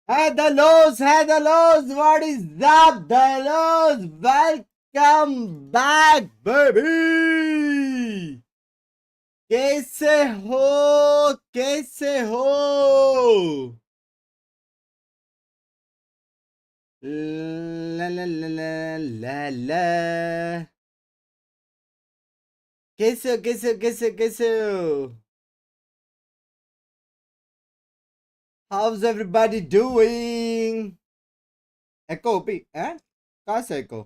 Hey the lows, what is up the lows? Welcome back baby. कैसे हो ला ला ला ला ला ला कैसे हो How's everybody doing? Echo OP हैं? कहाँ से echo?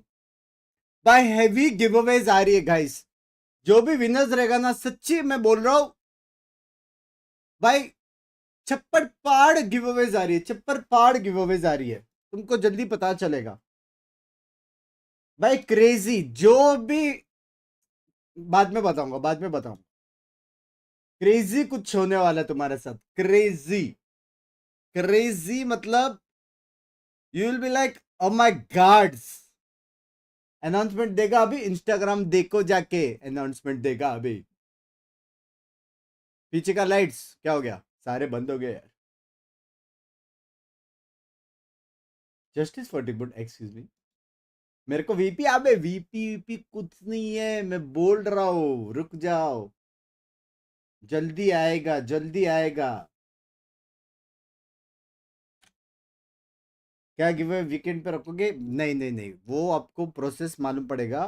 भाई heavy giveaways आ रही है guys. जो भी विनर्स रहेगा ना, सच्ची मैं बोल रहा हूं भाई, छप्पर पाड़ गिवअवेज आ रही है, छप्पर पाड़ गिवअवेज आ रही है, तुमको जल्दी पता चलेगा भाई. क्रेजी, जो भी बाद में बताऊंगा. क्रेजी कुछ होने वाला है तुम्हारे साथ. क्रेजी मतलब you will be like oh my God's. Announcement देगा अभी, इंस्टाग्राम देखो जाके, अनाउंसमेंट देगा अभी. पीछे का लाइट्स क्या हो गया, सारे बंद हो गए यार. जस्टिस फॉर टिबुट, एक्सक्यूज मी. मेरे को वीपी आबे, वीपी कुछ नहीं है, मैं बोल रहा हूँ, रुक जाओ, जल्दी आएगा. क्या गिवे वीकेंड पे रखोगे? नहीं, वो आपको प्रोसेस मालूम पड़ेगा.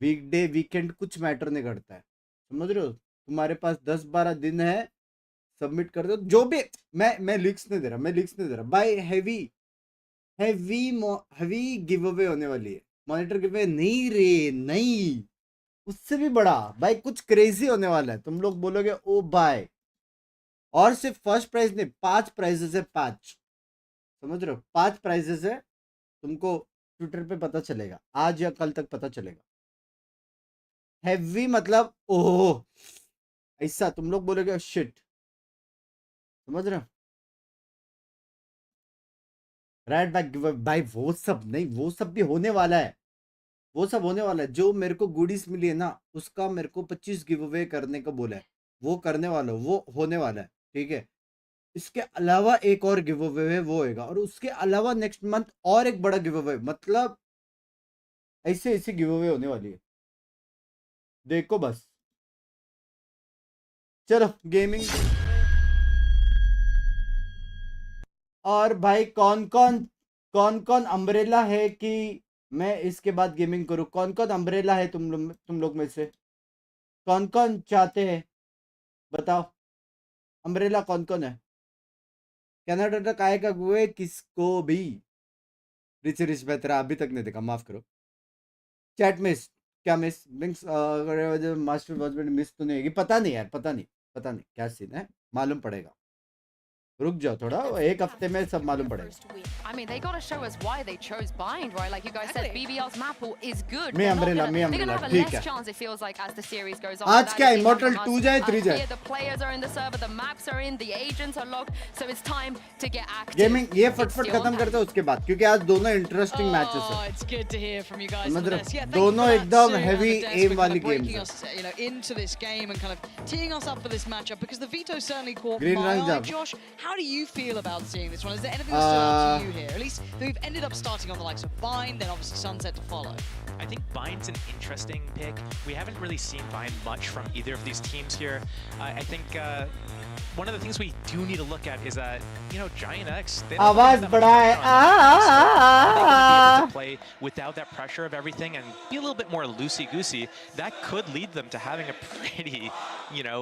वीकडे वीकेंड कुछ मैटर नहीं करता है, समझ रहे हो. तुम्हारे पास 10-12 दिन है, सबमिट कर दो जो भी. मैं लिंक्स नहीं दे रहा भाई. हैवी गिव अवे होने वाली है. मॉनिटर गिव अवे नहीं, उससे भी बड़ा भाई, कुछ क्रेजी होने वाला है. तुम लोग बोलोगे ओ भाई. और सिर्फ फर्स्ट प्राइज नहीं, 5 प्राइजेस है, 5, समझ रहे हो, 5 प्राइजेस है. तुमको ट्विटर पे पता चलेगा, आज या कल तक पता चलेगा. हैवी मतलब ओह ऐसा, तुम लोग बोलोगे शिट, समझ रहे हो. राइट बैक गिव भाई, वो सब नहीं, वो सब भी होने वाला है. जो मेरे को गुडीज मिली है ना, उसका मेरे को 25 गिव अवे करने को बोला है. वो करने वाला, वो होने वाला है, ठीक है. इसके अलावा एक और गिव अवे है, वो होएगा. और उसके अलावा नेक्स्ट मंथ और एक बड़ा गिव अवे, मतलब ऐसे गिव अवे होने वाली है, देखो बस. चलो गेमिंग. और भाई कौन कौन अम्ब्रेला है कि मैं इसके बाद गेमिंग करूं? कौन अम्ब्रेला है तुम लोग में से? कौन चाहते हैं बताओ. अम्ब्रेला कौन है? कनाडा तक आएगा हुए किसको भी. रिच बेहतर अभी तक नहीं देखा, माफ करो. चैट मिस, क्या मिस? बिंक्स मास्टर वॉचमेंट मिस तो नहीं होगी, पता नहीं यार, पता नहीं क्या सीन है, मालूम पड़ेगा. रुक जाओ थोड़ा, एक हफ्ते में सब मालूम पड़ेगा. I mean, they gotta show us why they chose bind, right? Like you guys said, BBL's map pool is good. मैं umbrella, They're gonna have a less chance, it feels like, as the series goes on. आज क्या immortal 2 जाए 3 जाए? The players are in the server, the maps are in, the agents are logged, so it's time to get active. Gaming ये फटफट खत्म करते हैं उसके बाद, क्योंकि आज दोनों इंटरेस्टिंग मैचेस हैं. It's good to hear from you guys. मतलब दोनों एकदम हेवी एम वाली गेम्स हैं. You know, into this game and kind of teeing us up for this matchup, because the veto certainly caught Green my rank eye. jump. Josh, how do you feel about seeing this one? Is there anything that stood out to you here? At least we've ended up starting on the likes of Bind, then obviously Sunset to follow. I think Bind's an interesting pick. We haven't really seen Bind much from either of these teams here. I think one of the things we do need to look at is that, you know, Giant X, they don't आवाज have that much बढ़ाए. pressure on them. So they could be able to play without that pressure of everything and be a little bit more loosey-goosey. That could lead them to having a pretty, you know,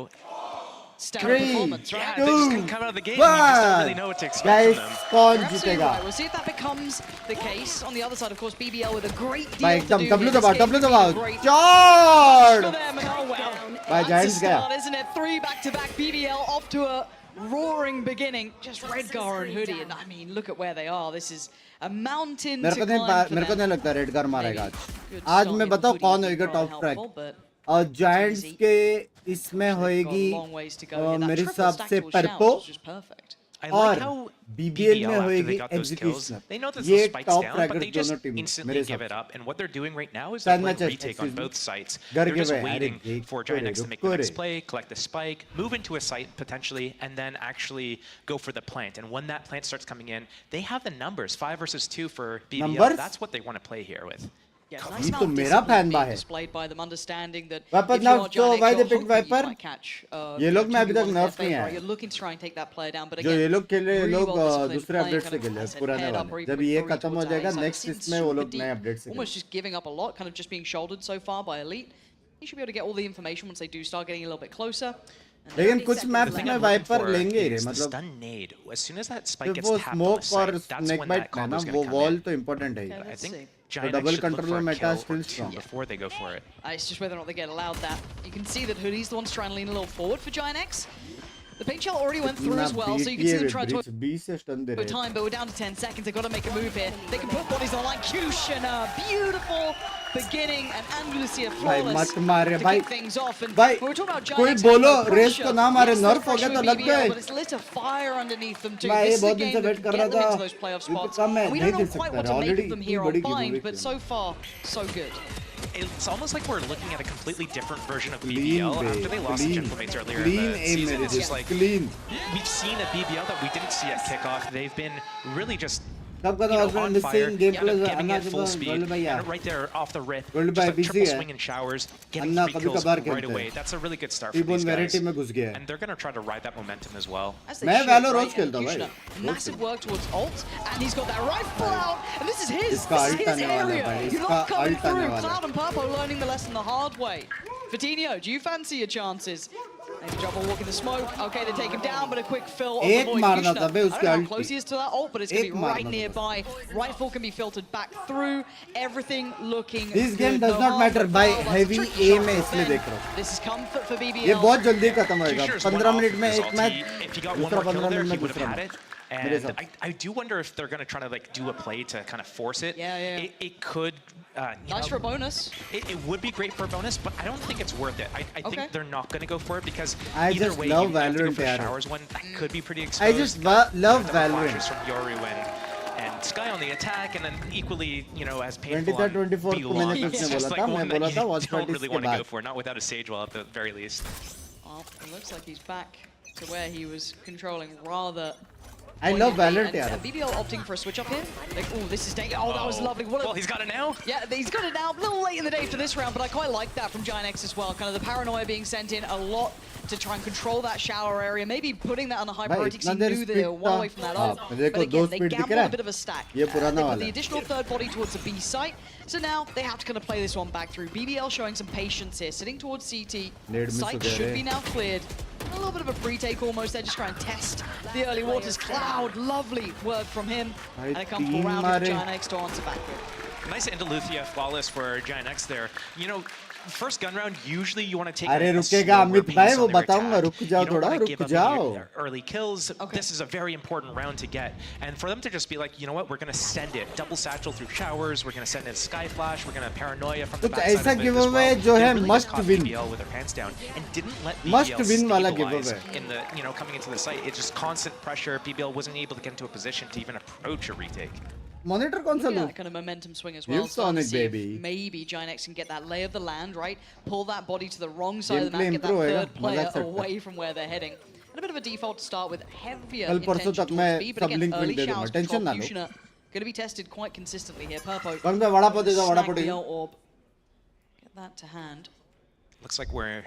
Stellar performance, right? yeah, they just can come out of the game and you just don't really know what to expect Guys, from them. कौन You're absolutely जीतेगा? right. We'll see if that becomes the case. On the other side, of course, BBL with a great deal भाई to एकदम do W here. This दबाओ, game W could be दबाओ. a great चार. for them, and oh well. भाई That's a Giants गया. start, isn't it? 3 back-to-back. BBL off to a roaring beginning. Just Redgar and Hoodie, and I mean, look at where they are. This is a mountain to climb for मेरे को नहीं them. लगता रेडगार मारेगा आज. Good आज start मैं here. बताऊं Hoodie कौन was होएगा well top track. helpful, but और जायंट्स easy. के इसमें They've got होएगी a long ways to go here. That मेरे triple हिसाब stack से tool shout परपो. was just perfect. I और like how BBL BBL में after होएगी they got those kills, executioner. they know that ये the spike's top down, but fraggers they just दोनों team instantly मेरे give हिसाब it up. And what they're doing right now is Sad they're playing matches, retake excuse on me. both sites. घर They're के just भाई, अरे waiting देख for तो रे, GINX to make रुको the रे. next play, collect the spike, move into a site potentially, and then actually go for the plant. And when that plant starts coming in, they have the numbers, 5 versus 2 for BBL. Numbers? That's what they want to play here with. Yeah, ये nice तो amount of मेरा discipline fan being बा है. displayed by them, understanding that Viper if you nerf, are so Giant why X, they you're pick hoping you Viper? might catch, ये लोग में अभी तक 2v1 in nerf their नहीं favor, आया. right? You're looking to try and take that player down, but जो again, ये लोग खेले really लोग well disciplined, दूसरे playing अपडेट kind से of, खेले as I said, पुराने paired up or वाले even जब with ये Fareed खत्म हो towards जाएगा Alex. I've नेक्स्ट seen इसमें वो Super लोग Deep नए अपडेट से almost just giving up a lot, kind of just being shouldered so far by Elite. You should be able to get all the information once they do start getting a little bit closer. And लेकिन 30 कुछ seconds maps left. में I'm looking wiper for लेंगे ही रे is the मतलब stun nade. As soon as that spike सिर्फ gets वो tapped on the smoke और site, that's snake when that bite में combo ना is वो going to come wall in. तो इम्पोर्टेंट है Okay, I let's think see. Giant double X should look for controller a meta kill is still or two strong. before they go for it. It's just whether or not they get allowed that. You can see that Hoodie's the one's trying to lean a little forward for Giant X. The pink shell already went through as well, so you can see them try to 20 से stun they for रहे time, but we're down to 10 seconds. They've got to make a move here. They can put bodies on the line. Kushana, beautiful beginning, and Andalusia flawless मत मारे to भाई. kick things off. And भाई, when we're talking about कोई Giant X, बोलो, having no race को pressure. ना मारे, Yes, nerf there's हो गया pressure तो with लग BBL, गए. but it's lit a fire underneath them too. मैं This ये is a बहुत दिन game से that वेट can कर get रहा them था into those playoff ये तो spots. कम है And we नहीं don't दे know quite सकता what है to make already of them इतनी here बड़ी on Bind, giveaway but so far, so good. It's almost like we're looking at a completely different version of Clean, BBL after they babe, lost to clean. Gentlemates earlier in Clean the aim season. मेरे It's just like clean we've seen a BBL that we didn't see at kickoff. They've been really just सब का you know, तो on missing fire, game kind of play giving Anna it full के speed, gold भैया and right there off the rip, Gold just by a busy triple है. swing in showers, getting अन्ना 3 कभी kills कभार right खेलते away. हैं. That's a really good start for T-bone these guys. Variety में घुस गया है And they're going to try to ride that momentum as well. As they मैं should, Valor right? रोज खेलता हूँ And भाई. Kushner, massive work towards ult, and he's got that rifle out, and this is his. इसका This is ult his आने वाला है area. भाई, You're इसका not coming ult आने through. वाला है. Cloud and Purple learning the lesson the hard way. Fatinho, do you fancy your chances? Maybe drop a walk in the smoke. Okay, they take him down, but a quick fill of the एक void. मारना Kushner, था बे I उसके don't know how ult close की. he is to that ult, but it's going to एक be मारना right था nearby. Rifle can be filtered back through. Everything looking This game good. does No not harm, matter but by foul. That's a heavy tricky aim shot है to इसलिए defend. देख रहा हूँ. This is comfort for BBL. ये बहुत जल्दी खत्म होएगा Tusher's 15 went off मिनट में his एक ulti. Match If he got one दूसरा more kill 15 there, minute he में would have दूसरा had match it. And I do wonder if they're going to try to like do a play to kind of force it. Yeah. It could. You Nice know, for a bonus. it would be great for a bonus, but I don't think it's worth it. I Okay. think they're not going to go for it because I either just way, love you have to go Valorant, for yaar. showers one. That could be pretty I exposed. just love Double Valorant. flashes from Yoru and Sky on the attack, and then equally, you know, as painful 23rd, on 24th को मैंने Belong. कुछ It's नहीं just बोला like था, one मैं that बोला you था don't Watchparty really के want to go बाद. for, not without a Sage Well at the very least. Well, it looks like he's back to where he was controlling rather. I love Valorant and, यार. BBL opting for a switch up here. Like, oh, this is oh, that was lovely. What a, Well, he's got it now. yeah, he's got it now. A little late in the day for this round, but I quite like that from Giant X as well. Kind of the paranoia being sent in a lot to try and control that shower area. Maybe putting that on a high भाई, priority because इतना he there knew that they were speed one था. away from that हाँ, ult. देखो, But again, दो they speed दिख gambled रहा a है. bit of a stack. ये पुराना They put वाला the है. additional third body towards the B site. So now they have to kind of play this one back through. BBL showing some patience here, sitting towards CT. Nade miss Site हो गया should रे. be now cleared. A little bit of a pre-take almost. They're just trying to test the early waters. Cloud, lovely work from him. भाई, And a comfortable तीन round with मारे. Giant X to answer back with. Nice Andalusia flawless for Giant X there. You know, first gun round, usually you want to take अरे a रुकेगा slower Amit pace भाई, on वो their बताऊंगा, attack. रुक जाओ You don't थोड़ा, wanna रुक give up जाओ. your early kills. Okay. This is a very important round to get. And for them to just be like, you know what, we're going to send it. Double satchel through showers. We're going to send it Sky Flash. We're going to paranoia from the कुछ backside ऐसा of it as giveaway well. जो They है really must just caught win. BBL with their pants down and didn't let Must BBL win वाला stabilize giveaway. in the, you know, coming into the site. It's just constant pressure. BBL wasn't able to get into a position to even approach a retake. Monitor कौन सा Look at लूं? that kind of momentum swing as well. You've Starting to Sonic, see if baby. maybe Giant X can get that lay of the land, right? Pull that body to the wrong side of the Gameplay map, get that improve third होएगा, player मजा सकता है. away from where they're heading. And a bit of a default to start with heavier कल परसों intention तक towards मैं B, but सब again, link early दे दूंगा, showers टेंशन control ना लो. Kushner going to be tested quite consistently here. Purpo कौन सा वड़ा पाव देगा वड़ा snag पड़ी? the ult orb. Get that to hand. Looks like we're,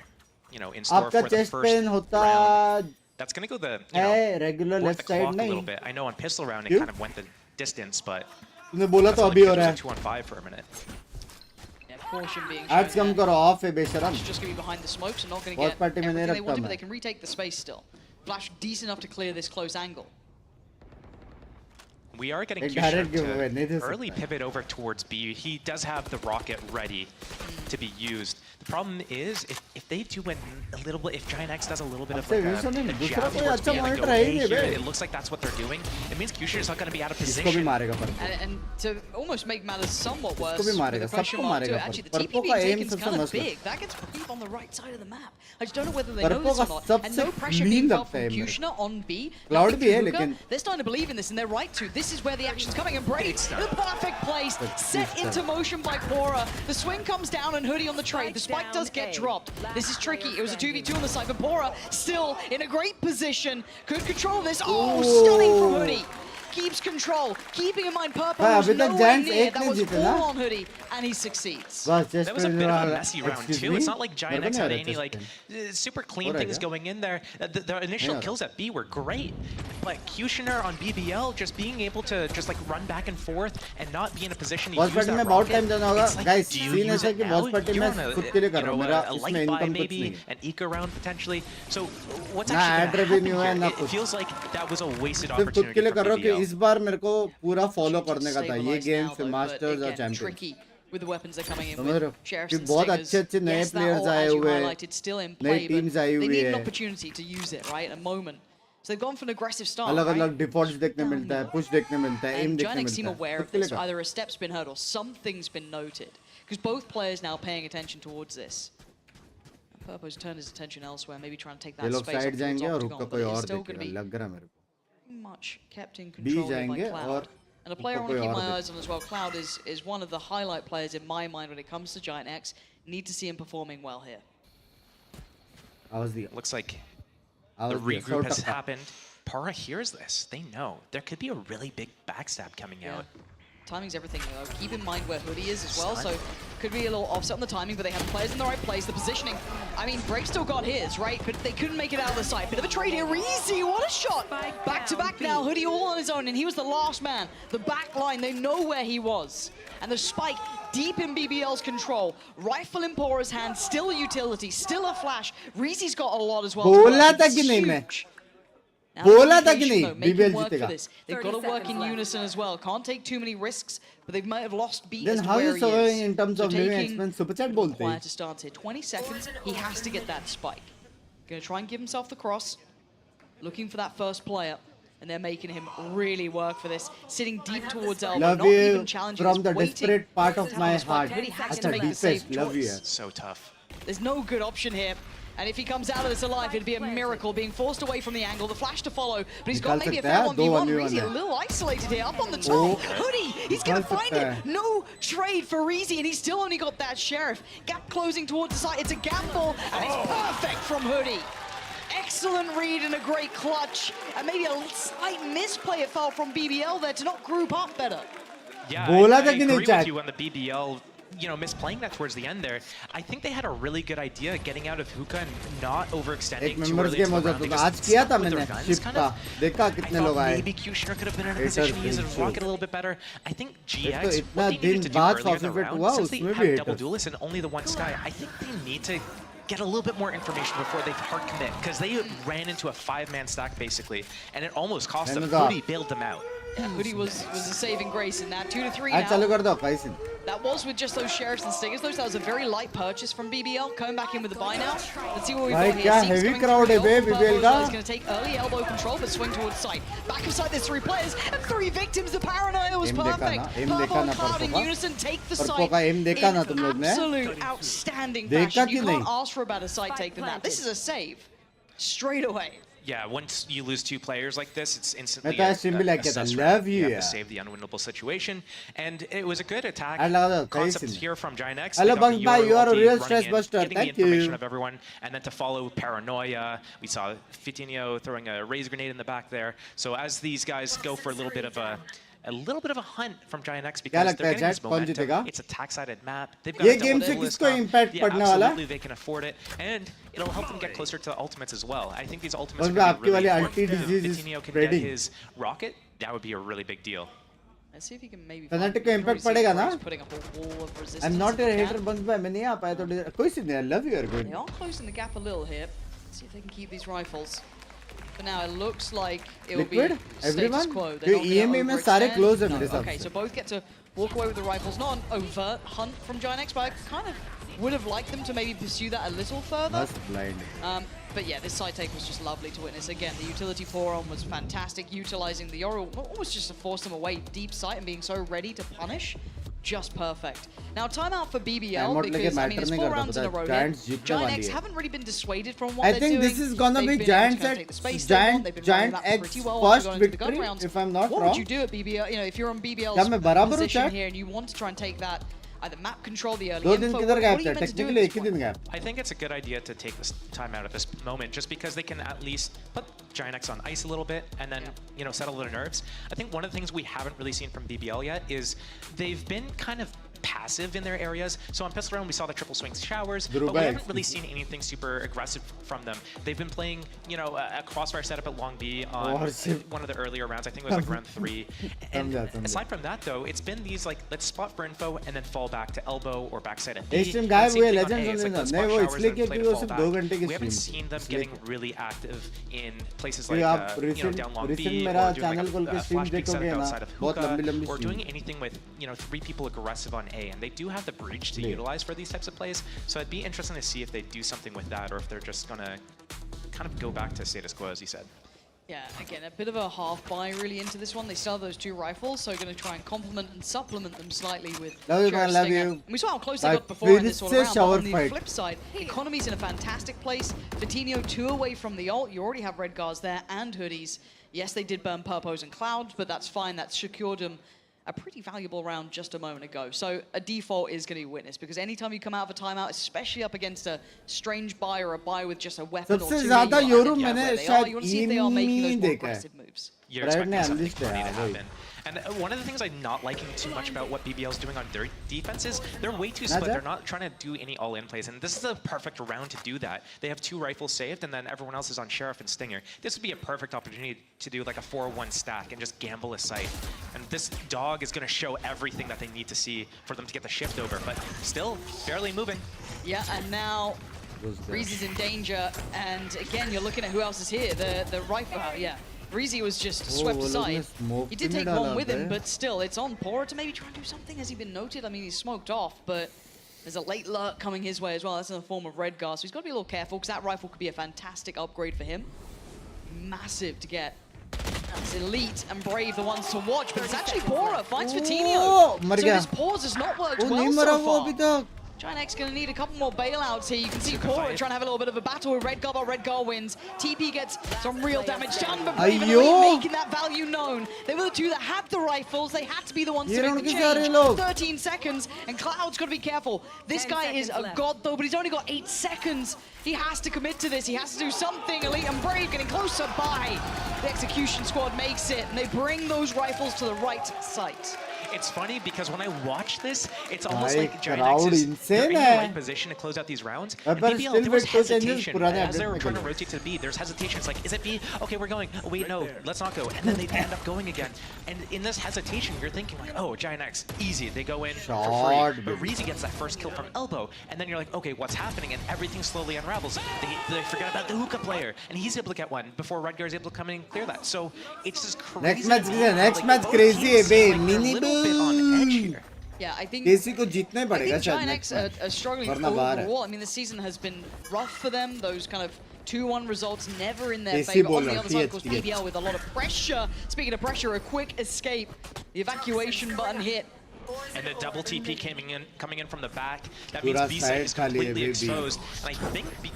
you know, in store आपका for the chest first pain होता round. That's going to go the, you know, है regular work left the side clock a little नहीं. bit. I know on pistol round it क्यों? kind of went the distance, but तूने बोला I तो felt अभी like हो it रहा was है. a 2-on-5 for a minute. Yeah, caution being Ads shown come there. करो ऑफ है बेशरम. It's just going to be behind the smoke, so not going to get Watchparty में नहीं everything they रखता wanted, but मैं. they can retake the space still. Flash decent enough to clear this close angle. We are getting एक direct giveaway Q-Shirt नहीं दे to early सकता. pivot over towards B. He does have the rocket ready to be used. The problem is, if they do win a little bit, if Giant X does a little bit of Abse like Wilson ne a दूसरा jab कोई towards अच्छा B and monitor go है ही A नहीं here, bay. it looks like that's what they're doing. It means Q is not going to be out of इसको भी position. मारेगा पर. And to almost make matters somewhat worse, इसको भी with मारेगा, the question सबको mark to it, मारेगा actually the पर. TP परपो being का aim taken is सबसे kind of मस्त है. big. That gets Brief on the right side of the map. I just don't know whether they know परपो this का or not. And no सबसे pressure clean being felt लगता from है मेरे Kushner on B. Cloud Nothing भी है, from Hookah. लेकिन- They're starting to believe in this, and they're right to. This is where the action's coming, and Brady in a perfect place, set into motion by Pora. The swing comes down, and Hoodie on the trade. The spike does get dropped. This is tricky. It was a 2v2 on the side, but Pora still in a great position. Could control this. Oh, stunning from Hoodie. Keeps control, keeping in mind Purple भाई, was अभी तक nowhere Giants near. एक That नहीं was जीते ना? all on Hoodie, and he succeeds. बस just That was a bit of a messy round excuse too. me? It's not like Giant मेरे को X नहीं had आ रहा any chest like pain. super clean हो रहा है things क्या? going in there. The initial नहीं आ kills at B were great, but Kushner on BBL just being able to just like run back and forth and not be in a position to use Watchparty that में बहुत rocket. time देना होगा. It's like, Guys, do you scene use ऐसा है it कि now? Watchparty You're मैं on a, खुद के लिए कर you रहा हूँ. know, मेरा a इसमें light buy income कुछ maybe, नहीं है. an eco round potentially. So what's ना actually ad going to revenue है, happen ना here? It कुछ. feels like that was a wasted सिर्फ खुद के opportunity लिए for कर रहा हूँ कि BBL. इस बार मेरे को पूरा फॉलो Opportunity करने to का था ये stabilize गेम now, से though, मास्टर्स but और again, champions. tricky with the weapons that are coming in समझ रहे with हो Sheriffs कि and बहुत Stingers. अच्छे नए Yes, that प्लेयर्स all, आए as you हुए हैं, highlighted, still in नई play, but teams I they हुई need an है, opportunity to use it, right? A moment. So they've gone for an aggressive start, अलग right? अलग defaults देखने मिलता है, पुश देखने मिलता है, एम And देखने Giant X seem मिलता aware है. of खुद के लिए this. कर. Either a step's been heard or something's been noted. Because both players now paying attention towards this. And Purpo's turned his attention elsewhere, maybe trying to take ये that लोग space side off जाएंगे towards और Octagon, हुक्का but कोई it is और still going to देखेगा, be लग रहा है मेरे को. much kept in B control here by जाएंगे Cloud. और And a player I ऊपर want to कोई keep और my देखेगा. eyes on as well. Cloud is one of the highlight players in my mind when it comes to Giant X. Need to see him performing well here. आवाज दिया, Looks like the आवाज दिया, regroup has 100%. happened. Para hears this. They know there could be a really big backstab coming Yeah. out. Timing's everything though. Keep in mind where Hoodie is as well, so Stun. could be a little offset on the timing, but they have players in the right place. The positioning, I mean, Break still got his, right? But they couldn't make it out of the sight. Bit of a trade here. Easy, what a shot! Back to back now, Hoodie all on his own, and he was the last man. The back line, they know where he was. And the spike deep in BBL's control. Rifle in Pora's hand, still a utility, still a flash. Reezy's got a lot as well. बोला था It's कि नहीं मैं? huge. Now, बोला था कि communication, नहीं, though, make BBL him work for जीतेगा. this. They've got to 30 work in seconds left. unison as well. Can't take too many risks, but they might have lost beat Then as to how where is he surviving is. in terms So of living taking expense? Super chat a बोलते हैं. quieter stance here. 20 seconds, he has to get that spike. Gonna try and give himself the cross. Looking for that first player. And they're making him really work for this. Sitting deep towards elbow, Love not you even challenging. from just the waiting desperate part for of the my spike. heart. But he has That's to the make the safe deepest love you. choice. So tough. There's no good option here. And if he comes out of this alive, it'd be a miracle, being forced away from the angle, the flash to follow. But he's got निकाल maybe a सकता fair है, 1v1. 2-1v1 Reezy a है. little isolated here, up on the Oh. top. Hoodie, he's going to निकाल find सकता it. है. No trade for Reezy, and he's still only got that Sheriff. Gap closing towards the side. It's a gamble, and it's perfect from Hoodie. Excellent read and a great clutch. And maybe a slight misplay it felt from BBL there to not group up better. Yeah, बोला I था कि नहीं, agree with Jack? you on the BBL, you know, misplaying that towards the end there. I think they had a really good idea getting out of hookah and not overextending एक too members early game into हो the round. जाता They था. just आज किया stuck था with their मैंने guns, shift kind का. of. देखा I कितने thought लोग आए. maybe Kushner could have been in a Haters position to use being his true. rocket a little bit better. I think एक तो GX, इतना what they दिन needed to do बाद earlier in the Forfeit round, हुआ, since they उसमें have भी double haters. duelists and only the one sky, I think they need to get a little bit more information before they hard commit, because they ran into a 5-man stack basically, and it almost cost them. Remember. Hoodie bailed them out. Yeah, Hoodie was a saving grace in that. 2-3 आज चालू now. कर दो कैसे. That was with just those Sheriffs and Stingers. That was a very light purchase from BBL. Coming back in with the buy now. Let's see what we've भाई got here. क्या Zeke's heavy coming crowd through है बे the open. BBL का. He's going to take early elbow control, but swing towards sight. Back of sight, there's 3 players and 3 victims. The paranoia was Aim देखा perfect. ना, aim Purple देखा and ना Cloud in परपो का. unison take the परपो sight का aim देखा ना तुम लोग in ने. absolute outstanding देखा fashion. कि You can't नहीं? ask for a better sight take than that. This is a save straight away. Yeah, once you lose 2 players like this, it's मैं instantly तो आज सिंबल a लेके था. sus Love round. you You have यार. to save the unwinnable situation, and it was a good attack I love that. concept Crazy. here from Giant X. Hello, They got the Bunks bhai, Euro you are a ulti real running stress in, buster. getting Thank the information you. of everyone, and then to follow Paranoia, we saw Fitinho throwing a Razer grenade in the back there. So as these guys go for a little bit of a hunt from Giant X because लगता they're है, getting this Jack? कौन momentum. जीतेगा? It's a tax-sided map. They've got ये a double game से duelist किसको up. impact Yeah, पड़ने वाला? absolutely, they can afford it, and it'll help them get closer to the ultimates as well. I think these ultimates और are going to आपकी be really वाली important. ulti disease is Fitinho can get spreading. his rocket, that would be a really big deal. Let's see if he can maybe Fnatic find- को impact He's पड़ेगा ना? putting up a wall of resistance I'm not if a he hater can. Bunks bhai. मैं नहीं आ पाया तो कोई सी नहीं. I love you. You're good. They are closing the gap a little here. Let's see if they can keep these rifles. But now it looks like it will be Liquid? status Everyone? quo. क्योंकि They're not EMA gonna में सारे overextend. close है No, मेरे हिसाब Okay, से. so both get to walk away with the rifles. Not an overt hunt from Giant X, but kind of Would have liked them to maybe pursue that a little further. Must blind. But yeah, this side take was just lovely to witness. Again, the utility pour-on was fantastic, utilizing the Yoru almost just to force them away deep sight and being so ready to punish. Just perfect. Now, timeout for BBL because, I mean, it's 4 rounds in a row here. Giant X haven't really been dissuaded from what they're doing. I think this is gonna be Giant X first victory, if I'm not wrong. What would you do at BBL? You know, if you're on BBL's position here and you want to try and take that either map control, the early info, what are you meant to do at this point? I think it's a good idea to take this time out at this moment, just because they can at least put Giant X on ice a little bit and then, you know, settle their nerves. I think one of the things we haven't really seen from BBL yet is they've been kind of passive in their areas. So on Pistol Round, we saw the triple swing showers, but we haven't really seen anything super aggressive from them. They've been playing, you know, a crossfire setup at Long B on one of the earlier rounds. I think it was like round 3. And aside from that, though, it's been these like, let's spot for info and then fall back to elbow or backside at B. We haven't seen them getting really active in places like, you know, down Long B, or doing like a flash peek setup outside of hookah, or doing anything with, you know, 3 people aggressive on A, and they do have the breach to utilize for these types of plays, so it'd be interesting to see if they do something with that, or if they're just gonna kind of go back to status quo, as you said. Yeah, again, a bit of a half buy really into this one. They still have those 2 rifles, so going to try and complement and supplement them slightly with love you. And we saw how close they got before in this all around, but on the flip side, Economy's in a fantastic place. Fatinho 2 away from the ult. You already have red guards there and hoodies. Yes, they did burn Purpos and Clouds, but that's fine. That's secured them a pretty valuable round just a moment ago. So a default is going to be witnessed, because anytime you come out of a timeout, especially up against a strange buy or a buy with just a weapon or 2, you want to see if they are making those more aggressive moves. You're expecting something funny to happen. And one of the things I'm not liking too much about what BBL's doing on their defense is they're way too split. They're not trying to do any all-in plays, and this is a perfect round to do that. They have 2 rifles saved, and then everyone else is on Sheriff and Stinger. This would be a perfect opportunity to do like a 4-1 stack and just gamble a sight. And this dog is going to show everything that they need to see for them to get the shift over, but still barely moving. Yeah, and now Reezy's in danger, and again, you're looking at who else is here. The rifle, Reezy was just swept aside. He did take one with him, but still, it's on Pora to maybe try and do something. Has he been noted? I mean, he's smoked off, but there's a late lurk coming his way as well. That's in the form of red guard, so he's got to be a little careful, because that rifle could be a fantastic upgrade for him. Massive to get. That's elite and brave, the ones to watch, but it's actually Pora finds Fatinho. So this pause has not worked well so far. Giant X going to need a couple more bailouts here. You can see Pora trying to have a little bit of a battle with Red Guard, but Red Guard wins. TP gets some real damage done, but Brave and Elite making that value known. They were the 2 that had the rifles. They had to be the ones to make the change. 13 seconds, and Cloud's got to be careful. This guy is a god, though, but he's only got 8 seconds. He has to commit to this. He has to do something. Elite and Brave getting closer by. The execution squad makes it, and they bring those rifles to the right site. It's funny because when I watch this, it's almost like Giant X is in the right position to close out these rounds. And BBL, there was hesitation as they were trying to rotate to B. There's hesitation. It's like, is it B? Okay, we're going. Oh, wait, no, let's not go. And then they end up going again. And in this hesitation, you're thinking like, oh, Giant X, easy. They go in for free. But Reezy gets that first kill from elbow. And then you're like, okay, what's happening? And everything slowly unravels. They forget about the hookah player. And he's able to get one before Red Guard is able to come in and clear that. So it's just crazy. Next match crazy, baby. On edge here. Yeah, I think Giant X are struggling overall. I mean, the season has been rough for them. Those kind of 2-1 results never in their favor. On the other side, of course, BBL with a lot of pressure. Speaking of pressure, a quick escape. The evacuation button hit. And the double TP coming in from the back. That means B side is completely exposed. And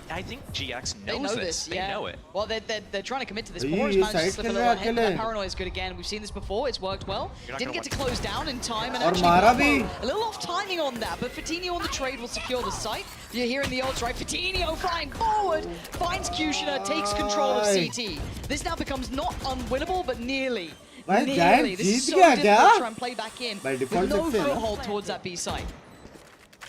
I think GX knows this. They know it. Well, they're trying to commit to this. Pora's managed to slip a little ahead, but that paranoia is good again. We've seen this before. It's worked well. Didn't get to close down in time, and actually a little off timing on that. But Fatinho on the trade will secure the site. You're hearing the ults, right? Fatinho flying forward, finds Kushner, takes control of CT. This now becomes not unwinnable, but nearly. Nearly. This is so difficult to try and play back in with no foothold towards that B site.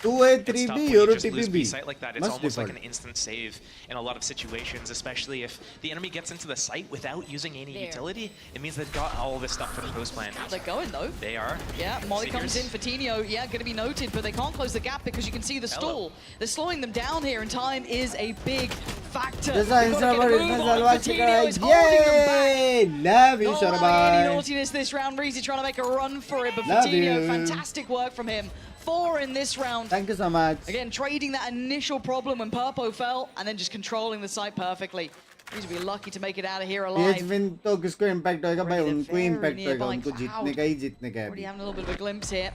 2A, 3B, Euro TPB. Site like that, it's almost like an instant save in a lot of situations, especially if the enemy gets into the site without using any utility. It means they've got all this stuff for the post plan. They're going though. They are. Yeah, Molly comes in, Fatinho, going to be noted, but they can't close the gap because you can see the stall. They're slowing them down here, and time is a big factor. Fatinho is holding them back. Love you, Any naughtiness this round. Reezy trying to make a run for it, but Fatinho, fantastic work from him. 4 in this round. Thank you so much. Again, trading that initial problem when Purpo fell, and then just controlling the site perfectly. He's be lucky to make it out of here alive. PH win तो किसको impact होएगा भाई? Already उनको very impact होएगा. nearby उनको Cloud. जीतने का ही जीतने का है Already अभी. having a little bit of a glimpse here.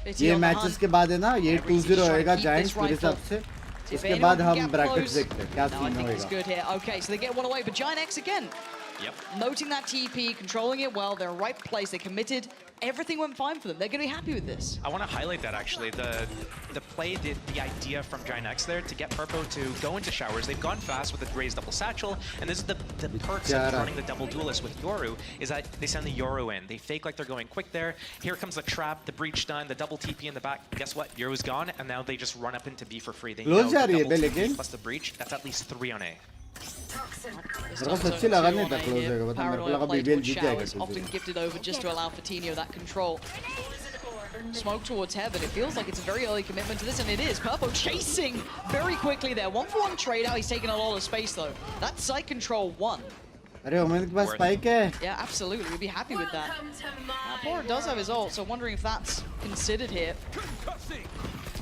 Bitty ये on the मैचेस hunt. के बाद है ना, ये 2-0 होएगा Keep Giants this मेरे rifle. हिसाब से. See if उसके anyone बाद can हम get brackets close. देखते हैं क्या No, I scene think it's होएगा. good here. Okay, so they get one away, but Giant X again. Yep. Noting that TP, controlling it well, they're in the right place, they committed. Everything went fine for them. They're going to be happy with this. I want to highlight that actually. The play, the idea from Giant X there to get Purpo to go into showers. They've gone fast with the raised double satchel, and this is the perks of running the double duelist with Yoru, is that they send the Yoru in. They fake like they're going quick there. Here comes the trap, the breach done, the double TP in the back. Guess what? Yoru's gone, and now they just run up into B for free. They know the double TP plus the breach, that's at least 3 on A. मेरे को सच्ची लगा नहीं था close होएगा, मतलब मेरे को लगा BBL जीत जाएगा. Often gifted over just to allow Fatinho that control. Smoke towards heaven. It feels like it's a very early commitment to this, and it is. Purpo chasing very quickly there. 1-for-1 trade out. He's taking a lot of space though. That's site control 1. अरे women के पास spike है. Yeah, absolutely. We'd be happy with that. Pora does have his ult, so wondering if that's considered here.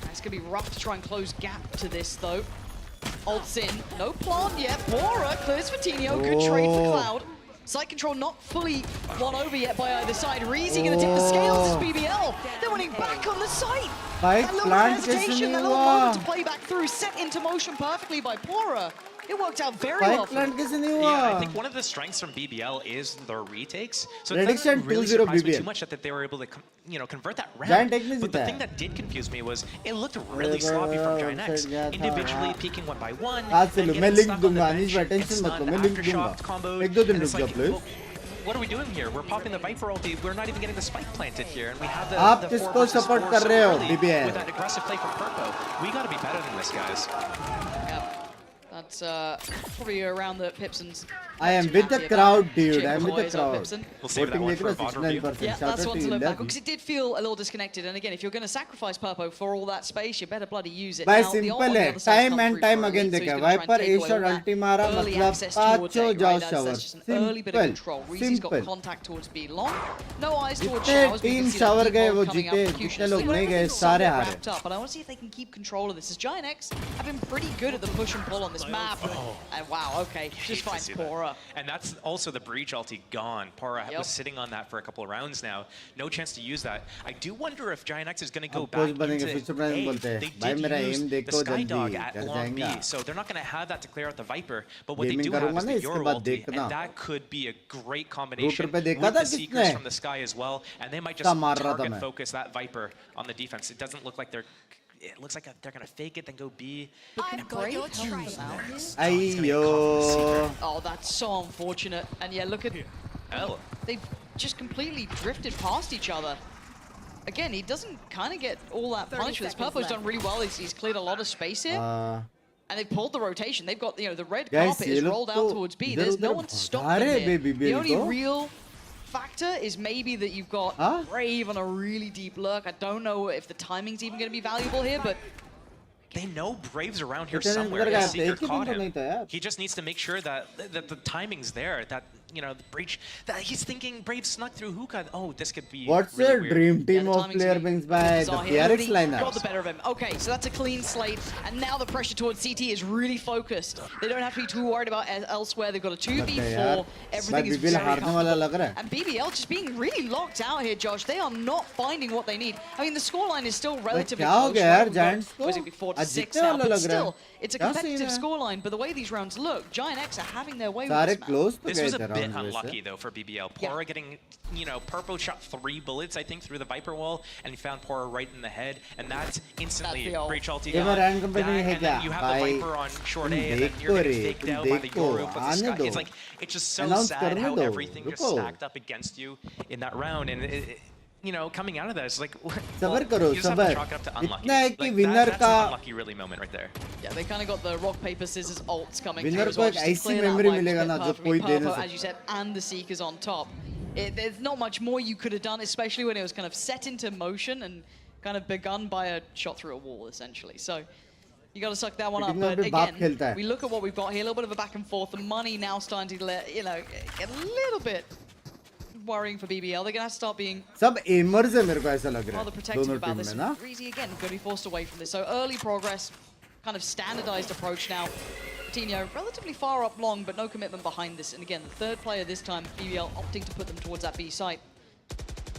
It's gonna be rough to try and close gap to this though. Ults in, no plant yet. Pora clears Fatinho. Good trade for Cloud. Site control not fully won over yet by either side. Reezy gonna tip the scales as BBL. They're winning back on the site. That little hesitation, that little moment to play back through, set into motion perfectly by Pora. It worked out very well. Yeah, I think one of the strengths from BBL is their retakes. So it Prediction doesn't really 2-0 surprise me BBL. too much that they were able to, convert that Giant round. X नहीं But the जीता thing है. that did confuse me was it looked really sloppy from Giant X. Individually peeking one by one. आज से लो, then मैं getting link stuck on the दूंगा, bench, Anish भाई get tension मत लो, stunned, मैं link aftershock दूंगा. comboed, एक दो दिन and रुक it's जाओ like, please. well, what are we doing here? We're popping the Viper ulti. We're not even getting the spike planted here, and we have the आप 4 किसको versus support 4 कर so रहे हो, early BBL? with that aggressive play from Purpo. We got to be better than this, guys. That's probably around the Pipson's. I am with the crowd, dude. I am with the crowd. We'll save that one for a VOD review. 69%. Yeah, Shout that's out one to to look you, back on, Lucky. because it did feel a little disconnected. And again, if you're going to sacrifice Purpo for all that space, you better bloody use it. भाई Now, the ult simple on the है, other side's time come and through time for again Elite, so देखा he's है. gonna try Viper and take A away shot all that ulti मारा early मतलब access towards A, पाँचों right? जाओ That's shower. just an early bit of control. Reezy's got Simple. contact towards B long. No eyes towards जितने showers. We can team see that shower deep गए ult वो coming जीते, up. जितने लोग Everything's नहीं गए somewhat सारे हारे. wrapped up, but I want to see if they can keep control of this. As Giant X have been pretty good at the push and pull on this map. And wow, okay, just finds Pora. And that's also the breach ulti gone. Pora was sitting on that for a couple of rounds now. No chance to use that. I do wonder if Giant X is going to go अब back coach बनेंगे, into future plan A. बोलते हैं. They भाई did मेरा use aim the देखो Sky Dog जल्दी, at डर long B, जाएगा. so they're not going to have that to clear out the Viper. But what they Gaming do have करूँगा is ना, the इसके Yoru बाद ulti, देखना. and that could be a great combination पे with देखा था the Seekers किसने? from the sky as well, and they might क्या just मार रहा था target मैं? focus that Viper on the defense. It doesn't look like they're... It looks like they're going to fake it, then go B. I've got your train. अयो. Oh, that's so unfortunate. And yeah, look at... Oh. They've just completely drifted past each other. Again, he doesn't kind of get all that punch. This Purpo's done really well. He's cleared a lot of space here. And they've pulled the rotation. They've got, the red Guys, carpet is ये लोग rolled तो out towards B. There's no इधर-उधर one to stop भगा them रहे here. BBL The only को. real factor is maybe that you've got Huh? Brave on a really deep lurk. I don't know if the timing's even going to be valuable here, but They know Brave's around here Lieutenant somewhere. Garga, The Seeker एक ही caught दिन तो नहीं him. था यार. He just needs to make sure that the timing's there. That the breach. That he's thinking Brave snuck through hookah. Oh, this could be. What's really your weird. dream team the of timing's player gonna be Binks by the bizarre here. PRX Got the lineup? better of him. Okay, so that's a clean slate, and now the pressure towards CT is really focused. They don't have to be too worried about elsewhere. They've got a 2v4. Everything is BBL very हारने वाला लग रहा comfortable. है. And BBL just being really locked out here, Josh. They are not finding what they need. I mean, the scoreline is still relatively क्या हो close. गया right? यार We've got- Giants को? what is it, 4 to आज 6 जीतने now, वाला but लग रहा still, है. it's a क्या competitive scene है? scoreline. But the way these rounds look, Giant X are having their way with सारे this map. close तो This गए was a थे bit rounds में unlucky से. though for BBL. Pora getting, Purpo shot 3 bullets I think through the Viper wall, and he found Pora right in the head, and that's instantly That's the breach ulti. ये मैं rank company है and क्या? then you have the भाई Viper on short A, तुम and then देखो you're रे, getting faked तुम out by the देखो, Yoru. But the आने sky, दो. it's like it's just so Announce sad करने how दो, everything just रुको. stacked up against you in that round, and coming out of that, it's like सबर करो, you just have to सबर. chalk it up to unlucky. इतना है कि Like, winner that's का- an unlucky really moment right there. Yeah, they kind of got the rock, paper, scissors ults coming Winner through as को well, एक just to ऐसी clear that memory white मिलेगा split ना, जो perfectly. कोई दे नहीं Purpo, सकता. as you said, and the Seekers on top. There's not much more you could have done, especially when it was kind of set into motion and kind of begun by a shot through a wall, essentially. So you got to suck that one up. Hitting But पे बाप again, खेलता है. we look at what we've got here, a little bit of a back and forth. The money now starting to get a little bit worrying for BBL. They're gonna have to start being सब एमर्स है मेरे को ऐसा लग रहा rather है protective दोनों about team this. में ना Breezy again going to be forced away from this. So early progress, kind of standardized approach now. Coutinho relatively far up long, but no commitment behind this. And again, the third player this time, BBL opting to put them towards that B site.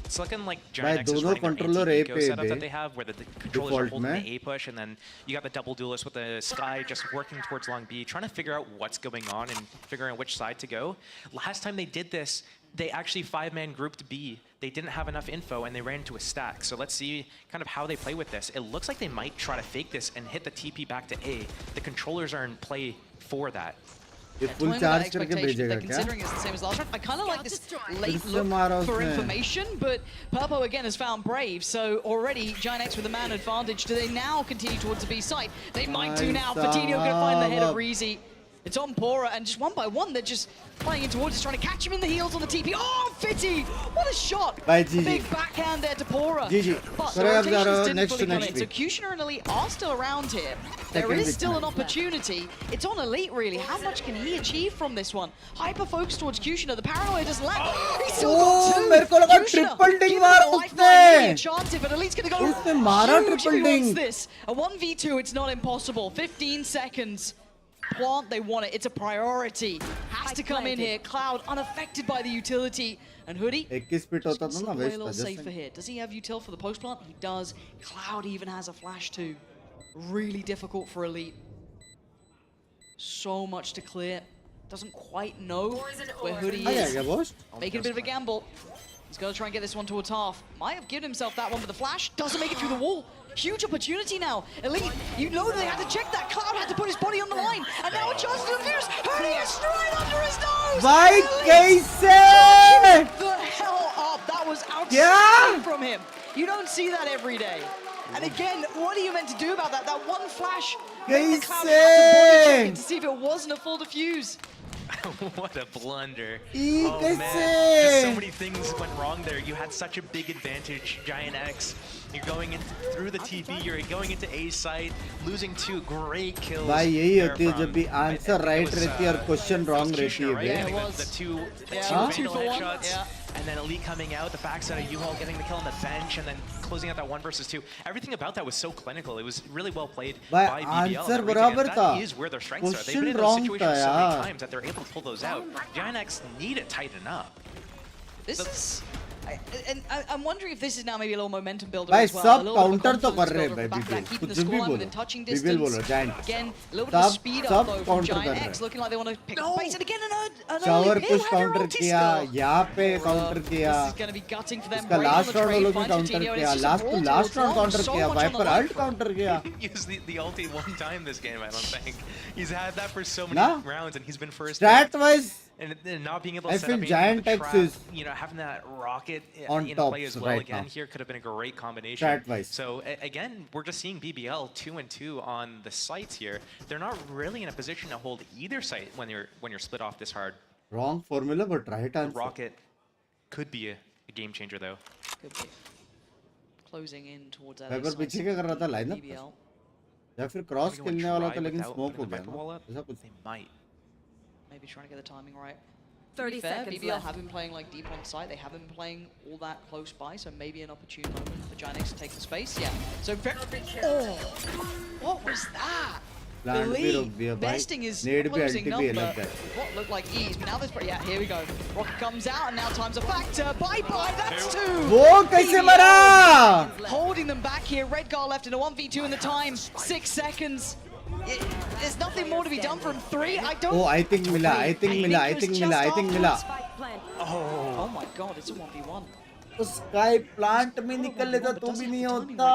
It's looking like Giant X is दोनों running their controller A anti-eco पे setup बे, that they have, where the controllers are default holding में. the A push, and then you got the double duelist with the Sky just working towards long B, trying to figure out what's going on and figuring out which side to go. Last time they did this, they actually 5-man grouped B. They didn't have enough info and they ran into a stack. So let's see kind of how they play with this. It looks like they might try to fake this and hit the TP back to A. The controllers are in play for that. ये full charge करके भेजेगा They're क्या considering it's the same as last round. I kind of like this late इससे look मारा for उसने. information, but Purpo again has found Brave, so already Giant X with the man advantage. Do they now continue towards the B site? They might do now. Fatinho gonna find the head of Reezy. It's on Pora, and just one by one, they're just playing in towards us, trying to catch him in the heels on the TP. Oh, Fitty! What a shot! By A GG. big backhand there to Pora. GG. But the Correct, rotations Zara. didn't Next fully to come next in. So week. Kushner and Elite are still around here. There Second is week still an now. opportunity. It's on Elite, really. How much can he achieve from this one? Hyper-focused towards Kushner. The paranoia doesn't lack. He's still got two. मेरे को लगा Kushner, triple ding given मारा the lifeline, उसने. really enchanted, but Elite's gonna go उसने मारा huge triple if he wants ding. this. A 1v2, it's not impossible. 15 seconds. Plant, they want it. It's a priority. Has to come in here. Cloud unaffected by the utility. And Hoodie 21 feet होता था ना way a west little safer here. Does he have util for the post plant? He does. Cloud even has a flash too. Really difficult for Elite. So much to clear. Doesn't quite know where Hoodie आ गया is. क्या boss Making a bit of a gamble. He's got to try and get this one towards half. Might have given himself that one, but the flash doesn't make it through the wall. Huge opportunity now. Elite, you know they had to check that. Cloud had to put his body on the line. And now a chance to defuse. Hoodie is straight under his nose. भाई Elite कैसे the hell up. That was outstanding Yeah. from him. You don't see that every day. And again, what are you meant to do about that? That one flash made the Cloud have to body check it to see if it wasn't a full defuse. What a blunder. E Oh man, just so कैसे many things went wrong there. You had such a big advantage, Giant X. You're going in through the TP, you're going into A site, losing 2 great kills. भाई यही there होती है from- जब भी I answer think it right was, रहती है और question it was wrong रहती Kushner, है right? बे Yeah, it Getting was. the two Yeah, Huh? 2 Vandal for 1. headshots, Yeah. and then Elite coming out, the backside of U-Haul getting the kill on the bench, and then closing out that 1 versus 2. Everything about that was so clinical. It was really well played भाई by BBL. Answer and बराबर that था is where their strengths are. They've question been in those wrong था situations so many यार times that they're able to pull those out. Giant X need to tighten up. This is... I'm wondering if this is now maybe a little momentum builder भाई as well. सब A little bit of counter तो confidence कर रहे हैं builder भाई off the back of that, BBL keeping कुछ the भी score बोलो within touching बीबीएल distance. बोलो giant Again, a little bit of सब speed सब up though from काउंटर कर Giant रहे X, हैं looking like they want to pick up pace. And again, another shower leap. Push He'll have your counter ulti किया skill. यहाँ पे counter किया This is going to be gutting for them. इसका Brave on last the round trade, लोगों ने finds counter Coutinho, and किया it's just a last brawl तो till last it's round long. Counter So किया much on the Viper line. Ult counter किया Used the ulti one time this game, I don't think. He's had that for so many Nah. rounds, and he's been first. Stat wise And not being able I to set feel up any Giant X trap, is you know, having that rocket on in top play as well right again now. here could have been a great combination. Strat-wise. So again, we're just seeing BBL 2-2 on the sites here. They're not really in a position to hold either site when you're split off this hard. Wrong formula but right The answer rocket could be a game changer though. Could be. Closing in towards that. Viper पीछे क्या कर रहा था lineup BBL. या फिर cross Maybe one खेलने वाला try था लेकिन without स्मोक हो putting the गया Viper wall ना up. ऐसा कुछ They might. Maybe trying to get the timing right. 30 fair, seconds BBL left. have been playing like deep on site. They haven't been playing all that close by, so maybe an opportune moment for Giant X to take the space. Yeah. So oh, what was that? Plant भी रोक दिया भाई besting is नेड भी closing अल्टी भी number. अलग है What looked like ease, but now there's yeah. Here we go. Rocket comes out, and now time's a factor. Bye bye. That's 2. वो कैसे BBL मरा holding them back here. Redgar left in a 1v2 in the time. 6 seconds. There's nothing more to be done from 3. I don't. Oh I think मिला I think मिला I think मिला I think मिला Oh my god, it's a 1v1. तो sky plant में निकल लेता तो भी नहीं होता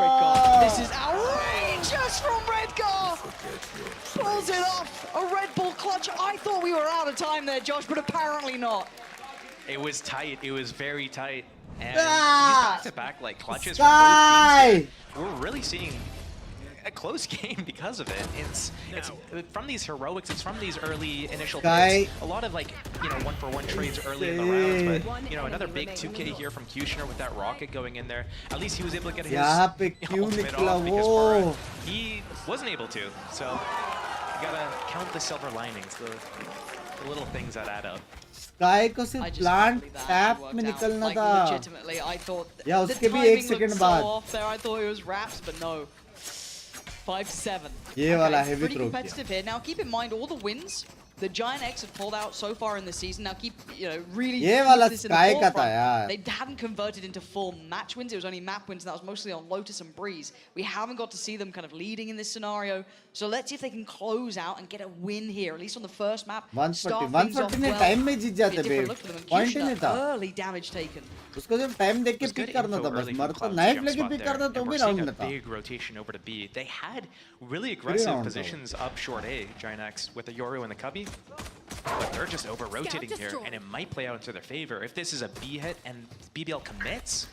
Redgar. This is outrageous from Redgar. Pulls it off. A Red Bull clutch. I thought we were out of time there, Josh, but apparently not. It was tight. It was very tight. And Ah! these back-to-back like clutches Sky! from both teams here, we're really seeing a close game because of it. It's from these heroics. It's from these early initial Sky. picks. A lot of like one-for-one trades early in the rounds, but another big 2K here from Kushner with that rocket going in there. At least he was able to get his यहाँ पे क्यों ultimate निकला off because वो Farah, he wasn't able to. So you gotta count the silver linings. The the little things that add up. Sky को I सिर्फ just can't plant believe that tap worked में out. निकलना Like, था. legitimately, I thought या the उसके भी timing एक second looked बाद. so off there. I thought it was wraps, but no. 5-7. ये वाला Okay, heavy pretty throw competitive here. Now keep in mind all the wins the Giant X have pulled out so far in the season. Now keep, really ये keep वाला this in the Sky का था forefront. यार. They haven't converted into full match wins. It was only map wins, and that was mostly on Lotus and Breeze. We haven't got to see them kind of leading in this scenario. So let's see if they can close out and get a win here, at least on the first map. 140 ने time में जीत जाते बे. Point ही नहीं था. Early damage taken. उसको जब time देख के It was pick good करना info था बस. early मर from तो Cloud's नाइफ jump लेके spot पिक there, करना तो and भी we're seeing राउंड a में था. big rotation over to B. They had really aggressive round positions up short A, Giant X, with the Yoru and the Cubby. But they're just over-rotating here, and it might play out into their favor. If this is a B hit and BBL commits,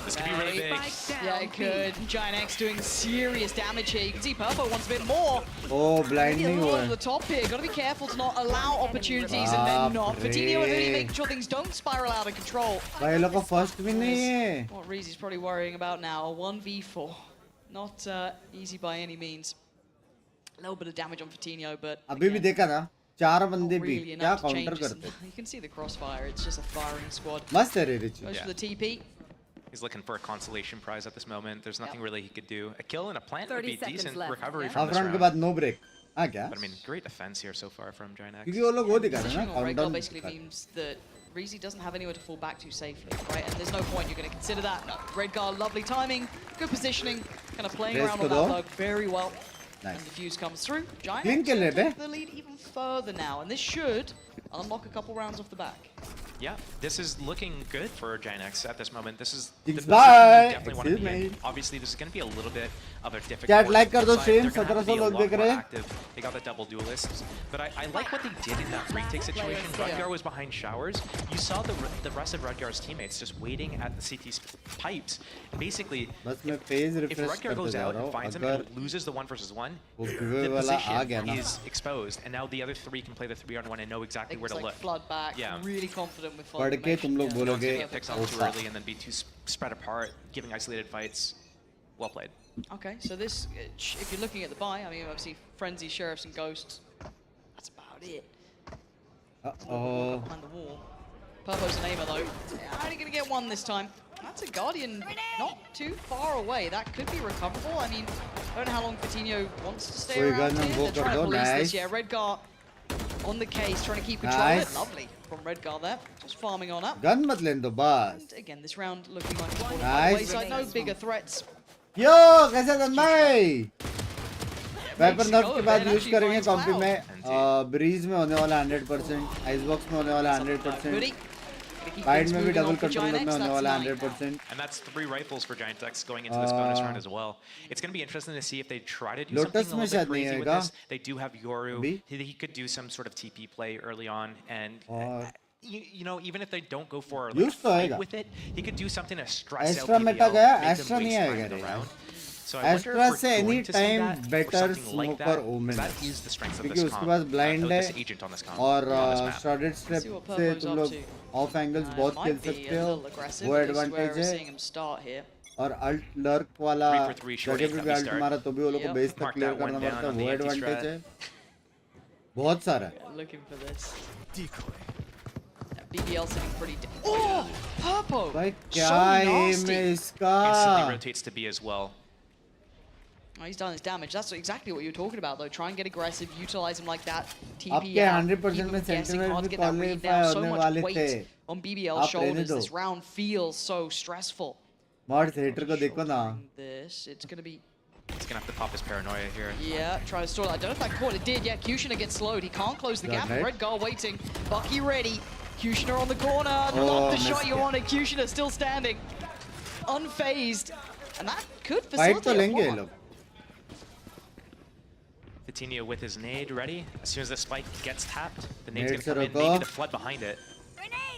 this could be really big. Yeah, it could. Giant X doing serious damage here. You can see Purple wants a bit more. Oh, blind Maybe a नहीं little हुआ over the है. top here. Got to be careful to not allow opportunities and then not. Baap re. Fatino and really making sure things don't spiral out of control. भाई लोग को first भी नहीं है. What Reezy's probably worrying about now, a 1v4. Not easy by any means. A little bit of damage on Fatino, but अभी भी again, देखा ना. चार not बंदे भी really क्या enough to काउंटर change. करते. You can see the crossfire. It's just a firing squad. मस्त है रे rich. Goes Yeah. for the TP. He's looking for a consolation prize at this moment. There's nothing really he could do. A kill and a plant would 30 be seconds decent left, recovery yeah. from half this round के round. बाद no break. हाँ क्या? But I mean, great defense here so far from Giant X. क्योंकि वो लोग वो दिखा रहे हैं Positioning ना on Redguard countdown. basically means that Reezy doesn't have anywhere to fall back to safely, right? And there's no point you're going to consider that. No, Redguard, lovely timing, good positioning, kind of playing Raise around को on दो. that bug very well. Nice. And the fuse comes through. Giant Clean X kill will है बे. take the lead even further now, and this should unlock a couple rounds off the back. Yeah, this is looking good for Giant X at this moment. This is the Jinx, position you bye. definitely want to be Excuse in. me. Obviously, this is going to be a little bit of a difficult Chat, like कर दो side. stream, They're gonna have to 1700 be a लोग lot देख more रहे हैं. active. They got the double duelists, but I like what they did in that retake situation. Rudgar was behind showers. You saw the rest of Rudgar's teammates just waiting at the CT pipes. Basically, बस मैं page if refresh Rudgar करते goes जा out रहा and हूँ. finds him अगर and loses the 1v1, वो giveaway the वाला आ गया position ना. is exposed, and now the other three can play the 3-on-1 and know exactly where Things to like look. flood back, Yeah. really confident with flood पढ़ के तुम लोग information. Don't बोलोगे get picks off too Opa. early and then be too spread apart, giving isolated fights. Well played. Okay, so this, if you're looking at the buy, I mean, obviously, Frenzy, Sheriffs, and Ghosts, that's about it. Uh-oh. Behind the wall. Purpo's an aimer, though. Only going to get one this time. That's a Guardian not too far away. That could be recoverable. I mean, I don't know how long Coutinho wants to stay Koई around gun here. go They're trying to kar do, police nice. this. Yeah, Redgar on the case, trying to keep control of Nice. it. Lovely from Redgar there. Just farming on up. Gun मत लेने दो बस. And again, this round looking like it's falling by Nice. the wayside. No bigger threats. यो कैसे धन भाई. Vapour नर्फ के बाद use करेंगे कॉम्पी में. ब्रीज में होने वाला 100%. आइसबॉक्स में होने वाला 100%. Hoodie. Gonna keep Baid things में भी moving double on for control Giant में X, होने that's वाला 9. 100%. And that's 3 rifles for Giant X going into this bonus round as well. It's going to be interesting to see if they try to do Lotus something a में little शायद bit नहीं crazy with आएगा. this. They do have Yoru. B? He could do some sort of TP play early on, and और you know, even if they don't go for a Use तो fight आएगा. with it, he could do something to stress Astra out meta PBL, गया, make them Astra नहीं waste time आएगा in the रे round. यार. So I wonder Astra if we're से going any to see time that or better something like smoker that. omen That है. is the strength of क्योंकि this उसके comp, pass blind this है agent on this comp, और on this map. Shorted step See what से Purpo's तुम up लोग to. Of angles बहुत खेल Might be सकते a हो. little aggressive, वो at least where advantage we're है. seeing him start here. और अल्ट लर्क वाला 3 for 3 short जगह पे eight भी at the अल्ट start. मारा तो भी वो लोग को Yep. बेस तक Mark क्लियर that one करना down पड़ता है. on the वो anti-strat. एडवांटेज है. बहुत सारा है. Yeah, looking for this. Yeah, BBL sitting pretty. Oh, Purpo! भाई So क्या एम nasty. है इसका. Instantly rotates to B as well. Oh, he's done his damage. That's exactly what you're talking about, though. Try and get aggressive, utilize him like that. TP आपके out, 100% keep him में guessing, Sentinel hard to भी get that read qualify now. So होने much वाले weight थे. on BBL's आप रहने shoulders. दो. This round feels so stressful. Mod theatre को देखो ना. This, it's gonna be. He's going to have to pop his paranoia here. Yeah, try to stall it. I don't know if that caught. It did. Yeah, Kushner gets slowed. He can't close the Yeah, gap. right. Redgar waiting. Bucky ready. Kushner on the corner. Oh, Not the shot missed you it. wanted. Kushner still standing. Unfazed. And that could fight तो facilitate a लेंगे ये plot. लोग. Coutinho with his nade ready. As soon as the spike gets tapped, the nade's Nade going to come in. se Maybe roko. the flood behind it.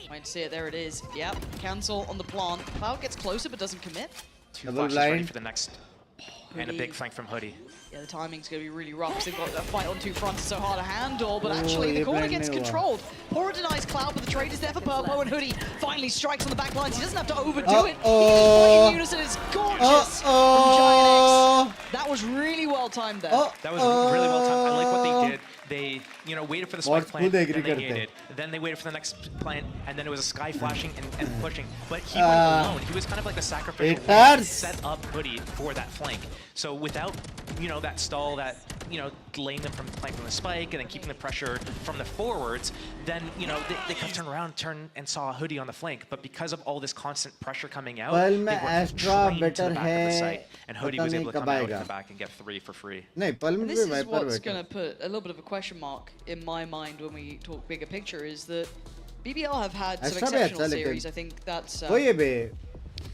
Might see it. There it is. Yep. Cancel on the plant. Cloud gets closer but doesn't commit. 2 Double flashes ready blind. for the next. And a Hoodie. big flank from Hoodie. Yeah, the timing's going to be really rough because they've got a fight on two fronts. It's so hard to handle. But Oh, actually, the ye corner blind gets nahi hua. controlled. Pora denies Cloud, but the trade is there for Purpo, and Hoodie finally strikes on the back lines. He doesn't have to overdo it. He can Uh-oh. play in unison. It's gorgeous from Giant X. That was really well timed there. Oh, That was really well timed. I like what they did. they, you know, waited for the Bots spike plant, खुद agree then they करते हैं. gated. Then they waited for the next plant, and then it was a sky flashing and pushing. But he went alone. He was kind of like the sacrificial lamb to set up Hoodie for that flank. So without, you know, that stall, that, you know, delaying them from planting the spike and then keeping the pressure from the forwards, then, you know, they could turn around, and saw a Hoodie on the flank. But because of all this constant pressure coming out, Pearl they में were Astra trained to better the back of the है, site. And Hoodie पता was नहीं able to कब come out आएगा. of the back and get 3 for free. नहीं Pearl में And भी this is Viper what's better. going to put a little bit of a question mark in my mind when we talk bigger picture is that BBL have had some Astra भी exceptional अच्छा लेकिन. series. I think that's वही है बे.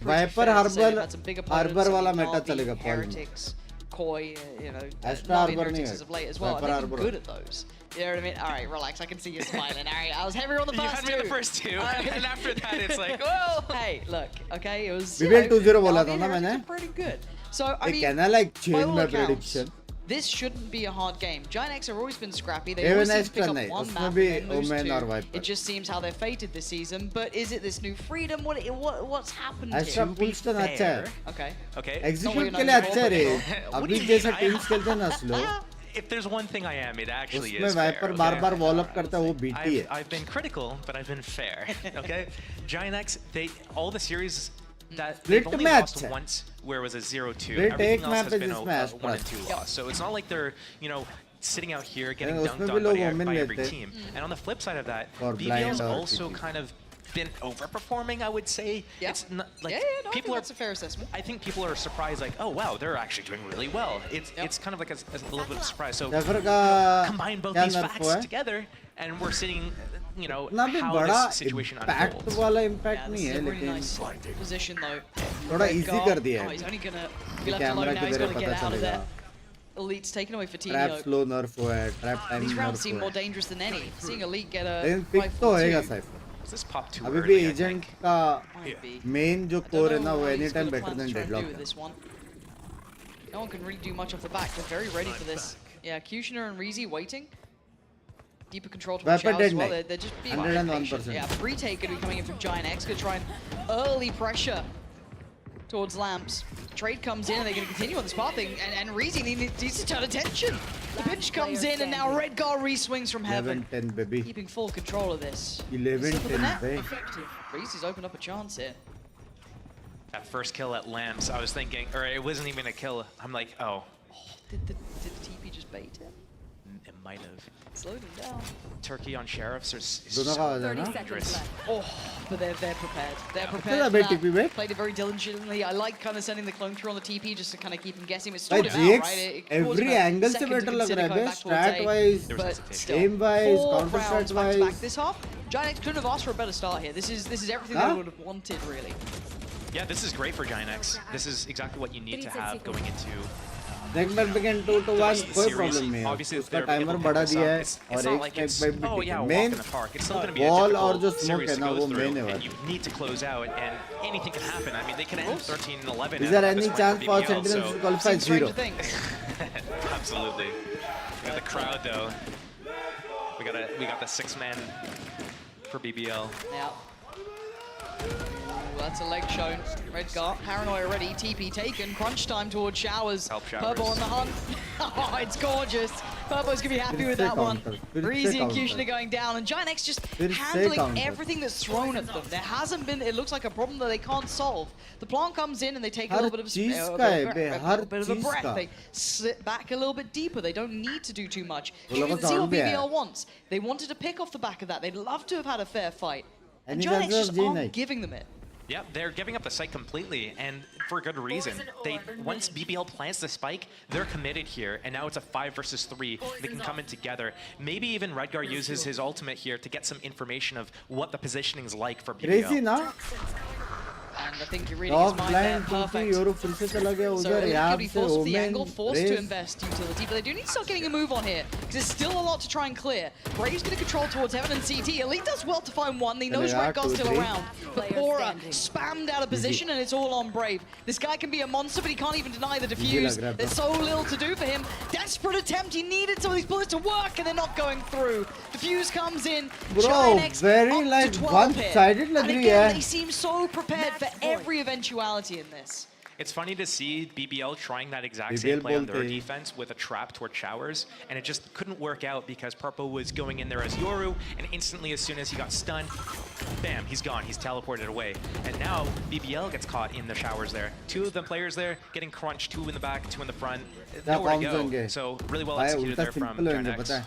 Viper Harbor वाला meta चलेगा Pearl में. Heretics, Koi, you know, Astra Navi Harbor Heretics नहीं as है. of late as well. Viper I think Harbor. I'm good at those. You know what I mean? All right, relax. I can see you smiling. All right, I was heavier on the You first had me on the first two, and after that it's like, well. Hey, look, okay, it was. BBL 2-0 बोला था Navi ना Heretics मैंने. are pretty good. So I mean, Can I like by change all my accounts, prediction? this shouldn't be a hard game. Giant X have always been scrappy. They Even always seem to Astra pick up नहीं, one उसमें map भी and then lose Omen और two. Viper. It just seems how they're fated this season. But is it this new freedom? What's happened Astra here? full stun अच्छा है. Okay. Okay. Execute Not के लिए really अच्छा है रे. What do अभी you जैसा mean? teams खेलते हैं ना slow. If there's one thing I am, it actually उसमें is fair. Viper Okay? बार-बार wall up करता है वो BT है. I've been critical, but I've been fair. Okay, Giant X, all the series that they've Split only match lost है. once, where it was a 0-2. Retake Everything else map has है been जिसमें a Astra 1 and 2 loss. So it's not like they're, you know, sitting out here getting उसमें dunked भी on लोग by, Omen by every लेते हैं. team. And on the flip side of that, Or BBL's blind or also TP. kind of been overperforming, I would say. Yeah. It's not like No, I think people are. that's a fair assessment. I think people are surprised, like, oh wow, they're actually doing really well. It's kind of like a little bit of a surprise. So Zephyr का combine both क्या these nerf facts हुआ है? together, and we're seeing, you know, ना भी how बड़ा this situation impact unfolds. वाला Yeah, impact this नहीं is है a really लेकिन nice position though. थोड़ा Red easy guard. कर दिया Oh, है. he's only gonna be left camera alone now. He's किधर got to है get पता out of चलेगा. there. Elite's taken away for Trap Tino. slow nerf हुआ है. Trap timing These nerf rounds seem हुआ more है. dangerous than any. Seeing Elite get a लेकिन pick तो होएगा 5-4-2 Cypher. Does this pop too अभी भी early? I agent think. का might be. main जो I don't core है know ना वो what he's anytime got a better plan than to try and do deadlock with है. this one. No one can really do much off the back. They're very ready for this. Yeah, Kushner and Reezy waiting. Deeper control towards Viper Shao as dead well. knight. They're just being 101%. patient. Yeah, retake going to be coming in from Giant X. Going to try and early pressure towards Lamps. Trade comes in and they're going to continue on this path thing. And Reezy needs to turn attention. The pitch comes in and now Red Guard re-swings from heaven. 11-10 baby. Keeping full control of this. 11-10 Slip of the net. baby. Reezy's opened up a chance here. That first kill at Lamps, I was thinking, or it wasn't even a kill. I'm like, oh, Did the TP just bait him? it might have. Slowed him down. Turkey on Sheriffs is दोनों का so आवाज है 30 ना? seconds left. Oh, but they're prepared. They're Kill prepared a for bit that. TP, babe. Played it very diligently. I like kind of sending the clone through on the TP just to kind of keep him guessing. It's भाई stalled him out, GX right? It caused every him a angle से second to better लग consider रहा है coming bay. back towards A. Strat wise, There was But hesitation. still, aim wise, 4 counter rounds strat back to back wise. this half. Giant X couldn't have asked for a better start here. This is everything Huh? they would have wanted, really. Yeah, this is great for Giant X. This is exactly what you need to have going into Next match begin 2-1 the rest of the कोई series. problem नहीं है. Obviously, उसका they're able timer to बढ़ा pick this दिया up. है It's और not एक like step it's, पे भी oh ठीक yeah, है. walk Main in the park. It's still going to be a wall और जो difficult smoke series है to ना go वो through, main है and भाई. you need to close out, and anything can happen. I mean, they can end 13-11. Is there at this any point chance for BBL, Sentinels so- to qualify? Seen stranger 0. things. Absolutely. We got the crowd though. We got the 6-man for BBL. Yeah. Ooh, that's a leg shown. Red Guard, paranoia ready, TP taken, crunch time towards Showers. Help Showers. Purple on the hunt. Oh, it's gorgeous. Purple's gonna be happy with that one. Breezy and Kushner going down, and Giant X just handling everything that's thrown at them. There hasn't been, it looks like a problem that they can't solve. The plant comes in and they take a her little bit of cheese a का है बे, bit her of a cheese breath. का. They slip back a little bit deeper. They don't need to do too much. वो You लोगों can का see sound what भी है. BBL wants. They wanted to pick off the back of that. They'd love to have had a fair fight. And Any Giant X chance just of aren't G-Night? giving them it. Yeah, they're giving up the site completely, and for good reason. Once BBL plants the spike, they're committed here, and now it's a 5 versus 3. They can come in together. Maybe even Redgar uses his ultimate here to get some information of what the positioning's like for BBL. Crazy ना? And I think you're reading his Top mind there. line 2-3 Perfect. Yoru फिर से चला गया So उधर. Elite यहाँ could be से forced for the Omen, angle, forced to Raze. invest utility, but they do need to start getting a move on here, because there's still a lot to try and clear. Brave's going to control towards Heaven and CT. Elite does well to find one. He knows Yeah, Redgar's still 2-3. around. But Bora spammed out of position, and it's all on Brave. This guy can be a monster, but he can't even deny the defuse. लग रहा था. There's so little to do for him. Desperate attempt. He needed some of these bullets to work, and they're not going through. Defuse comes in. Bro, Giant X very up to like 12 one-sided here. लग And रही again, है. they seem so prepared for every eventuality in this. It's funny to see BBL trying that exact BBL same play on their bolte. defense with a trap toward Showers, and it just couldn't work out because Purple was going in there as Yoru, and instantly as soon as he got stunned, bam, he's gone. He's teleported away. And now BBL gets caught in the Showers there. Two of the players there getting crunched, two in the back, two in the front. Nowhere to go. So really well executed there from Giant.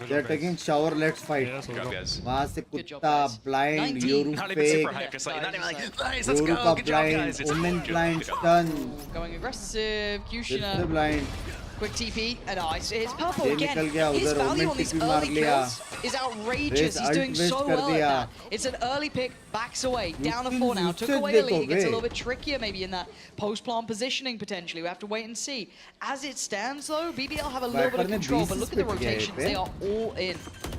They are taking shower, let's fight. Good job, guys. वहाँ से Good job, कुत्ता guys. blind 19. Yoru Not even super fake hyped, just like, not even like, Nice. nice, let's Yoru go, का good job, blind guys. It's Omen good, blind good job. stun Going aggressive. फिर Kushina. से blind Quick TP, and it's Purple ये again. निकल गया His उधर value Omen on these TP मार early लिया kills is outrageous. Raze He's doing ult waste so कर well at दिया that. It's an early pick, backs away, down to Mithul 4 now. Took Nayak away a lead. It gets a देखोगे। little bit trickier maybe in that post-plant positioning potentially. We have to wait and see. As it stands though, BBL have a little bit of Viper ने control, 20 but look at the split किया है rotations. पे। They are all in.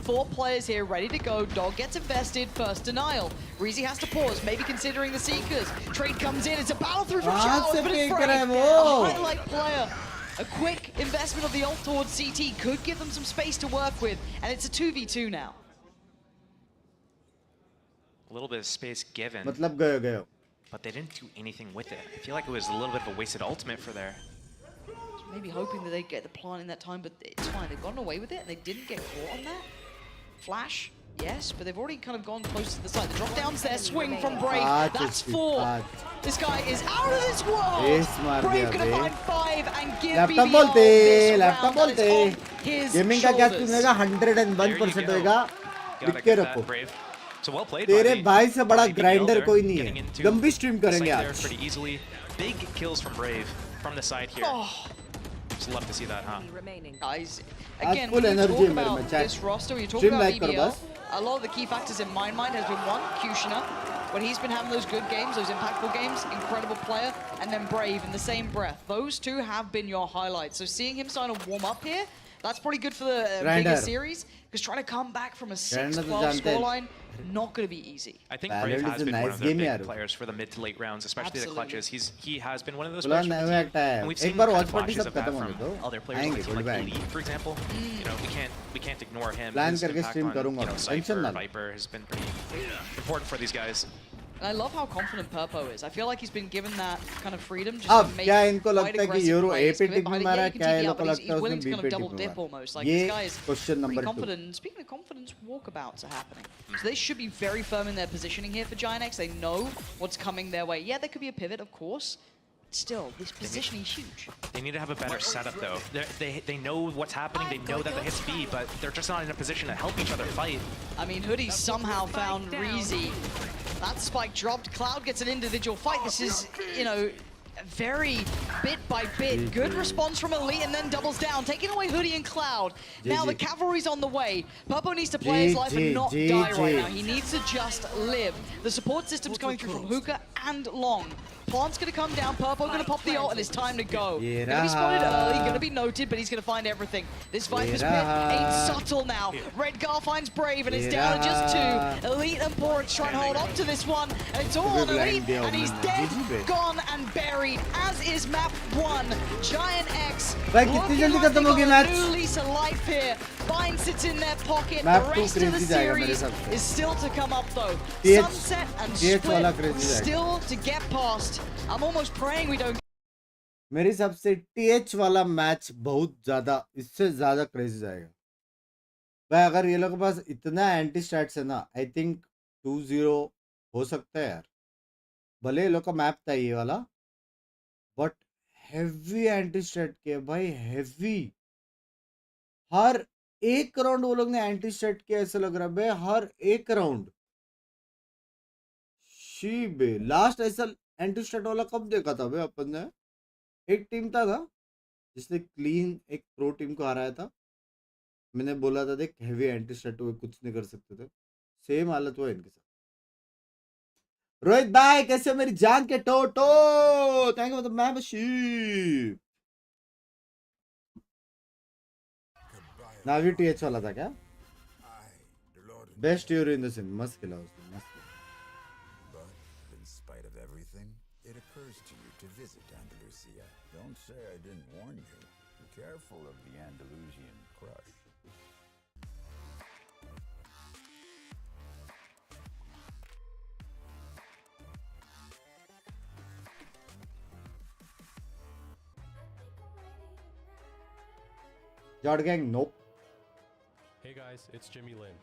4 players here ready to go. Dog gets invested. First denial. Reezy has to pause, maybe considering the Seekers. Trade comes in. It's a battle through from कहाँ Showers, से but it's फेंक Brave. रहा है A वो highlight player. A quick investment of the ult towards CT could give them some space to work with, and it's a 2v2 now. A little bit of space given, मतलब गयो but they didn't do anything with it. I feel like it was a little bit of a wasted ultimate for there. Maybe hoping that they'd get the plant in that time, but it's fine. They've gotten away with it, and they didn't get caught on that. Flash, yes, but they've already kind of gone close to the side. The drop down's there, swing from Brave. That's 4. This guy is out of this world. Ace मार Brave दिया gonna बे। find 5 and give laptop BBL बोलते this laptop round that is बोलते on his gaming का क्या shoulders. सुनेगा There you 101% go. होएगा Gotta लिख के get रखो that, Brave. So well played. तेरे by भाई से बड़ा BBL ग्राइंडर there, कोई नहीं getting है into हम भी स्ट्रीम the करेंगे site there आज pretty easily. Big kills from Brave from the side here. Oh. Just love to see that, huh? Guys, आज again, full when you energy talk है मेरे about में chat this roster, when you talk Stream about like करो BBL, बस a lot of the key factors in my mind has been one, Kushina, when he's been having those good games, those impactful games, incredible player, and then Brave in the same breath. Those two have been your highlights. So seeing him starting to warm up here, that's pretty good for the bigger Grinder series, because trying to come back from a Grinder 6-12 तो जानते हैं। scoreline, not going to be easy. I think Valorant Brave is has a been one nice of their game big यार players for the mid to late rounds, especially Absolutely. the clutches. He has been one of those बोला players for नया the team. लगता है And we've एक seen bar kind of Watchparty flashes सब of that खत्म होने from दो other players on आएंगे the team, gold like bank GEELI, for example. You know, we can't ignore him. Plan His करके impact stream on, करूंगा you know, मैं, Cypher, tension ना लो। Viper has been pretty important for these guys. And I love how confident Purpo is. I feel like he's been given that kind of freedom just अब to make क्या इनको quite लगता है कि aggressive euro ए plays. पे Commit tick behind it. मारा Yeah, है you can क्या TP ये out, लोग but को लगता है he's willing उसने to बी kind पे of double टिक dip मारा almost. Like ये this guy is question pretty number 2 confident. Speaking of confidence, walkabouts are happening. So they should be very firm in their positioning here for Giant X. They know what's coming their way. Yeah, there could be a pivot, of course. Still, this positioning is huge. They need to have a better setup, though. They know what's happening. They know that the hits B, but they're just not in a position to help each other fight. I mean, Hoodie somehow found Reezy. That spike dropped. Cloud gets an individual fight. This is, you know, very bit by bit. Good response from Elite and then doubles down, taking away Hoodie and Cloud. Now the cavalry's on the way. Purpo needs to play his life and not die right now. He needs to just live. The support system's coming through from Hookah and Long. Plant's gonna come down, Purpo gonna pop the ult, and it's time to go. Gonna be spotted early, gonna be noted, but he's gonna find everything. This Viper's pit ain't subtle now. Redgar finds Brave, and it's down to just 2. Elite and Porridge try and hold on to this one, and it's all on Elite, and he's dead, gone, and buried, as is map 1. Giant X भाई कितनी जल्दी like खत्म they होगी got a match new lease of life here. Binks sits in their pocket. Map The 2 rest of the crazy जाएगा मेरे series हिसाब से। is still to come up though. TH Sunset and TH वाला Split crazy जाएगा। still to get past. I'm almost praying we don't. मेरे हिसाब से TH वाला मैच बहुत ज्यादा इससे ज्यादा क्रेजी जाएगा भाई अगर ये लोग के पास इतना एंटी स्टैट्स है ना आई थिंक 2-0 हो सकता है यार भले ये लोग का मैप था ये वाला बट हेवी एंटी स्टैट किया भाई हेवी हर एक राउंड वो लोग ने एंटी स्टैट किया ऐसा लग रहा है भाई हर एक राउंड शी बे लास्ट ऐसा एंटी स्टैट वाला कब देखा था भाई अपन ने एक टीम था ना जिसने क्लीन एक प्रो टीम को हराया था मैंने बोला था देख हेवी एंटी स्टैट हुए कुछ नहीं कर सकते थे सेम हालत हुआ इनके साथ रोहित भाई कैसे हो मेरी जान के टोटो thank you for the membership Navi TH वाला था क्या best Euro in the scene मस्त खेला उसने मस्त But in spite of everything, it occurs to you to visit Andalusia. Don't say I didn't warn you. Be careful of the Andalusian crush. जॉर्ड gang nope. Hey guys, it's Jimmy Lin.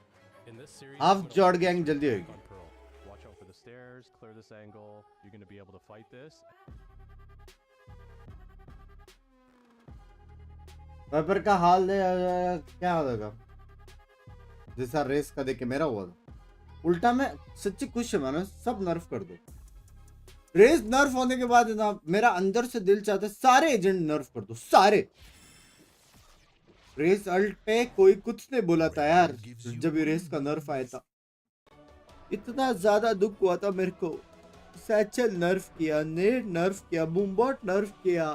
In this series, half I'm gonna जॉर्ड focus gang जल्दी on होगी। Pearl. Watch out for the stairs, clear this angle. You're gonna be able to fight this. Vapour का हाल क्या होगा जैसा race का देख के मेरा हुआ था। उल्टा मैं सच्ची खुश है, मैंने सब नर्फ कर दो। रेस नर्फ होने के बाद ना मेरा अंदर से दिल चाहता है सारे एजेंट नर्फ कर दो, सारे। रेस अल्ट पे कोई कुछ नहीं बोला था यार, जब ये रेस का नर्फ आया था इतना ज्यादा दुख हुआ था मेरे को। सैचल नर्फ किया, नेट नर्फ किया, बूमबॉट नर्फ किया,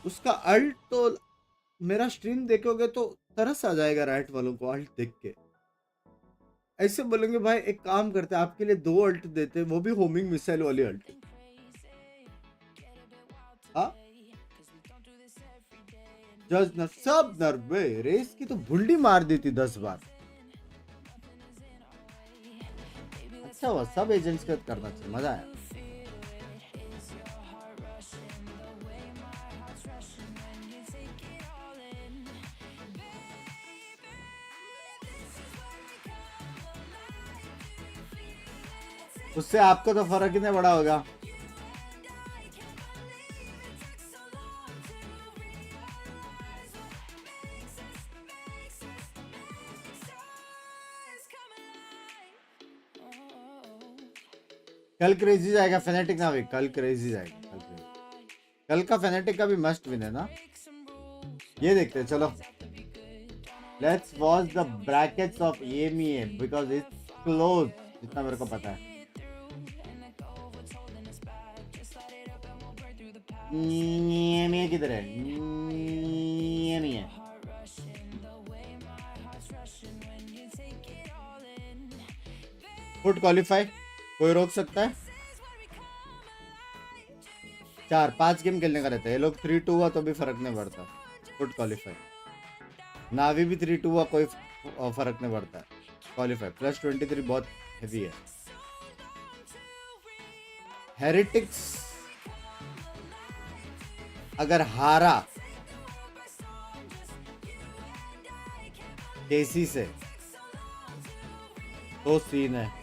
उसका अल्ट तो मेरा स्ट्रीम देखोगे तो तरस आ जाएगा राइट वालों को अल्ट देख के। ऐसे बोलेंगे भाई एक काम करते आपके लिए 2 अल्ट देते, वो भी होमिंग मिसाइल वाली अल्ट। हाँ जज नर्फ, सब नर्फ बे। रेस की तो भुंडी मार दी थी 10 बार। अच्छा हुआ सब एजेंट्स का करना चाहिए, मजा आया। उससे आपको तो फर्क ही नहीं बड़ा होगा। कल क्रेजी जाएगा फेनेटिक ना, कल क्रेजी जाएगा। कल का फेनेटिक का भी मस्ट विन है ना, ये देखते हैं। चलो let's watch the brackets of AMA because it's close, जितना मेरे को पता है। एएमए किधर है? एएमए फुट क्वालिफाई कोई रोक सकता है? 4-5 गेम खेलने का रहता है। ये लोग 3-2 हुआ तो भी फर्क नहीं पड़ता। फुट क्वालिफाई नावी भी 3-2 हुआ कोई फर्क नहीं पड़ता। क्वालिफाई +23 बहुत हेवी है। हेरिटिक्स अगर हारा केसी से तो सीन है।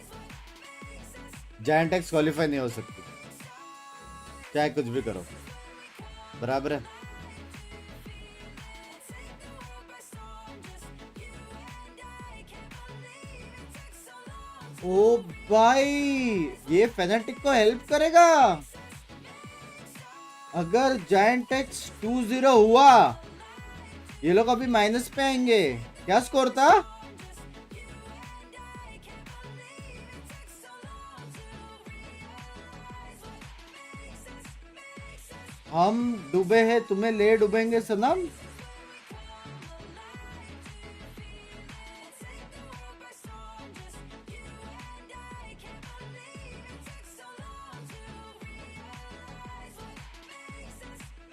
जायंट एक्स क्वालिफाई नहीं हो सकती, चाहे कुछ भी करो, बराबर है। ओ भाई ये फेनेटिक को हेल्प करेगा। अगर जायंट एक्स 2-0 हुआ ये लोग अभी माइनस पे आएंगे। क्या स्कोर था? हम डूबे हैं तुम्हें ले डूबेंगे सनम।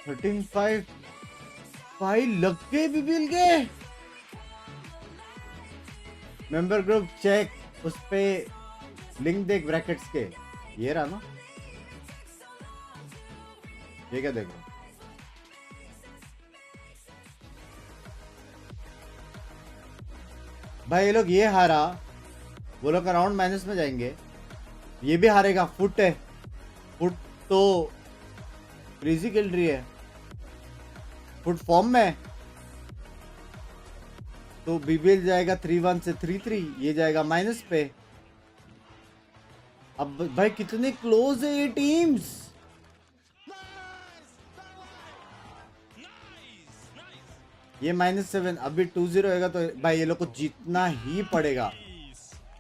थर्टीन 5 भाई लग गए भी मिल गए। मेंबर ग्रुप चेक, उस पे लिंक देख ब्रैकेट्स के। ये रहा ना, ये क्या देख रहा हूं? भाई ये लोग ये हारा, वो लोग अराउंड माइनस में जाएंगे। ये भी हारेगा। फुट है, फुट तो क्रेजी खेल रही है, फुट फॉर्म में। तो बीबीएल जाएगा 3-1 से 3-3, ये जाएगा माइनस पे। अब भाई कितने क्लोज है ये टीम्स। ये -7 अभी 2-0 होगा तो भाई ये लोग को जीतना ही पड़ेगा,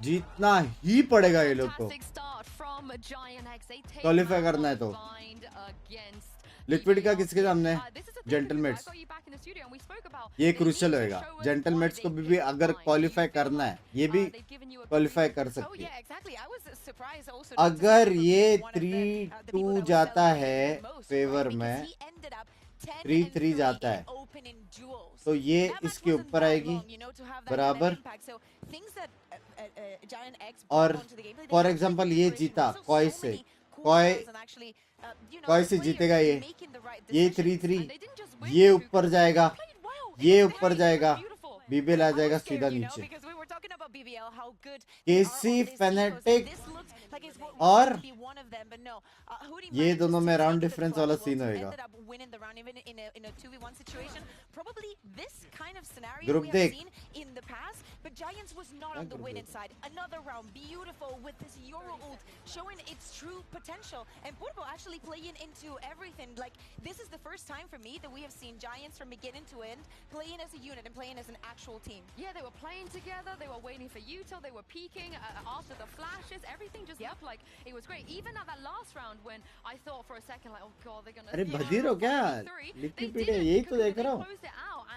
जीतना ही पड़ेगा ये लोग को। क्वालिफाई करना है तो लिक्विड का किसके सामने? जेंटलमेट्स। ये क्रूशियल होएगा। जेंटलमेट्स को भी अगर क्वालिफाई करना है, ये भी क्वालिफाई कर सकती है। अगर ये 3-2 जाता है फेवर में, 3-3 जाता है तो ये इसके ऊपर आएगी बराबर। और फॉर एग्जांपल ये जीता कॉय से, कॉय से जीतेगा ये 3-3, ये ऊपर जाएगा, ये ऊपर जाएगा, BBL आ जाएगा सीधा नीचे। केसी फैनेटिक और ये दोनों में राउंड डिफरेंस वाला सीन होएगा। ग्रुप देख। But Giants was not on the win inside. Another round, beautiful with this Euro ult, showing its true potential. And Purple actually playing into everything. Like, this is the first time for me that we have seen Giants from beginning to end playing as a unit and playing as an actual team. Yeah, they were playing together. They were waiting for Utah. They were peeking after the flashes. Everything just looked like it was great. Even at that last round, when I thought for a second, like, oh god, they're gonna. अरे बधिर हो क्या? लिट्टी पीटे यही तो देख रहा हूँ।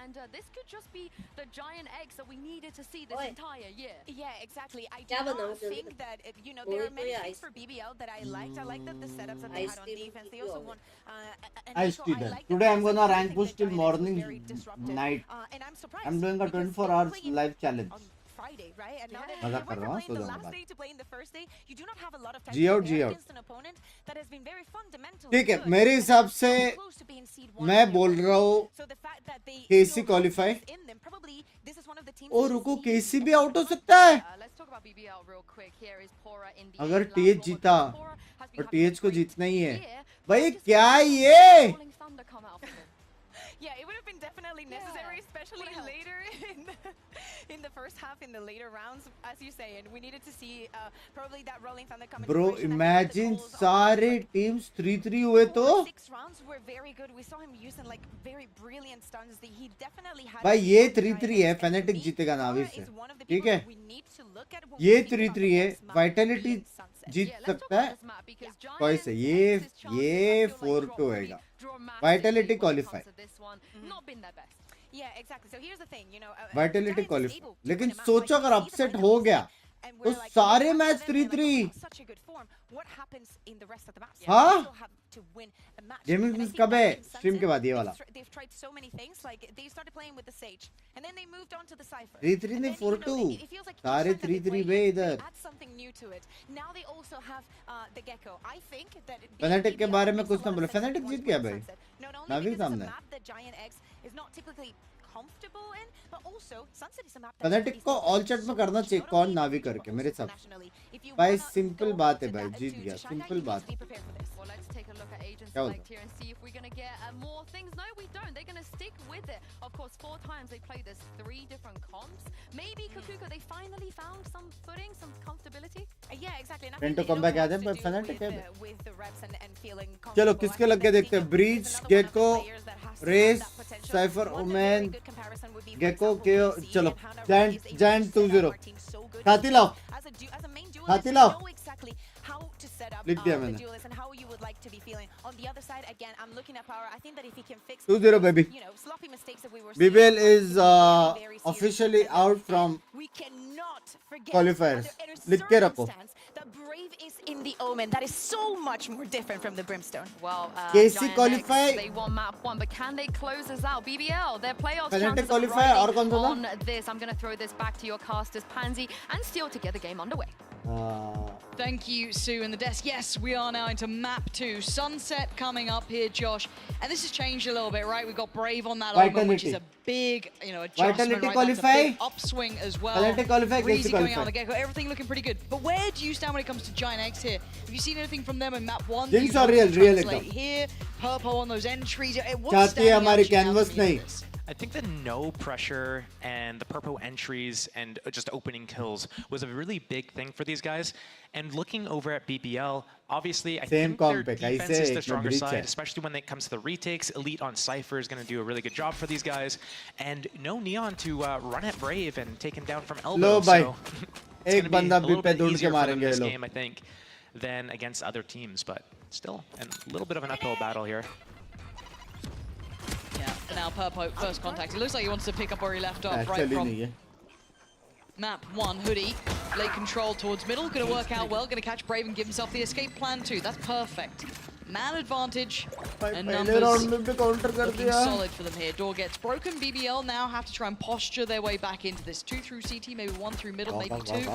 And this could just be the giant eggs that we needed to see this entire year. Yeah, exactly. I do not think that, you know, there are many things for BBL that I liked. I liked the setups that they had on defense. They also won. Ice tea then. Today I'm gonna rank push till morning, night. And I'm surprised. I'm doing a 24 hours live challenge. Friday, right? And now मजाक कर रहा हूँ, that so the जाऊंगा last बाद। day to play in the first day, you do not have a lot of time G out, to G prepare out। against an opponent that has been very fundamental. ठीक है, मेरे हिसाब से Close to being seed one. मैं बोल रहा हूँ So the fact that they KC still have qualify। this in them, probably this is one of the teams O that रुको, see केसी भी आउट हो सकता है। Let's talk about BBL real quick. Here is Pora in the अगर last TH one. जीता Pora has been और having a TH को great जीतना ही है, year. भाई Just क्या see ये? Rolling Thunder come out for them. Yeah, it would have been definitely necessary, especially Would've helped. later in the first half, in the later rounds, as you say, and we needed to see probably that rolling thunder coming. Bro, imagine सारे teams 3-3 हुए तो 6 rounds were very good. We saw him using like very brilliant stuns. He definitely had. भाई ये 3-3 है, Fnatic जीतेगा नावी से, ठीक है? ये 3-3 है, Vitality जीत सकता है, कोई से ये 4-2 होएगा, Vitality qualify, Yeah, exactly. So here's the thing, you know, Vitality qualify, लेकिन सोचो अगर अपसेट हो गया तो सारे मैच 3-3। हाँ? गेमिंग मिस कब है? स्ट्रीम के बाद ये वाला। 3-3 नहीं 4-2, सारे 3-3 वे इधर। Fnatic के बारे में कुछ ना बोले, Fnatic जीत गया भाई, नावी सामने। Fnatic को ऑल चैट में करना चाहिए कौन नावी करके, मेरे हिसाब से भाई सिंपल बात है भाई, जीत गया, सिंपल बात। Well, let's take a look at Agent क्या Select here and see if we're going to get more things. No, we don't. They're going to stick with it. Of course, 4 times they played this, 3 different comps. Maybe Kukuka, they finally found some footing, some comfortability. Yeah, exactly. Then to come back आ जाए, Fnatic है। चलो किसके लग के देखते हैं, Breach, Gecko, Raze, Cypher, Omen, Gecko के, चलो जायंट 2-0, खाती लाओ, खाती लाओ, लिख दिया मैंने, 2-0 baby. BBL is officially out from qualifiers, लिख के रखो। The Brave is in the Omen. That is so much more different from the Brimstone. Well, KC Giant qualify. X, they won map 1, but can they close this out? BBL, their playoff Fnatic chances qualify are और कौन सा था? on this. I'm going to throw this back to your casters, Pansy and Steel, to get the game underway. Thank you, Sue, in the desk. Yes, we are now into map 2. Sunset coming up here, Josh. And this has changed a little bit, right? We've got Brave on that Omen, which is a big, you know, adjustment, Vitality right? qualify. That's a big upswing as well. Fnatic qualify, Breezy KC coming qualify. out on the get-go. Everything looking pretty good. But where do you stand when it comes to Giant X here? Have you seen anything from them in map 1? Binks Do you are know real, to real translate एकदम। here, Purple on those entries. What's चाहती है standing out हमारी to you now canvas from नहीं। this? I think the no pressure and the purple entries and just opening kills was a really big thing for these guys. And looking over at BBL, obviously I think their defense is the stronger side, especially when it comes to the retakes. Elite on Cypher is going to do a really good job for these guys. And no Neon to run at Brave and take him down from elbow. So it's going to be a little bit easier for them this game, I think, than against other teams. But still, a little bit of an uphill battle here. Yeah, and now Purpo, first contact. It looks like he wants to pick up where he left off, right Actually from नहीं है। map 1. Hoodie, late control towards middle. Going to work out well. Going to catch Brave and give himself the escape plan too. That's perfect. Man advantage. And पहले round numbers में भी counter कर looking दिया. solid for them here. Door gets broken. BBL now have to try and posture their way back into this. 2 through CT, maybe 1 through middle, maybe 2. You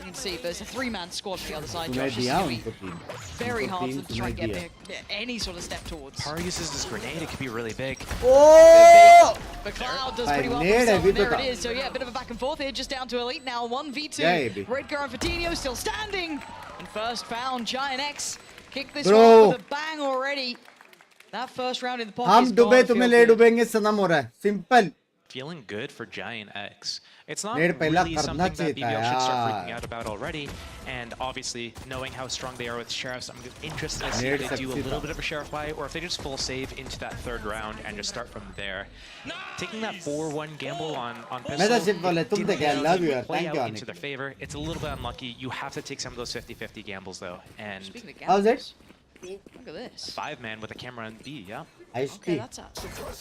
can see there's a 3-man squad for the other side. तूने Josh, this is दिया gonna be उनको team. very hard for them to try and तूने get any sort of step towards. Parr uses this grenade, it could be really big. Oh! But Cloud does pretty well for Nade himself, अभी and there तो it था. is. So yeah, a bit of a back and forth here, just down to Elite now. 1v2. Yeah, baby. Redgar and Fatinho still standing. And first found, Giant X kick this Bro. one with a bang already. That first round in the pocket हम is डूबे gone, तुम्हें feel ले good. डूबेंगे सनम हो रहा है. Simple. Feeling good for Giant X. It's not Nade पहला really करना something that चाहिए था BBL should start यार. freaking out about already. And obviously, knowing how strong they are with Sheriffs, I'm interested to see Nade if they do a sexy little था. bit of a Sheriff buy, or if they just full save into that third round and just start from there. Taking that 4-1 gamble on मैं pistol, तो सिर्फ बोले तुम didn't तो क्या love you यार. play Thank you out आने into के their favor. It's a little bit unlucky. You have to take some of those 50-50 gambles though. And Speaking of How's it? gambles, look at this. 5-man with a camera on B, yeah. Iced Okay, tea. that's a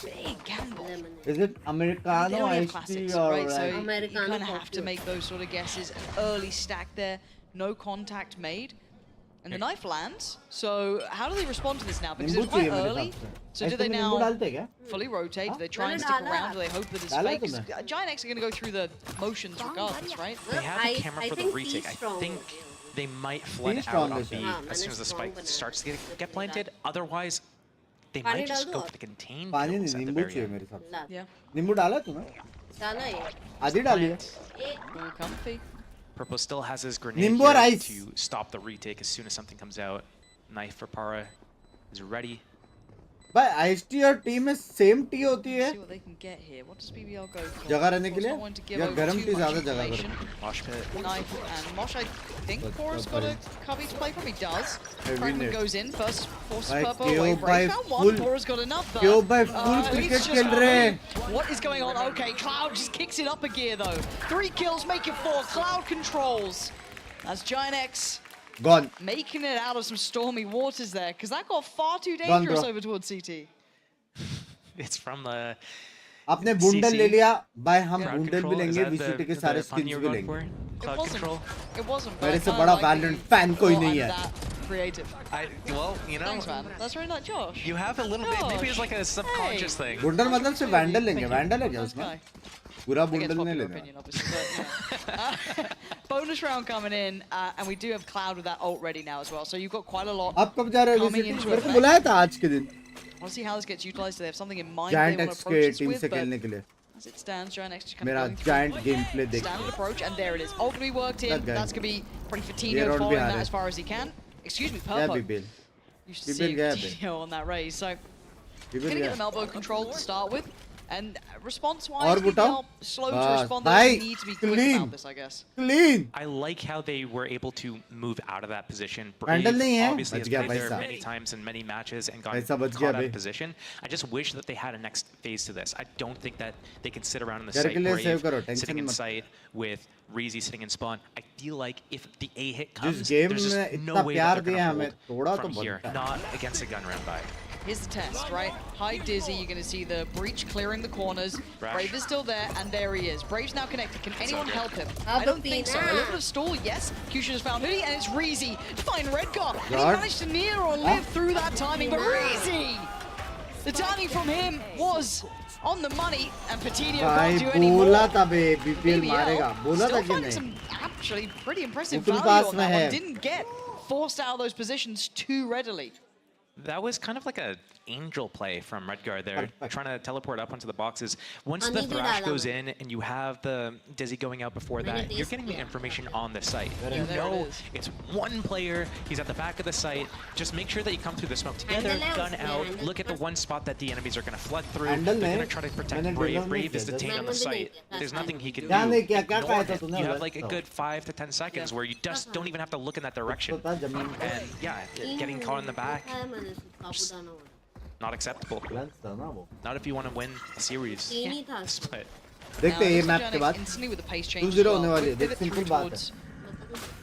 big gamble. Is it They Americano, don't have iced classics, tea, or right? So like... you Americano kind of have to coffee. make those sort of guesses. An early stack there, no contact made. And the knife lands. So how do they respond to this now? Because नींबू it's quite चाहिए मेरे early. हिसाब से. So do ऐसे they में नींबू now डालते क्या? fully rotate? Do they try and मैंने stick डाला। around? Do they hope that it's डाला fake? 'Cause तूने? Giant X are going to go through the motions regardless, right? They have I- a camera I for the think retake. he's I strong. think they might flood He's out strong on as B well. as soon as the spike Strong starts to banana. get planted. Otherwise, they पानी might just डाल go दो for the contained पानी kills नहीं at the नींबू very चाहिए end. मेरे हिसाब से. ला Yeah. नींबू डाला तूने? डाला ये आधी डाली है. All comfy. Purple still has his grenade Nimbo here Rice. to stop the retake as soon as something comes out. Knife for Para is ready. भाई iced tea और tea में same tea होती है. See what they can get here. What does BBL go for? जगह रहने Of के course, लिए? not wanting to give या over गरम too tea much ज़्यादा जगह information. Mosh pit. Knife and Mosh, I think But- Pora's got a cubby to play from. He does. Hey, Fragment Winner. goes in. First forces भाई Purple क्यों away. भाई Brave found one. full Pora's got another. क्यों भाई full Elite's cricket just खेल रहे हैं. running. What is going on? Okay, Cloud just kicks it up a gear though. 3 kills, make it 4. Cloud controls. That's Giant X Gone. making it out of some stormy waters there, because that got far too Gone, dangerous bro. over towards CT. It's from the आपने बूंडल CC. ले लिया. भाई हम crowd बूंडल भी control. Is लेंगे. that VCT के the सारे pun skins you भी were going लेंगे. for? Cloud control. It wasn't. मेरे but से I बड़ा like that Valorant you fan कोई thought नहीं I'm है. that creative. Well, you know, Thanks, man. That's really like Josh. you have a little bit. Maybe it's Josh. like a subconscious Hey. thing. बूंडल मतलब सिर्फ vandal लेंगे. Vandal है क्या Nice उसमें? guy. पूरा Against बूंडल नहीं popular लेना. opinion, obviously. But, yeah. Bonus round coming in, and we do have Cloud with that ult ready now as well. So you've got quite a lot. आप कब जा रहे हो Coming VCT? into मेरे को effect. बुलाया था आज के दिन. I want to see how this gets utilized. Do they have something in mind Giant they want X to के approach this टीम with? से But खेलने के लिए. as it stands, Giant X just kind मेरा of going through giant gameplay देख. standard approach, and there it is. Ult to be worked in. That guy. That's going to be pretty ये Fatinho round following भी आ that रहा as है. far as he can. Excuse me, गया Purple. बिबिल. Used to Bibil see गया Fatinho on that raise. So बिबिल going to get गया. them elbow control to start with. And response-wise, और बुटाओ. BBL slow to बस. respond. भाई, They need to be quick clean. about this, I guess. Clean. I like how they were able to move out of that position. Vandal Brave नहीं है. obviously has बच गया played there पैसा. many times in many matches and gotten पैसा बच गया caught out bay. of position. I just wish that they had a next phase to this. I don't think that they can sit around in the घर site के लिए save करो, Brave tension sitting in मत. site with Reezy sitting in spawn. I feel like if the A hit जिस comes, game there's में just no इतना way प्यार that they're दिया going हमें, to थोड़ा hold तो from here. बनता है. Not against a gun round by. Here's the test, right? High Dizzy, you're going to see the breach clearing the corners. Brash. Brave is still there, and there he is. Brave's now connected. Can anyone good. help him? Help I don't him, think so. A Pina. little bit of stall, yes. Cushion has found Hoodie, and it's Reezy to find Redgar. And he God. managed to near or live through that timing, but Reezy! The timing from him was on the money, and Fatinho भाई can't do any more. बोला था बे BPL BBL मारेगा. बोला था still कि finding नहीं. some actually pretty impressive Mithul value pass on में that one. है. Didn't get forced out of those positions too readily. That was kind of like a angel play from Redgar there, Perfect. trying to teleport up onto the boxes. Once Ani the did Thrash that, goes Lama. in and you have the Dizzy going out before Many that, you're days, getting the yeah. information on the site. Yeah, You there it know is. it's one player, he's at the back of the site. Just make sure that you come through the smoke together, Handle gun out, out, handle look at the out. one spot that the enemies are going to flood through. Handle They're नहीं. going to try to protect मैंने Brave. handle Brave नहीं is किया, detained on the just- site. That's There's nothing he can do. ध्यान नहीं किया, क्या Ignore कहा था it. तूने You उधर? have like a good 5 to 10 seconds where you just don't even have to look in that direction. तो था जमीन पे. And yeah, getting caught in the back, है मैंने साबुदाना वाला not acceptable. Lens था ना वो. Not if you want to win a series. तीन ही था Split. देखते हैं ये मैप के बाद. Instantly with the pace change 2-0 as well. होने वाली है. Pivot देख through simple बात है. towards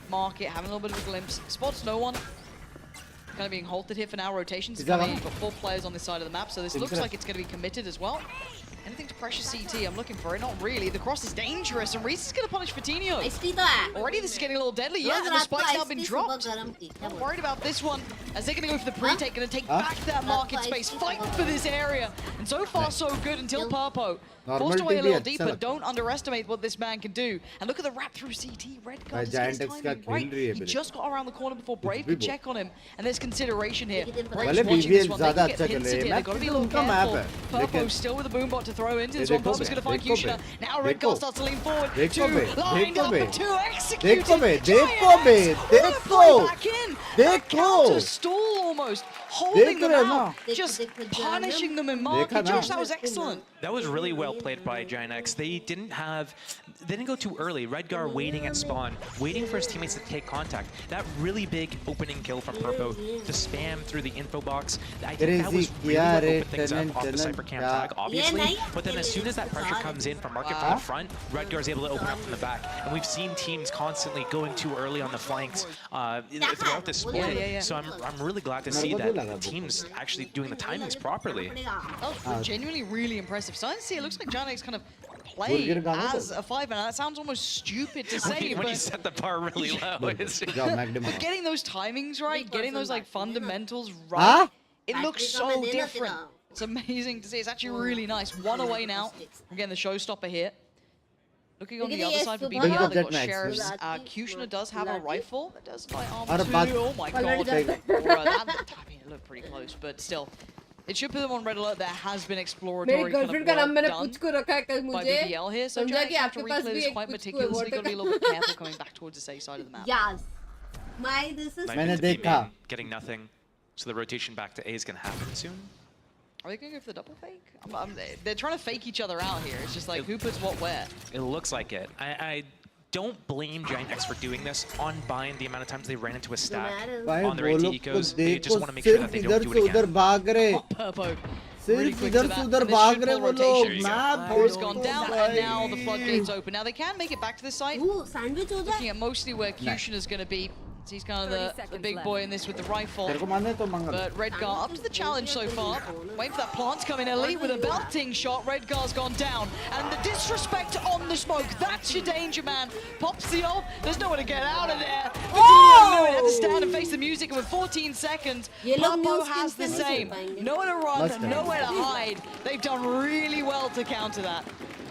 market, having a little bit of a glimpse. Spots no one. Kind of being halted here for now. Rotations Is that coming. one? You've got 4 players on this side of the map, so this looks Interest. like it's going to be committed as well. Anything to pressure CT, I'm looking for it. Not really. The cross is dangerous, and Reese is going to punish Fatinho. आइसटी तो है Already this is getting a little deadly. Yeah, and the spike's now been dropped. Not worried about this one, as they're going to go for the pre-take, going to take back that market space, fight for this area. And so far, so good until Purpo. Forced away a little deeper. Don't underestimate what this man can do. And look at the wrap through CT. Red Guard is his timing right. He just got around the corner before Brave could check on him. And there's consideration here. Brave's watching this one. They can get pincered here. They've got to be a little careful. Purpo still with the boombot to throw into this one. Purpo's going to find Kushner. Now Red Guard starts to lean forward. Two lined up and two executed. देखो back in. A counter stall almost. Holding them out. Just punishing them in market. Josh, that was excellent. That was really well played by GINX. They didn't go too early. Redgar waiting at spawn, waiting for his teammates to take contact. That really big opening kill from Purpo to spam through the info box. I think that was really what opened things up off the Cypher Camp tag, obviously. But then as soon as that pressure comes in from market from the front, Redgar's able to open up from the back. And we've seen teams constantly going too early on the flanks throughout this split. So I'm really glad to see that the team's actually doing the timings properly. Oh, genuinely really impressive. Starting to see it looks like GINX kind of played as a 5-man. That sounds almost stupid to say, when you set the bar really low. But getting those timings right, getting those like fundamentals right, it looks so different. It's amazing to see. It's actually really nice. One away now. Again, the showstopper here. Looking on the other side for BBL, they've got Sheriffs. Kushner does have a rifle. That does fight armor too. Oh my god. That looked pretty close, but still. It should put them on red alert. There has been exploratory kind of work done by BBL here, so Jack have to reclear this quite meticulously. Got to be a little bit careful coming back towards the safe side of the map. Yes. My this is Getting nothing, so the rotation back to A is going to happen soon. Are they going to go for the double fake? They're trying to fake each other out here. It's just like, who puts what where? It looks like it. I don't blame GINX for doing this. On Bind, the amount of times they ran into a stack on their AT ecos, they just want to make sure that they don't do it again. Purpo. सिर्फ इधर से उधर भाग रहे वो लोग map has gone down and now the floodgates open. Now they can make it back to the site. Looking at mostly where Kushner is going to be. So he's kind of the big boy in this with the rifle. But Redgar up to the challenge so far. Waiting for that plant to come in elite with a belting shot. Redgar's gone down. And the disrespect on the smoke. That's your danger, man. Pops the ult. There's nowhere to get out of there. Fatinho knew it. Had to stand and face the music. And with 14 seconds, Purpo has the same. Nowhere to run, nowhere to hide. They've done really well to counter that.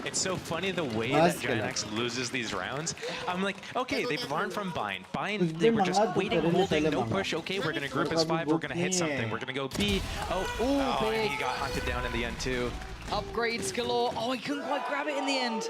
It's so funny the way that GINX loses these rounds. I'm like, okay, they've learned from Bind. Bind, they were just waiting, holding, no push. Okay, we're going to group as 5, we're going to hit something. We're going to go B. Oh, and he got hunted down in the end too. Upgrades galore. Oh, he couldn't quite grab it in the end.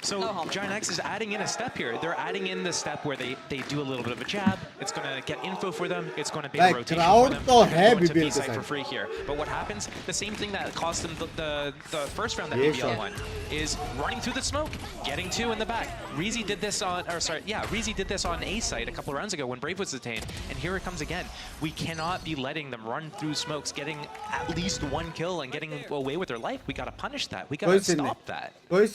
So GINX is adding in a step here. They're adding in the step where they do a little bit of a jab. It's going to get info for them. It's going to be a rotation for them. They're going to B side for free here. But what happens, the same thing that cost them the first round that BBL won, is running through the smoke, getting 2 in the back. Reezy did this on, Reezy did this on A site a couple rounds ago when Brave was detained. And here it comes again. We cannot be letting them run through smokes, getting at least 1 kill and getting away with their life. We got to punish that. We got to stop that. I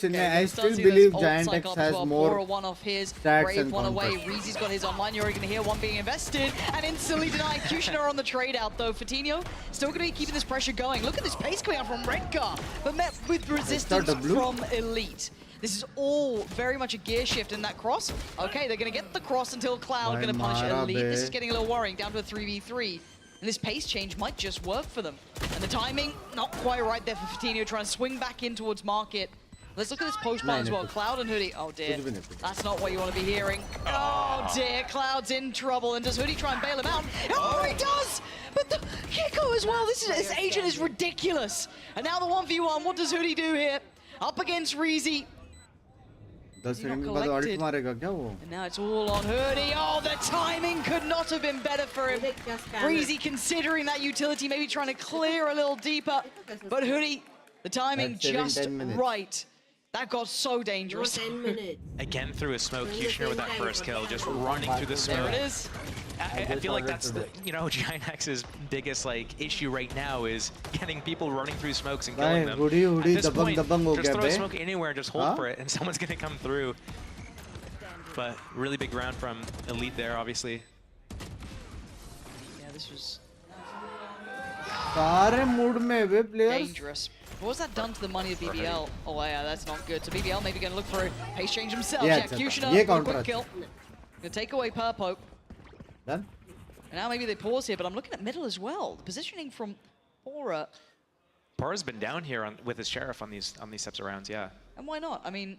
still believe GINX has more one off his stats Brave and one away. Reezy's got his online. You're going to hear one being invested and instantly denied. Kushner on the trade out though. Fatinho still going to be keeping this pressure going. Look at this pace coming out from Redgar, but met with resistance from Elite. This is all very much a gear shift in that cross. Okay, they're going to get the cross until Cloud going to punish Elite. This is getting a little worrying, down to a 3v3. And this pace change might just work for them. And the timing, not quite right there for Fatinho, trying to swing back in towards Market. Let's look at this post-bomb as well. Cloud and Hoodie. Oh dear. That's not what you want to be hearing. Oh dear. Cloud's in trouble. And does Hoodie try and bail him out? Oh, he does! But the Kiko as well. This agent is ridiculous. And now the 1v1. What does Hoodie do here? Up against Reezy. And now it's all on Hoodie. Oh, the timing could not have been better for him. Reezy considering that utility, maybe trying to clear a little deeper. But Hoodie, the timing just right. That got so dangerous. Again through a smoke, Kushner with that first kill, just running through the smoke. There it is. I feel like that's the, GINX's biggest issue right now is getting people running through smokes and killing them. At this point, just throw a smoke anywhere and just hold for it, and someone's gonna come through. But really big round from Elite there, obviously. Yeah, this was dangerous. What's that done to the money of BBL? Oh yeah, that's not good. So BBL maybe going to look for a pace change himself. Yeah, Yeah, Kushner, ये with a counter quick kill. Gonna take away Purpo. Done. And now maybe they pause here, but I'm looking at middle as well. The positioning from Aura. Pora's been down here with his sheriff on these steps of rounds, yeah. And why not? I mean,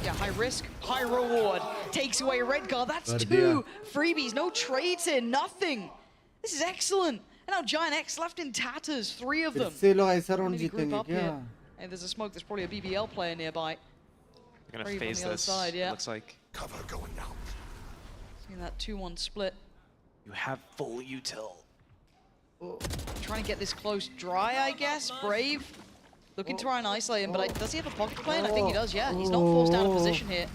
yeah, high risk, high reward. Takes away red card. That's कर 2 freebies, no trades here, nothing. This is excellent. And now Giant X left in tatters, 3 of them. इससे लोग ऐसा round Maybe group जीतेंगे up क्या? here. Hey, there's a smoke. There's probably a BBL player nearby. They're gonna Brave on phase the other this, side, yeah. looks like. Cover going out. Seeing that 2-1 split. You have full util. Trying to get this close dry, I guess. Brave. Looking to try and isolate him, but does he have a pocket plan? I think he does, yeah. He's not forced out of position here.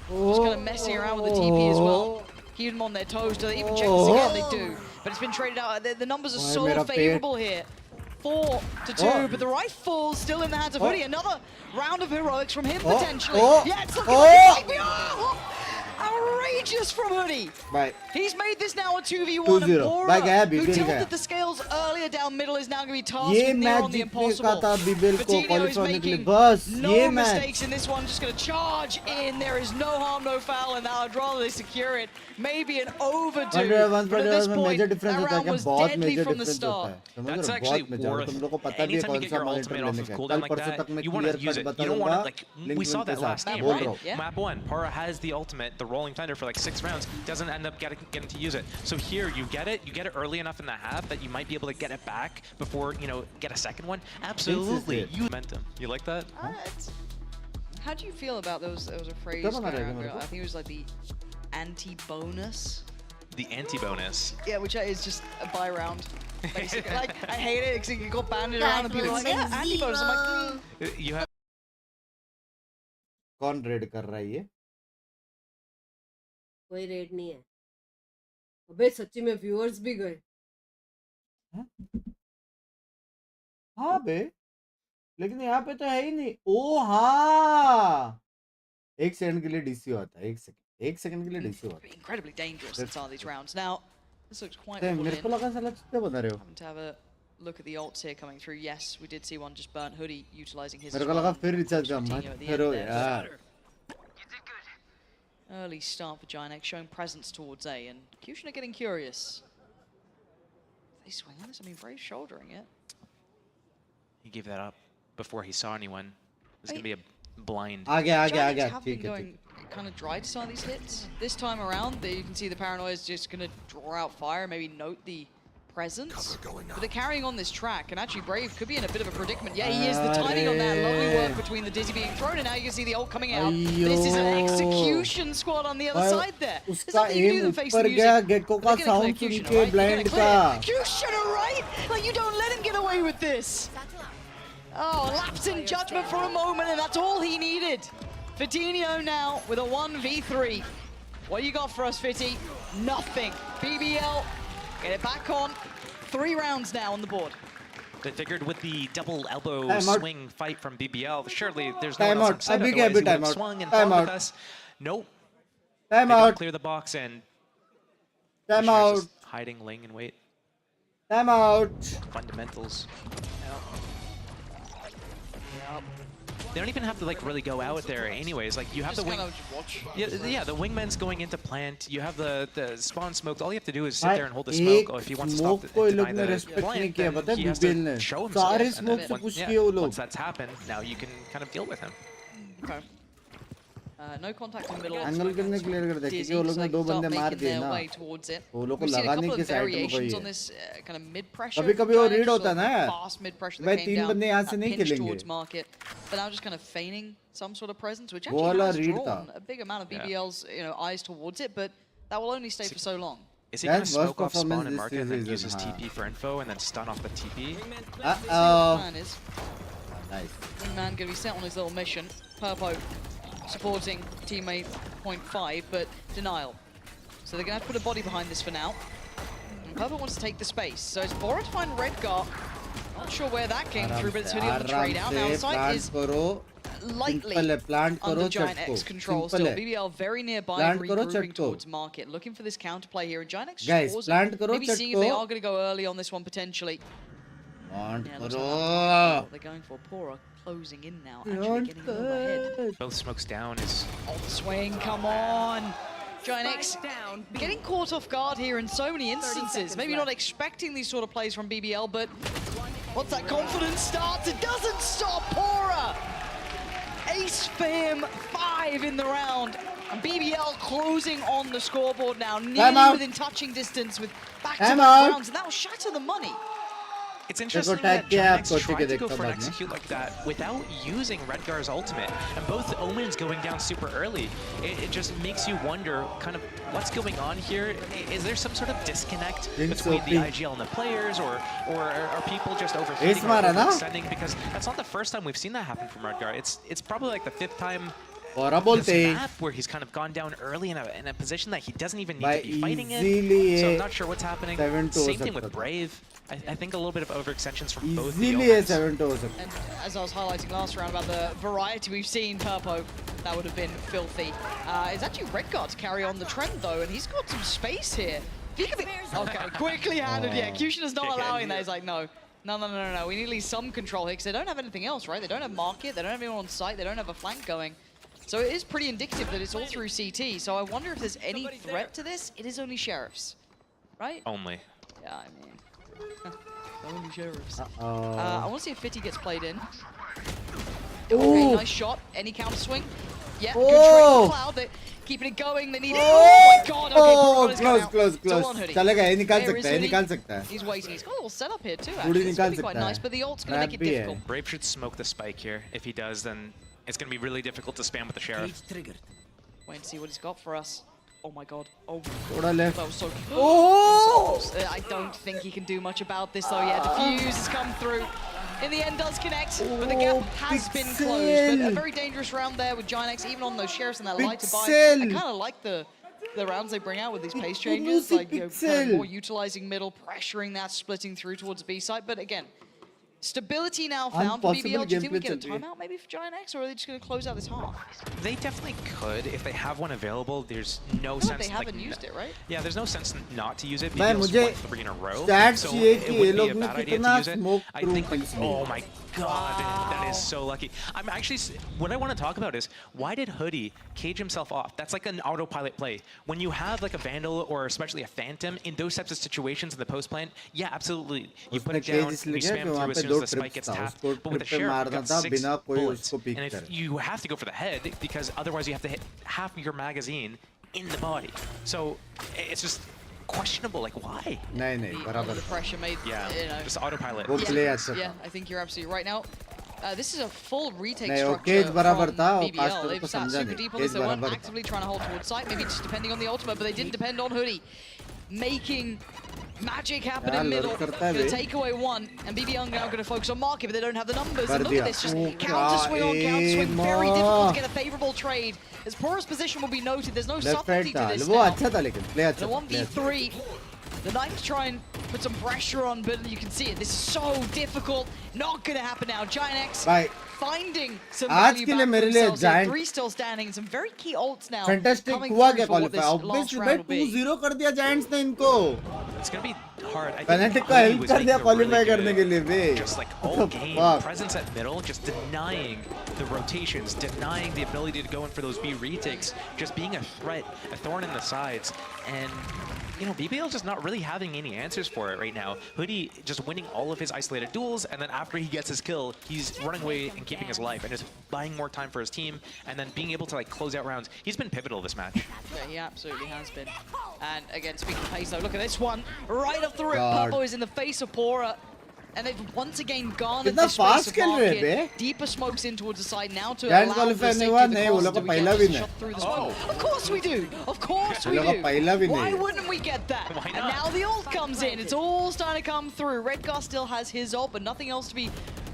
Just kind of messing around with the TP as well. Keep them on their toes. Do they even check this again? They do. But it's been traded out. The numbers are so favorable here. 4-2, but the rifle still in the hands of Hoodie. Another round of heroics from him, potentially. Yeah, it's looking like a outrageous from Hoodie. Bye. He's made this now a 2v1. 2-0. Aura, Bye, gaya, who BBL tilted gaya. the scales earlier down middle, is now going to be tasked ये with near match on the जीतने impossible. का था BBL को Patino is qualify होने के लिए making बस no ये match mistakes in this one, just going to charge in. There is no harm, no foul, and I'd rather they secure it. Maybe an overdue, but at this point, that round was deadly from the start. That's actually worth. Anytime you get your ultimate off of cooldown like that, you want to use it. You don't want to, like, we saw that last game, right? Yeah. Map 1, Para has the ultimate, the Rolling Thunder for like 6 rounds, doesn't end up getting to use it. So here, you get it early enough in the half that you might be able to get it back before, you know, get a second one. Absolutely. You momentum. You like that? How do you feel about those? There was a phrase going around, I think it was like the anti-bonus. The anti-bonus. Yeah, which is just a buy round. Basically, like, I hate it because it got banded around and people are like, yeah, anti-bonus. I'm like, You have कौन red कर रहा है ये? कोई red नहीं है। अबे सच्ची में व्यूअर्स भी गए। हाँ बे, लेकिन यहाँ पे तो है ही नहीं। ओ हाँ, 1 सेकंड के लिए डीसी होता है। 1 सेकंड के लिए डीसी होता है। incredibly dangerous in some of these rounds. Now, this looks quite मेरे को लगा साला कितने बना रहे हो? Having to have a look at the ults here coming through. Yes, we did see one just burnt Hoodie utilizing his. मेरे को लगा फिर रिचार्ज का मत करो यार। Early start for Giant X, showing presence towards A, and Kushner getting curious. They swing on this. I mean, Brave shouldering it. He gave that up before he saw anyone. This is going to be a blind. आ गया Giant X ठीक have been है ठीक। going kind of dry to some of these hits. This time around, you can see the Paranoia is just going to draw out fire, maybe note the presence. But they're carrying on this track, and actually Brave could be in a bit of a predicament. Yeah, he is. The timing on that, lovely work between the Dizzy being thrown, and now you can see the ult coming out. This is an execution squad on the other side there. There's उसका nothing you can do एम than face ऊपर the गया, music. Gecko का They're gonna sound clear सुन Kushner, के right? They're blind gonna का। clear Kushner, right? Like, you don't let him get away with this. Oh, lapse in judgment for a moment, and that's all he needed. Fitinho now with a 1v3. What you got for us, Fitty? Nothing. BBL, get it back on. 3 rounds now on the board. They figured with the double elbow Time out. swing fight from BBL, surely there's no Time one else out. on site, Abhi otherwise ke he abhi would time have out. swung and Time fought with out. us. Nope. Time They don't out, clear the box and time Kushner's out, just hiding, laying in wait. Time out. Fundamentals. They don't even have to like really go out there anyways. Like you have Just the wing. kind of just watch. Yeah, the wingman's going into plant. You have the spawn smoked. All you have to do is sit भाई there and hold the smoke. एक Or if he wants to stop smoke को ये deny लोग ने the respect नहीं plant, किया, then पता है he has बीबीएल to ने show himself. सारे And स्मोक then से once- पुश yeah, किए वो लोग। Once that's happened, now you can kind of deal with him. Okay. No contact in the middle. Angle कितने clear कर दे क्योंकि वो लोग ने 2 बंदे मार दिए ना। वो लोग को We've seen a लगाने couple की of साइड में variations कोई on है। this kind of mid-pressure. कभी-कभी वो रीड होता है ना यार। Fast mid-pressure भाई that came 3 बंदे यहाँ down, से नहीं pinch खेलेंगे। towards market, but now just kind of feigning some sort of presence, which वो actually वाला has रीड drawn था। a big amount of BBL's eyes towards it, but that will only stay for so long. Is he going to That's worst smoke off spawn performance and this market and then season, use his huh? TP for info and then stun off the TP? Plan is Nice. Wingman going to be set on his little mission. Purpo supporting teammate 0.5, but denial. So they're going to have to put a body behind this for now. And Purpo wants to take the space. So it's Bora to find Redgar. Not sure where that came through, but it's Hoodie on the trade out. Now the site is lightly under Giant X control still. BBL very nearby, regrouping towards market. Looking for this counterplay here, and Giant X Guys, scores. plant karo, Maybe seeing if they chat ko. are going to go early on this one potentially. Yeah, looks like what they're going for. Pora closing in now, actually getting overhead. Both smokes down is... Oh, the swing, come on! Giant X getting caught off guard here in so many instances. Maybe not expecting these sort of plays from BBL, but once that confidence starts, it doesn't stop Pora! Ace for him, 5 in the round. And BBL closing on the scoreboard now, nearly within touching distance with back-to-back rounds, and that will shatter the money. It's interesting that Giant X tried to go for an execute like that without using Redgar's ultimate, and both Omens going down super early. It just makes you wonder kind of what's going on here. Is there some sort of disconnect between the IGL and the players, or are people just overheating or overextending? Because that's not the first time we've seen that happen from Redgar. It's probably like the 5th time this map where he's kind of gone down early in a position that he doesn't even need to be fighting in. So I'm not sure what's happening. Same thing with Brave. I think a little bit of overextensions from both the Omens. And as I was highlighting last round about the variety we've seen, Purpo, that would have been filthy. It's actually Redgar to carry on the trend though, and he's got some space here. Okay, quickly handed. Yeah, Cushion is not allowing that. He's like, no. No. We need at least some control here because they don't have anything else, right? They don't have market, they don't have anyone on site, they don't have a flank going. So it is pretty indicative that it's all through CT. So I wonder if there's any threat to this. It is only Sheriffs, right? Only. Yeah, I mean, only Sheriffs. I want to see if Fitty gets played in. Okay, nice shot. Any counter swing? Yeah, good trade for Cloud. They're keeping it going. They need it. Oh my god. Okay, close. He's waiting. He's got a little setup here too, actually. It's going to be quite nice, but the ult's going to make it difficult. Brave should smoke the spike here. If he does, then it's going to be really difficult to spam with the Sheriff. Wait and see what he's got for us. Oh my god. Oh, left. That was so close. I don't think he can do much about this though yet. The fuse has come through. In the end does connect, but the gap has been closed. But a very dangerous round there with Giant X, even on those Sheriffs and that light to buy. I kind of like the rounds they bring out with these pace changes, like kind of more utilizing middle, pressuring that, splitting through towards B side. But again, stability now found for BBL. Do you think we get a timeout maybe for Giant X, or are they just going to close out this half? They definitely could. If they have one available, there's no sense. They haven't used it, right? Yeah, there's no sense not to use it. BBL's won 3 in a row, so it wouldn't be a bad idea to use it. I think, like, oh my god, that is so lucky. I'm actually, what I want to talk about is, why did Hoodie cage himself off? That's like an autopilot play. When you have like a Vandal or especially a Phantom in those types of situations in the post plant, yeah, absolutely. You put it down, you spam through as soon as the spike gets tapped. But with the Sheriff, you've got 6 bullets. And if you have to go for the head, because otherwise you have to hit half of your magazine in the body. So it's just questionable, like why? The pressure made, just autopilot. Yeah, I think you're absolutely right. Now, this is a full retake structure from BBL. They've sat super deep on this. They weren't actively trying to hold towards site, maybe just depending on the ultimate, but they didn't depend on Hoodie. Making magic happen in middle, gonna take away one, and BBL now gonna focus on market, but they don't have the numbers. And look at this, just counter swing on counter swing, very difficult to get a favorable trade. As Pora's position will be noted, there's no subtlety to this now. The 1v3, the Knights try and put some pressure on, but you can see it. This is so difficult. Not gonna happen now. Giant X finding some value back for themselves. Giant 3 still standing, and some very key ults now. Fantastic हुआ क्या qualify? Obviously भाई 2-0 कर दिया Giants ने इनको. It's gonna be hard. I Fnatic को help कर दिया qualify करने के लिए भी. Just like all game presence at middle, just denying the rotations, denying the ability to go in for those B retakes, just being a threat, a thorn in the sides, and you know, BBL just not really having any answers for it right now. Hoodie just winning all of his isolated duels, and then after he gets his kill, he's running away and keeping his life, and just buying more time for his team, and then being able to like close out rounds. He's been pivotal this match. Yeah, he absolutely has been. And again, speaking of pace though, look at this one. Right up the rip, Purpo is in the face of Pora. And they've once again garnered this space of market. Deeper smokes in towards the side now to allow the safety of the cross. Do we get shot through the smoke? Of course we do! Of course we do! Why wouldn't we get that? And now the ult comes in. It's all starting to come through. Redgar still has his ult, but nothing else to be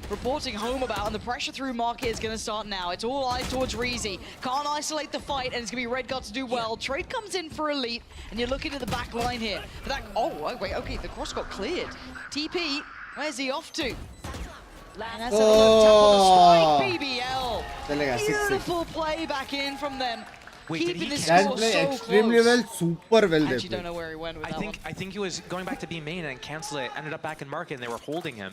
reporting home about, and the pressure through market is going to start now. It's all eyes towards Reezy. Can't isolate the fight, and it's going to be Redgar to do well. Trade comes in for Elite, and you're looking at the back line here. But that, oh, wait, okay, the cross got cleared. TP, where's he off to? And that's a tap on the spike, BBL. Beautiful play back in from them. Wait, did keeping he this catch- score That play so extremely close. well, super well I they actually don't played. know where he went with I that think he was going back to B main and cancel it. Ended up back in market, and they were holding him.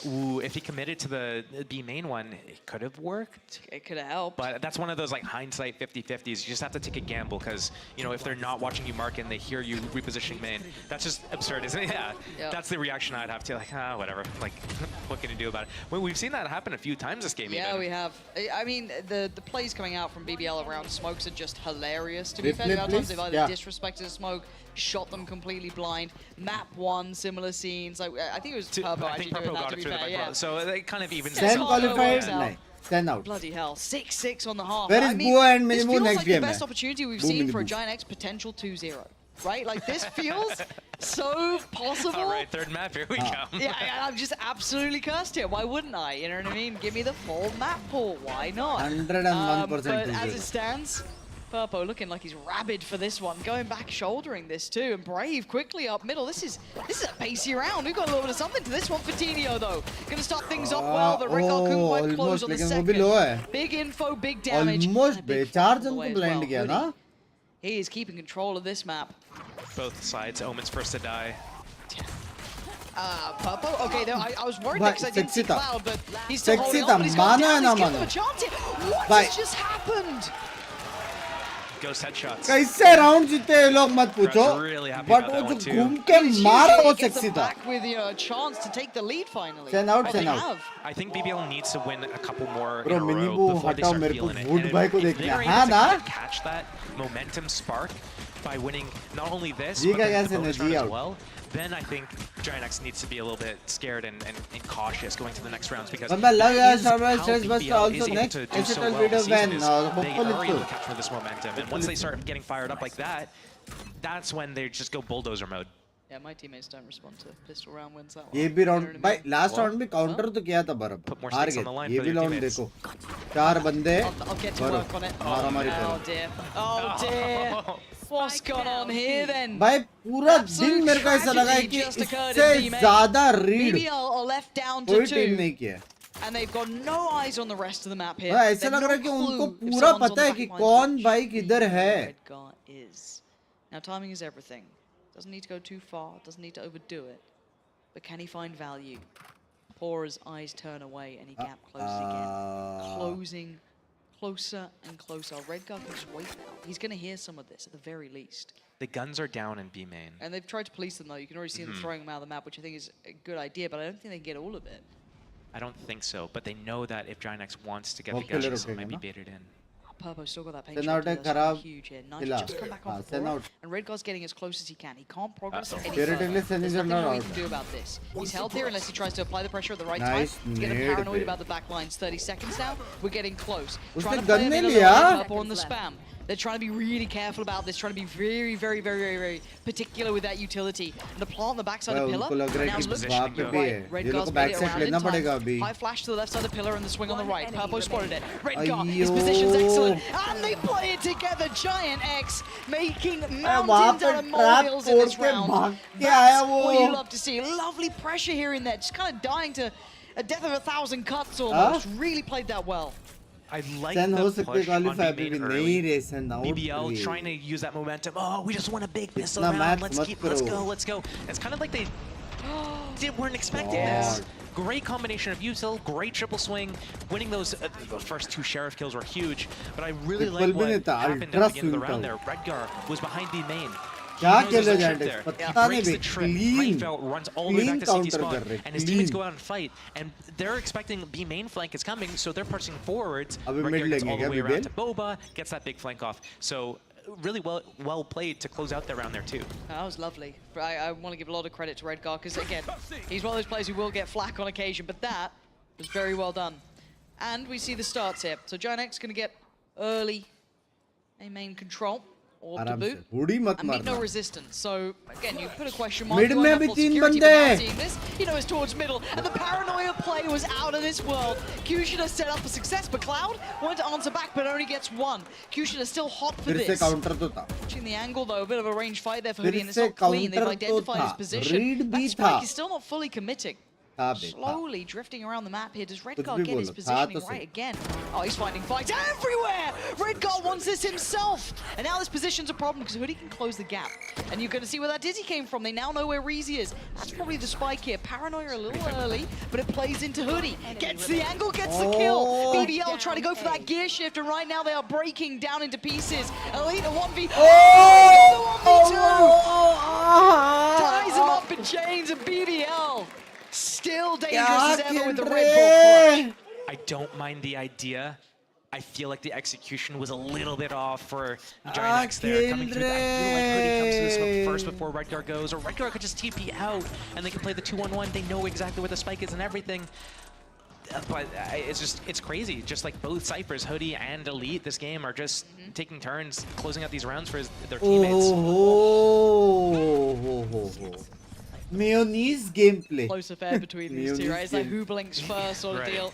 Ooh, if he committed to the B main one, it could have worked. one. It could have helped. But that's one of those like hindsight 50-50s. You just have to take a gamble because if they're not watching you market and they hear you repositioning main, that's just absurd, isn't it? Yeah, Yep. that's the reaction I'd have to like whatever. Like what can you do about it? Well, we've seen that happen a few times this game. Yeah, even. we have. I mean, the plays coming out from BBL around smokes are just hilarious. To be Replay, fair, the amount of times please? they've either Yeah. disrespected a smoke, shot them completely blind. Map 1, similar scenes. Like I think it was Purple I actually think doing Purple that. got To it be through the fair, back yeah. row. So it kind of evens Stand Purple itself. qualified, works out. nahi. Stand out. Bloody hell, 6-6 on the half. Where I is mean, Boo and this Minimoo feels next like game, the best eh? opportunity we've Boo seen for a Minimoo. Giant X potential 2-0. Right? Like this feels so possible. All right, third map, here we come. Yeah, I'm just absolutely cursed here. Why wouldn't I? You know what I mean? Give me the full map pool. Why not? 101% But as to it stands, Purpo looking like he's rabid for this one, going back shouldering this too, and Brave quickly up middle. This is a pacey round. We've got a little bit of something to this one for Tinio though. Gonna start things off well. The Rickard couldn't quite close on the लेकिन वो भी low second. है. Big info, big damage. Almost and a big चार fall जन on the way को as blind well. किया ना. Hoodie, he is keeping control of this map. Both sides. Omen's first to die. Purple. Okay, there, I was worried But because I didn't see sexy था. Cloud, but he's still Sexy holding था, on. But he's gone मानो down. या ना He's given them मानो. a chance here. What Bye. has just happened? Ghost headshots. कैसे round जीते ये लोग मत पूछो. Brad's really happy But about वो that जो one too. घूम के He's मारा usually वो gets sexy them था. back with a chance to take the lead finally. Send out, But send they out. have. I think BBL needs to win a couple more Bro, in a row Minimoo before they हटाओ, start मेरे को feeling it. Wood And भाई को if देखना they're है able to ना? kind of catch that momentum spark by winning not only this, G but का then कैसे the bonus ना, round G as out. well, then I think Giant X needs to be a little bit scared and cautious going to the next rounds because But love that you, is Sarvaj, how Stress Buster BBL also is able next to do so SSL well video this season ban, is hopefully they are able soon. to capture this momentum, and once they start getting fired up like that, that's when they just go bulldozer mode. Yeah, my teammates don't respond to pistol round wins that one. ये भी You know round what I भाई mean? Last round में counter तो किया था बर्फ Put more हार stakes on the गए line ये for भी your राउंड teammates. देखो चार बंदे I'll get to बर्फ work on it. मारा मारी Oh करो dear. Oh dear. What's gone on here then? भाई पूरा Absolute दिन मेरे को ऐसा लगा है कि tragedy just occurred इससे in B-Main. ज्यादा read BBL are left down to कोई टीम 2, नहीं किया and they've got no eyes on the rest of the map here. भाई ऐसा They've लग no रहा है कि उनको clue if पूरा someone's on पता the है कि back line कौन switch. भाई किधर है Redgar is. Now timing is everything. Doesn't need to go too far, doesn't need to overdo it. But can he find value? Poor's eyes turn away and he gap closes again. Closing closer and closer. Redgar can just wait now. He's going to hear some of this at the very least. The guns are down in B main. And they've tried to police them though. You can already see them throwing them out of the map, which I think is a good idea, but I don't think they can get all of it. I don't think so, but they know that if Giant X wants to get the Okay, little guns, it okay, might be no? baited in. Purpo still got that Send patient. out a That's kharab huge here. killa. Nigel just come back on Send four, out. and Redgar's getting as close as he can. He can't progress Uh-oh. any Theoretically, further. Sen There's is nothing not more he out. can do about this. He's held here unless he tries to apply the pressure at the right Nice time. He's getting nade paranoid पे. about the back lines. 30 seconds now. We're getting close. उसने Trying to gun play him in नहीं a little लिया. bit, Purple on the spam. They're trying to be really careful about this, trying to be very, very, very, very, very particular with that utility. And the plant on the backside of भाई pillar. उनको लग रहा है now कि looks वहाँ पे भी है right. ये लोग Redgar's को made back it side around in लेना time. पड़ेगा अभी High flash to the left side of the pillar and the swing on the right. enemy Purpo spotted it. Redgar, Ayyo. his position's excellent. And they play it together. Giant X making वहाँ mountains पे out of trap molehills in तोड़ this के round. भाग के आया That's वो what you love to see. Lovely pressure here in there. Just kind of dying to a death of 1,000 cuts almost. Really played that well. I like Sen हो the सकते push on qualify B अभी भी main नहीं early. रे Sen out BBL please. trying to use that momentum. Oh, we just won a big missile इतना round. Match Let's मत करो. let's go. It's kind of like they weren't expecting God. this. Great combination of util, great triple swing. Winning those the first 2 sheriff kills were huge, but I really Triple like भी what नहीं था, happened at ultra the beginning of the swing round था there. Redgar was behind B main. क्या He knows खेले there's a Giant trip X? there. पता He नहीं breaks bay the trip. clean Rainfelt runs all the way clean back to CT counter spawn, कर रहे and his clean teammates go out and fight. And they're expecting B main flank is coming, so they're pushing forwards. अभी Redgar mid gets लेंगे all the क्या way around to BBL? Boba, gets that big flank off. So really well played to close out the round there too. That was lovely. I want to give a lot of credit to Redgar because, again, he's one of those players who will get flack on occasion, but that was very well done. And we see the starts here. So Giant X going to get early A main control. Or to आराम से boot. Hoodie मत And meet मारना no resistance. So again, you put a question mark. Mid you में won't भी have full तीन security, but बंदे। now seeing this, you know it's towards middle, and the paranoia play was out of this world. Kushina set up for success, but Cloud wanted to answer back, but only gets one. Kushina still hot for फिर से this. Counter तो था Watching the angle though, a bit of a range fight there for फिर Hoodie, and it's से not clean. They've counter तो identified his था, position. read भी That spike था। is still not fully committing. था बे, था। slowly drifting around the map here. Does कुछ Redguard भी get his बोलो, था positioning तो right सही। again? Oh, he's finding fights everywhere! Redguard wants this himself! And now this position's a problem because Hoodie can close the gap. And you're going to see where that Dizzy came from. They now know where Reezy is. That's probably the spike here. Paranoia a little early, but it plays into Hoodie. Gets the angle, gets the kill. BBL trying to go for that gear shift, and right now they are breaking down into pieces. Elite a 1v. Ties him up in chains, and BBL still dangerous as ever with the Red Bull clutch. I don't mind the idea. I feel like the execution was a little bit off for Giant X there. Coming through, I feel like Hoodie comes to the smoke first before Redguard goes, or Redguard could just TP out and they can play the 2-1-1. They know exactly where the spike is and everything. But it's crazy. Just like both Cyphers, Hoodie and Elite, this game are just taking turns, closing out these rounds for their teammates. Mayonnaise gameplay. Close affair between these two, right? It's like who blinks first sort of Right. deal.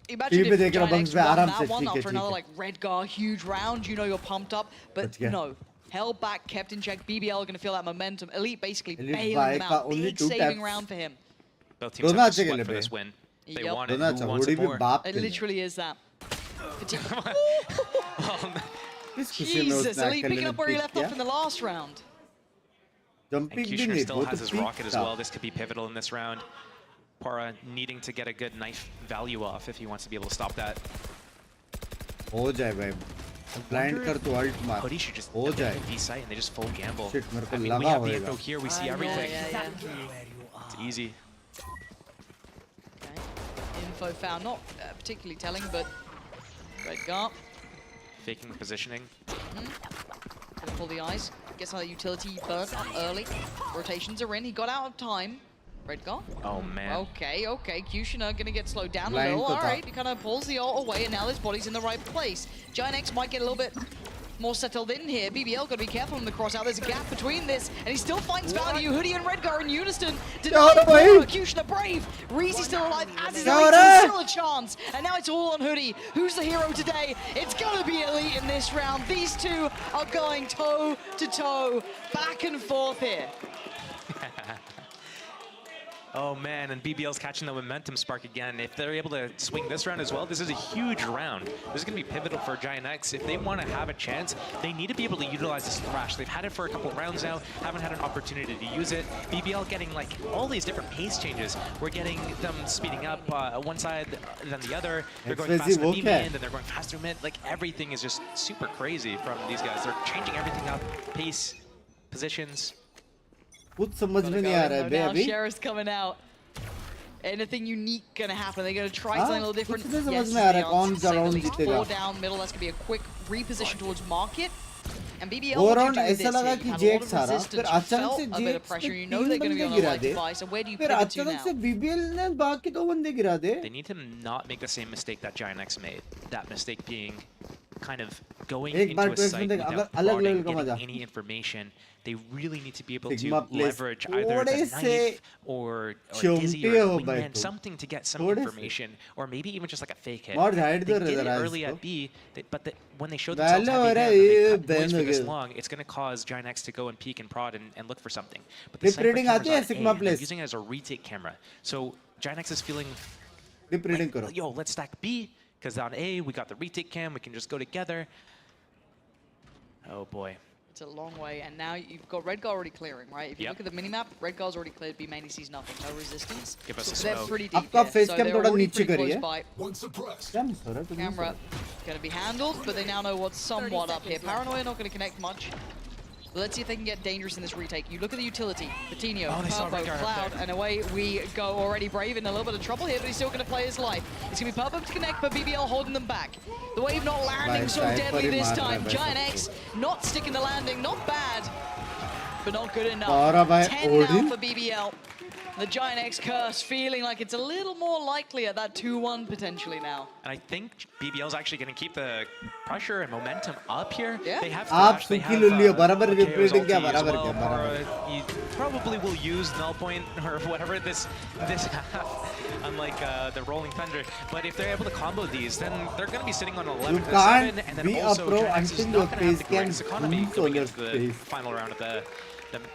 Imagine TV if देख रहा Giant bunks X में won आराम that से, one ठीक है, after another ठीक like Redguard huge round, you know you're pumped up, but बच गया। no. Held back, kept in check. BBL going to feel that momentum. Elite basically Elite bailing भाई them का out. only Big 2 saving taps। round for him. Both teams दोनों have to अच्छे sweat खेले for bay. this win. They Yep. want it. दोनों Who अच्छा, wants होड़ी it भी more? बाप It खेले। literally is that. किस खुशी में Jesus, उसने Elite picking accelerate up where he left किया? off in the last round. Jumping And भी Kushner नहीं, still वो has तो his पीक rocket as था। well. This could be pivotal in this round. Para needing to get a good knife value off if he wants to be able to stop that. हो जाए भाई। Blind कर तो alt मार। Hoodie should just हो जाए। B site and they just full gamble. Shit, मेरे को I mean, we लगा have the होएगा। info here. We see Yeah, everything. yeah. It's easy. Okay. Info found, not particularly telling, but Redguard Faking the positioning. gonna pull the eyes. Gets another utility burnt up early. Rotations are in. He got out of time. Redguard. Oh man. Okay. Kushner gonna get slowed down a Blind little. to All top. right, he kind of pulls the ult away, and now his body's in the right place. Giant X might get a little bit more settled in here. BBL got to be careful on the cross out. There's a gap between this, and he still finds value. Hoodie and Redguard in unison. Denied Kushner brave. Reezy still alive, as is Elite. Still a chance. And now it's all on Hoodie. Who's the hero today? It's going to be Elite in this round. These two are going toe to toe, back and forth here. Oh man, and BBL's catching the momentum spark again. If they're able to swing this round as well, this is a huge round. This is going to be pivotal for Giant X. If they want to have a chance, they need to be able to utilize this thrash. They've had it for a couple rounds now, haven't had an opportunity to use it. BBL getting like all these different pace changes. We're getting them speeding up one side than the other. They're going faster than the mid, and they're going faster mid. Like everything is just super crazy from these guys. They're changing everything up, pace, positions. कुछ समझ में नहीं आ रहा है बे Now अभी। Sheriff's coming out. Anything unique gonna happen? They're gonna try something a little different. कुछ नहीं Yes, समझ में आ रहा they है are, कौन to say the round least. जीतेगा। 4 down middle. That's gonna be a quick reposition towards market. And BBL, वो what do you round do with ऐसा this लगा here? कि You've had a lot JX of हारा, resistance, फिर you अचानक felt से a bit of JX pressure. ने You know 3 they're gonna be बंदे on a गिरा light they. device. So where do you फिर pivot to अचानक now? से BBL ने बाकी 2 बंदे गिरा दे। They need to not make the same mistake that Giant X made. That mistake being kind of going एक into bar a ट्वेस्ट site में देख without अलग prodding, लेवल का मजा। getting any information. They really need to be able Sigma to plays leverage either थोड़े the से knife or Dizzy चुमटे or हो भाई Wingman, तुम। something to get some थोड़े से। information, or maybe even just like a fake hit. More hide They दो did it Razer early को। at B, but when they showed themselves Valorant heavy there, ये and they cut noise ban for हो this गया। long, it's going to cause Giant X to go and peek and prod and look for something. But the Dip sniper reading cameras आती है are Sigma A, and they're plays। using it as a retake camera. So Giant X is feeling dip reading करो। like, yo, let's stack B, because on A, we got the retake cam, we can just go together. Oh boy. It's a long way, and now you've got Redguard already clearing, right? If you Yep. look at the minimap, Redguard's already cleared. B mainly sees nothing, no resistance. Give us a So they're smoke. pretty deep आपका here, face so cam they're थोड़ा already नीचे pretty close करिए। by. क्या miss हो रहा है तुम्हें? Camera going to be handled, but they now know what's somewhat up here. Paranoia not going to connect much. But let's see if they can get dangerous in this retake. You look at the utility. Patino, Oh, they saw Purpo, Redguard up Cloud, there. and away we go. Already Brave in a little bit of trouble here, but he's still going to play his life. It's going to be Purpo to connect, but BBL holding them back. The wave not landing so Cypher deadly he this मार रहा है time. भाई Giant सबको। X not sticking the landing, not bad, but not good enough. और भाई 10 now Odin। for BBL. The Giant X curse feeling like it's a little more likely at that 2-1 potentially now. And I think BBL's actually going to keep the pressure and momentum up here. Yeah. They have आप Thrash, they सुखी have लुल्ली हो, बराबर KO's repeating क्या, ulti as बराबर well, क्या, बराबर। or he probably will use null point or whatever this half, unlike the rolling thunder. But if they're able to combo these, then they're going to be sitting on 11 to 7, can't and then be a also pro Giant X is until not your going to have face the greatest can economy boost going on your into the face. final round of the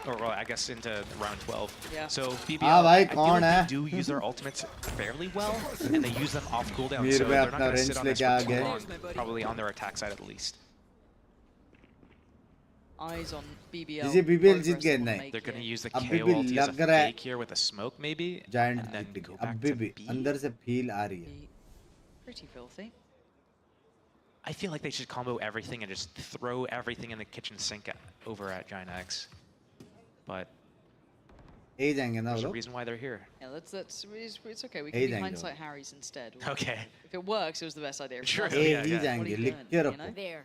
or well, I guess into round 12. Yeah. So BBL, bhai, I feel kaun like hai? they do use their ultimates fairly well, and they use them off cooldown, Mir so bhai they're not apna going to range sit on this leke for too aa long, probably on their attack side at least. Eyes on BBL. Is it BBL progress जीत गए they wanna नहीं? make They're going to here. use the अभी KO भी ulti as a लग रहा है fake here with a smoke maybe, Giant and then Jeet go गई back अभी to भी B. अंदर से फील आ रही है Be pretty filthy. I feel like they should combo everything and just throw everything in the kitchen sink over at Giant X. But ए जाएंगे ना वो there's a लोग reason why they're here. Yeah, it's okay. We Hey, can be Django. hindsight Harrys instead. Okay. If it works, it was the best idea. If it Sure. doesn't, A Yeah, he yeah. what जाएंगे are you लिख doing, के you रखो know? There.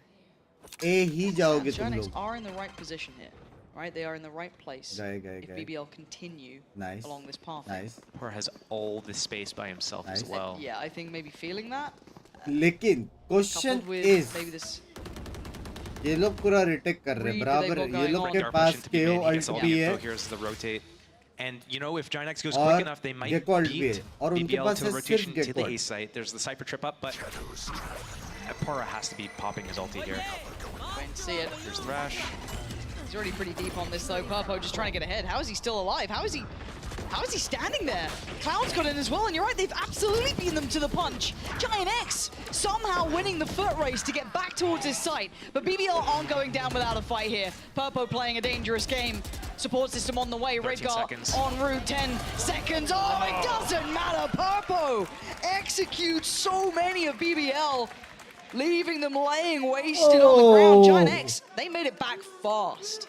ए ही जाओगे तुम Giant X लोग are in the right position here, right? They are in the right place. गए If गए BBL continue Nice. along this path. Nice Or has all this space by himself as Nice. well. Yeah, I think maybe feeling that, लेकिन question coupled with is maybe this. ये लोग पूरा retake कर रहे हैं Read बराबर they've got ये going लोग on. के They're पास pushing to be KO mid. He gets ult all भी the है info. Here's the rotate. And you know, if Giant X goes और quick enough, they might Gekko ult भी beat है और उनके BBL पास to the है rotation सिर्फ to the Gekko A ult site. There's the Cypher trip up, but Pora has to be popping his ulti here. Wait and see it. There's Thrash. He's already pretty deep on this though. Purpo just trying to get ahead. How is he still alive? How is he standing there? Cloud's got in as well, and you're right, they've absolutely beaten them to the punch. Giant X somehow winning the foot race to get back towards his site, but BBL aren't going down without a fight here. Purpo playing a dangerous game. Support system on the way. 13 Redgar seconds. en route. 10 seconds. Oh, it doesn't matter. Purpo executes so many of BBL, leaving them laying wasted on the ground. Giant X, they made it back fast.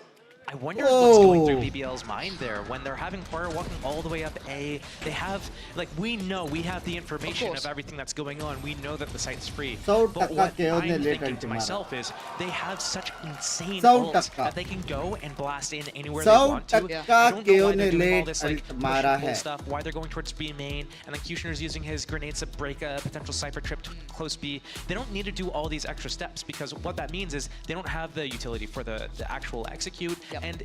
I wonder what's going through BBL's mind there when they're having Pora walking all the way up A. They have, like, we know we have the information of everything that's going on. We know that the site's free. But what I'm thinking to myself is they have such insane ults that they can go and blast in anywhere they want to. I don't know why they're doing all this like push and pull stuff, why they're going towards B main, and then Kushner's using his grenades to break a potential Cypher trip to close B. They don't need to do all these extra steps because what that means is they don't have the utility for the actual execute. And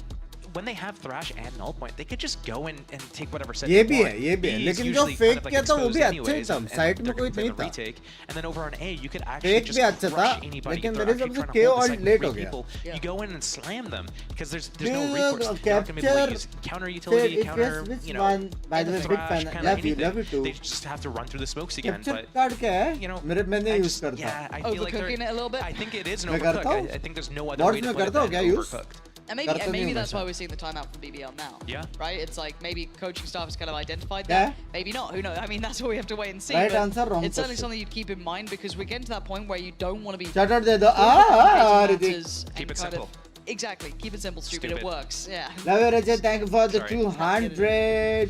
when they have Thrash and Null Point, they could just go and take whatever set ये they भी want. है ये भी है B is लेकिन जो usually fake kind of, like, किया था वो भी exposed अच्छे anyways, था and साइड में they're कोई gonna play नहीं the था retake. And then over on A, you could actually fake just भी अच्छा था crush anybody. लेकिन They're मेरे actually हिसाब से trying to KO hold the ult site late with हो three गया people. You go in and slam them because there's no Dude, recourse. They're not gonna be able to capture- use counter utility, counter, which you know, one? By the way, big Thrash, fan. kinda Love you anything. too. They just have to run through the smokes again. Capture But card क्या है you know, मैंने I use just, करता yeah, I feel like Overcooking it a little bit. I think it is an मैं करता overcook. हूँ। I think there's no other Words way to में put it करता हूँ than क्या use? overcooked. And maybe, करता and नहीं maybe हूँ that's वैसा। why we're seeing the timeout from BBL now. Yeah. Right? It's like maybe coaching staff has kind of identified Yeah. that. Maybe not. Who knows? I mean, that's what we have to wait and see. Right but answer, wrong it's certainly question. something you'd keep in mind because we're getting to that point where you don't want to be shut out दे दो overcomplicating Ritik. matters and Keep it kind simple. Exactly. Keep it simple, stupid. It Stupid. works. Yeah. Love you Rajat, thank you for the Sorry. 200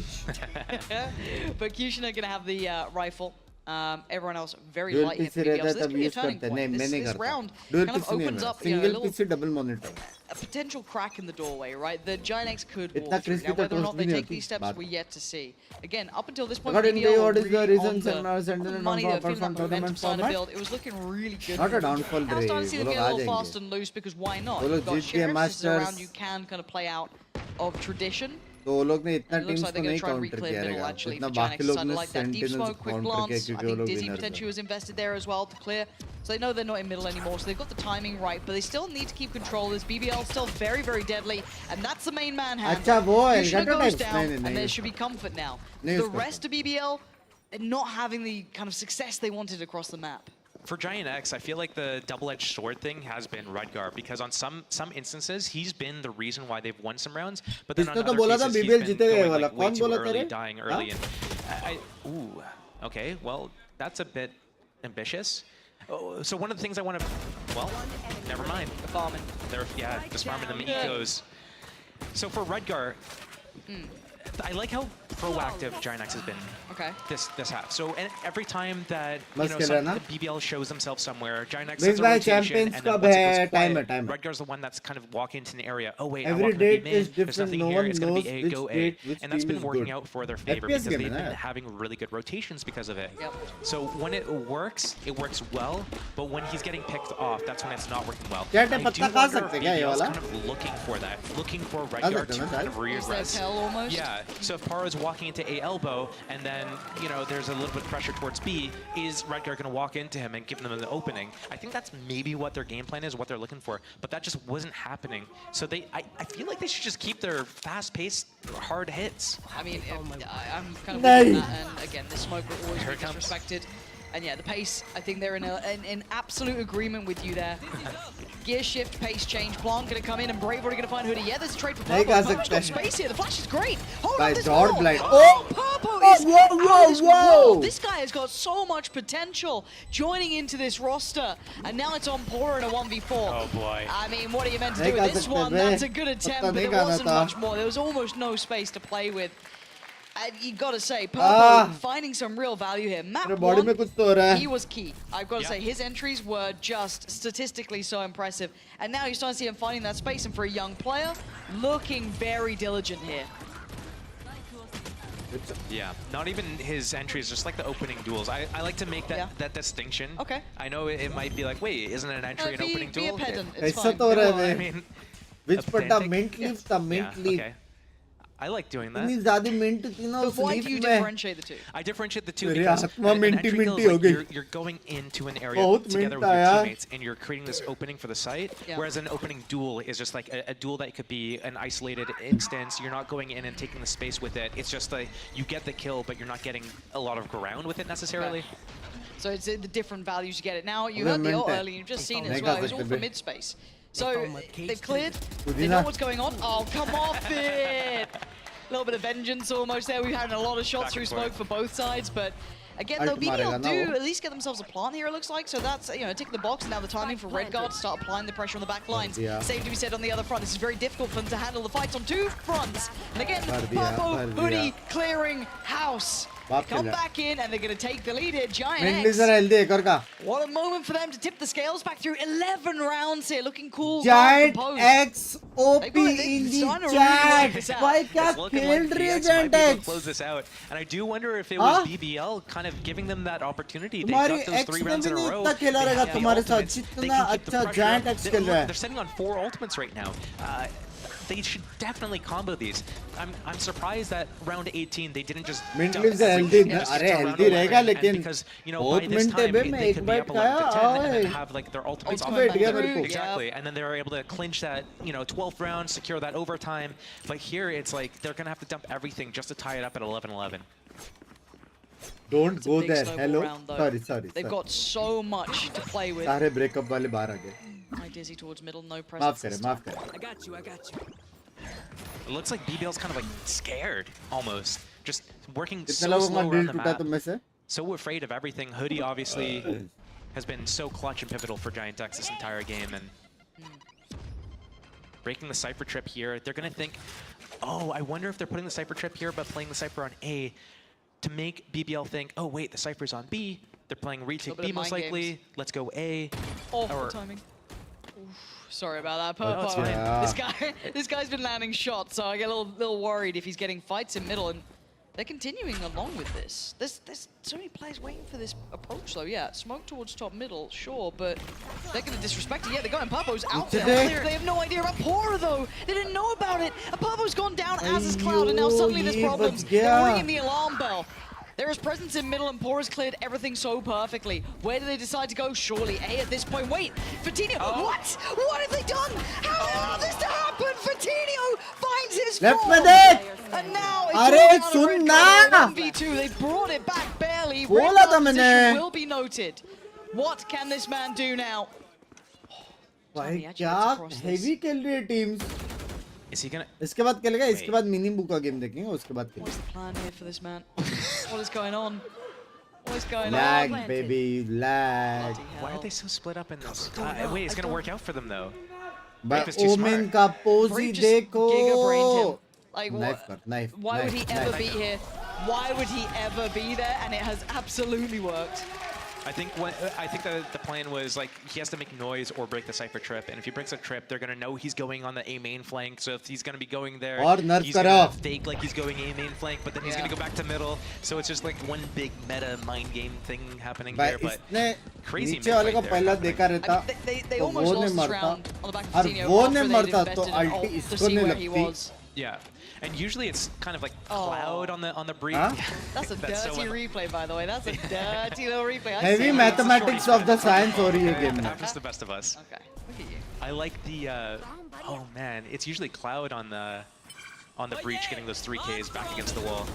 But Kushner gonna have the rifle. Everyone else very Dual light here PC for BBL. रहता So this तब could be a use turning करते नहीं point. मैं नहीं This करता round Dual kind of PC नहीं opens मेरा up, you know, a single little PC double monitor a potential crack in the doorway, right? The Giant X could इतना walk through. crispy Now, तो whether or toast not they भी नहीं take होती these steps, बात we're yet to see. Again, up until this point, According to BBL what is the really reason on the, Sharma on sent the in money, for they're feeling that some momentum tournament starting to format? build. It was looking really good. Not a for them. downfall Now रे starting to see वो them लोग get a uh little जाएंगे fast and loose because why not? वो लोग You've got जीत गए Sheriffs, this is a round Masters you can kind of play out of tradition. तो वो लोग ने इतना And it looks teams like को they're going नहीं to try and counter reclaim किया middle रहेगा actually जितना for Giant बाकी X. लोग Decided ने like that deep sentinels smoke, quick counter किया glance. I क्योंकि वो think लोग Dizzy winner potentially was invested there as well to clear. So they know they're not in middle anymore, so they've got the timing right, but they still need to keep control. This BBL still very, very deadly, and that's the main manhandle. अच्छा वो है Kushner gutter goes types down, नहीं and there नहीं should be comfort now. नहीं The use rest of BBL not having the kind of success they wanted across the map. For Giant X, I feel like the double-edged sword thing has been Redgar because on some instances he's been the reason why they've won some rounds, but then on इसने तो other बोला था cases he's BBL been जीतेगा ये going वाला like way कौन too बोला early, तेरे dying early, and ooh, okay, well that's a bit ambitious. Oh, so one of the things I want to, well, never mind. The farming. Yeah, disarming them ecos. So for Redgar, I like how proactive Giant X has been Okay. this half. So and every time that बस the खेल रहा है ना? BBL shows themselves somewhere, Giant X Binks sets a भाई rotation, champions and then कब once it है? goes Time quiet, है, time है. Redgar's the one that's kind of walking into the area. Oh wait, Every I walk into date B is main. There's different. nothing No here. one It's going to be knows A, which go A, date, which and that's team been is working good. out for their favor FPS because game they've है been ना? having really good rotations because of it. Yep. So when it works well. But when he's getting picked off, that's when it's not working well. क्या time I पत्ता do खा wonder सकते if क्या ये BBL's वाला? kind of looking for that, looking for Redgar सकते to हैं ना kind of शायद? Use their re-aggress. tail almost. Yeah, so if Para's walking into A elbow, and then, you know, there's a little bit of pressure towards B. Is Redguard going to walk into him and give them the opening? I think that's maybe what their game plan is, what they're looking for, but that just wasn't happening. So I feel like they should just keep their fast-paced, hard hits. I mean, I'm kind of with that, and again, this smoke will always be disrespected. And yeah, the pace, I think they're in absolute agreement with you there. Gear shift, pace change. Plant going to come in, and Brave already going to find Hoodie. Yeah, there's a trade for Purple. Purple's got space here. The flash is great. Hold on this wall. Oh, Purple is out of this world. This guy has got so much potential joining into this roster. And now it's on Pora in a 1v4. Oh boy. I mean, what are you meant to do with this one? That's a good attempt, but there wasn't much more. There was almost no space to play with. And you gotta say, Purple finding some real value here. Map 1, he was key. I've got to say, his entries were just statistically so impressive. And now you're starting to see him finding that space, and for a young player, looking very diligent here. Yeah, not even his entries, just like the opening duels. I like to make that distinction. Okay. I know it might be like, wait, isn't an entry an opening Be duel? a pedant, it's fine. I mean, which pata mint leaf ta mint leaf. Okay. I like doing that. इतनी ज़्यादा mint थी ना But उस why leaf do you में. differentiate the two? I differentiate the two मेरी because आत्मा an minty entry kill minty is हो like गई. you're going into an area बहुत together mint with your आया. teammates and you're creating this opening for the site, whereas an opening duel is just like a duel that could be an isolated instance. You're not going in and taking the space with it. It's just like you get the kill, but you're not getting a lot of ground with it necessarily. So it's the different values you get it. Now, you heard the ult earlier, you've just seen it as well. It was all for mid space. So they've cleared, they know what's going on. Oh, come off it! A little bit of vengeance almost there. We've had a lot of shots through smoke for both sides, but again, though, BDL do at least get themselves a plant here, it looks like. So that's, you know, ticking the box. Now the timing for Redguard to start applying the pressure on the back lines. Same to be said on the other front. This is very difficult for them to handle the fights on two fronts. And again, Purple, Hoodie, clearing house. Come back in, and they're going to take the lead here. Giant X. What a moment for them to tip the scales back through 11 rounds here. Looking cool. Giant X OP in the chat. Why it's looking like GX might be able to close this out. And I do wonder if it was BBL kind of giving them that opportunity. They got those 3 rounds in a row. They can keep the pressure. They're sitting on 4 ultimates right now. They should definitely combo these. I'm surprised that round 18 they didn't just mint leaves are healthy. अरे healthy रहेगा लेकिन because you know by this time they could be up 11 to 10 and then have like their ultimates off exactly, and then they were able to clinch that, you know, 12th round, secure that overtime. But here it's like they're gonna have to dump everything just to tie it up at 11-11. Don't go there. Hello. Sorry. They've got so much to play with. सारे breakup वाले बाहर आ गए. My dizzy towards middle, no presence. माफ करे. I got you. It looks like BBL's kind of like scared almost, just working कितने so लोगों slow का around drill the टूटा map. तुम में से? So afraid of everything. Hoodie obviously has been so clutch and pivotal for Giant X this entire game, and breaking the Cypher trip here, they're gonna think, oh, I wonder if they're putting the Cypher trip here but playing the Cypher on A to make BBL think, oh wait, the Cypher's on B, they're playing retake B most likely, let's go A. Awful timing. Oof, sorry about that, Purple. This guy's been landing shots, so I get a little worried if he's getting fights in middle, and they're continuing along with this. There's so many players waiting for this approach, though. Yeah, smoke towards top middle, sure, but they're going to disrespect it. Yeah, they got him. Purpo's out there. They have no idea about Pora, though. They didn't know about it. And Purpo's gone down as is Cloud, and now suddenly there's problems. They're ringing the alarm bell. There is presence in middle, and Pora's cleared everything so perfectly. Where do they decide to go? Surely A at this point. Wait, Fatinho, what? What have they done? How did all this to happen? Fatinho finds his form. And now it's all out of 1v2. They brought it back barely. Redguard's position will be noted. What can this man do now? भाई क्या heavy खेल रही है teams. Is he gonna? इसके बाद खेलेगा, इसके बाद मिनी बुक का गेम देखेंगे, उसके बाद खेलेंगे. What's the plan here for this man? What is going on? What is going lag, on? baby, lag. Why are they so split up in this? Wait, it's gonna work out for them though. But Omen का pose ही देखो. Like knife. Why would he ever be here? Why would he ever be there? And it has absolutely worked. I think that the plan was like he has to make noise or break the Cypher trip, and if he breaks a trip, they're gonna know he's going on the A main flank. So if he's gonna be going there, he's gonna fake like he's going A main flank, but then he's gonna go back to middle. So it's just like one big meta mind game thing happening there. But crazy. नीचे वाले को पहला देखा रहता, they almost lost this round on the back of और Fatinho वो after नहीं they'd मरता तो invested in ulti ult to इसको see नहीं where he लगती. was. Yeah, and usually it's kind of like cloud on the breach. Huh? That's a That's so dirty replay, by the way. That's a dirty little replay. I Heavy see. mathematics of the science हो रही है game में. Happens to the best of us. Okay, look at you. I like the. Oh man, it's usually cloud on the breach, getting those 3Ks back against the wall.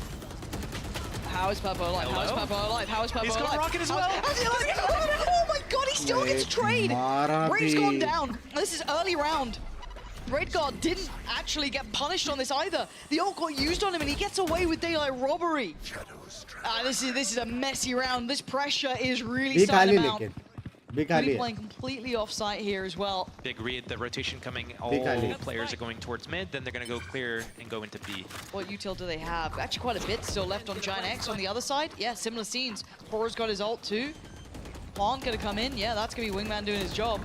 How is Purple alive? How is Hello? Purple alive? How is Purple He's got alive? rocket as How- well. how's he alive? Oh my god, he still gets trade! Mara Brave's bhi. gone down. This is early round. Redguard didn't actually get punished on this either. The ult got used on him and he gets away with daylight robbery. This is a messy round. This pressure is really Big starting खाली to mount. लेकिन. Big Really खाली है. playing completely off site here as well. Big read, the rotation coming. All Big alley. players are going towards mid, then they're going to go clear and go into B. What util do they have? Actually quite a bit still left on Giant X on the other side. Yeah, similar scenes. Horror's got his ult too. Plant gonna come in. Yeah, that's gonna be Wingman doing his job.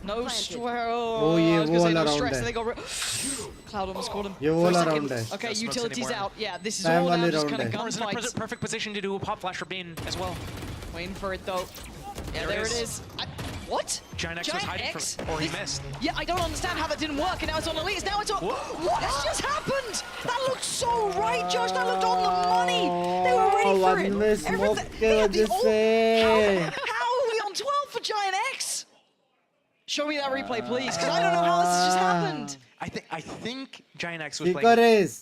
No swear. Oh, ये I was gonna वो say वाला no round stress. है. And they got Cloud almost caught him. ये वो For a वाला second. round है. Okay, No smokes utilities anymore. out. Yeah, this is Time all now वाले just round kind of है. Horror's in a gunfights. perfect position to do a pop flash for Bane as well. Waiting for it though. Yeah, There there it it is. is. Giant What? X was Giant hiding X? from, or he missed. Yeah, I don't understand how that didn't work, and now it's on Elite. Now it's on. Whoa. What has just happened? That looked so right, Josh. That looked on the money. They were ready for it. one में smoke Everything- के they had the वजह ult. से. How are we on 12 for Giant X? Show me that replay, please, because I don't know how this has just happened. I think Giant X was Speaker playing is.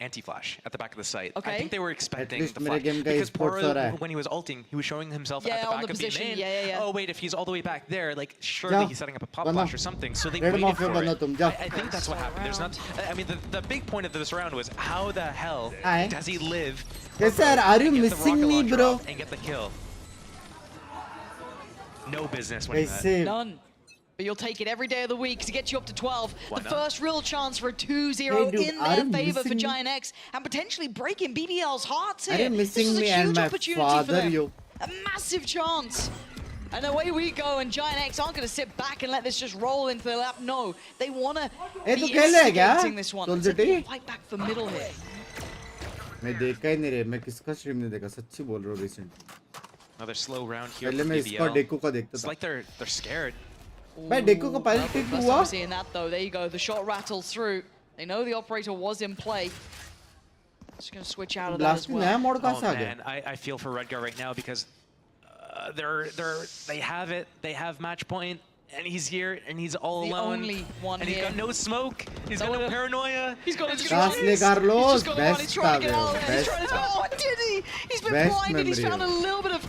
anti-flash at the back of the site. Okay. I think they were expecting least the मेरे flash. game का Because esports हो रहा Poro, है. when he was ulting, he was showing himself Yeah, at the on back the of position. B main. Yeah. Oh wait, if he's all the way back there, like surely जाओ, he's setting up a pop बनो. flash or something. So they Red waited Mafia for बनो it. तुम, जाओ. I think that's what happened. There's not. I mean, the big point of this round was how the hell Aye. does he live? Yes, sir. Are you and get the missing rocket me, launcher bro? off And get the kill. No business winning that. कैसे? None. But you'll take it every day of the week to get you up to 12. Why The not? first real chance for a 2-0 Hey, dude, in are their you favor for missing me? Giant X and potentially breaking BBL's hearts here. Are you This missing is a me huge and my opportunity for father, them. yo? A massive chance. And away we go, and Giant X aren't going to sit back and let this just roll into their lap. No, they want to Hey, be तू खेल रहा है क्या? instigating this one. Soul It's a City? fight back for middle here. मैं देखा ही नहीं रे, मैं किसका स्ट्रीम नहीं देखा, सच्ची बोल रहा हूँ recent. Another slow round here पहले for मैं इसका BBL. डेको का देखता It's था. like they're scared. भाई डेको का पहले टिक First हुआ. time seeing that though. There you go. The shot rattles through. They know the operator was in play. Just going to switch out of that as blast में नया well. Mode कहाँ Oh से आ गया? man, I feel for Redgar right now because they have it. They have match point, and he's here, and he's all The alone. only one and he's here. got no smoke. He's got No no other- paranoia. He's got his Gas controls. ले He's Carlos, just got one. He's best trying to get था out वो, of there. He's best trying to. था. Oh, did he? He's been Best blinded. He's memory found a of. little bit of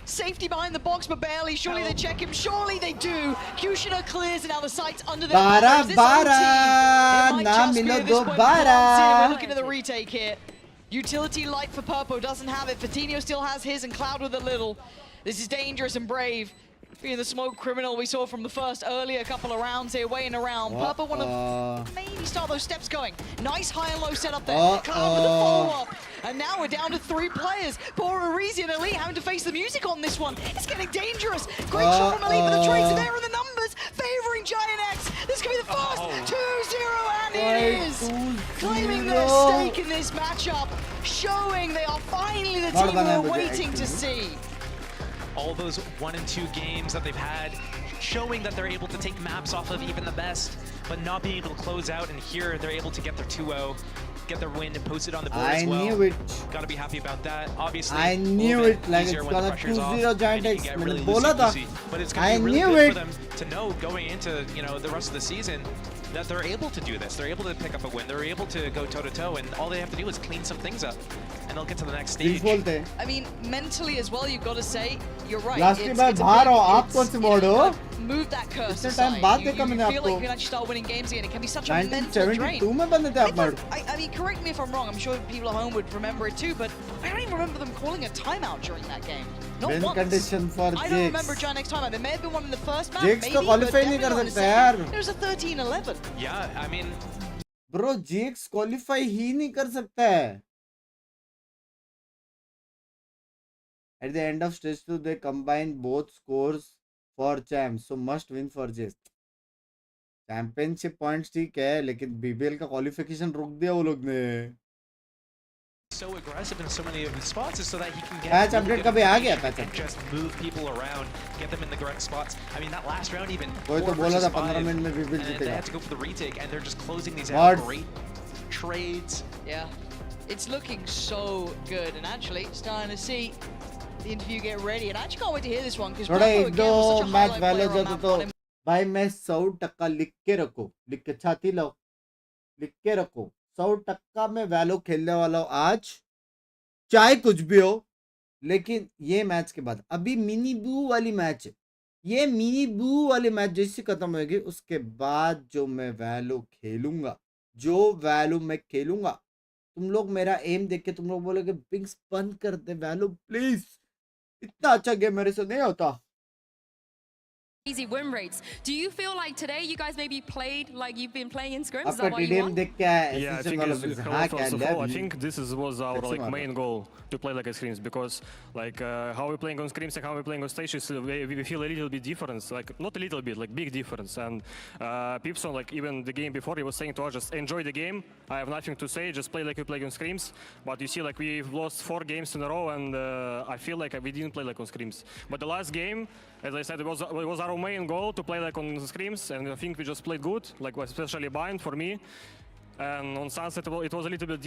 safety behind the box, but barely. Surely they check him. Surely they do. Kushina clears, and now the sight's under their Bara, banners. This whole team, bara, it might na just be milo at this point dobara. bronze here. We're looking at the retake here. Utility light for Purpo doesn't have it. Fatinho still has his, and Cloud with a little. This is dangerous and brave. Being the smoke criminal we saw from the first earlier couple of rounds here, waiting around. Purpo want to maybe start those steps going. Nice high and low setup there. Cloud with the follow-up. And now we're down to 3 players. Poor Arizi and Elite having to face the music on this one. It's getting dangerous. Great shot from Elite, but the trades are there in the numbers, favoring Giant X. This could be the first 2-0, and it is. Claiming their stake in this matchup, showing they are finally the team we're waiting to see. All those 1 and 2 games that they've had, showing that they're able to take maps off of even the best, but not being able to close out. And here they're able to get their 2-0, get their win and post it on the board I as well. knew it. Gotta be happy about that. Obviously, I a little knew bit it, like easier it's when the gonna pressure's off 2-0 Giant and you X. get मैंने really बोला था. loosey-goosey. But it's gonna I be really knew good it. for them to know going into the rest of the season that they're able to do this. They're able to pick up a win. They're able to go toe-to-toe, and all they have to do is clean some things up, and they'll get to the next Please stage. बोलते हैं. I mean, mentally as well, you've got to say, you're right. Last It's- time it's a बाहर big- हो, आप it's, कौन से you know, mode you हो? gotta Move that curse इतने time aside. बाद You देखा मैंने feel like आपको. you can actually start winning games again. It can be such a mental 1972 drain. में बंदे थे आप मर्द. I mean, correct me if I'm wrong. I'm sure people at home would remember it too, but I don't even remember them calling a timeout during that game. Not Win once. condition for I don't remember Jigs. Giant X timeout. There may have been one in the first match, Jigs maybe, तो but qualify नहीं definitely कर not in the सकता second. यार. There was a 13-11. Yeah, I mean, Bro, Jigs qualify ही नहीं कर सकता है. At the end of stage 2, they combine both scores for champs, so must win for Jigs. Championship points ठीक है, लेकिन BBL का क्वालिफिकेशन रोक दिया वो लोग ने. so aggressive in so many of his spots is so that he can get Patch really update good कभी आ गया information patch and just move people around, get them in the correct spots. I mean, that last round even कोई तो 4 बोला versus था 15 5, minute में BBL and they जीतेगा. had to go for the retake, and they're just closing these What? out great trades. Yeah, it's looking so good, and actually starting to see the interview get ready, and I actually can't wait to hear this one because थोड़ा Purple एक again दो was such a match highlight वैलो player on जाता map तो one. भाई मैं 100% लिख के रखो, लिख के छाती लो, लिख के रखो 100% मैं वैलो खेलने वाला हूँ आज, चाहे कुछ भी हो। लेकिन ये मैच के बाद अभी मिनी बू वाली मैच है, ये मिनी बू वाली मैच जैसे खत्म होगी उसके बाद जो मैं वैलो खेलूंगा, जो वैलो मैं खेलूंगा, तुम लोग मेरा एम देख के तुम लोग बोलोगे बिंक्स बंद कर दे वैलो प्लीज, इतना अच्छा गेम मेरे से नहीं होता। Easy win rates. Do you feel like today you guys maybe played like you've been playing in scrims? Is आपका that why you TDM won? देख के आया Yeah, I एसेंशियल think वाला it's, बिल्स, hello, हाँ first क्या of love all, I you. think this was our That's like smart. main goal to play like a scrims, because like how we're playing on scrims and how we're playing on stages, we feel a little bit difference, like not a little bit, like big difference. And Pipson, like even the game before, he was saying to us, just enjoy the game. I have nothing to say, just play like we play on scrims. But you see, like we've lost 4 games in a row, and I feel like we didn't play like on scrims. But the last game, as I said, it was our main goal to play like on scrims, and I think we just played good, like especially Bind for me. And on Sunset, it was a little bit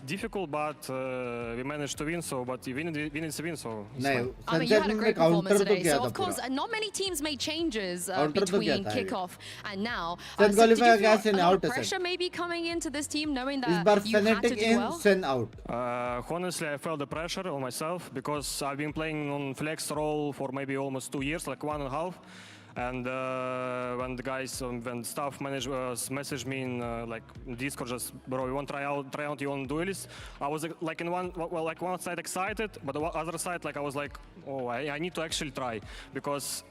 difficult, but we managed to win. So, but win is a win. So it's नहीं fine. I mean, you sunset had a में great performance counter तो today. किया So, था of course, पूरा। not many teams made changes Counter तो किया between था ये। kickoff and now. Sen So did qualifier you क्या feel sen a lot out of है pressure sen। maybe coming into this team, knowing इस that bar you had to Fnatic do in, well? Sen out। Honestly, I felt the pressure on myself because I've been playing on flex role for maybe almost 2 years, like 1.5. And when the guys, when staff messaged me in like Discord, just bro, you want to try out your own duelist. I was like in one side excited, but the other side, like I was like, oh, I need to actually try, because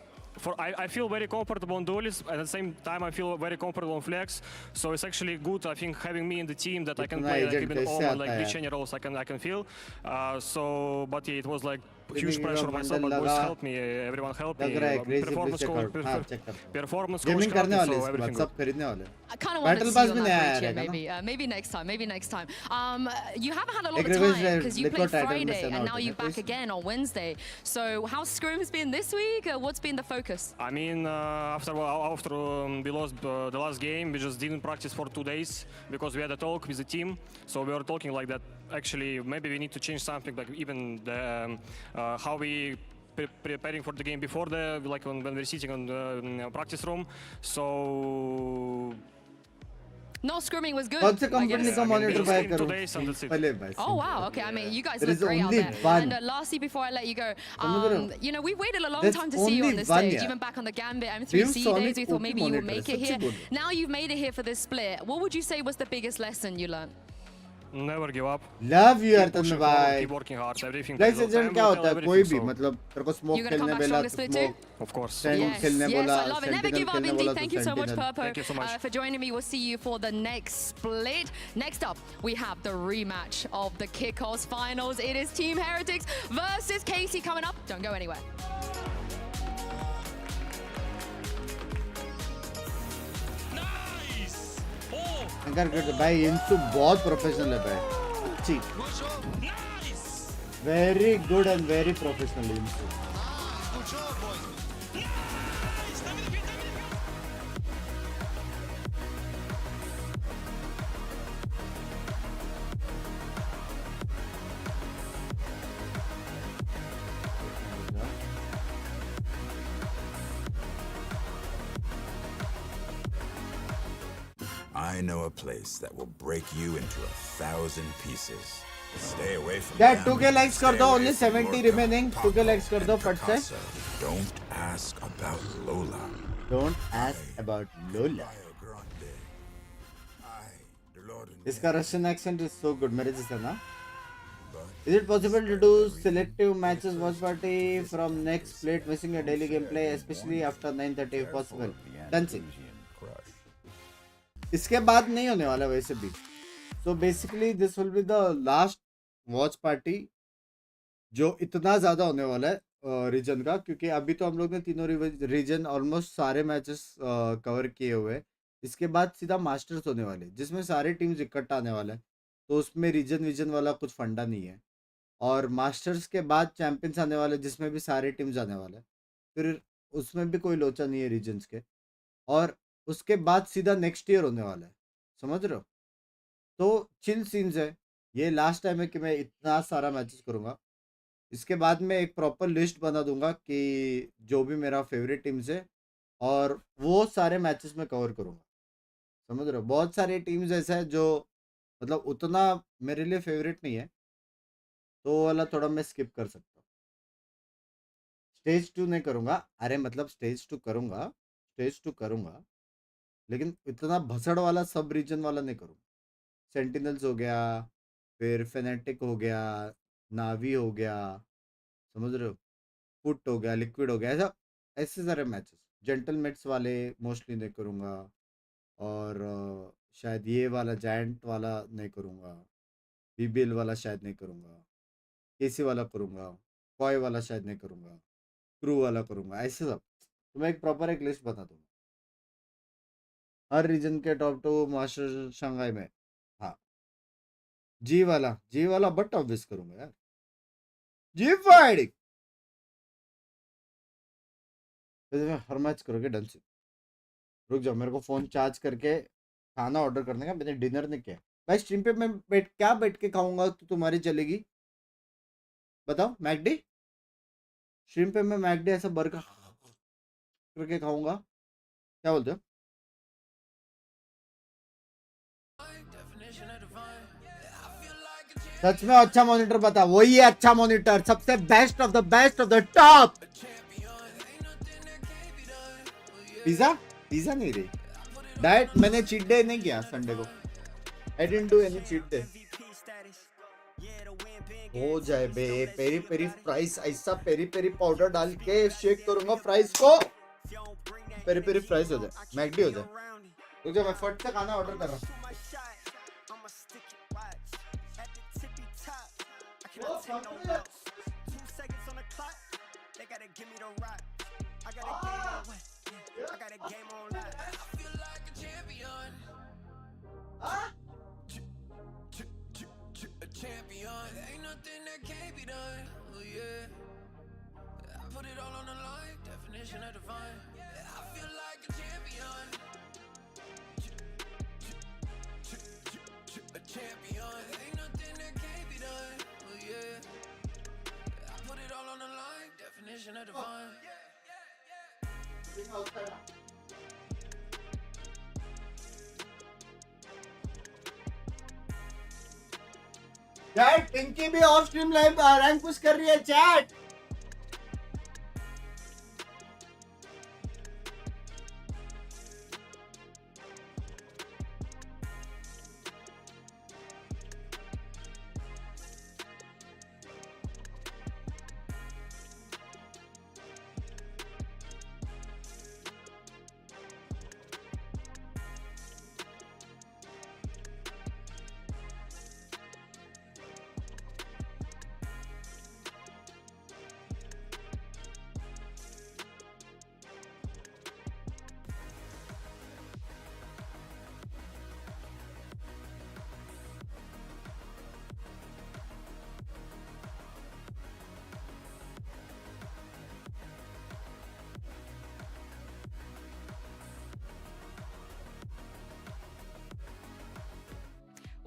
I feel very comfortable on duelist, at the same time I feel very comfortable on flex. So it's actually good, I think, having me in the team that I can play like even all my like which generals I can feel. So, but yeah, it was like huge pressure on myself, but boys helped me, everyone helped me. Performance coach, performance coach, gaming करने वाले so इसके बाद everything सब good. खरीदने वाले। I kind of wanted to Battle see Pass you में on नया that आया bridge here, रहेगा ना? maybe next time, maybe next time. You haven't had a lot एक of revenge time because you लिखो played टाइटल में Friday Sen and out now है you're ना, back तो again on Wednesday. So how's scrims been this week? What's been the focus? I mean, after we lost the last game, we just didn't practice for 2 days because we had a talk with the team. So we were talking like that. Actually, maybe we need to change something, like even the how we preparing for the game before the like when we're sitting on the practice room. So. No scrimming was good. कौन से I company guess. का monitor just bye came करूं? 2 days and that's it. पहले भाई। Oh wow, okay. I mean, you guys There look is great out only there. one. And lastly, before I let you go, समझ रहे हो? you know, we've waited a long There's time to see you on only this one, stage, yeah. even back on the Gambit M3C View days. Sonic We thought OP maybe you would monitor, make it सच्ची here. बोल रहा हूँ। Now you've made it here for this split. What would you say was the biggest lesson you learned? Never give up. Love you Keep अर्तन pushing forward, भाई। keep working hard. Everything. Flex takes agent time, क्या will होता tell है? कोई everything, भी so- मतलब तेरे को स्मोक You gonna come खेलने back बोला stronger तो split smoke, too? Of course. Sentinel खेलने बोला, I love it. Never Sentinel give up, खेलने Indy. बोला Thank तो you so much, Sentinel। Purpo, Thank you so much. for joining me. We'll see you for the next split. Next up, we have the rematch of the Kickoffs finals. It is Team Heretics versus Casey coming up. Don't go anywhere. अंकर करते भाई, इंसु बहुत professional है भाई, अच्छी, very good and very professional इंसु। I know a place that will break you into 1,000 pieces. Stay away from क्या them. 2K likes कर Stay दो, away only from 70 Lorca, remaining, 2K Paco, likes कर दो and फट से। Picasso. Don't ask about Lola. Don't ask about Lola. इसका Russian accent is so good, मेरे जैसा ना। Is it possible to do selective matches watch party from next split, missing a daily gameplay, especially after 9:30 if possible? Dancing. इसके बाद नहीं होने वाला वैसे भी। So basically this will be the last watch party जो इतना ज़्यादा होने वाला है रीजन का, क्योंकि अभी तो हम लोग ने तीनों रीजन ऑलमोस्ट सारे मैचेस कवर किए हुए हैं। इसके बाद सीधा मास्टर्स होने वाले जिसमें सारे टीम्स इकट्ठा आने वाला है, तो उसमें रीजन वाला कुछ फंडा नहीं है। और मास्टर्स के बाद चैंपियंस आने वाले जिसमें भी सारे टीम्स आने वाले हैं, फिर उसमें भी कोई लोचा नहीं है रीजन्स के। और उसके बाद सीधा नेक्स्ट ईयर होने वाला है, समझ रहे हो? तो चिल सीन्स है, ये लास्ट टाइम है कि मैं इतना सारा मैचेस करूँगा। इसके बाद मैं एक प्रॉपर लिस्ट बना दूंगा कि जो भी मेरा फेवरेट टीम्स है और वो सारे मैचेस में कवर करूँगा। समझ रहे हो? बहुत सारे टीम्स ऐसा है जो मतलब उतना मेरे लिए फेवरेट नहीं है, तो वो वाला थोड़ा मैं स्किप कर सकता हूँ। स्टेज 2 नहीं करूँगा, अरे मतलब स्टेज 2 करूँगा, स्टेज 2 करूँगा, लेकिन इतना भसड़ वाला सब रीजन वाला नहीं करूँगा। सेंटिनल्स हो गया, फिर फेनेटिक हो गया, नावी हो गया, समझ रहे हो? फुट हो गया, लिक्विड हो गया, ऐसा ऐसे सारे मैचेस। जेंटलमेट्स वाले मोस्टली नहीं करूँगा, और शायद ये वाला जायंट वाला नहीं करूँगा, बीबीएल वाला शायद नहीं करूँगा, केसी वाला करूँगा, कॉय वाला शायद नहीं करूँगा, क्रू वाला करूँगा, ऐसे सब। तो मैं एक प्रॉपर एक लिस्ट बता दूंगा हर रीजन के टॉप 2 मास्टर शंघाई में। हाँ, जी वाला बट ऑब्वियस करूँगा यार, जी फाइटिंग हर मैच करोगे डन से। रुक जाओ, मेरे को फोन चार्ज करके खाना ऑर्डर करने का, मैंने डिनर नहीं किया भाई। स्ट्रीम पे मैं बैठ के खाऊंगा तो तुम्हारी चलेगी? बताओ। मैकडी स्ट्रीम पे मैं मैकडी ऐसा बर्गर करके खाऊंगा? क्या बोलते हो? सच में अच्छा मॉनिटर बता, वही है अच्छा मॉनिटर, सबसे best of the top. Pizza pizza नहीं रही डाइट, मैंने चीट डे नहीं किया संडे को। I didn't do any cheat day. हो जाए बे, पेरी पेरी फ्राइज, ऐसा पेरी पेरी पाउडर डाल के शेक करूंगा फ्राइज को, पेरी पेरी फ्राइज हो जाए, मैकडी हो जाए। तो जब मैं फट से खाना ऑर्डर कर रहा हूँ। Champion, ain't nothing that can't be done. Oh yeah, I put it all on the line. Definition of divine. I feel like a champion. A champion, ain't nothing that can't be done. Oh yeah, I put it all on the line. Definition of divine. Chat Pinky भी off stream live rank push कर रही है chat.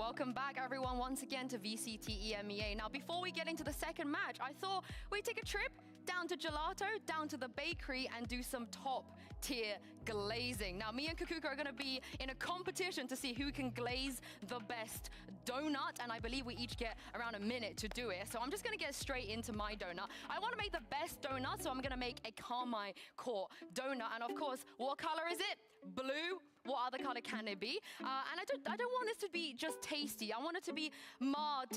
Welcome back, everyone, once again to VCT EMEA. Now, before we get into the second match, I thought we'd take a trip down to Gelato, down to the bakery, and do some top-tier glazing. Now, me and Kakuka are going to be in a competition to see who can glaze the best donut, and I believe we each get around a minute to do it. So I'm just going to get straight into my donut. I want to make the best donut, so I'm going to make a Carmine core donut. And of course, what color is it? Blue. What other color can it be? And I don't want this to be just tasty. I want it to be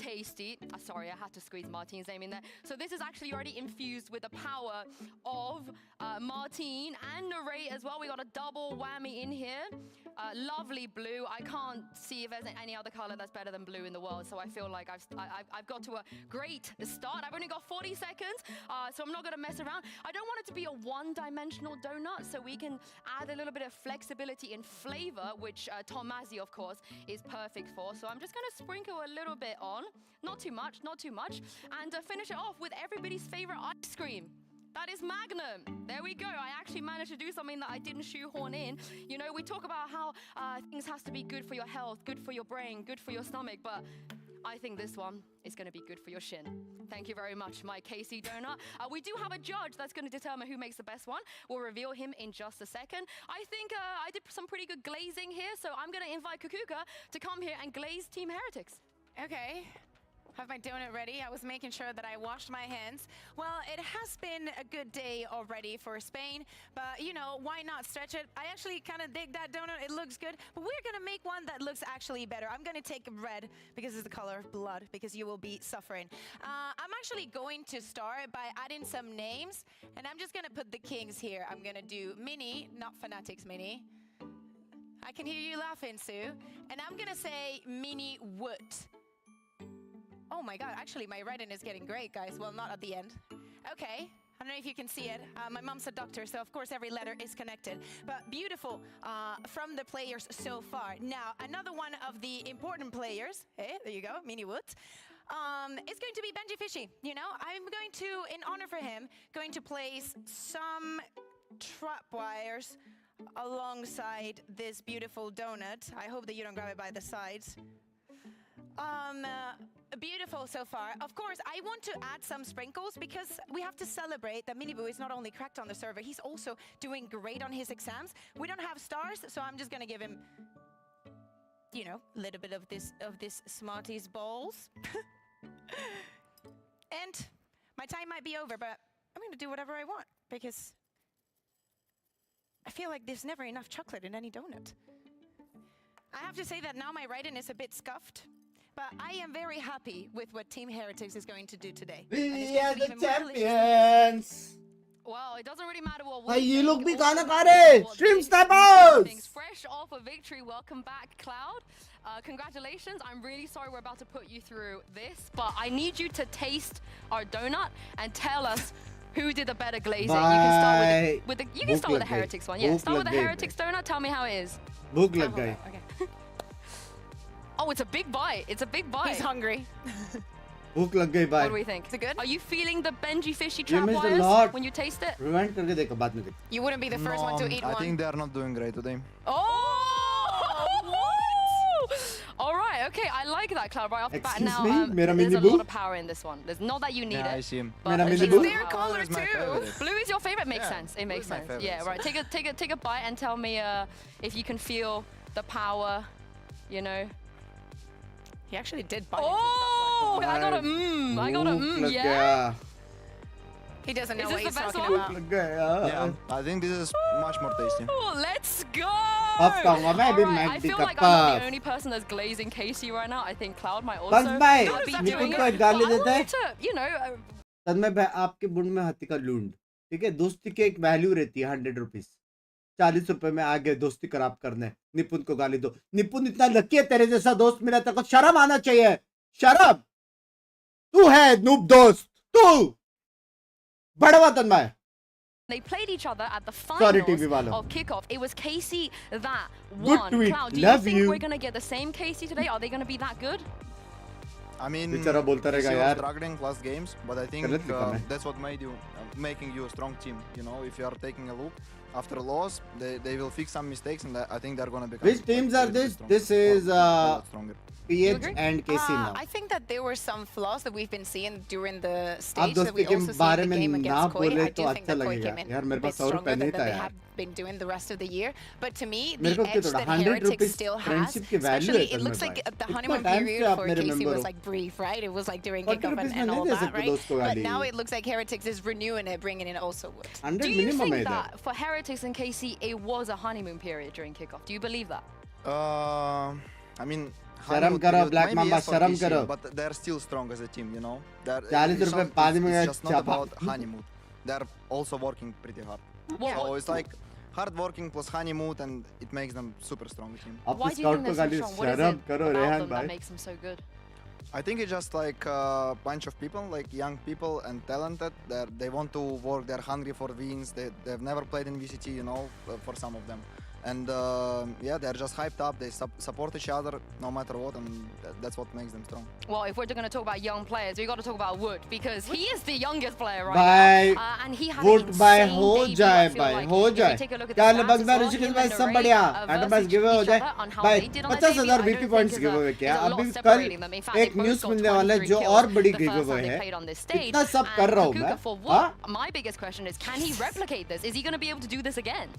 tasty. Sorry, I had to squeeze Martine's name in there. So this is actually already infused with the power of Martine and Narrate as well. We got a double whammy in here. Lovely blue. I can't see if there's any other color that's better than blue in the world. So I feel like I've got to a great start. I've only got 40 seconds, so I'm not gonna mess around. I don't want it to be a one-dimensional donut, so we can add a little bit of flexibility in flavor, which Tomazzi, of course, is perfect for. So I'm just gonna sprinkle a little bit on, not too much, and finish it off with everybody's favorite ice cream. That is Magnum. There we go. I actually managed to do something that I didn't shoehorn in. You know, we talk about how things has to be good for your health, good for your brain, good for your stomach, but I think this one is going to be good for your shin. Thank you very much, my KC donut. We do have a judge that's going to determine who makes the best one. We'll reveal him in just a second. I think I did some pretty good glazing here, so I'm going to invite Kukuka to come here and glaze Team Heretics. Okay. Have my donut ready. I was making sure that I washed my hands. Well, it has been a good day already for Spain, but you know, why not stretch it? I actually kind of dig that donut. It looks good, but we're gonna make one that looks actually better. I'm gonna take red because it's the color of blood, because you will be suffering. I'm actually going to start by adding some names, and I'm just gonna put the kings here. I'm gonna do Mini, not Fanatics Mini. I can hear you laughing, Sue. And I'm gonna say Mini Wood. Oh my god, actually my writing is getting great, guys. Well, not at the end. Okay, I don't know if you can see it. My mom's a doctor, so of course every letter is connected. But beautiful from the players so far. Now, another one of the important players, hey, there you go, Mini Wood, is going to be Benji Fishy. You know, I'm going to, in honor for him, going to place some trap wires alongside this beautiful donut. I hope that you don't grab it by the sides. Beautiful so far. Of course, I want to add some sprinkles because we have to celebrate that Miniboo is not only cracked on the server, he's also doing great on his exams. We don't have stars, so I'm just gonna give him, you know, a little bit of this Smarties balls. And my time might be over, but I'm gonna do whatever I want because I feel like there's never enough chocolate in any donut. I have to say that now my writing is a bit scuffed, but I am very happy with what Team Heretics is going to do today. We are the champions. Well, it doesn't really matter what Hey, we you think look big or on a what carry. what Stream Binks snappers. thinks. Fresh off a victory, welcome back, Cloud. Congratulations. I'm really sorry we're about to put you through this, but I need you to taste our donut and tell us who did the better glazing. You can start with the, you can start with the Heretics one. Yeah, start with the Heretics donut. Tell me how it is. Bhook lag gayi. Okay. Oh, it's a big bite. It's a big bite. He's hungry. Bhook lag gayi bhai. What do we think? Is it good? Are you feeling the Benji Fishy You trap missed a wires lot. when you taste it? Rewind करके देखो बाद में देखो. You wouldn't be the first one to eat I one. think they are not doing great today. Oh! What? All right. Okay. I like that, Cloud. Right off the bat. Excuse Now, me? Mera there's a Mini lot Boo? of power in this one. There's not that you need Yeah, I it. see him. but Mera there's Mini a Boo? lot of Their power. color Is my too. favorite. Blue is your favorite. Makes Yeah, sense. It makes it's my sense. favorite, Yeah. so- Right. Take a bite and tell me if you can feel the power. You know. He actually did bite Oh! I got a I got a Bhook lag Yeah. gaya. He doesn't know Is what this he's the best talking one? about. Bhook lag gaya. Yeah, I think this is much more tasty. Oh, let's go! Puff कहूँगा मैं अभी Alright, I मैगडी feel का like I'm not puff. the only person that's glazing Casey right now. I think Cloud might also Tans bhai, be निपुण doing को एक it. गाली But I देते हैं. wanted to, you know, तन्मय भाई आपके बुंड में हाथी का लूंड. ठीक है, दोस्ती की एक वैल्यू रहती है 100 रुपीस. 40 रुपए में आगे दोस्ती खराब करने. निपुण को गाली दो. निपुण इतना लकी है तेरे जैसा दोस्त मिला. तेरे को शर्म आना चाहिए. शर्म. तू है नूब दोस्त. तू. बड़वा तन्मय. they played each other at the Sorry, finals TV वालों. of kickoff. It was Casey that Good won. tweet. Cloud, do Love you think you. we're going to get the same Casey today? Are they going to be that good? I mean, बेचारा बोलता रहेगा she was यार. struggling last games, but I think गलत लिखा मैं. that's what made you making you a strong team. You know, if you are taking a look after a loss, they will fix some mistakes, and I think they're gonna become. Which teams are this? This is stronger. PH agree? and KC now. I think that there were some flaws that we've been seeing during the आप stage that we दोस्ती के also see बारे in the में game ना against Koi. बोले I तो do think अच्छा that Koi लगेगा. came in यार a मेरे bit पास 100 stronger रुपए than नहीं था they यार. have been doing the rest of the year. But to me, मेरे the को edge थोड़ा that 100 Heretics rupees still has, friendship की value especially है it looks तन्मय like भाई. the इतना honeymoon time से period आप for मेरे Casey member was हो. like brief, right? It was like during 40 kickoff rupees में and नहीं all दे that, सकते right? दोस्त को But गाली. now it looks like Heretics is renewing it, bringing in also wood. 100 Do you minimum है think इधर. that for Heretics and KC, it was a honeymoon period during kickoff? Do you believe that? I mean. शर्म honeymoon करो period, black maybe mama yes for शर्म KC, करो. But they're still strong as a team, you know. 40 रुपए पानी में it's just not चापा. about honeymoon. They're also working pretty hard. So it's like hard working plus honeymoon, and it makes them super strong team. आप Why do you scout think को they're so गाली. strong? What is शर्म it करो about Rehan them that भाई. makes them so good? I think it's just like a bunch of people, like young people and talented. They want to work. They're hungry for wins. They've never played in VCT, you know, for some of them. And yeah, they're just hyped up. They support each other no matter what, and that's what makes them strong. Well, if we're going to talk about young players, we got to talk about Wood because he is the youngest player right Bhai, now, and he had Wood an bhai insane ho debut, I jaye, feel bhai like. ho If you jaye. take a look at the Kya stats bang as mein well, Rishikesh him bhai and sab Naray, badhiya. Atamaz versus give ho each jaye. other on how Bhai they did on their 50,000 debut, I VP don't points think give away there's kya. a lot अभी कल separating them. In fact, they एक both news got मिलने वाला है 23 जो kills और बड़ी the give first away time they है. played on this stage. इतना सब कर रहा हूँ मैं. Kakuka, for हाँ? Wood, my biggest question is, can he replicate this? Is he going to be able to do this again?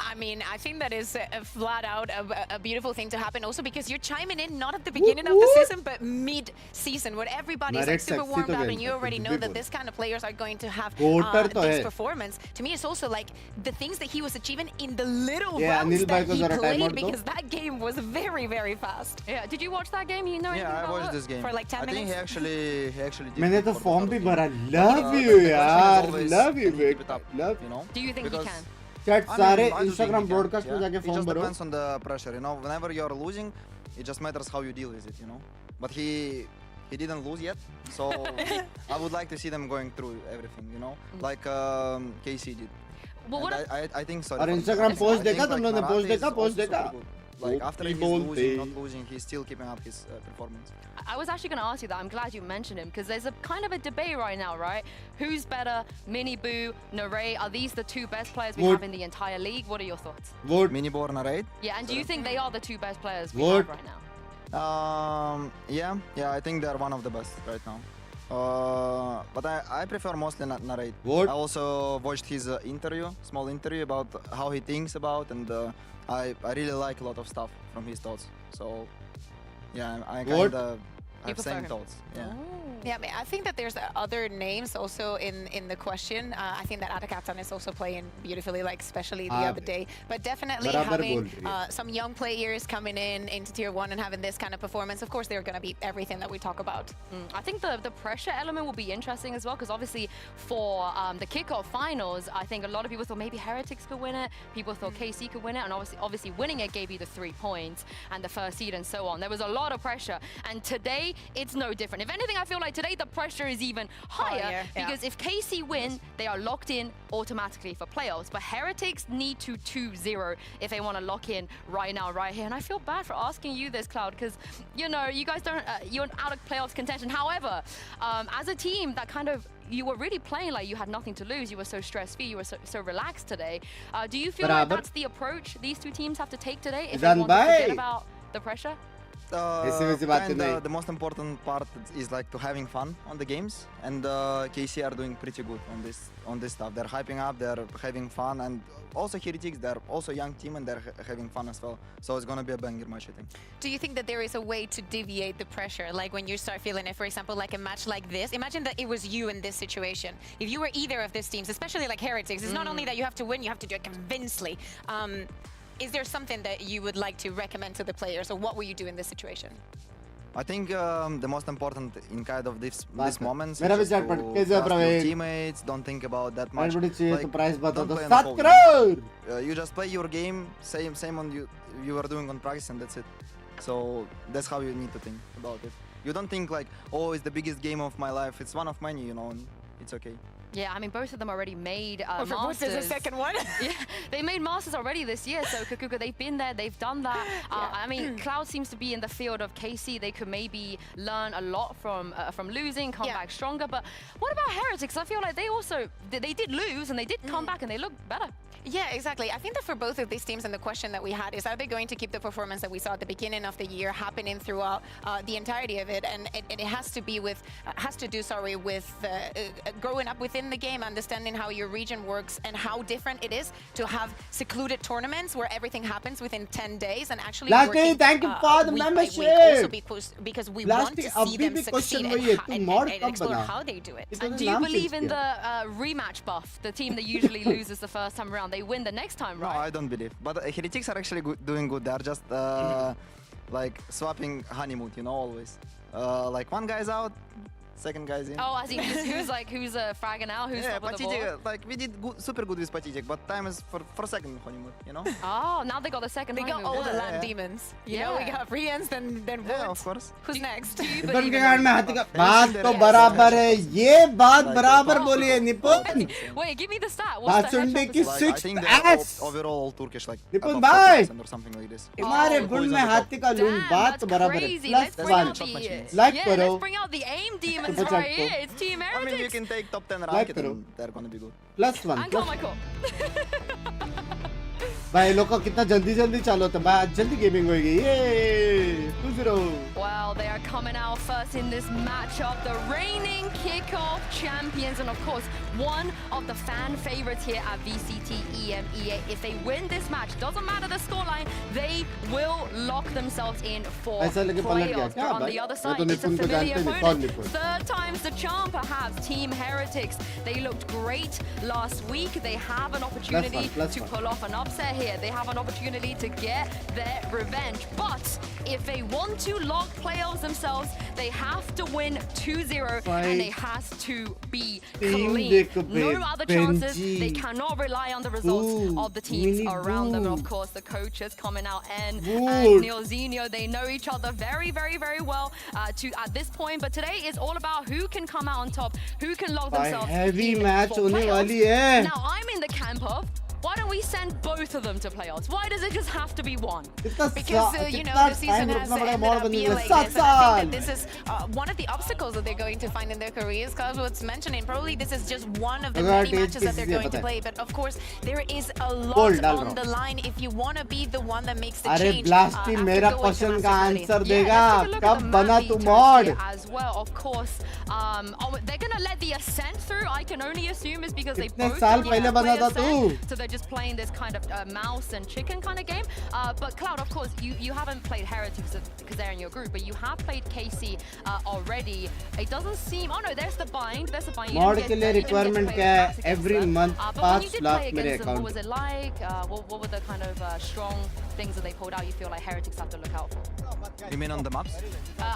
I mean, I think that is flat out a beautiful thing to happen also because you're chiming in not at the beginning of the season, but mid-season when everybody's like super warmed up and you already know that this kind of players are going to have this performance. To me, it's also like the things that he was achieving in the little rounds that he played because that game was very, very fast. Yeah, did you watch that game? You know anything Yeah, I about watched it? this game. For like 10 I think minutes? he actually did मैंने good तो for the form first भी game. भरा. Love you यार. Love you keep big. it up, Love. you know? Do you think Because he can? Chat I सारे mean, I do think Instagram he can, broadcast पे yeah. जाके It form just भरो. depends on the pressure, you know. Whenever you're losing, it just matters how you deal with it, you know. But he didn't lose yet, so I would like to see them going through everything, you know, like KC did. Well, what I think so. और Instagram post देखा तुम लोगों ने? post देखा? post देखा? Like after he's losing, not losing, he's still keeping up his performance. I was actually going to ask you that. I'm glad you mentioned him because there's a kind of a debate right now, right? Who's better, Mini Boo, Naray? Are these the two best players we have in the entire league? What are your thoughts? Vote. Mini Boo or Naray? Yeah, and do you think they are the two best players we Vote. have right now? Yeah, I think they're one of the best right now. But I prefer mostly Naray. What? I also watched his small interview about how he thinks about, and I really like a lot of stuff from his thoughts. So yeah, I kind of have same thoughts. Yeah. Yeah, I mean, I think that there's other names also in the question. I think that Antec is also playing beautifully, like especially the other day. But definitely having some young players coming into Tier 1 and having this kind of performance, of course, they're going to be everything that we talk about. I think the pressure element will be interesting as well, because obviously for the kickoff finals, I think a lot of people thought maybe Heretics could win it. People thought KC could win it, and obviously winning it gave you the 3 points and the first seed and so on. There was a lot of pressure, and today it's no different. If anything, I feel like today the pressure is even higher because if KC win, they are locked in automatically for playoffs. But Heretics need to 2-0 if they want to lock in right now, right here. And I feel bad for asking you this, Cloud, because you know you guys don't you're out of playoffs contention. However, as a team that kind of you were really playing like you had nothing to lose. You were so stress-free. You were so relaxed today. Do you feel like that's the approach these two teams have to take today if they want to forget about the pressure? The most important part is like to having fun on the games, and KC are doing pretty good on this stuff. They're hyping up, they're having fun, and also Heretics, they're also a young team and they're having fun as well. So it's gonna be a banger match, I think. Do you think that there is a way to deviate the pressure? Like when you start feeling it, for example, like a match like this, imagine that it was you in this situation. If you were either of these teams, especially like Heretics, it's not only that you have to win, you have to do it convincingly. Is there something that you would like to recommend to the players, or what will you do in this situation? I think the most important in kind of these moments is मेरा भी just chat पढ़ के to जा trust Praveen. your teammates, don't think about that much. बड़ी चाहिए तो price बता don't दो. play on the 7 whole crore. game. You just play your game, same on you were doing on practice, and that's it. So that's how you need to think about it. You don't think like, oh, it's the biggest game of my life. It's one of many, you know, and it's okay. Yeah, I mean, both of them already made For Boots is the second one. Yeah, they made Masters already this year, so Kakuka, they've been there, they've done that. I mean, Cloud seems to be in the field of KC. They could maybe learn a lot from losing, come back stronger. But what about Heretics? I feel like they did lose, and they did come back, and they look better. Yeah, exactly. I think that for both of these teams, and the question that we had is, are they going to keep the performance that we saw at the beginning of the year happening throughout the entirety of it? And it has to be with, with growing up within the game, understanding how your region works and how different it is to have secluded tournaments where everything happens within 10 days and actually working thank you for the week membership. by week, also because we want to see them succeed and explore how they do it. And do you believe in the rematch buff? The team that usually loses the first time around, they win the next time, right? No, I don't believe. But Heretics are actually doing good. They're just like swapping honeymoon, you know, always. Like one guy's out, second guys in. Oh, I see. Who's fragging out? Who's Yeah, top of the Patijek, board? like we did super good with Patijek, but time is for second honeymoon, you know? Oh, now they got the second. They got honeymoon. all the Yeah, land yeah. demons. You know, we got Rians, then Yeah, Woods. of course. Who's next? निपुण के कारण में हाथी का बात तो बराबर है ये बात बराबर बोली है निपुण Wait, give me the stat. What's the बासुंडी headshot की Like, I sixth think they're ass overall Turkish, like निपुण above भाई 40% or something like this. तुम्हारे Oh, बुल में हाथी का लून Damn, बात that's तो बराबर है crazy. Plus Let's bring one out the Like yeah, करो. let's bring out the AIM demons Super right chat here. को. It's Team I mean, you Heretics. can take top 10 Like ranked करो. and they're gonna be good. Plus one And Comical. भाई लोग को कितना जल्दी जल्दी चालू होता है भाई आज जल्दी गेमिंग होगी ये 2-0 Well, they are coming out first in this matchup. The reigning kickoff champions, and of course, one of the fan favorites here at VCT EMEA. If they win this match, doesn't matter the scoreline, they will lock themselves in for ऐसा लगे पलट गया playoffs. क्या But on भाई the other मैं side, तो it's a निपुण को familiar जानते नहीं कौन opponent. निपुण Third time's the charm, perhaps. Team Heretics. They looked great last week. They have an opportunity plus to one. pull off an upset here. They have an opportunity to get their revenge. But if they want to lock playoffs themselves, they have to win 2-0 and it has to be clean. देखो No other chances. Benji. They cannot rely on the results Boo. of the teams Mini around them. boo. Of course, the coaches coming out and Boo. Neil Zinho, they know each other very, very, very well at this point. But today is all about who can come out on top, who can lock भाई themselves heavy in match for होने playoffs. वाली है Now, I'm in the camp of, why don't we send both of them to playoffs? Why does it just have to be one? कितना Because you know the season has ended up being like this, and I think that this is one of the obstacles that they're going to find in their careers. Because what's mentioning, probably this is just one of the many matches that they're going to play. But of course, there is a lot on the line if you want to be the one that makes the अरे change. ब्लास्टी मेरा after going to question का Master answer Quality. देगा Let's take a look at कब the बना map तू details mod here as well. Of course, they're gonna let the ascent through. I can only assume is because they कितने both साल don't पहले play बना था Ascent, तू? so they're just playing this kind of mouse and chicken kind of game. But Cloud, of course, you haven't played Heretics because they're in your group, but you have played KC already. It doesn't seem. Oh no, there's the bind. There's the bind. You mod didn't के get- लिए you didn't get to requirement play क्या the है match against every them. Month But when you 5 did lakh play मेरे against them, what account was it like? What were the kind of strong things that they pulled out? You feel like Heretics have to look out for. You mean on the maps?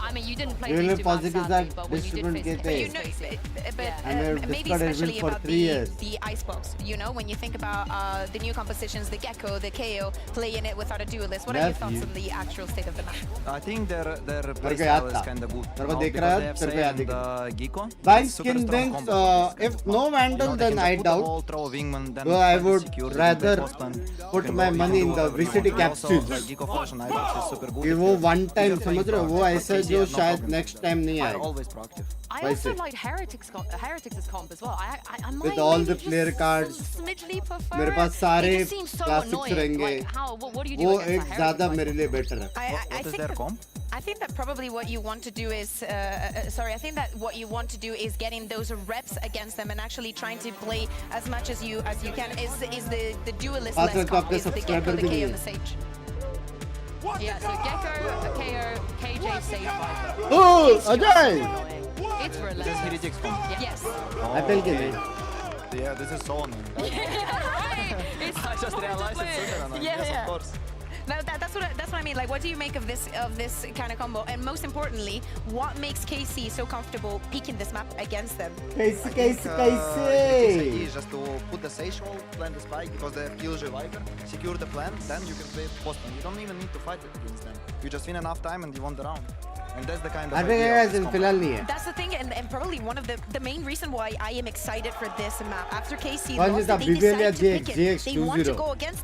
I mean, you didn't play You these will two maps, positive sadly, that but when you did distribute face get But you it. know, And we've maybe discovered especially it for about 3 years. the icebox. You know, when you think about the new compositions, the Gecko, the KO, playing it without a duelist. What are your Love thoughts you. on the actual state of the map? I think their मेरे को playstyle याद is था kind of good. मेरे को Now, देख because रहा they है have तेरे को याद Say है and Gecko. Binks Super skin strong Binks combo for this. if no vandal You know, they then can I just put the doubt ball, throw a wingman, then Well, I try to would secure the rather post and put can my go, you money can in do the whatever you VCT want. Also, capsules like Gecko Flash and Idox is super good. कि if वो you're- one if time you're playing समझ रहे हो वो proactive, ऐसा like जो KC, no शायद problem. next time नहीं They're आएगा always proactive. I Why also say? like Heretics comp as well. I might With all maybe the player just cards, smidgely prefer मेरे it. पास सारे It just seems so classics annoying. रहेंगे Like, what do you do वो against एक a ज़्यादा Heretics? मेरे लिए better है I What is think their that- comp? I think that probably what you want to do is, sorry, I think that what you want to do is getting those reps against them and actually trying to play as much as you can. Is the duelist आजकल less तो comp, आपके is the Gecko, subscriber the भी KO, नहीं the है Sage. Yeah, so Gecko, KO, KJ, Sage, Viper. Oh It's just Ajay annoying. It's This is relentless. Heretics comp. Yes. IPL के लिए Yeah, this is so annoying. Right. It's I just so hard to realized play. it's super annoying. Yeah, Yes, yeah. of course. No, that's what I mean. Like, what do you make of this kind of combo? And most importantly, what makes KC so comfortable peeking this map against them? कैसे कैसे Heretics कैसे idea is just to put the Sage wall, plant the spike because they have Killjoy Viper, secure the plant, then you can play post plant. You don't even need to fight it against them. You just win enough time and you won the round. And that's the kind of अरे idea of guys this combo. फिलहाल नहीं है That's the thing, and probably one of the main reason why I am excited for this map. After KC One lost, is the they Biblia decided to pick it. GX They want to 2-0. go against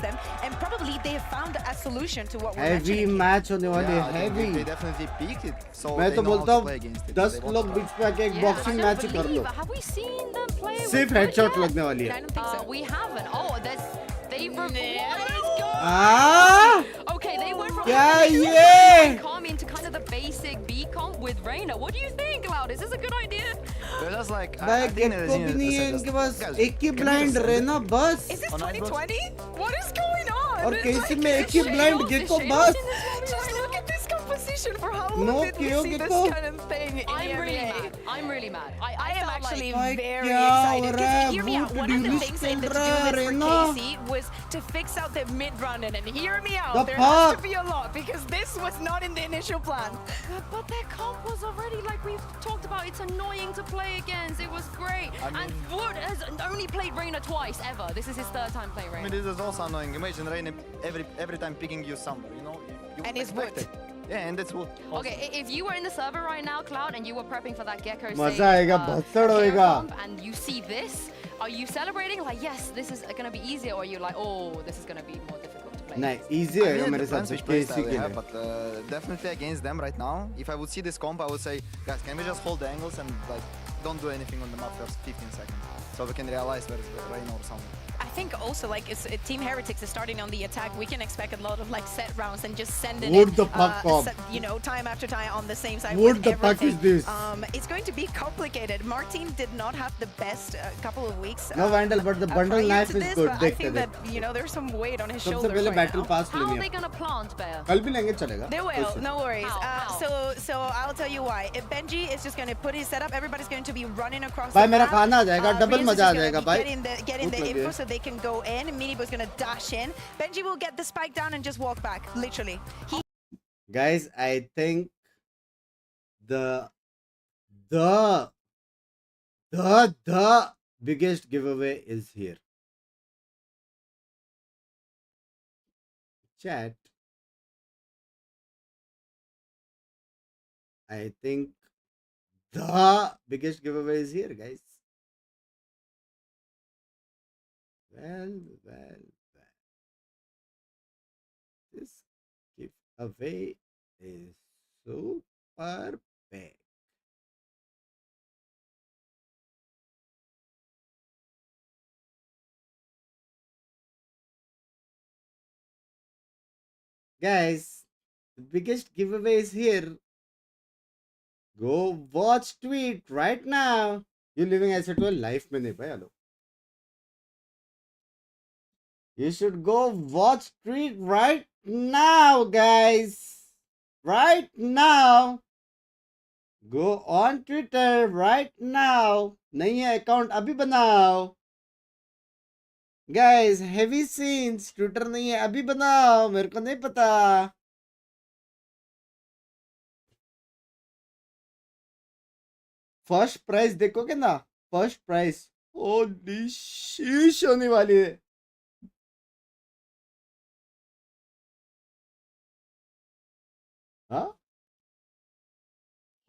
them, and probably they have found a solution to what we're heavy mentioning. Match होने वाली Yeah, है I think they heavy definitely peaked it. So मैं they तो know how बोलता to play हूँ against it. 10 They want लोग to बीच पे आके एक Yeah, boxing I match don't कर लो believe. Have we seen them play with सिर्फ Wood हेडशॉट yet? लगने वाली I है don't think so. We haven't. Oh, they what is going आ Okay, they went from क्या having ये calm into kind of the basic B comp with Reina. What do you think, Cloud? Is this a good idea? They're just like, भाई I think gate को भी नहीं है इनके पास एक ही blind रहना बस Is this On Xbox? 2020? What is going on? और It's कैसे like- में एक ही ब्लाइंड गेट को बस Just look at this composition for how long No did we Kyo see this Gekko. kind of thing in I'm really EMEA? mad. I'm really mad. I am felt actually like, very kya excited. ho raha Because hai? hear me out. Boot One of the duelist things in the chal to-do raha list hai for na. KC was to fix out the mid-run. And hear me out. The There has fuck? to be a lot because this was not in the initial plan. but their comp was already like we've talked about. It's annoying to play against. It was great. And Wood has only played Reina twice ever. This is his third time playing I Reina. mean, this is also annoying. Imagine Rain every time picking you somewhere, you know? You And would it's expect wood. it. Yeah, and it's wood. also. Okay, if you were in the server right now, Cloud, and you were prepping for that Gecko मजा save, आएगा, भसड़ player होएगा. comp, and you see this, are you celebrating like, yes, this is going to be easier, or are you like, oh, this is going to be more difficult to play? नहीं easy I होएगा mean, मेरे it साथ depends से which playstyle KC they के have, लिए. but definitely against them right now, if I would see this comp, I would say, guys, can we just hold the angles and like don't do anything on the map first 15 seconds, so we can realize where is Rain or something. I think also like it's Team Heretics is starting on the attack. We can expect a lot of like set rounds and just sending Would it, the fuck up? you know, time after time on the same side. What with the fuck is everything. this? It's going to be complicated. Martin did not have the best couple of weeks. No Vandal, but the bundle prior knife to is this, good. but I देखते think that देखते. you know there's some weight on his सबसे shoulders पहले right battle now. pass How लेनी are they है. going to plant, Bear? कल भी लेंगे चलेगा. They will, no worries. How? So I'll tell you why. If Benji is just going to put his setup, everybody's going to be running across भाई the मेरा map. खाना आ जाएगा, double Reels is मजा आ just gonna जाएगा be भाई. getting the भूख लगी info है. so they can go in. Minibo's going to dash in. Benji will get the spike down and just walk back, literally. Guys, I think the biggest giveaway is here. Chat. I think the biggest giveaway is here, guys. Well. This giveaway is super big. Guys, the biggest giveaway is here. Go watch tweet right now. You living as a 12 life में नहीं भाई hello. You should go watch tweet right now, guys. Right now. Go on Twitter right now. नहीं है account अभी बनाओ. Guys, heavy scenes. Twitter नहीं है अभी बनाओ. मेरे को नहीं पता. फर्स्ट प्राइज देखोगे ना, फर्स्ट प्राइज होली शीश होने वाली है. हाँ,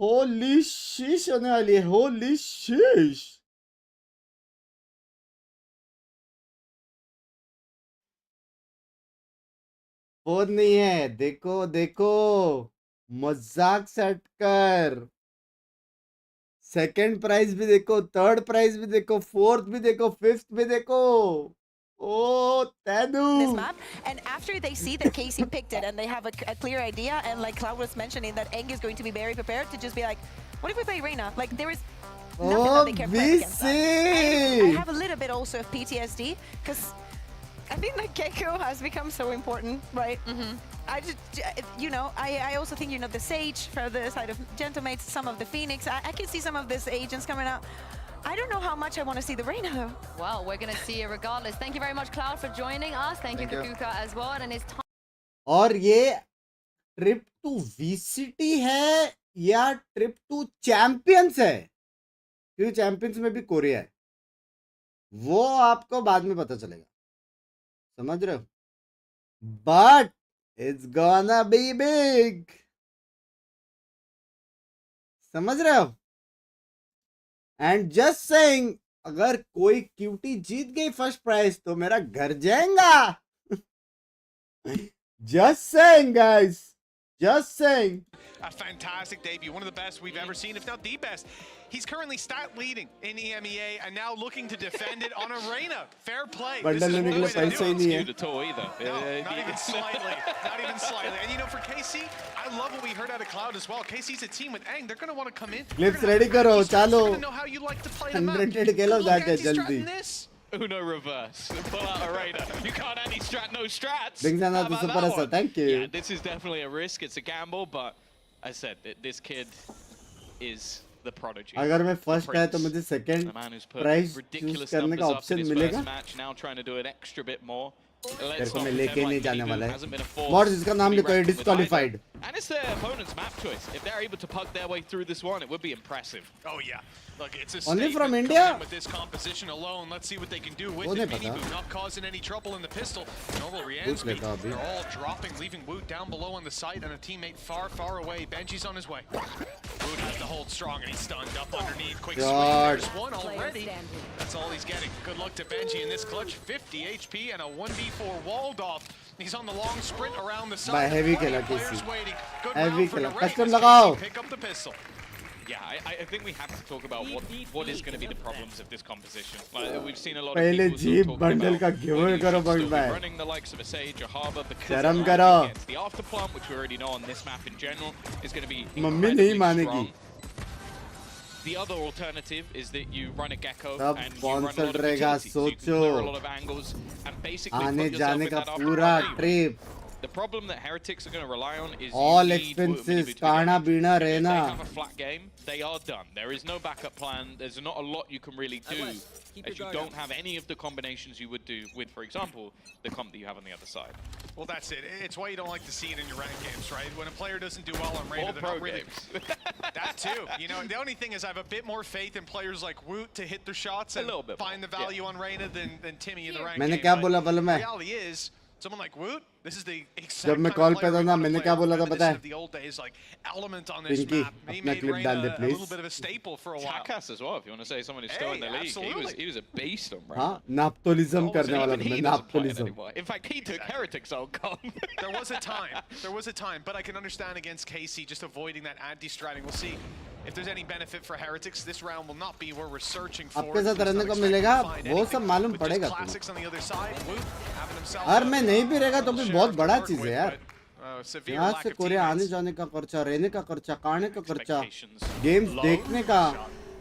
होली शीश होने वाली है. होली शीश. फोन नहीं है. देखो देखो, मजाक सेट कर. सेकंड प्राइज भी देखो, थर्ड प्राइज भी देखो, फोर्थ भी देखो, फिफ्थ भी देखो. Oh, Tanu. This map, and after they see that Casey picked it and they have a clear idea, and like Cloud was mentioning, that Eng is going to be very prepared to just be like, what if we play Reina? Like there is nothing that they can play against that. I have a little bit also of PTSD because I think that Gecko has become so important, right? I just, you know, I also think, you know, the Sage for the side of Gentlemates, some of the Phoenix, I can see some of these agents coming out. I don't know how much I want to see the Reina though. Well, we're going to see it regardless. Thank you very much, Cloud, for joining us. Thank you, Kakuka, as well. And it's time. और ये trip to VCT है या trip to champions है? क्योंकि champions में भी Korea है, वो आपको बाद में पता चलेगा. समझ रहे हो? But it's gonna be big. समझ रहे हो? एंड जस्ट सेइंग, अगर कोई क्यूटी जीत गई फर्स्ट प्राइज तो मेरा घर जाएगा. Just saying guys, just saying. A fantastic debut, one of the best we've ever seen, if not the best. He's currently stat leading in EMEA and now looking to defend it on a Reina. Fair play. Bundle लेने के लिए पैसे ही नहीं है. No, not even slightly. Not even slightly. And you know, for KC, I love what we heard out of Cloud as well. KC's a team with Eng. They're going to want to come in. Clips ready करो, चलो. They're going to know how you like to play the map. 100 खेलो जाके जल्दी. Uno reverse. Pull out a Rainer. You can't anti-strat, no strats. Binks How about super that one? thank you. Yeah, this is definitely a risk. It's a gamble, but I said, this kid is the prodigy. अगर मैं first आया तो मुझे second price choose करने का option मिलेगा तेरे को मैं लेके नहीं जाने वाला है मॉड जिसका नाम लिखो है disqualified And it's their opponent's map choice. If they're able to pug their way through this one, it would be impressive. Oh yeah. Look, it's a Only statement from India? with this composition alone. Let's see what they can do with it. Mini Boot not causing any trouble in the pistol. Normal Riansby, they're all dropping, leaving Woot down below on the site, and a teammate far, far away. Benji's on his way. Woot has to hold strong, and he's stunned up underneath. Quick swing, there's one already. That's all he's getting. Good luck to Benji in this clutch. 50 HP and a 1v4 walled off. He's on the long sprint around the side. Heavy killer, players waiting. Good heavy round for killer. Narrate. Custom lagao. Pick up the pistol. Yeah, I think we have to talk about what is going to be the problems of this composition. Like, we've seen a lot of पहले people jeep talk bundle का about giver करो still Band be भाई running the likes of a Sage or Harbor because शर्म they're करो up against the afterplant, which we already know on this map in general is going to be mummy नहीं incredibly मानेगी strong. The other alternative is that you run a Gecko तब and you कौन run a सा lot of डरेगा utility, so you can सोचो clear a lot of angles and basically आने put yourself जाने in का that पूरा afterplant lead. Trip The problem that Heretics are going to rely on is all you need expenses Mini Boot to खाना be पीना if they रहना have a flat game, they are done. There is no backup plan. There's not a lot you can really do, as you don't have any of the combinations you would do with, for example, the comp that you have on the other side. Well, that's it. It's why you don't like to see it in your ranked games, right? When a player doesn't do well on Raider, they're not really... That too. You know, the only thing is I have a bit more faith in players like Woot to hit their shots and find the value on Reyna than Timmy in the ranked मैंने game. क्या बोला बोले मैं Reality is, someone like Woot, this is the exact जब मैं call पे था ना मैंने क्या बोला था पता है the old days, like element on this पिंकी map. He अपना made क्लिप डाल दे Reyna a little bit of a staple for a while. Takas as well, if you want to say someone who's still in the league. He was a beast on Reyna. हाँ नाप्तोलिज्म करने वाला था मैं नाप्तोलिज्म In fact, he took Heretics on con. There was a time, but I can understand against KC just avoiding that anti-stratting. We'll see if there's any benefit for Heretics. This round will not be where we're searching for. आपके साथ रहने को मिलेगा वो सब मालूम पड़ेगा तुम्हें और मैं नहीं भी रहेगा तो भी बहुत बड़ा चीज है यार यहाँ से कोरिया आने जाने का खर्चा रहने का खर्चा खाने का खर्चा गेम्स देखने का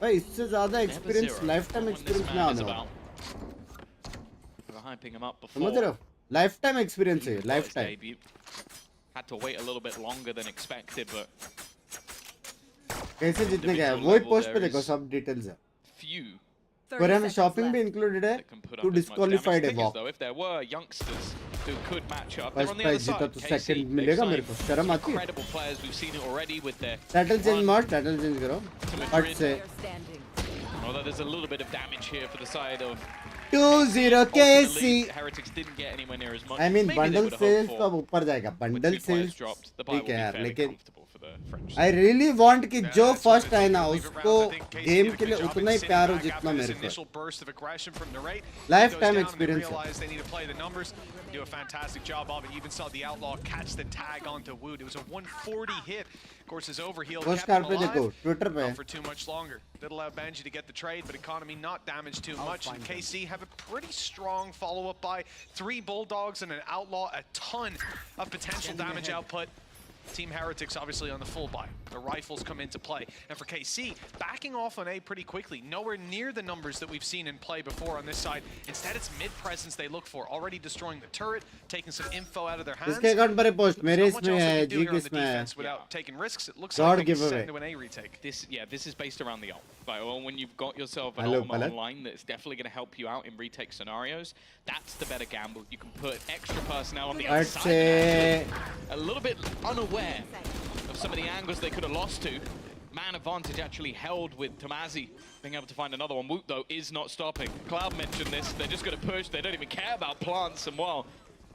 भाई इससे ज्यादा एक्सपीरियंस लाइफ टाइम एक्सपीरियंस में आने वाला समझ रहे हो लाइफ टाइम एक्सपीरियंस है life time Had to wait a little bit longer than expected, but कैसे जीतने का है वही पोस्ट पे देखो सब डिटेल्स है कोरिया में शॉपिंग भी इंक्लूडेड है तू डिस्क्वालिफाइड है walk if there were youngsters who could match up, first prize जीता तो सेकंड मिलेगा मेरे को शर्म आती है incredible players. We've seen it already with their title change मत टाइटल चेंज करो हट से although there's a little bit of damage here for the side of 2-0 KC Heretics didn't get anywhere near as much. I mean Maybe they bundle would have sales hoped तो अब ऊपर जाएगा with bundle 2 players sales dropped, the buy ठीक will है be यार fairly लेकिन comfortable for the French. I really want कि जो फर्स्ट है ना उसको गेम के लिए उतना ही प्यार हो जितना मेरे को लाइफ टाइम एक्सपीरियंस है Do a fantastic job of it. You even saw the Outlaw catch the tag onto Woot. It was a 140 hit. Of course, his overheal kept him alive. Not for too much longer. Did allow Benji to get the trade, but economy not damaged too much. And KC have a pretty strong follow-up by 3 Bulldogs and an Outlaw. A ton of potential damage output. Team Heretics obviously on the full buy. The rifles come into play. And for KC, backing off on A pretty quickly. Nowhere near the numbers that we've seen in play before on this side. Instead, it's mid-presence they look for. Already destroying the turret, taking some info out of their hands. इसके account पर post मेरे इसमें है जी किस में है without taking risks. It looks God like they can giveaway. send to an A retake. This is based around the ult. Like, well, when you've got yourself an ultimate online that's definitely going to help you out in retake scenarios, that's the better gamble. You can put extra personnel on the other side. A little bit unaware of some of the angles they could have lost to. Man advantage actually held with Tomazi being able to find another one. Woot, though, is not stopping. Cloud mentioned this. They're just going to push. They don't even care about plants and well.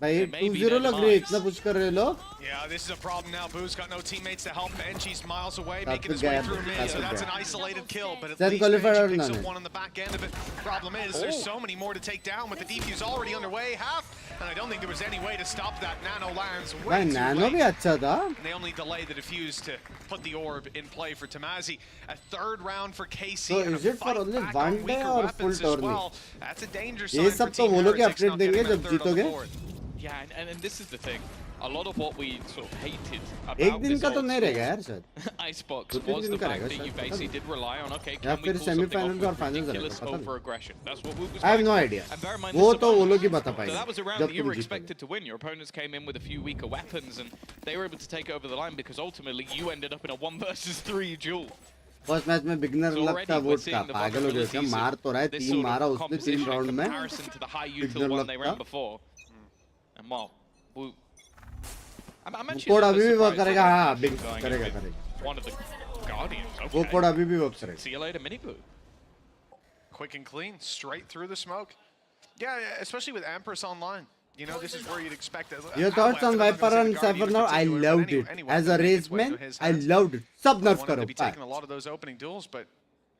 भाई 2-0 लग रही है इतना कुछ कर रहे लोग Yeah, this is a problem now. Boo's got no teammates to help. Benji's miles away, making his way through mid. So that's an isolated kill, but at least Benji picks up one on the back end of it. Problem is, there's so many more to take down with the defuse already underway. Half, and I don't think there was any way to stop that. Nano lands way भाई too nano भी late. अच्छा था And they only delay the defuse to put the orb in play for Tomazi. A third round for KC. So and is a it for fight only back one on day weaker or weapons full as tournament? well. That's a danger ये sign for सब तो Team वो लोग ही Heretics update not देंगे getting जब that third on the जीतोगे board. Yeah, and this is the thing. a lot of what we sort of hated about एक दिन this का तो old नहीं रहेगा school यार शायद Icebox दो तीन was दिन the का fact रहेगा that you शायद, पता basically नहीं। did rely on, okay, या can we फिर pull something off semi-finals और with finals रहेगा, ridiculous पता नहीं। over-aggression? That's what Woot was I have no trying to idea. do. And bear in mind, वो this तो वो opponent- लोग ही बता so पाएंगे that was a round जब that you तुम were जीतोगे। expected to win. Your opponents came in with a few weaker weapons, and they were able to take over the line because ultimately you ended up in a 1 versus 3 duel. First match में beginner So लगता already vote we're का seeing the पागल हो गया था, vulnerabilities मार तो रहा है of this 3 sort मारा of उसने 3 composition in राउंड में comparison to the high beginner util one they ran लगता before. And wow, Woot. I'm actually code a अभी little भी वर्क surprised करेगा, that हाँ they're बिग going करेगा with करेगा one of the Guardians. वो Okay. Code अभी भी वर्क करेगा। See you later, Mini Boo. Quick and clean, straight through the smoke. Yeah, especially with Empress online. You know, this is where you'd expect it. Your thoughts on Viper and Cypher now? I loved it. As a race man, I loved it. सब nerf wanted करो। to be taking a lot of those opening duels, but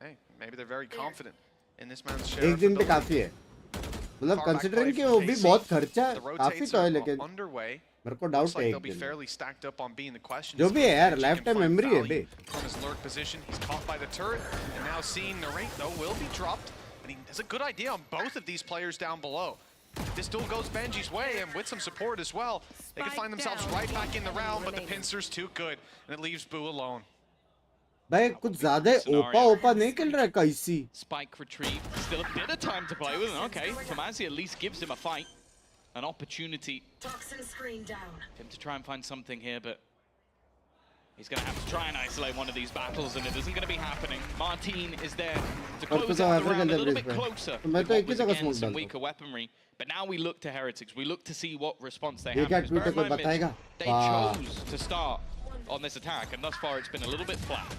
hey, maybe they're very confident in this man's share. एक of दिन पे ability. काफी है। मतलब Far back considering play कि from वो भी KC. बहुत खर्चा The काफी rotates तो है are लेकिन underway. मेरे को Looks डाउट है like एक they'll be दिन। fairly stacked up on being the question. जो भी है यार, He can lifetime find memory है value bay. From his lurk position, he's caught by the turret, and now seeing the ring though will be dropped. And he has a good idea on both of these players down below. This duel goes Benji's way, and with some support as well, they can find themselves right back in the round, but the pincer's too good, and it leaves Boo alone. भाई कुछ ज्यादा ओपा नहीं खेल रहा है कैसी। Spike retrieve. Still a bit of time to play with him. Okay, Tomazi at least gives him a fight, an opportunity for him to try and find something here, but he's going to have to try and isolate one of these battles, and it isn't going to be happening. Martin is there to close out the round a little bit closer with what was again some weaker weaponry. But now we look to Heretics. We look to see what response they have. Because bear in mind, Mitch, they chose to start on this attack, and thus far it's been a little bit flat.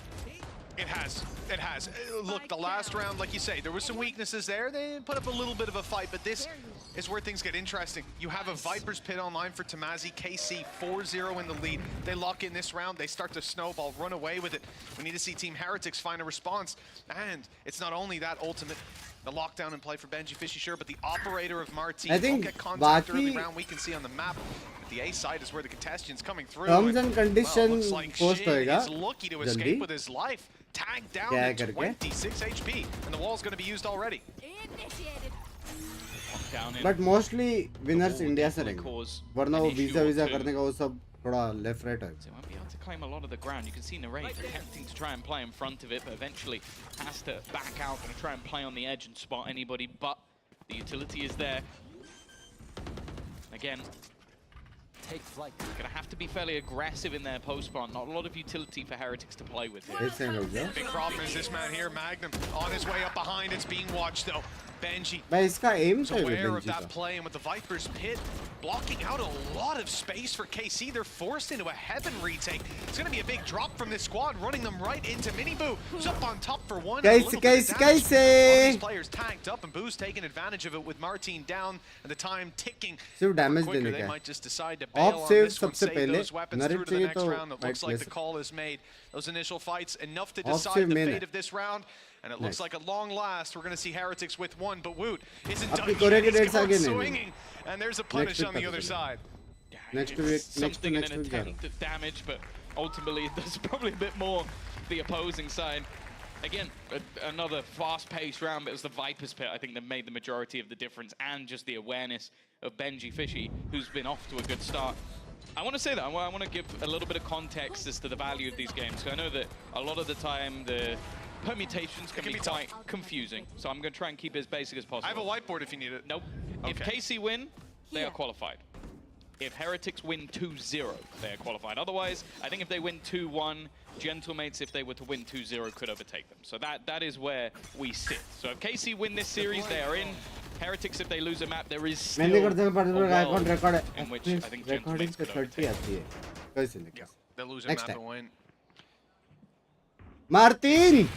It has. It has. Look, the last round, like you say, there were some weaknesses there. They put up a little bit of a fight, but this is where things get interesting. You have a Viper's Pit online for Tomazi. KC 4-0 in the lead. They lock in this round. They start to snowball, run away with it. We need to see Team Heretics find a response. And it's not only that ultimate, the lockdown in play for Benji Fishy, sure, but the operator of Martin won't get contact early round. We can see on the map. The A side is where the contestant's coming through. Terms and conditions like post होएगा is lucky to escape with his life. Tagged down to 26 HP, and the wall's going to be used already. But mostly winners India से रहेंगे। वरना वो visa करने का वो सब थोड़ा left right है। So he won't be able to claim a lot of the ground. You can see Narrate attempting to try and play in front of it, but eventually has to back out and try and play on the edge and spot anybody. But the utility is there. Again, take flight. Gonna have to be fairly aggressive in their post spawn. Not a lot of utility for Heretics to play with here. Big problem is this man here, Magnum, on his way up behind. It's being watched though. Benji is aware of that play, and with the Viper's Pit blocking out a lot of space for KC, they're forced into a heaven retake. It's going to be a big drop from this squad, running them right into Mini Boo, who's up on top for one. These players tagged up, and Boo's taking advantage of it with Martin down and the time ticking. Quicker, they might just decide to bail on this one, save those weapons through to the next round. It looks like the call is made. Those initial fights, enough to decide the fate of this round. And it looks like at long last, we're going to see Heretics with one, but Woot isn't done yet. He's going swinging, and there's a punish on the other side. Next week, something in an attempt at damage, but ultimately there's probably a bit more the opposing side. Again, another fast-paced round, but it was the Viper's Pit, I think, that made the majority of the difference, and just the awareness of Benji Fishy, who's been off to a good start. I want to say that, I want to give a little bit of context as to the value of these games. So I know that a lot of the time, the permutations can be quite confusing, so I'm going to try and keep it as basic as possible. I have a whiteboard if you need it. Nope. Okay. If KC win, they are qualified. If Heretics win 2-0, they are qualified. Otherwise, I think if they win 2-1, Gentlemates, if they were to win 2-0, could overtake them. So that is where we sit. So if KC win this series, they are in. Heretics, if they lose a map, there is still a world in which I think Gentlemates could overtake. Yeah, they'll lose a map and win. Martin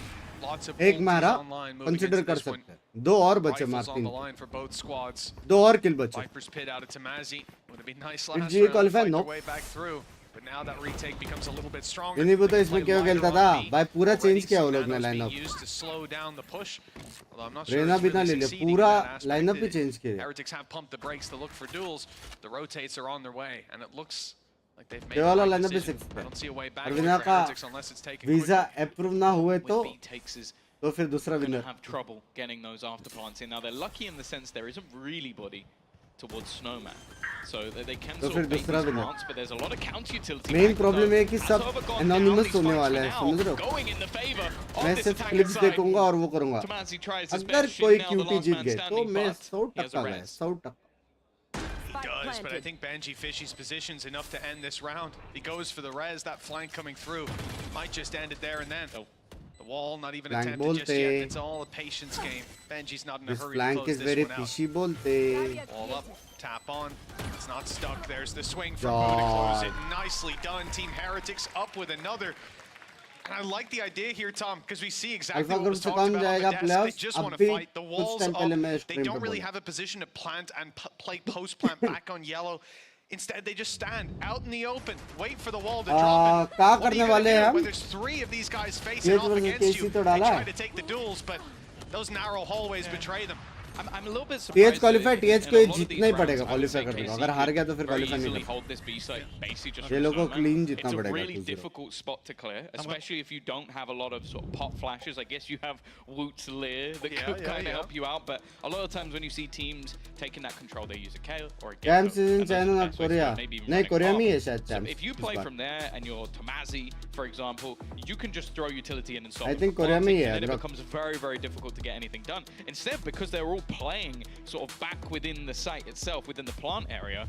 एक मारा consider कर सकते हैं दो और बचे Martin दो और किल बचे जी क्वालिफाई नो इन्हीं को तो इसमें क्यों खेलता था भाई पूरा चेंज किया वो लोग ने लाइनअप रेना भी ना ले ले पूरा लाइनअप भी चेंज किया ये वाला लाइनअप भी सिक्स है और विनर का वीजा अप्रूव ना हुए तो फिर दूसरा winner have trouble getting those after plants in. Now they're lucky in the sense there isn't really body towards Snowman. So they can तो sort फिर of bait दूसरा these winner plants, but there's a lot of counter utility. Main problem है कि सब anonymous होने वाला है, समझ रहे हो? मैं सिर्फ क्लिप्स देखूंगा और वो करूंगा। अगर कोई क्यूटी जीत गए तो मैं 100% गया, 100%। He does, but I think Benji Fishy's position's enough to end this round. He goes for the res, that flank coming through might just end it there and then. The wall not even attempted just yet. It's all a patience game. Benji's not in a hurry to close this one out. This flank is very fishy bolte. Wall up, tap on. It's not stuck. There's the swing from Boo to close it. Nicely done. Team Heretics up with another. And I like the idea here, Tom, because we see exactly what was talked about on the desk. They just want to fight. The walls up. They don't really have a position to plant and play post-plant back on yellow. Instead, they just stand out in the open, wait for the wall to drop in. What are you going to do when there's 3 of these guys facing off against you? They try to take the duels, but those narrow hallways betray them. I'm a little bit surprised. TH qualify, TH को जीतना ही पड़ेगा qualify करने को. अगर हार गया तो फिर qualify नहीं करता. ये लोगों को clean जीतना पड़ेगा. It's a really difficult spot to clear, especially if you don't have a lot of sort of pop flashes. I guess you have Woot's Lear that could kind of help you out, but a lot of times when you see teams taking that control, they use a Kale or a Cam season China not Korea. नहीं Korea में ही है शायद Cham. If you play from there and you're Tomazi, for example, you can just throw utility in and solve. I think Korea में ही है. And then it becomes very, very difficult to get anything done. Instead, because they're all playing sort of back within the site itself, within the plant area,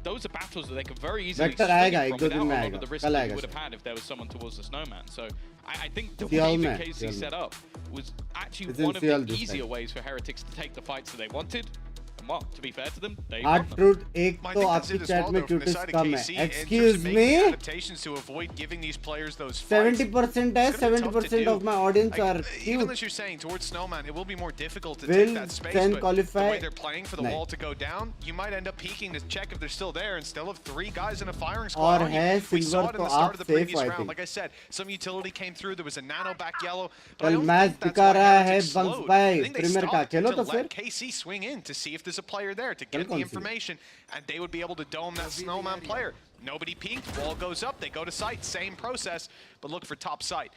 those are battles that they could very easily swing from without a lot of the risk that you would have had if there was someone towards the snowman. So I think the way that KC set up was actually one of the easier ways for Heretics to take the fights that they wanted. And well, to be fair to them, they won them. Truth एक तो आपकी chat में cutest कम है. Excuse me. Adaptations to avoid giving these players those 70% है. 70% of my audience are cute. Even as you're saying towards Snowman, it will be more difficult to take that space. But the way they're playing for the wall to go down, you might end up peeking to check if they're still there and still have 3 guys in a firing squad on you. We saw it in the start of the previous round. Like I said, some utility came through. There was a nano back yellow. But I don't think that's why Heretics slowed. I think they stopped to let KC swing in to see if there's a player there to get the information, and they would be able to dome that snowman player. Nobody peeked, wall goes up, they go to site, same process, but look for top site.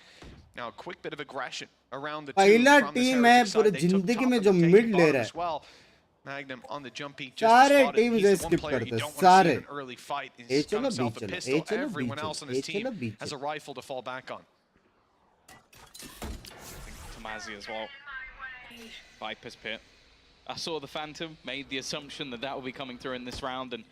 Now a quick bit of aggression around the two from this Heretics side. They took top and taking bottom as well. Magnum on the jump peak just spotted. He's the one player you don't want to see an early fight. He's got himself a pistol. Everyone else on his team has a rifle to fall back on. Tomazi as well. Viper's Pit. I saw the Phantom, made the assumption that that will be coming through in this round, and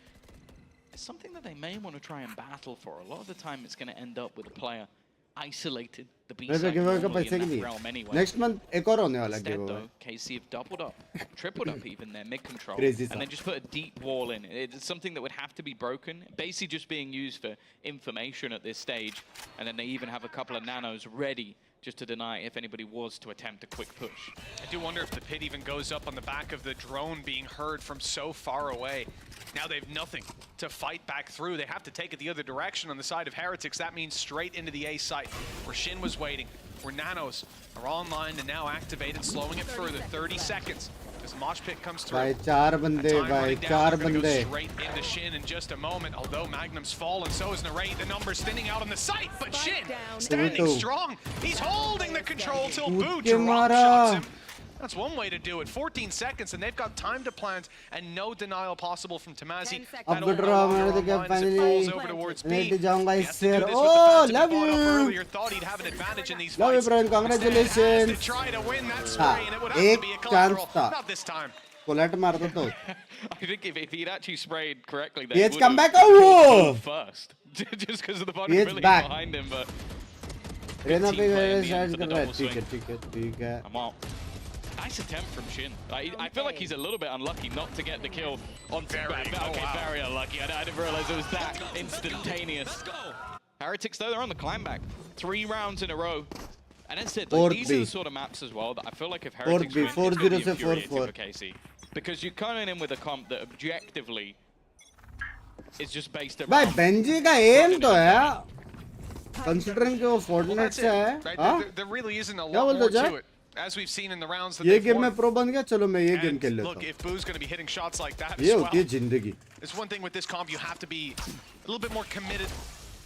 it's something that they may want to try and battle for. A lot of the time it's going to end up with a player isolated, the B-side in that realm anyway. Next month एक और होने वाला Instead though, KC have doubled up, tripled up even their mid-control, and then just put a deep wall in. It's something that would have to be broken, basically just being used for information at this stage, and then they even have a couple of nanos ready just to deny if anybody was to attempt a quick push. I do wonder if the pit even goes up on the back of the drone being heard from so far away. Now they have nothing to fight back through. They have to take it the other direction on the side of Heretics. That means straight into the A site, where Shin was waiting, where nanos are online and now activated, slowing it further. 30 seconds. As Mosh Pit comes through. भाई 4 बंदे भाई 4 बंदे. Straight into Shin in just a moment. Although Magnum's fallen, so is Narrate. The numbers thinning out on the site, but Shin standing strong. He's holding the control till Boo drop shots him. That's one way to do it. 14 seconds, and they've got time to plant, and no denial possible from Tomazi. अब good draw मैंने तो क्या finally मैं जाऊँगा इससे. Oh, love you. Thought he'd have an advantage in these Love you, fights. bro. Congratulations. To try to win that spray, and it would have to be a collateral. Not this time. Colette मारता तो. I think if he'd actually sprayed correctly, he would come back. Oh, first, just because of the vulnerability behind him, but. Rena पे शायद कर रहा है. ठीक है. I'm out. Nice attempt from Shin. I feel like he's a little bit unlucky not to get the kill on very unlucky. I didn't realize it was that instantaneous. Heretics though, they're on the climb back. 3 rounds in a row. And instead, like, these are the sort of maps as well that I feel like if Heretics win, it's going to be infuriating for KC. Because you're coming in with a comp that objectively is just based around... भाई Benji का aim तो है. Considering कि वो Fortnite से है. There really isn't a lot more to it. As we've seen in the rounds that they've game won. में pro बन गया, चलो मैं ये game खेल लेता हूँ. Look, if Boo's going to be hitting shots like that as ये well, होती है जिंदगी. It's one thing with this comp, you have to be a little bit more committed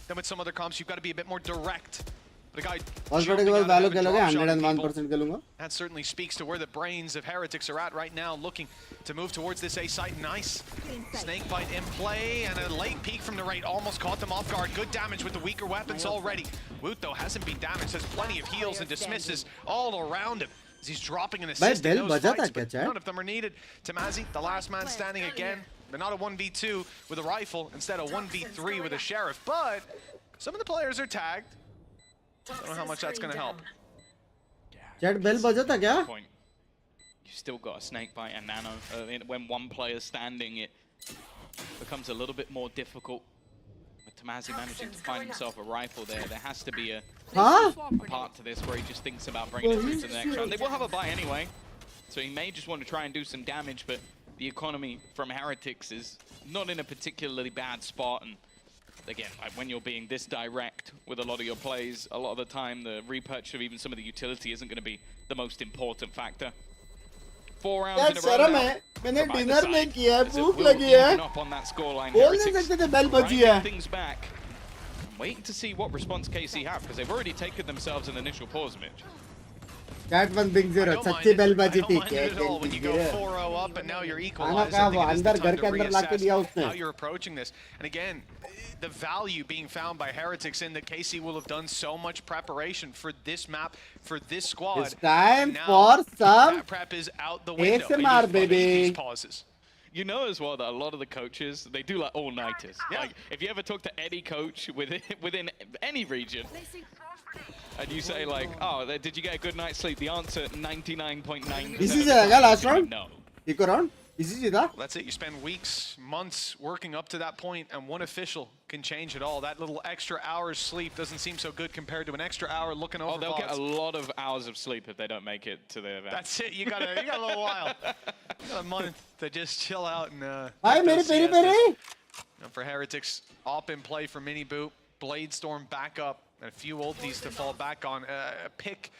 than with some other comps. You've got to be a bit more direct. But The guy Watchparty के बाद Valo खेलोगे 101% खेलूंगा. That certainly speaks to where the brains of Heretics are at right now, looking to move towards this A site. Nice snakebite in play, and a late peek from the right almost caught them off guard. Good damage with the weaker weapons already. Woot, though, hasn't been damaged, has plenty of heals and dismisses all around him as he's dropping an assist in those fights, but none of them are needed. Tamazi, the last man standing again, but not a 1v2 with a rifle, instead a 1v3 with a sheriff. But some of the players are tagged. Don't know how much that's going to help. Chat bell बजा था क्या? You still got a snakebite and nano. When one player's standing, it becomes a little bit more difficult. With Tamazi managing to find himself a rifle there, there has to be a part to this where he just thinks about bringing it through to the next round. They will have a buy anyway, so he may just want to try and do some damage, but the economy from Heretics is not in a particularly bad spot. And again, when you're being this direct with a lot of your plays, a lot of the time the repurchase of even some of the utility isn't going to be the most important factor. 4 rounds in a row now. मैंने dinner नहीं किया है, भूख लगी है. बोल नहीं सकते थे बेल बजी है. Things back. I'm waiting to see what response KC have, because they've already taken themselves an initial pause, Mitch. Cat 1 Binks 0 सच्ची बेल बजी थी क्या? When you go 4-0 up and now you're equalized, I think it is the time to reassess how you're approaching this. And again, the value being found by Heretics in that KC will have done so much preparation for this map, for this squad. It's time for some that prep is out the window. ASMR, baby. Pauses. You know as well that a lot of the coaches, they do like all-nighters. Yeah. Like, if you ever talk to any coach within any region, and you say like, oh, did you get a good night's sleep? The answer, 99.9%. This is last round? No. Eco round? That's it. You spend weeks, months working up to that point, and one official can change it all. That little extra hour's sleep doesn't seem so good compared to an extra hour looking over. Oh, they'll get a lot of hours of sleep if they don't make it to the event. That's it. You got a little while. You got a month to just chill out and. Hi, Mary. For Heretics, op in play for Mini Boot, Bladestorm back up, and a few ultis to fall back on. A pick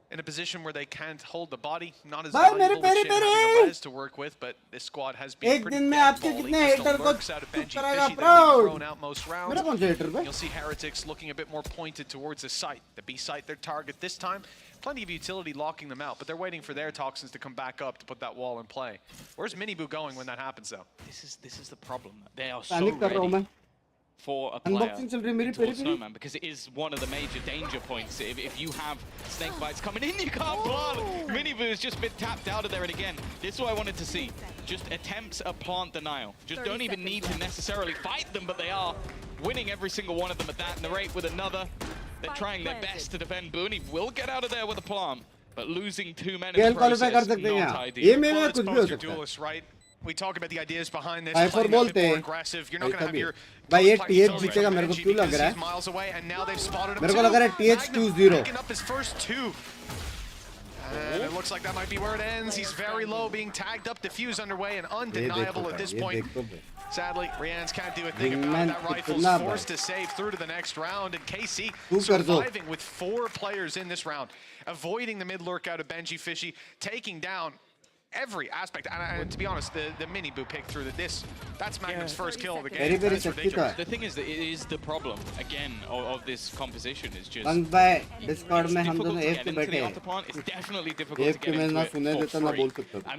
in a position where they can't hold the body, not as valuable as having a res to work with, but this squad has been pretty bad-bally. Just lurks out of Benji Fishy, they've been thrown out most rounds. You'll see Heretics looking a bit more pointed towards the site, the B site, their target this time. Plenty of utility locking them out, but they're waiting for their toxins to come back up to put that wall in play. Where's Miniboo going when that happens, though? This is the problem. They are so ready for a player into a snowman, because it is one of the major danger points. If you have snake bites coming in, you can't plant. Miniboo's just been tapped out of there, and again, this is what I wanted to see. Just attempts at plant denial. Just don't even need to necessarily fight them, but they are winning every single one of them at that. Narrate with another. They're trying their best to defend Boone. He will get out of there with a plant, but losing 2 men in the process, not ideal. Well, it's both your duelists, right? We talk about the ideas behind this. Playing a bit more aggressive. You're not going to have your miles away, and now they've spotted him. Picking up his first 2. And it looks like that might be where it ends. He's very low, being tagged up, defuse underway, and undeniable at this point. Sadly, Rians can't do a thing about it. That rifle's forced to save through to the next round, and KC surviving with 4 players in this round, avoiding the mid lurk out of Benji Fishy, taking down every aspect. And to be honest, the mini boo pick through that's Magnum's first kill of the game. That's ridiculous. The thing is that it is the problem again of this composition is just Discord में हम दोनों एक पे बैठे हैं. It's definitely difficult to get into it for free.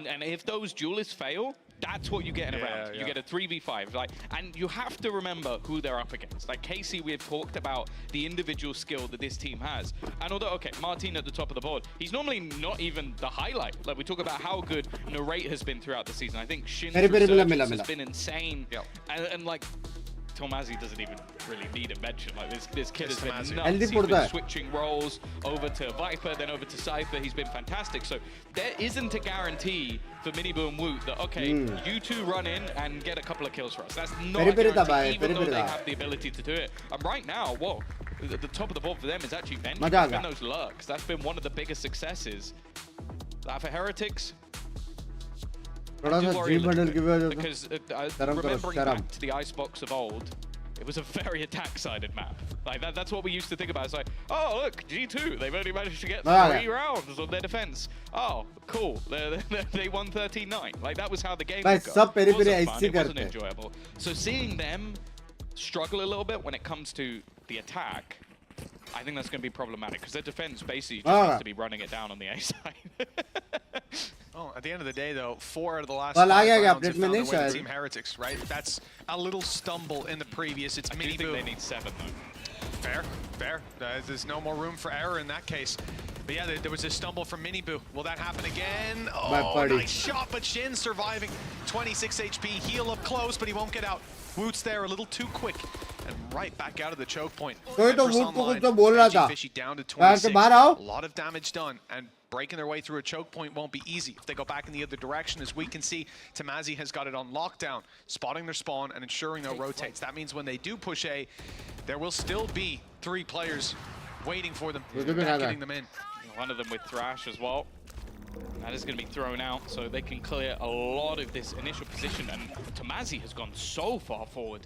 And if those duelists fail, that's what you get in a round. You get a 3v5, and you have to remember who they're up against. Like KC, we've talked about the individual skill that this team has. And although, okay, Martin at the top of the board, he's normally not even the highlight. Like, we talk about how good Narrate has been throughout the season. I think Shin's resurgence has been insane. And like, Tomazi doesn't even really need a mention. Like, this kid has been nuts. He's been switching roles over to Viper, then over to Cypher. He's been fantastic. So there isn't a guarantee for Miniboo and Woot that, okay, you two run in and get a couple of kills for us. That's not a guarantee, even though they have the ability to do it. And right now, whoa, the top of the board for them is actually Benji. Those lurks. That's been one of the biggest successes. That for Heretics, because remembering back to the Icebox of old, it was a very attack-sided map. Like that's what we used to think about. It's like, oh look, G2, they've only managed to get 3 rounds on their defense. Oh, cool, they won 13-9. Like that was how the game would go. It wasn't fun, it wasn't enjoyable. So seeing them struggle a little bit when it comes to the attack, I think that's going to be problematic because their defense basically just has to be running it down on the A side. Oh, at the end of the day, though, 4 out of the last 5 rounds have found their way to Team Heretics, right? That's a little stumble in the previous. It's Mini Boo. They need 7, though. Fair, fair. There's no more room for error in that case. But yeah, there was a stumble from Mini Boo. Will that happen again? Oh, nice shot, but Shin surviving. 26 HP, heal up close, but he won't get out. Woot's there a little too quick. And right back out of the choke point. Fishy down to 26. A lot of damage done. And breaking their way through a choke point won't be easy. If they go back in the other direction, as we can see, Tamazi has got it on lockdown, spotting their spawn and ensuring no rotates. That means when they do push A, there will still be 3 players waiting for them, getting them in. One of them with Thrash as well. That is going to be thrown out, so they can clear a lot of this initial position. And Tamazi has gone so far forward.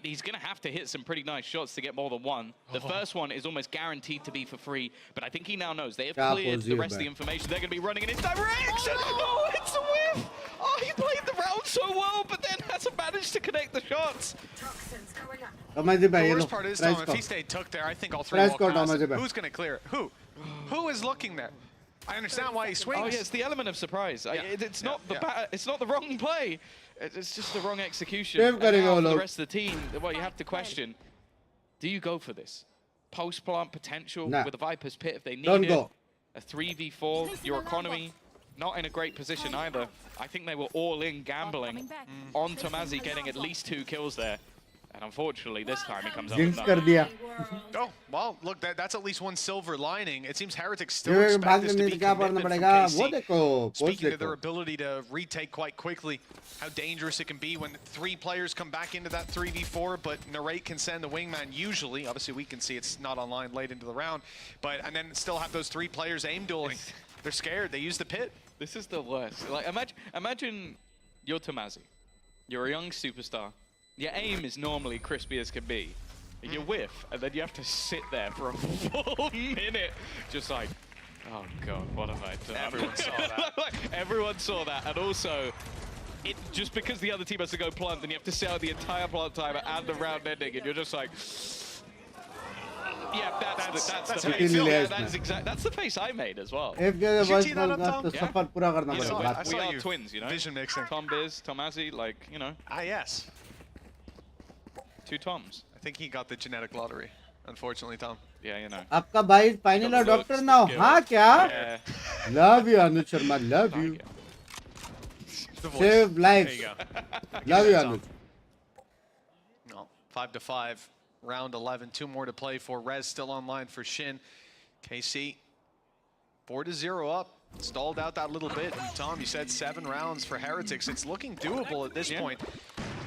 He's going to have to hit some pretty nice shots to get more than one. The first one is almost guaranteed to be for free, but I think he now knows they have cleared the rest of the information. They're going to be running in his direction. Oh, it's a whiff. Oh, he played the round so well, but then hasn't managed to connect the shots. The worst part is, Tom, if he stayed took there, I think all 3 walk past him. Who's going to clear it? Who? Who is looking there? I understand why he swings. Oh, yeah, it's the element of surprise. It's not it's not the wrong play. It's just the wrong execution. And now for the rest of the team, well, you have to question, do you go for this? Post-plant potential with a Viper's Pit if they need it. A 3v4, your economy not in a great position either. I think they were all in gambling on Tamazi getting at least 2 kills there. And unfortunately, this time he comes up with nothing. Oh, well, look, that's at least one silver lining. It seems Heretics still expect this to be commitment from KC. Speaking of their ability to retake quite quickly, how dangerous it can be when 3 players come back into that 3v4, but Narrate can send the wingman usually. Obviously, we can see it's not online late into the round, and then still have those 3 players aim dueling. They're scared. They use the pit. This is the worst. Like, imagine you're Tamazi. You're a young superstar. Your aim is normally crispy as can be. You whiff, and then you have to sit there for a full minute, just like, oh god, what have I done? Everyone saw that. Everyone saw that, and also, just because the other team has to go plant, then you have to sit out the entire plant timer and the round ending, and you're just like, yeah, that's the face. Yeah, that's the face I made as well. Did you tee that up, Tom? Yeah. We are twins, you know. Vision mixing. Tom Biz, Tamazi, like, you know. Ah, yes. 2 Toms. I think he got the genetic lottery, unfortunately, Tom. Yeah, you know. आपका भाई final और doctor now. हाँ क्या? Love you, Anuj Sharma. Love you. Save lives. Love you, Anuj. No, 5-5, round 11. 2 more to play for Rez. Still online for Shin. KC 4-0 up. Stalled out that little bit. And Tom, you said 7 rounds for Heretics. It's looking doable at this point.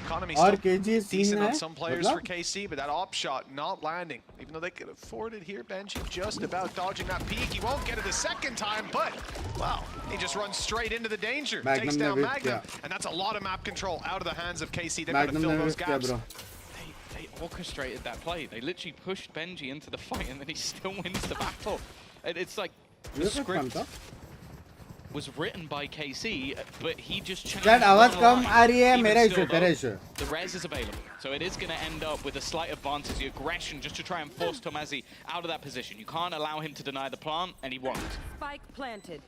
Economy still decent on some players for KC, but that op shot not landing. Even though they could afford it here, Benji just about dodging that peak. He won't get it a second time, but, wow, he just runs straight into the danger. Takes down Magnum, and that's a lot of map control out of the hands of KC. They've got to fill those gaps. They orchestrated that play. They literally pushed Benji into the fight, and then he still wins the battle. And it's like, the script was written by KC, but he just changed the res is available, so it is going to end up with a slight advantage, the aggression, just to try and force Tamazi out of that position. You can't allow him to deny the plant, and he won't. Spike planted.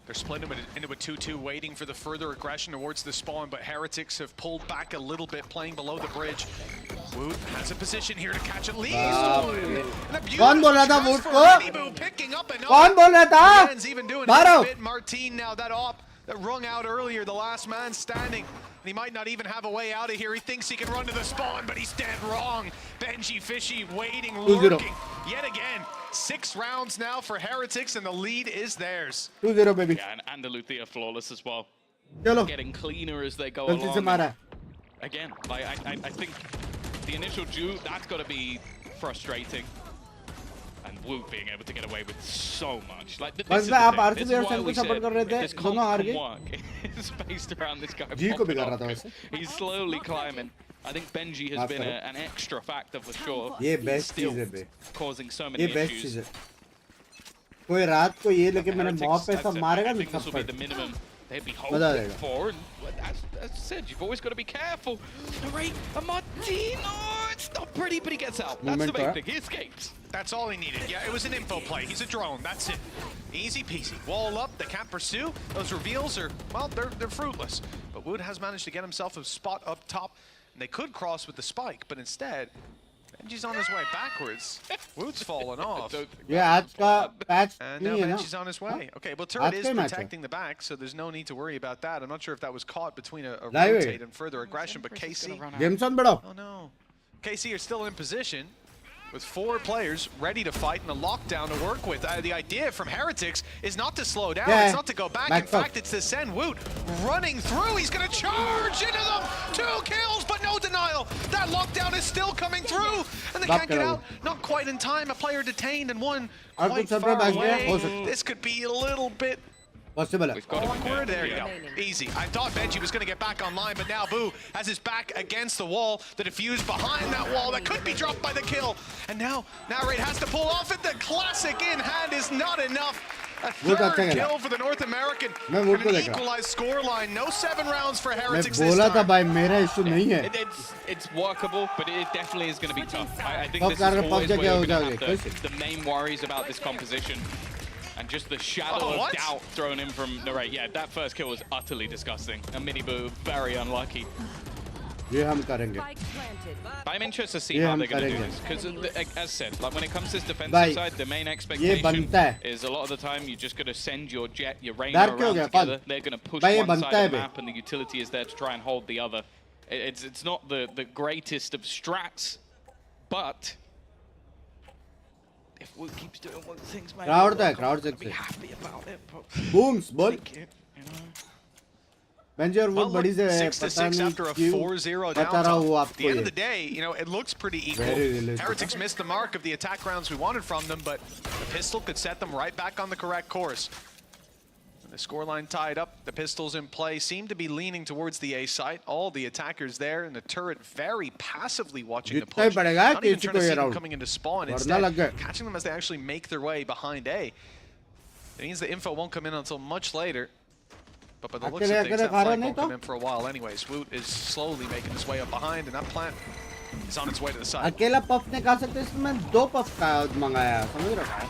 They're split into a 2-2, waiting for the further aggression towards the spawn, but Heretics have pulled back a little bit, playing below the bridge. Woot has a position here to catch at least one. कौन बोल रहा था would को? कौन बोल रहा था? Even doing a bit. Martin now, that op that rung out earlier, the last man standing. And he might not even have a way out of here. He thinks he can run to the spawn, but he's dead wrong. Benji Fishy waiting, lurking. Yet again, 6 rounds now for Heretics, and the lead is theirs. 2-0, baby. Yeah, and the Luthia flawless as well. Chalo. Getting cleaner as they go along. Again, like, I think the initial Jew, that's got to be frustrating. And Woot being able to get away with so much. Like, this is the thing. This is why we said this comp can work. It's based around this guy. He's slowly climbing. I think Benji has been an extra factor for sure. He's still causing so many issues. कोई रात को ये लेके मैंने mob पे सब मारेगा I think this will be the minimum they'd be hoping for. And as I said, you've always got to be careful. Narrate a Martin. Oh, it's not pretty, but he gets out. That's the main thing. He escapes. That's all he needed. Yeah, it was an info play. He's a drone. That's it. Easy peasy. Wall up. They can't pursue. Those reveals are, well, they're fruitless. But Wood has managed to get himself a spot up top. And they could cross with the spike, but instead, Benji's on his way backwards. Wood's fallen off. Yeah, patch. And now Benji's on his way. Okay, well, Turret is protecting the back, so there's no need to worry about that. I'm not sure if that was caught between a rotate and further aggression, but KC... Oh, no. KC are still in position with 4 players ready to fight and a lockdown to work with. The idea from Heretics is not to slow down, it's not to go back. In fact, it's to send Woot running through. He's going to charge into them. 2 kills, but no denial. That lockdown is still coming through, and they can't get out. Not quite in time. A player detained and one quite far away. This could be a little bit awkward. There you go. Easy. I thought Benji was going to get back online, but now Boo has his back against the wall. The defuse behind that wall that could be dropped by the kill. And now Narrate has to pull off it. The classic in hand is not enough. A third kill for the North American. And an equalized scoreline. No 7 rounds for Heretics this time. It's workable, but it definitely is going to be tough. I think this is always where you're going to have the main worries about this composition. And just the shadow of doubt thrown in from Narrate. Yeah, that first kill was utterly disgusting. And Miniboo, very unlucky. I'm interested to see how they're going to do this. Because, as said, like when it comes to this defensive side, the main expectation is a lot of the time you're just going to send your Jet, your Reyna around together. They're going to push one side of the map, and the utility is there to try and hold the other. It's not the greatest of strats, but... if Wood keeps doing what things might be happy about it. Booms, bol. Benji और Wood बड़ी से 6-6 after a 4-0 down. At the end of the day, you know, it looks pretty equal. Heretics missed the mark of the attack rounds we wanted from them, but the pistol could set them right back on the correct course. And the scoreline tied up, the pistols in play seem to be leaning towards the A site. All the attackers there, and the turret very passively watching the push. Not even trying to see them coming into spawn. Instead, catching them as they actually make their way behind A. It means the info won't come in until much later. But by the looks of things, that flank won't come in for a while anyways. Woot is slowly making his way up behind, and that plant is on its way to the side. अकेला puff ने कहा सकते इसमें 2 puff का मंगाया, समझ रहा है?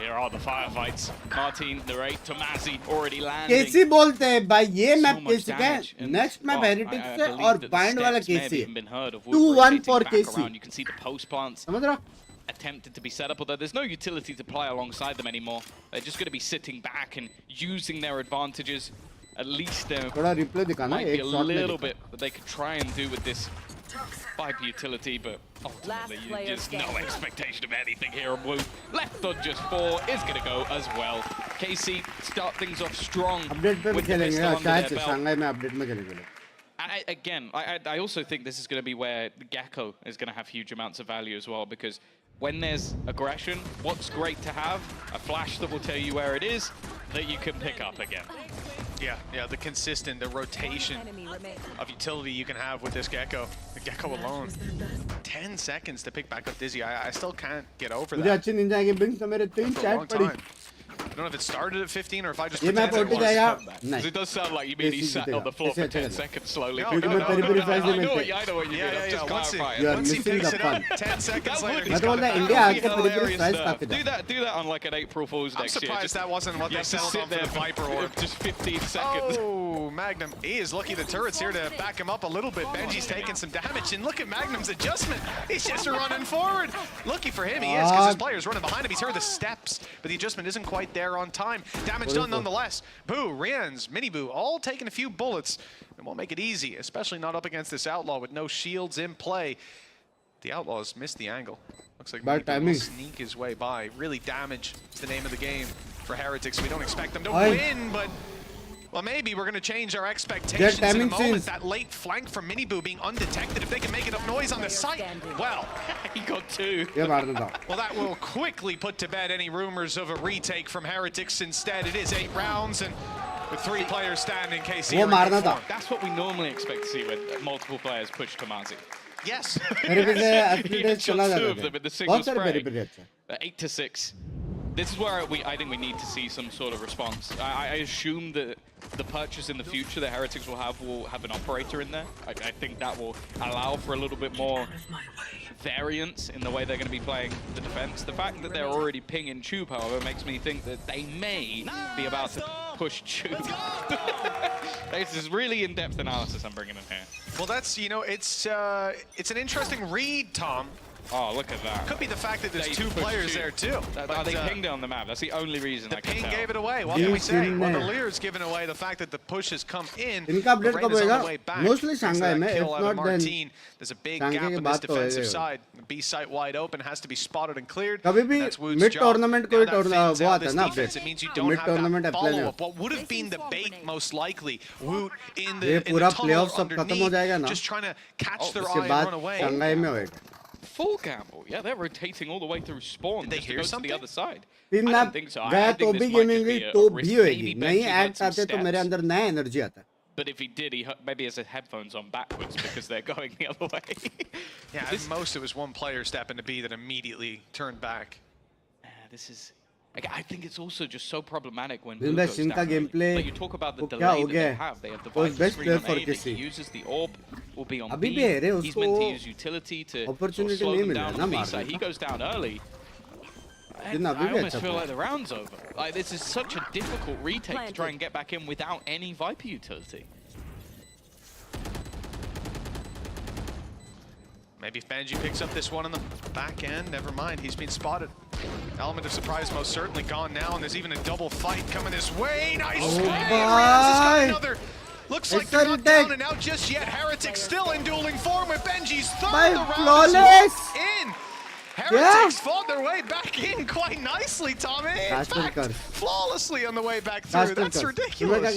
Here are the firefights. Martin, Narrate, Tomazi already landing. केसी बोलते हैं भाई ये मैप केसी का नेक्स्ट मैप हेरिटेक्स से और बाइंड वाला केसी 2-1 for KC. You can see the post plants समझ रहा? attempted to be set up, although there's no utility to play alongside them anymore. They're just going to be sitting back and using their advantages. At least there might be a little bit that they could try and do with this Viper utility, but ultimately there's no expectation of anything here on Blue. Left on just 4 is going to go as well. KC start things off strong with the pistol under their belt. Again, I also think this is going to be where the Gecko is going to have huge amounts of value as well, because when there's aggression, what's great to have? A flash that will tell you where it is, that you can pick up again. Yeah, the consistent, the rotation of utility you can have with this Gecko. The Gecko alone. 10 seconds to pick back up Dizzy. I still can't get over that. For a long time. I don't know if it started at 15 or if I just pretended it was. Because it does sound like you mean he sat on the floor for 10 seconds slowly. No, I know what you mean. I'm just clarifying. Once he picks it up, 10 seconds later, he's got it. Do that on like an April Fool's next year. I'm surprised that wasn't what they settled on for the Viper Orb. Just 15 seconds. Oh, Magnum. He is lucky the turret's here to back him up a little bit. Benji's taking some damage, and look at Magnum's adjustment. He's just running forward. Lucky for him, he is, because his player's running behind him. He's heard the steps, but the adjustment isn't quite there on time. Damage done nonetheless. Boo, Rians, Miniboo, all taking a few bullets. It won't make it easy, especially not up against this Outlaw with no shields in play. The Outlaws missed the angle. Looks like Miniboo will sneak his way by. Really, damage is the name of the game for Heretics. We don't expect them to win, but... well, maybe we're going to change our expectations in a moment. That late flank from Miniboo being undetected. If they can make enough noise on the site, well, he got 2. Well, that will quickly put to bed any rumors of a retake from Heretics. Instead, it is 8 rounds, and with 3 players standing, KC. That's what we normally expect to see when multiple players push Tomazi. Yes. He shot 2 of them in the single spray. 8-6. This is where I think we need to see some sort of response. I assume that the purchase in the future that Heretics will have an operator in there. I think that will allow for a little bit more variance in the way they're going to be playing the defense. The fact that they're already pinging Tube, however, makes me think that they may be about to push Tube. This is really in-depth analysis I'm bringing in here. Well, that's, you know, it's an interesting read, Tom. Oh, look at that. Could be the fact that there's two players there, too. They pinged it on the map. That's the only reason I can tell. The ping gave it away. What can we say? Well, the Lear's given away the fact that the push has come in. The Rain on the way back. Mostly Shanghai, kill out of then Martin. There's a big gap on this defensive side. The B site wide open, has to be spotted and cleared. That's Wood's mid job. tournament Now that thins out this defense, it means you don't have that follow-up. What would have been the bait, most likely, Wood in the tunnel underneath, just trying to catch their eye and run away. Full gamble. Yeah, they're rotating all the way through spawn just to go to the other side. I don't think so. I think this might just be a risk. Maybe Benji had some steps. But if he did, he maybe has his headphones on backwards because they're going the other way. Yeah, at most it was one player stepping to B that immediately turned back. This is... I think it's also just so problematic when Blue goes down. Like you talk about the delay that they have. They have the Viper screen on A, he uses the orb, will be on B. He's meant to use utility to sort of slow them down on the B side. He goes down early. I almost feel like the round's over. Like, this is such a difficult retake to try and get back in without any Viper utility. Maybe if Benji picks up this one on the back end, never mind, he's been spotted. Element of surprise most certainly gone now, and there's even a double fight coming this way. Nice play! Looks like they're not down and out just yet. Heretics still in dueling form with Benji's third. The round is in. Heretics fought their way back in quite nicely, Tommy. In fact, flawlessly on the way back through. That's ridiculous.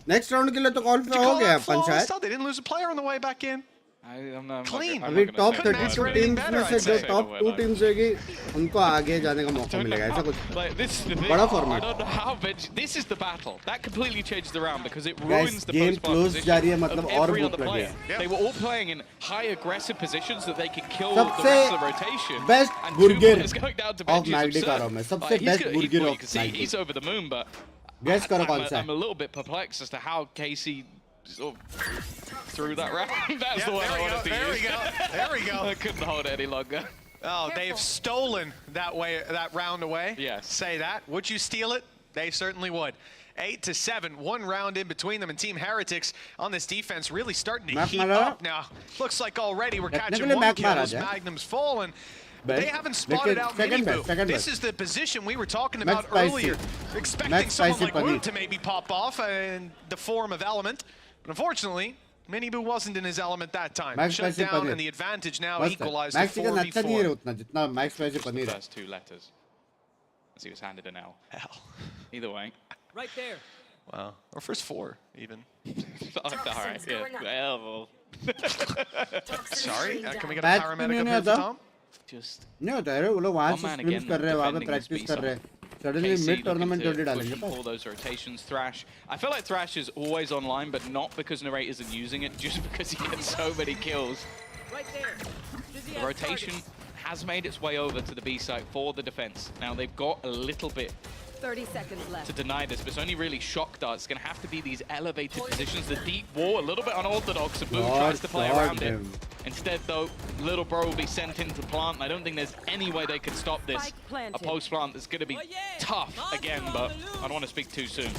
Next round के लिए तो call पे हो गया अपन शायद. They didn't lose a player on the way back in. Clean. अभी top 32 teams में से जो top 2 teams होगी उनको आगे जाने का मौका मिलेगा ऐसा कुछ बड़ा format. I don't know how this is the battle that completely changes the round because it ruins the game close जा रही है मतलब और every other player. They were all playing in high aggressive positions that they could kill the rest of the rotation. Best burger of Magdi का रहा मैं सबसे best burger of Magdi. He's over the moon, but guess करो कौन सा. I'm a little bit perplexed as to how Casey sort of threw that round. That's the one I wanted to use. There we go. I couldn't hold it any longer. Oh, they've stolen that round away. Yes. Say that. Would you steal it? They certainly would. 8-7, one round in between them, and Team Heretics on this defense really starting to heat up now. Looks like already we're catching one kill as Magnum's fallen. They haven't spotted out Miniboo. This is the position we were talking about earlier. Expecting someone like Wood to maybe pop off in the form of Element. But unfortunately, Miniboo wasn't in his element that time. Shut down, and the advantage now equalized to 4v4. First two letters. As he was handed an L. Either way. Right there. Wow. Or first four, even. Alright, yeah. Well. Sorry, can we get a paramedic up here for Tom? Just नहीं होता है वो लोग वहाँ से scrims कर रहे हैं वहाँ पे प्रैक्टिस कर रहे हैं suddenly mid tournament जोड़ी डालेंगे all those rotations. Thrash, I feel like Thrash is always online, but not because Narrate isn't using it, just because he gets so many kills. Right there. The rotation has made its way over to the B site for the defense. Now they've got a little bit 30 seconds left to deny this, but it's only really shock darts. It's going to have to be these elevated positions. The deep wall, a little bit unorthodox, and Boom tries to play around it. Instead, though, Little Bro will be sent into plant, and I don't think there's any way they could stop this. A post-plant that's going to be tough again, but I don't want to speak too soon.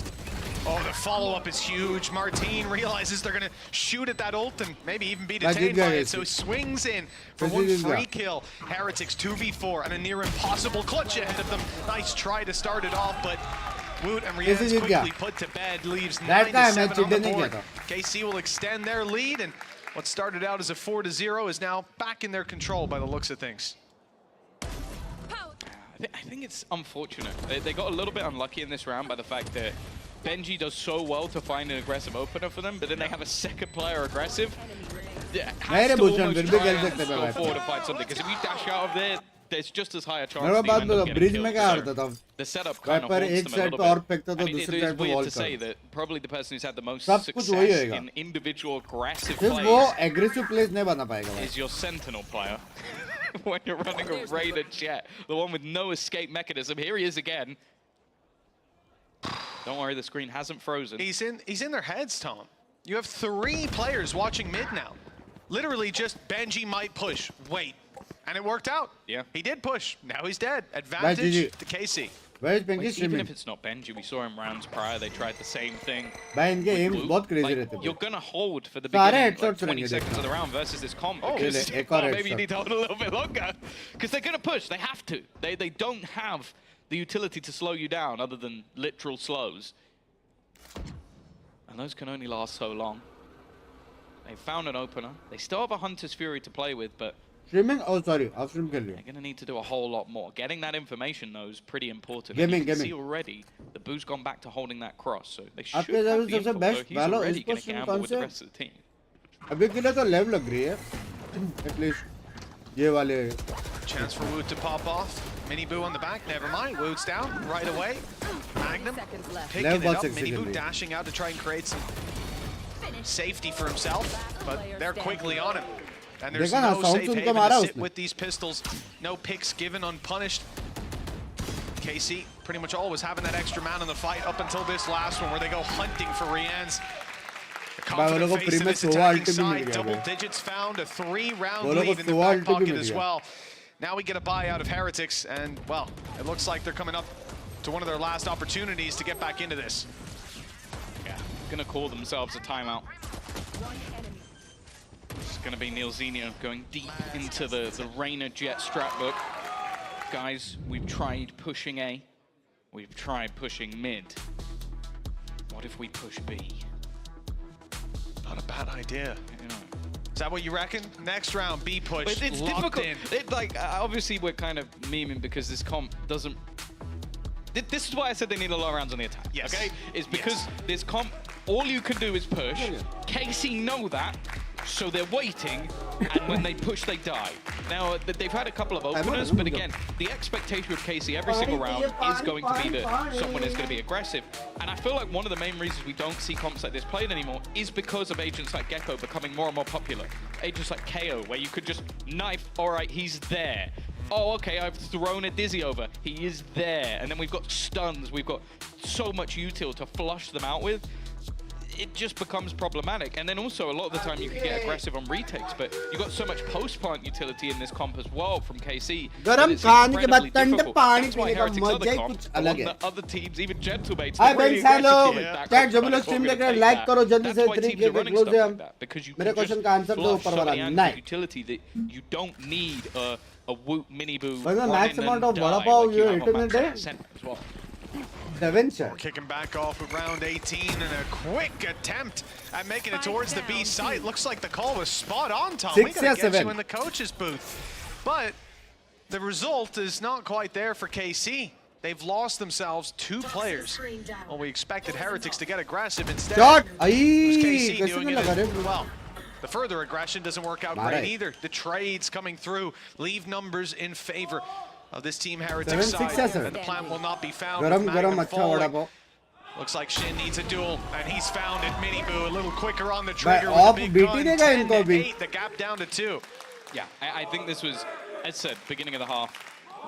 Oh, the follow-up is huge. Martin realizes they're going to shoot at that ult and maybe even be detained by it, so he swings in for one free kill. Heretics 2v4 and a near impossible clutch ahead of them. Nice try to start it off, but Woot and Rian's quickly put to bed, leaves 9-7 on the board. KC will extend their lead, and what started out as a 4-0 is now back in their control by the looks of things. I think it's unfortunate. They got a little bit unlucky in this round by the fact that Benji does so well to find an aggressive opener for them, but then they have a second player aggressive. Has to almost try and go forward and fight something, because if you dash out of there, there's just as high a chance that you end up getting killed. So the setup kind of haunts them a little bit. I mean, it is weird to say that probably the person who's had the most success in individual aggressive plays aggressive plays नहीं बना पाएगा is your Sentinel player. when you're running a Raider jet. The one with no escape mechanism. Here he is again. Don't worry, the screen hasn't frozen. He's in their heads, Tom. You have 3 players watching mid now. Literally just Benji might push. Wait. And it worked out. Yeah. He did push. Now he's dead. Advantage to KC. Where is Benji streaming? Even if it's not Benji, we saw him rounds prior. They tried the same thing. बहुत crazy रहते हैं. You're gonna hold for the beginning, like 20 seconds of the round versus this comp. Oh, because, well, maybe you need to hold a little bit longer. Because they're gonna push. They have to. They don't have the utility to slow you down other than literal slows. And those can only last so long. They found an opener. They still have a Hunter's Fury to play with, but Streaming? Oh, sorry. Off stream कर लिया. they're going to need to do a whole lot more. Getting that information, though, is pretty important. Gaming, And you can gaming. see already, the Boo's gone back to holding that cross, so they should आपके have हिसाब the से सबसे info, best though. He's Valor already going Esports to stream gamble कौन with the से? rest of the team. अभी के लिए तो live लग रही है. At least ये वाले. Chance for Wood to pop off. Mini Boo on the back. Never mind. Wood's down right away. Magnum picking it up. Mini Boo dashing out to try and create some safety for himself, but they're quickly on him. And there's no safe haven to sit with these pistols. No picks given unpunished. KC pretty much always having that extra man in the fight up until this last one where they go hunting for Rian's. The confident face of this attacking side. Double digits found, a 3-round lead in the back pocket as well. Now we get a buy out of Heretics, and well, it looks like they're coming up to one of their last opportunities to get back into this. Yeah, going to call themselves a timeout. It's going to be Neilzinho going deep into the Reyna Jet strat book. Guys, we've tried pushing A. We've tried pushing mid. What if we push B? Not a bad idea. Is that what you reckon? Next round, B push. But it's locked difficult. in. Like, obviously, we're kind of memeing because this comp doesn't. This is why I said they need a lot of rounds on the attack. Yes. Okay, it's because this comp, all you can do is push. KC know that, so they're waiting, and when they push, they die. Now, they've had a couple of openers, but again, the expectation with KC every single round is going to be that someone is going to be aggressive. And I feel like one of the main reasons we don't see comps like this played anymore is because of agents like Gecko becoming more and more popular. Agents like KO, where you could just knife, all right, he's there. Oh, okay, I've thrown a Dizzy over. He is there. And then we've got stuns. We've got so much util to flush them out with. It just becomes problematic. And then also, a lot of the time, you can get aggressive on retakes, but you've got so much post-plant utility in this comp as well from KC. गरम खाने के बाद ठंडे पानी पीने का मजा ही कुछ अलग है. Other teams, even Gentlemates, Hi Binks, hello. Chat जो भी लोग stream देख रहे हैं, like करो जल्दी से 3K पे close है हम. मेरे question का answer दो ऊपर वाला. नहीं. Utility that you don't need a Woot mini boo. But the max amount of vada pav you hit in a day. We're kicking back off with round 18 and a quick attempt at making it towards the B site. Looks like the call was spot on, Tom. We gotta get you in the coach's booth. But the result is not quite there for KC. They've lost themselves 2 players. Well, we expected Heretics to get aggressive instead. Shot! KC doing it well. The further aggression doesn't work out great either. The trades coming through leave numbers in favor of this team Heretics side. And the plant will not be found. Looks like Shin needs a duel, and he's found it. Mini Boo a little quicker on the trigger with a big gun. 10 to 8, the gap down to 2. Yeah, I think this was, as said, beginning of the half.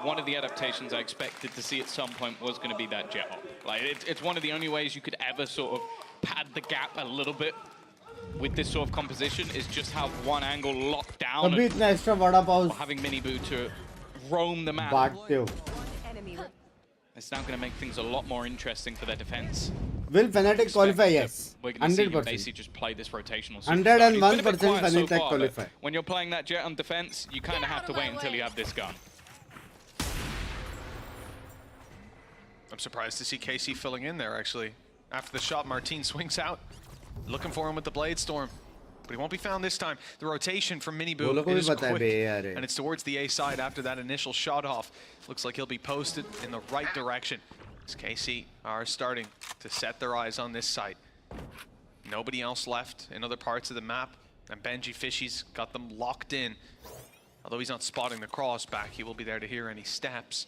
One of the adaptations I expected to see at some point was going to be that jet hop. Like, it's one of the only ways you could ever sort of pad the gap a little bit with this sort of composition, is just have one angle locked down and having Mini Boo to roam the map. It's now going to make things a lot more interesting for their defense. Will Fnatic qualify? Yes. We're going to see him basically just play this rotational. 101% Fnatic qualify. When you're playing that jet on defense, you kind of have to wait until you have this gun. I'm surprised to see KC filling in there, actually. After the shot, Martin swings out. Looking for him with the Blade Storm. But he won't be found this time. The rotation from Mini Boo is quick. And it's towards the A side after that initial shot off. Looks like he'll be posted in the right direction. As KC are starting to set their eyes on this site. Nobody else left in other parts of the map. And Benji Fishy's got them locked in. Although he's not spotting the cross back, he will be there to hear any steps.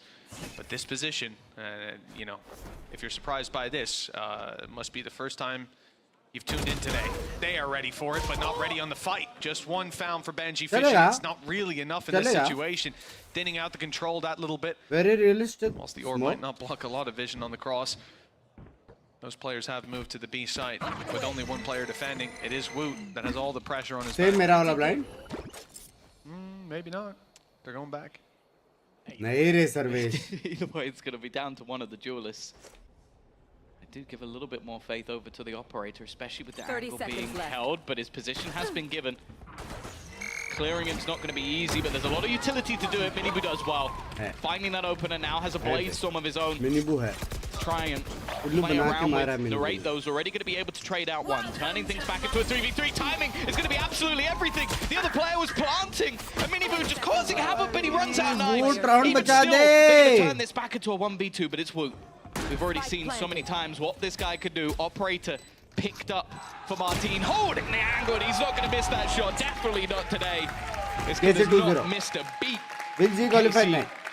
But this position, you know, if you're surprised by this, it must be the first time you've tuned in today. They are ready for it, but not ready on the fight. Just one found for Benji Fishy. It's not really enough in this situation. Thinning out the control that little bit. Very realistic. Whilst the orb might not block a lot of vision on the cross. Those players have moved to the B site with only one player defending. It is Woot that has all the pressure on his back. Same mera wala blind? Maybe not. They're going back. Nahi re Sarvesh. Either way, it's going to be down to one of the duelists. I do give a little bit more faith over to the operator, especially with the angle being held, but his position has been given. Clearing it's not going to be easy, but there's a lot of utility to do it. Minibu does well. Finding that opener now, has a blade storm of his own. Minibu hai. Try and play around with Narrate those. Already going to be able to trade out one. Turning things back into a 3v3. Timing is going to be absolutely everything. The other player was planting. And Minibu just causing havoc, but he runs out knives. Even still, they're going to turn this back into a 1v2, but it's Woot. We've already seen so many times what this guy could do. Operator picked up for Martin, holding the angle. He's not going to miss that shot. Definitely not today. This guy has not missed a beat.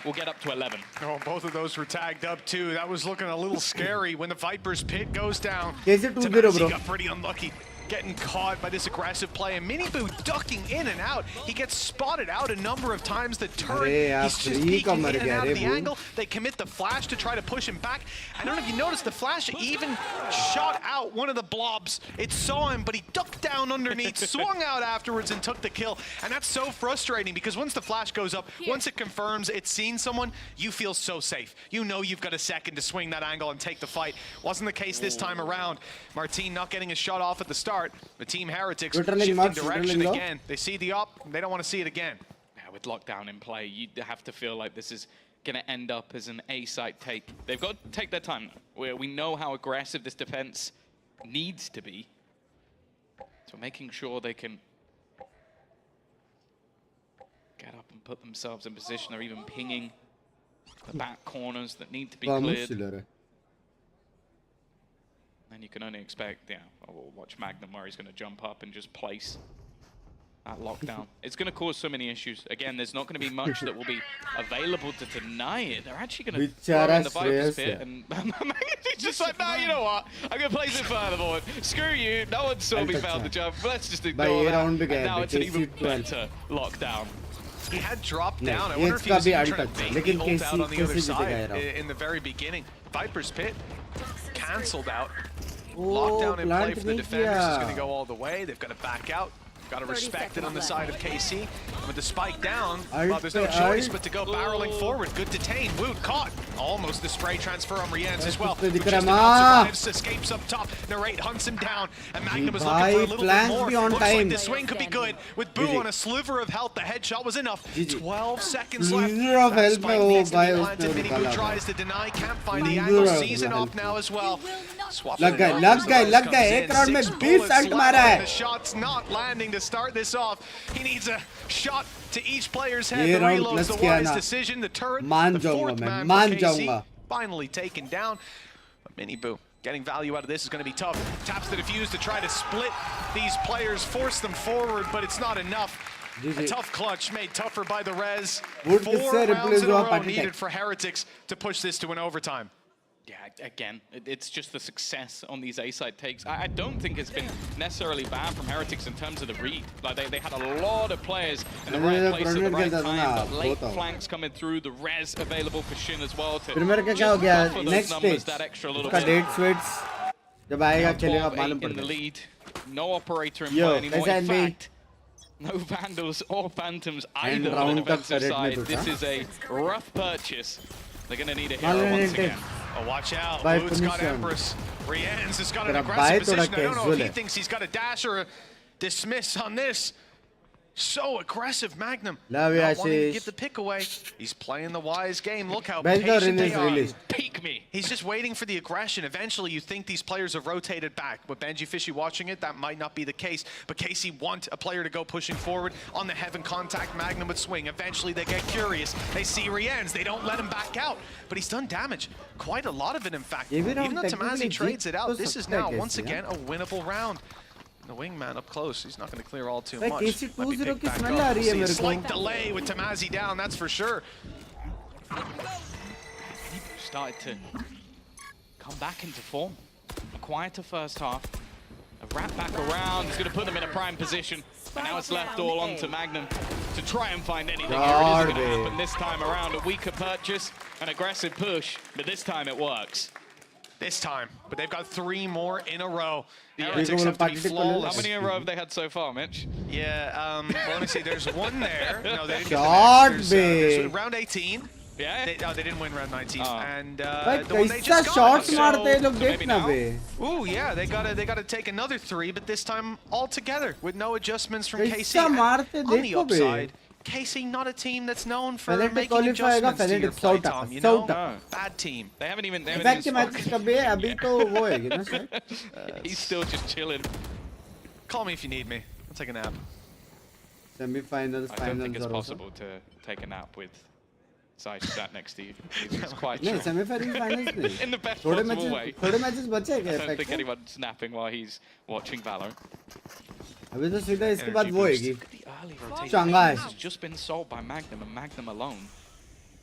We'll get up to 11. Oh, both of those were tagged up too. That was looking a little scary when the Viper's pit goes down. Tamasi got pretty unlucky. Getting caught by this aggressive play, and Minibu ducking in and out. He gets spotted out a number of times. The turret, he's just peeking in and out of the angle. They commit the flash to try to push him back. I don't know if you noticed, the flash even shot out one of the blobs. It saw him, but he ducked down underneath, swung out afterwards, and took the kill. And that's so frustrating because once the flash goes up, once it confirms it's seen someone, you feel so safe. You know you've got a second to swing that angle and take the fight. Wasn't the case this time around. Martin not getting his shot off at the start. The Team Heretics shifting direction again. They see the op, they don't want to see it again. Yeah, with lockdown in play, you have to feel like this is going to end up as an A-site take. They've got to take their time now. We know how aggressive this defense needs to be. So making sure they can get up and put themselves in position, or even pinging the back corners that need to be cleared. And you can only expect, we'll watch Magnum where he's going to jump up and just place that lockdown. It's going to cause so many issues. Again, there's not going to be much that will be available to deny it. They're actually going to throw in the Viper's pit, and he's just like, no, you know what? I'm going to place it furthermore. Screw you. No one saw me fail the jump. Let's just ignore that. And now it's an even better lockdown. He had dropped down. I wonder if he was even trying to bait the ult out on the other side in the very beginning. Viper's pit cancelled out. Lockdown in play for the defenders is going to go all the way. They've got to back out. Got to respect it on the side of KC. With the spike down, well, there's no choice but to go barreling forward. Good detain. Woot caught. Almost the spray transfer on Rienz as well. Just about survives, escapes up top. Narrate hunts him down. And Magnum was looking for a little bit more. Looks like the swing could be good. With Boo on a sliver of health, the headshot was enough. 12 seconds left. That spike needs to be planted. Minibu tries to deny. Can't find the angle. Sees it off now as well. लग गए एक round में 20 alt मारा है. The shot's not landing to start this off. He needs a shot to each player's head. The reload's the wise decision. The turret, the fourth man for KC, finally taken down. But Minibu getting value out of this is going to be tough. Taps the defuse to try to split these players, force them forward, but it's not enough. A tough clutch made tougher by the Rez. 4 rounds in a row needed for Heretics to push this to an overtime. Yeah, again, it's just the success on these A-side takes. I don't think it's been necessarily bad from Heretics in terms of the read. Like they had a lot of players in the right place at the right time, but late flanks coming through, the res available for Shin as well to just next numbers that extra little bit. In the lead, no operator in play anymore. In fact, no Vandals or Phantoms either on the defensive side. This is a rough purchase. They're going to need a hero once again. Oh, watch out. Woot's got Empress. Rienz has got an aggressive position. I don't know if he thinks he's got a dash or a dismiss on this. So aggressive, Magnum. Not wanting to give the pick away. He's playing the wise game. Look how patient they are. Peek me. He's just waiting for the aggression. Eventually, you think these players have rotated back. With Benji Fishy watching it, that might not be the case. But KC want a player to go pushing forward. On the heaven contact, Magnum would swing. Eventually, they get curious. They see Rienz. They don't let him back out. But he's done damage. Quite a lot of it, in fact. Even though Tamasi trades it out, this is now, once again, a winnable round. The wingman up close, he's not going to clear all too much. Might be picked back up. We'll see a slight delay with Tamasi down, that's for sure. Started to come back into form. A quieter first half. A wrap back around. He's going to put them in a prime position. And now it's left all on to Magnum to try and find anything. Here it is going to happen this time around. A weaker purchase, an aggressive push, but this time it works. This time, but they've got 3 more in a row. Yeah. Heretics have to be flawless. How many in a row have they had so far, Mitch? Yeah, well, let me see. There's one there. No, they didn't get Short the there's round 18. Yeah? They didn't win round 19. And But the one they कैसा just shots got. मारते हैं लोग देखना बे. Ooh, yeah, they gotta take another 3, but this time all together with no adjustments from कैसा KC. And मारते on the देखो बे. upside, KC not a team that's known for Fnatic making qualifyगा, adjustments to your Fnatic play, 100 Tom, you know? टका. Bad team. They haven't even Back के matches का बे अभी तो वो है ना शायद. He's still just chilling. Call me if you need me. I'll take a nap. Semi-finals, I don't think it's possible to take a nap with Saish sat next to you. He's quite नहीं chill. semi-finals finals नहीं. In the best थोड़े possible way. Matches थोड़े matches बचे I क्या don't think effect? anyone's napping while he's watching Valorant. अभी तो सीधा इसके बाद वो होगी. Early rotation. Shanghai. This has just been sold by Magnum and Magnum alone.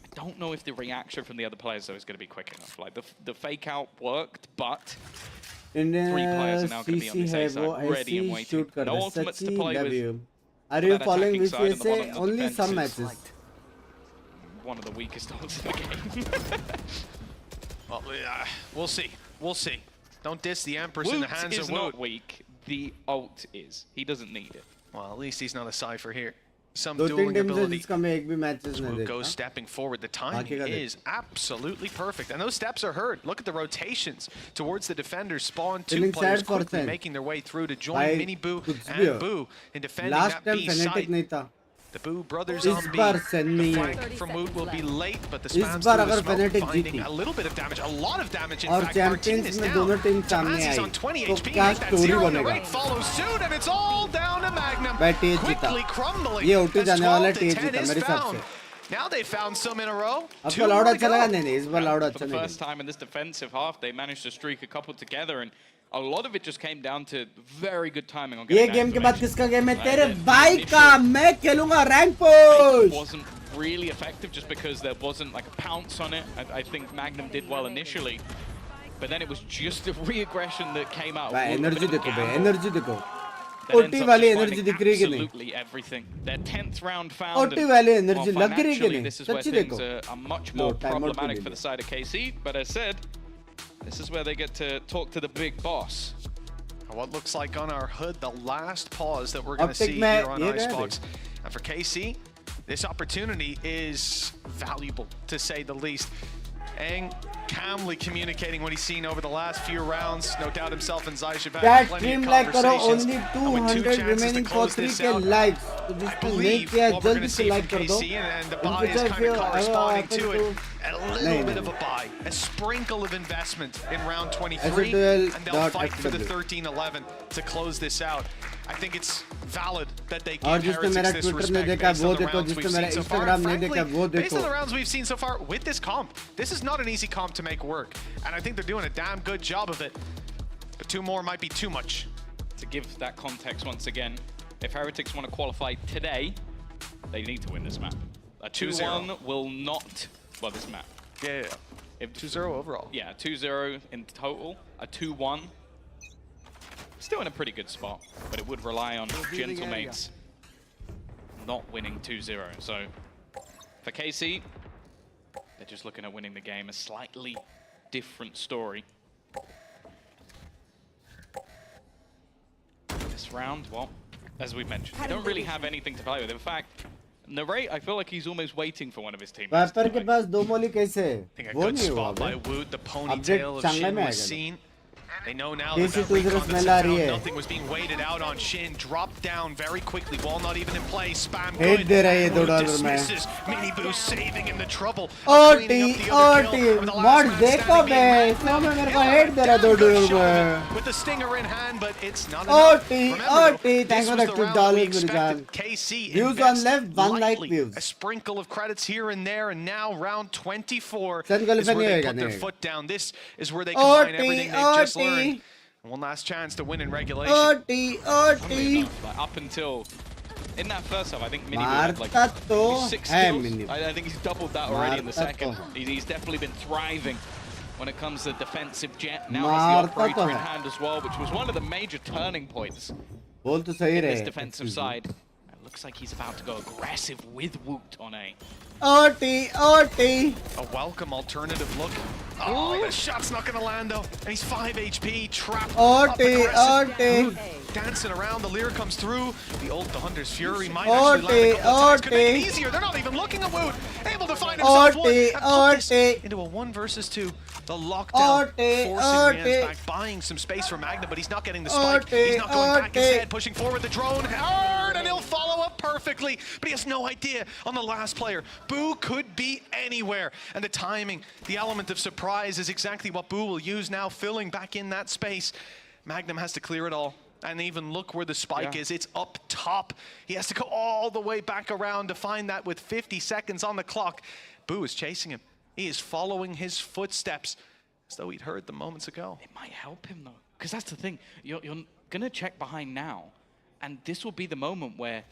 I don't know if the reaction from the other players though is going to be quick enough. Like the fake out worked, but Indian 3 players are now going to be on the CC है safe वो side, ready and ऐसी waiting. shoot कर No रहा है. ultimates to सच्ची play with. W. Are you That following attacking with side and the one USA? on the Only some defensive. matches. One of the weakest ults in the game. Well, we'll see. We'll see. Don't diss the Empress in the hands is of Woot. not weak. The ult is. He doesn't need it. Well, at least he's not a cipher here. Some दो तीन dueling team से ability. जिसका मैं एक भी matches नहीं Woot देखा. goes stepping forward. The timing बाकी का देख. is absolutely perfect. And those steps are heard. Look at the rotations towards the defenders. Spawn 2 Feeling players sad for quickly Sen. making their way through to join भाई, Mini Boo कुछ भी and हो. Boo in defending Last that time B Fnatic site. नहीं था. The Boo brothers इस on B. Bar Sen The नहीं है. flank from Woot will be late, but the इस spams बार through the अगर smoke Fnatic finding जीती a little bit of damage, a lot of damage in और fact. Martin champions is में down. दोनों team सामने Tamazi's I on 20 तो HP, क्या make that story 0 and the बनेगा. rate follows suit, and it's all down to Magnum. भाई TH जीता. Quickly crumbling. ये OT as जाने वाला 12 to टीएच 10 जीता is मेरे हिसाब found. से. Now they found some in a row. अब 2 तो लाउड more to अच्छा लगा go. नहीं इस बार लाउड For अच्छा the नहीं. first time in this defensive half, they managed to streak a couple together, and a lot of it just came down to very good timing on ये getting that game के बाद information. किसका game है? Like, तेरे the भाई का. initial मैं खेलूंगा rank fake push. wasn't really effective just because there wasn't like a pounce on it. I think Magnum did well initially, but then it was just a re-aggression that came out. भाई A bit energy of a देखो भाई gamble energy देखो. that ends OT up वाली just energy finding दिख रही है कि नहीं? absolutely everything. Their 10th round found. OT and, वाली well, एनर्जी लग रही है कि financially, नहीं? this is where सच्ची things देखो. are much low, more time out problematic के for लिए. the side of KC. But as said, this is where they get to talk to the big boss. What looks like on our hood, the last pause that we're going to Optic see में here on ये क्या है? Icebox. And for KC, this opportunity is valuable, to say the least. Aang calmly communicating what he's seen over the last few rounds. No doubt himself and Zai have had Chat plenty stream of like करो conversations. only And with 2 200 chances to remaining for close 3 this के out, likes. तो I जिसने नहीं believe किया what we're जल्दी going to से see like from कर दो. KC, and the In buy is future kind of if you corresponding happen to it. A little नहीं, bit नहीं. of a buy, a sprinkle of investment in round 23, SL12 and they'll fight for the .xw. 13-11 to close this out. I think it's valid that they और give जिसने Heretics मेरा this Twitter नहीं respect देखा based वो on the देखो, rounds जिसने we've मेरा seen so far. Instagram नहीं Frankly, देखा वो based on देखो. the rounds we've seen so far with this comp, this is not an easy comp to make work, and I think they're doing a damn good job of it. But 2 more might be too much. To give that context once again, if Heretics want to qualify today, they need to win this map. A 2-1 will not, well, this map. Yeah. If 2-0 overall. Yeah, 2-0 in total. A 2-1, still in a pretty good spot, but it would rely on Gentlemates not winning 2-0. So for KC, they're just looking at winning the game. A slightly different story. This round, well, as we mentioned, they don't really have anything to play with. In fact, Narrate, I feel like he's almost waiting for one of his teammates. Viper के पास 2 मोली कैसे है? I think a वो good नहीं हुआ spot by भाई. Woot. The Update ponytail of Shanghai Shin में was आएगा. seen. They know now that DC that recon smell that's आ रही found, है. nothing was being waited out on Shin. Dropped down very quickly. Wall not even in play. Spam Hate good. दे रहा है ये Woot $2 में. dismisses. Mini Boo saving him the trouble. of OT cleaning up the other kill OT of the last mod man देखो standing बे. being इसमें Magnum. मेरे को hate दे रहा Damn good $2 shot में. with the stinger in hand, but it's not enough. OT Remember, though, OT this thanks for was the the round that we $2 मेरे जान. expected. KC Views on invest left 1 like lightly. views. A sprinkle of credits here and there, and now round 24 Sen is qualify where नहीं they होएगा, put their नहीं foot down. This is where they combine OT everything they've just OT learned. One last chance to win in regulation. OT Funnily OT enough, like, up until in that first half, I think Mini had like मारता तो 6 है kills. Mini. I think he's doubled that already in the मारता second. तो. He's definitely been thriving when it comes to defensive jet. Now has the operator in hand as well, which was one of the major turning points in this defensive side. It looks like he's about to go aggressive with Woot on A. OT. A welcome alternative look. Oh, the shot's not going to land though. And he's 5 HP, trapped. OT. Dancing around, the Lear comes through. The ult, the Hunter's Fury might actually land a couple times. Could make it easier. They're not even looking at Woot. Able to find himself one and put this into a 1 versus 2. The lockdown forcing Rian's back, buying some space for Magna, but he's not getting the spike. He's not going back instead, pushing forward the drone hard, and he'll follow up perfectly, but he has no idea on the last player. Boo could be anywhere, and the timing, the element of surprise is exactly what Boo will use now, filling back in that space. Magnum has to clear it all. And even look where the spike is. It's up top. He has to go all the way back around to find that with 50 seconds on the clock. Boo is chasing him. He is following his footsteps as though he'd heard them moments ago. It might help him though, because that's the thing. You're gonna check behind now, and this will be the moment where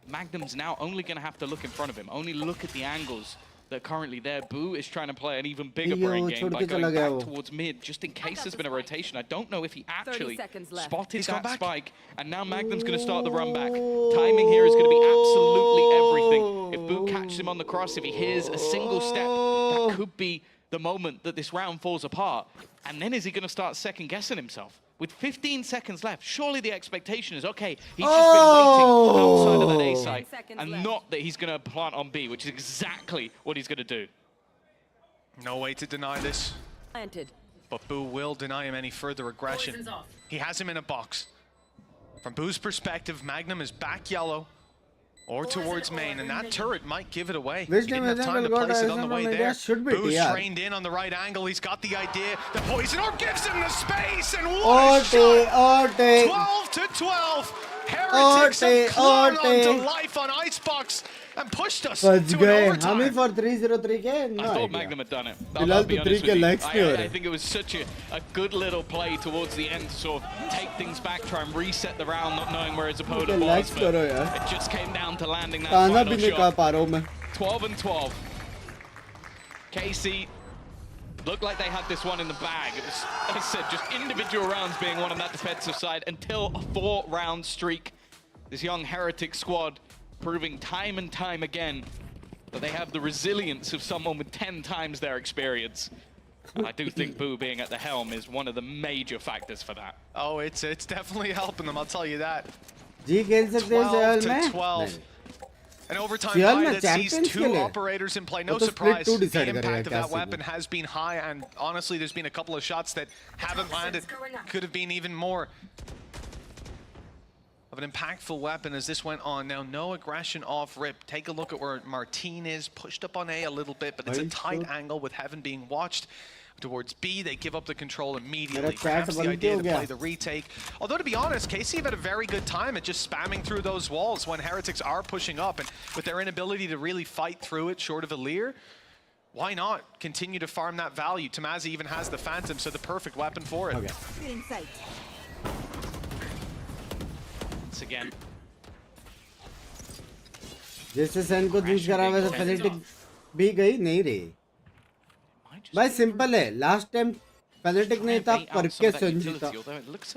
Magnum's now only gonna have to look in front of him, only look at the angles that are currently there. Boo is trying to play an even bigger brain game by going back towards mid, just in case there's been a rotation. I don't know if he actually spotted that spike, and now Magnum's going to start the run back. Timing here is going to be absolutely everything. If Boo catches him on the cross, if he hears a single step, that could be the moment that this round falls apart. And then is he going to start second-guessing himself? With 15 seconds left, surely the expectation is, okay, he's just been waiting outside of that A site, and not that he's going to plant on B, which is exactly what he's going to do. No way to deny this. But Boo will deny him any further aggression. He has him in a box. From Boo's perspective, Magnum is back yellow or towards main, and that turret might give it away. He didn't have time to place it on the way there. Boo's trained in on the right angle. He's got the idea. The poison orb gives him the space, and what a shot! 12 to 12. Heretics have clung onto life on Icebox and pushed us to an overtime. Hami for 303k? I thought Magnum had done it. I think it was such a good little play towards the end to sort of take things back, try and reset the round, not knowing where his opponent was, but it just came down to landing that final shot. 12 and 12. KC looked like they had this one in the bag. It was, as I said, just individual rounds being won on that defensive side until a 4-round streak. This young Heretic squad proving time and time again that they have the resilience of someone with 10 times their experience. And I do think Boo being at the helm is one of the major factors for that. Oh, it's definitely helping them, I'll tell you that. 12 to 12. An overtime fight that sees 2 operators in play. No surprise, the impact of that weapon has been high, and honestly, there's been a couple of shots that haven't landed. Could have been even more of an impactful weapon as this went on. Now, no aggression off rip. Take a look at where Martin is, pushed up on A a little bit, but it's a tight angle with Heaven being watched. Towards B, they give up the control immediately. Perhaps the idea to play the retake. Although, to be honest, KC have had a very good time at just spamming through those walls when Heretics are pushing up. And with their inability to really fight through it short of a Lear, why not continue to farm that value? Tamazi even has the Phantom, so the perfect weapon for it. Once again. जैसे San को juice करा वैसे fanatic भी गई नहीं रही भाई simple है लास्ट टाइम फैनेटिक नहीं था करके सन जीता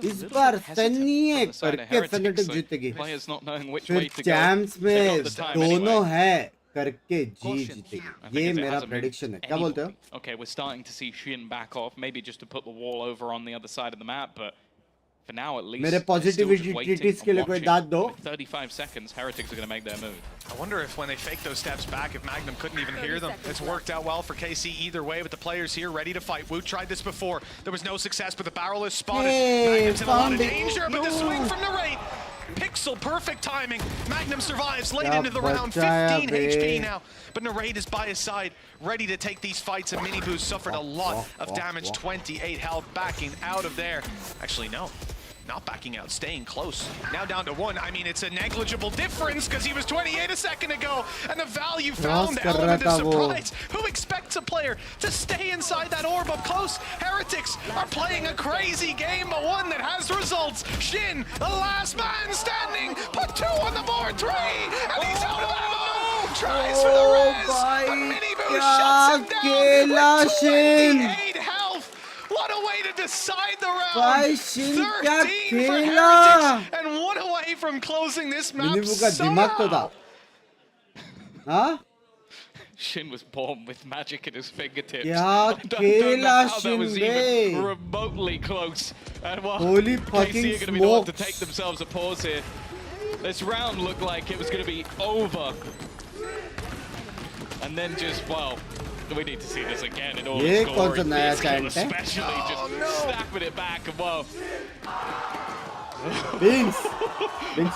इस बार सन नहीं है करके फैनेटिक जीतेगी फिर चैम्प्स में दोनों है करके जी जीतेगी ये मेरा प्रेडिक्शन है क्या बोलते हो Okay, we're starting to see Shin back off, maybe just to put the wall over on the other side of the map, but for now at least मेरे पॉजिटिविटी के लिए कोई दाद दो 35 seconds, Heretics are going to make their move. I wonder if when they fake those steps back, if Magnum couldn't even hear them. It's worked out well for KC either way, with the players here ready to fight. Woot tried this before. There was no success, but the barrel is spotted. Magnum's in a lot of danger, but the swing from Narrate. Pixel, perfect timing. Magnum survives late into the round, 15 HP now. But Narrate is by his side, ready to take these fights, and Miniboo suffered a lot of damage, 28 health, backing out of there. Actually, no. Not backing out, staying close. Now down to 1. I mean, it's a negligible difference because he was 28 a second ago, and the value found element of surprise. Who expects a player to stay inside that orb up close? Heretics are playing a crazy game, but one that has results. Shin, the last man standing, put 2 on the board, 3, and he's out of ammo. Tries for the res, but Miniboo shuts him down with 28 health. way to decide the round. भाई Shin क्या 13 for खेला Heretics and 1 away from closing this map मिनीबू का दिमाग तो था somehow. हाँ Shin was born with magic in his fingertips. क्या I don't know खेला how that शिन was बे even remotely close. And well, Holy KC fucking are going to be the ones to smokes. take themselves a pause here. This round looked like it was going to be over. And then just, well, we need to see this again in all ये its कौन सा glory. नया This kill chant है? especially just snapping it back and well. Binks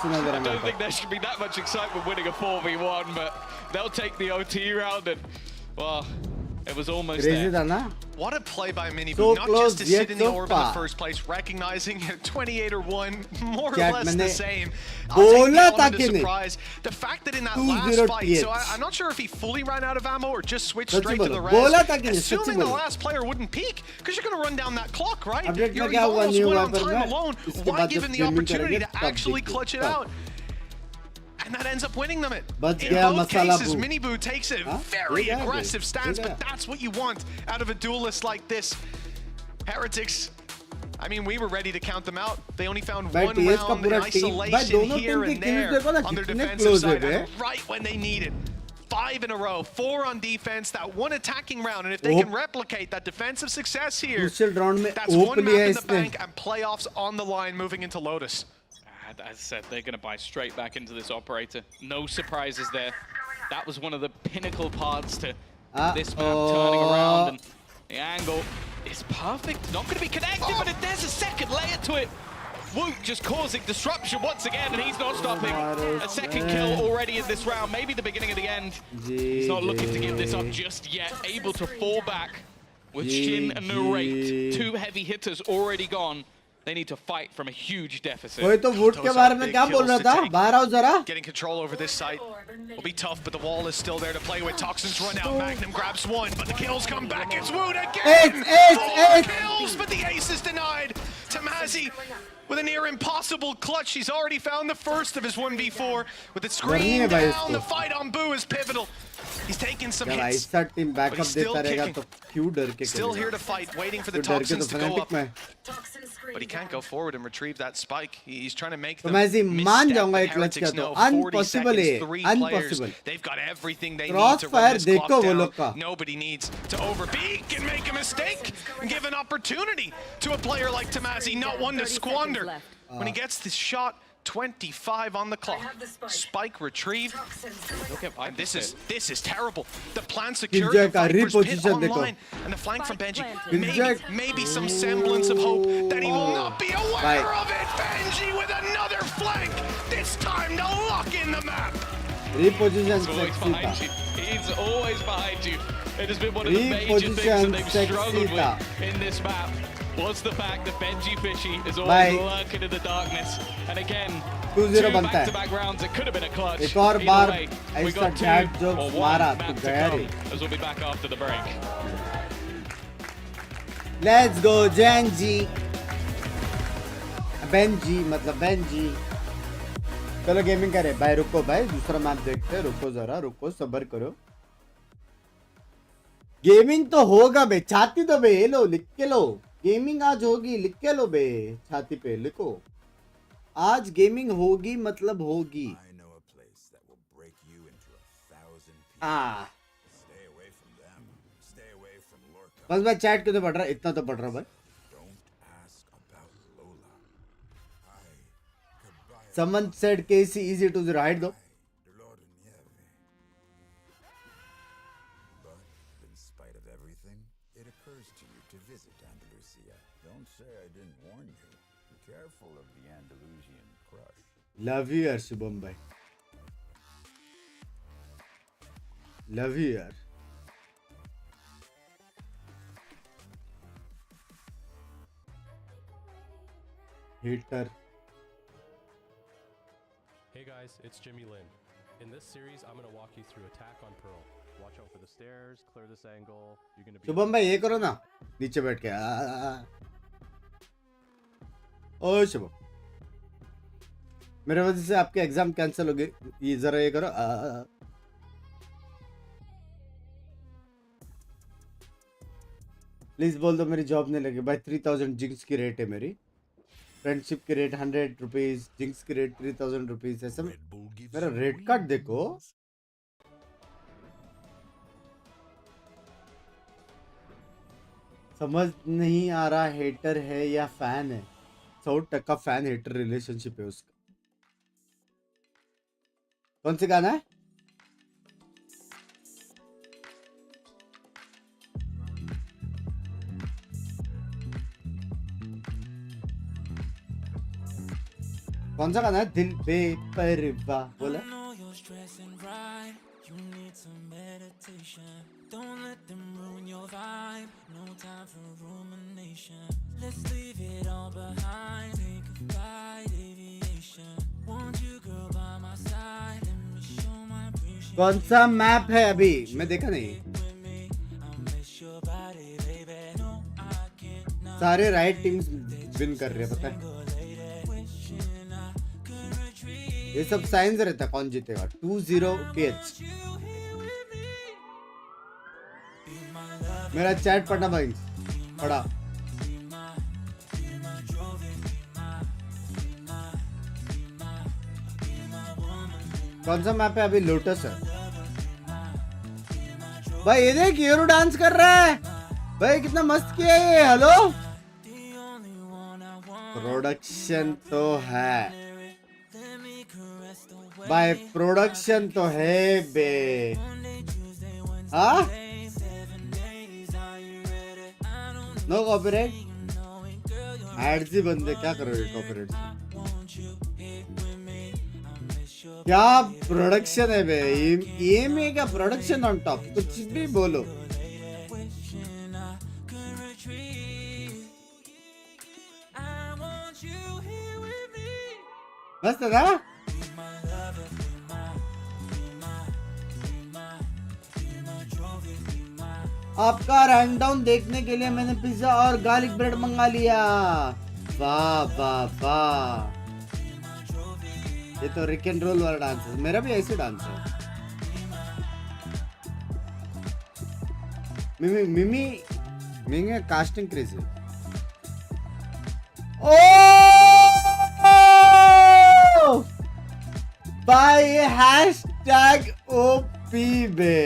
सुना दे I रहा don't है think there should be that much excitement winning a 4v1, but they'll take the OT round and, well, it was almost crazy there. था ना What a play by Minibu, So not close, just to yet sit in the so orb in the far. first place, recognizing 28 or 1, more or Chat less मैंने the same. I'll take the बोला था element कि of नहीं surprise. The fact that in that 2-0 last fight, so TH. I'm not sure if he fully ran out of ammo or just switched सच्ची straight to बोलो the बोला res. था कि नहीं सच्ची Assuming the बोलो last player wouldn't peek, because you're going to run down that clock, right? Update में You're क्या हुआ almost नहीं went हुआ on पर time मैं alone. इसके Why बाद give जब him the गेमिंग opportunity करेंगे to तब actually देखिए clutch it तब out? And that ends up winning them it. बच In गया both मसाला cases, बू Minibu takes a हाँ? very ठीक है aggressive ठीक stance, है but that's what you want out of a duelist like this. Heretics, I mean, we were ready to count them out. They only found भाई one TS का round in पूरा team भाई isolation दोनों here team की and kills there देखो ना on their कितने defensive close है side, बे and right when they need it. 5 in a row, 4 on defense, that one attacking round, and if they can replicate that defensive success here, crucial round में that's one open map लिया in the इसने bank and playoffs on the line moving into Lotus. As I said, they're going to buy straight back into this operator. No surprises there. That was one of the pinnacle parts to this map turning around, and the angle is perfect. Not going to be connected, but there's a second layer to it. Woot just causing disruption once again, and he's not stopping. A second kill already in this round, maybe the beginning of the end. He's not looking to give this up just yet. Able to fall back with Shin and Narrate. 2 heavy hitters already gone. They need to fight from a huge deficit. कोई तो would के बारे में क्या बोल रहा था बाहर आओ जरा Getting control over this site will be tough, but the wall is still there to play with. Toxins run out, Magnum grabs one, but the kills come back. It's Wood again! 4 kills, but the ace is denied. Tamazi with a near impossible clutch. He's already found the first of his 1v4 with the screen down. The fight on Boo is pivotal. He's taking some जब hits. ऐसा team backup देता रहेगा तो क्यों डर के Still here to fight, waiting for the डर के तो Toxins to go fanatic up. में But he can't go forward and retrieve that spike. He's trying to make तो them मैं ऐसे मान misstep, जाऊंगा but एक क्लच Heretics का तो know 40 अनपॉसिबल है seconds, 3 players. Impossible They've got everything they cross need to run fire this देखो clock वो down. लोग का Nobody needs to overpeak and make a mistake and give an opportunity to a player like Tamazi, not one to squander. When he gets this shot, 25 on the clock. Spike retrieved. And this is terrible. The plan secure, the Viper's pit online, and the flank from Benji. Maybe some semblance of hope that he will not be aware of it. Benji with another flank. This time to lock in the map. Reposition sexy. He's always behind you. It has been one of the major things that they've struggled with in this map. Was the fact that Benji Fishy is always lurking in the darkness. And again, 2-0 2 back-to-back rounds. It could have been a clutch. एक और Either bar way, we ऐसा got 2 dad or jokes 1 मारा map तो to गया come, रे as we'll be back after the break. Let's go Gen Z Benji मतलब Benji चलो gaming करे भाई रुको भाई दूसरा मैप देखते हैं रुको जरा रुको सब्र करो गेमिंग तो होगा बे छाती तो बे लो लिख के लो गेमिंग आज होगी लिख के लो बे छाती पे लिखो आज गेमिंग होगी मतलब होगी बस भाई चैट क्यों तो पढ़ रहा इतना तो पढ़ रहा भाई someone said KC easy to hide though love you yaar Shubham bhai love you yaar hater Hey guys, it's Jimmy Lin. In this series, I'm going to walk you through attack on Pearl. Watch out for the stairs, clear this angle. You're going to be Shubham bhai ये करो ना नीचे बैठ के ओ शुभम मेरे वजह से आपके एग्जाम कैंसिल हो गए ये जरा ये करो प्लीज बोल दो मेरी जॉब नहीं लगी भाई। 3000 जिंक्स की रेट है मेरी। फ्रेंडशिप की रेट 100 रुपीज, जिंक्स की रेट 3000 रुपीज। ऐसा मेरा रेट कार्ड देखो। समझ नहीं आ रहा हेटर है या फैन है। 100% फैन हेटर रिलेशनशिप है उसका। कौन सी गाना है? कौन सा गाना है? दिल बेपरवाह बोला। Don't let them ruin your vibe. No time for rumination. Let's leave it all behind. Take a flight, aviation. Want you, girl, by my side. Let me show my appreciation. कौन सा मैप है अभी? मैं देखा नहीं। सारे right teams win कर रहे हैं पता है। ये सब साइंस रहता कौन जीतेगा। 2-0 PH। मेरा चैट पढ़ना भाई पढ़ा। कौन सा मैप है अभी? लोटस है भाई। ये देख यूरो डांस कर रहा है भाई, कितना मस्त किया ये। हेलो प्रोडक्शन तो है भाई, प्रोडक्शन तो है बे। हाँ नो कॉपीराइट। एड्स ही बंदे क्या करोगे कॉपीराइट? क्या प्रोडक्शन है बे। ये में क्या प्रोडक्शन ऑन टॉप। कुछ भी बोलो। मस्त है ना? आपका रनडाउन देखने के लिए मैंने पिज्जा और गार्लिक ब्रेड मंगा लिया। वाह वाह वाह। ये तो रिक एंड रोल वाला डांस है। मेरा भी ऐसे डांस है। मिमी कास्टिंग क्रेजी। ओ भाई हैशटैग ओपी बे।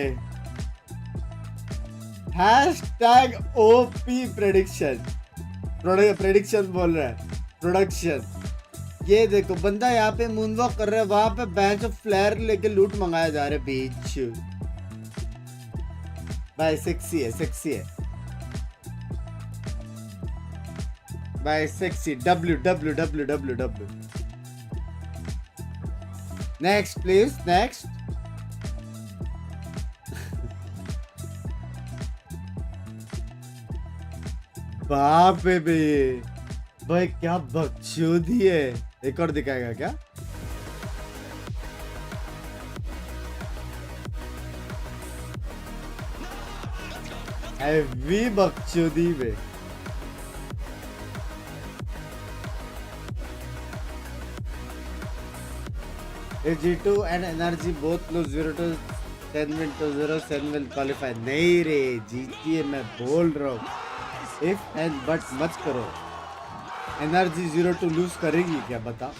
Hashtag OP prediction. प्रेडिक्शन बोल रहा है प्रोडक्शन। ये देखो बंदा यहाँ पे मूनवॉक कर रहा है, वहां पे बेंच ऑफ फ्लेयर लेके लूट मंगाया जा रहा है बीच। भाई सेक्सी है, सेक्सी है भाई, sexy. WWWWW। Next please, next. बाप रे बे भाई क्या बकचोदी है। एक और दिखाएगा क्या? हैवी बकचोदी में। G2 and energy both lose 0 to 10 win to 0 7 will qualify। नहीं रे जीतिए, मैं बोल रहा हूँ। इफ एंड बट मत करो। एनर्जी 0 to lose करेगी क्या बता?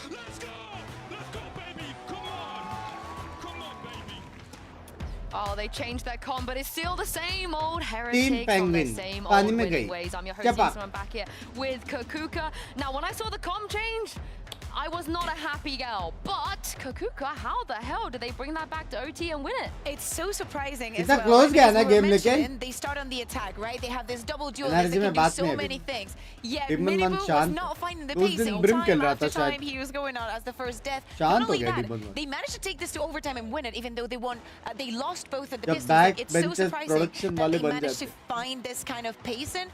Oh, they changed their comp, but it's still the same old heretics on the Penguin. same पानी old में winning गई। ways. I'm your host, Chapa. Insta, I'm back here with Kakuka. Now, when I saw the comp change, I was not a happy girl. But Kakuka, how the hell did they bring that back to OT and win it? It's so surprising as इतना well. close गया ना because game we लेके? mentioned They start on the attack, right? They have this double duel. Energy They में can do बात so नहीं है many अभी। things. Yet Demon Man Minibu was शांत। not finding the उस दिन pacing. Brim खेल Time रहा था after शायद। time, he was going out as the first death. शांत Not हो only गया that, Demon Man। they managed to take this to overtime and win it, even though they won. They lost both of the जब pistols. back Like, it's so benches surprising production that वाले they बन managed to जाते। find this kind of pacing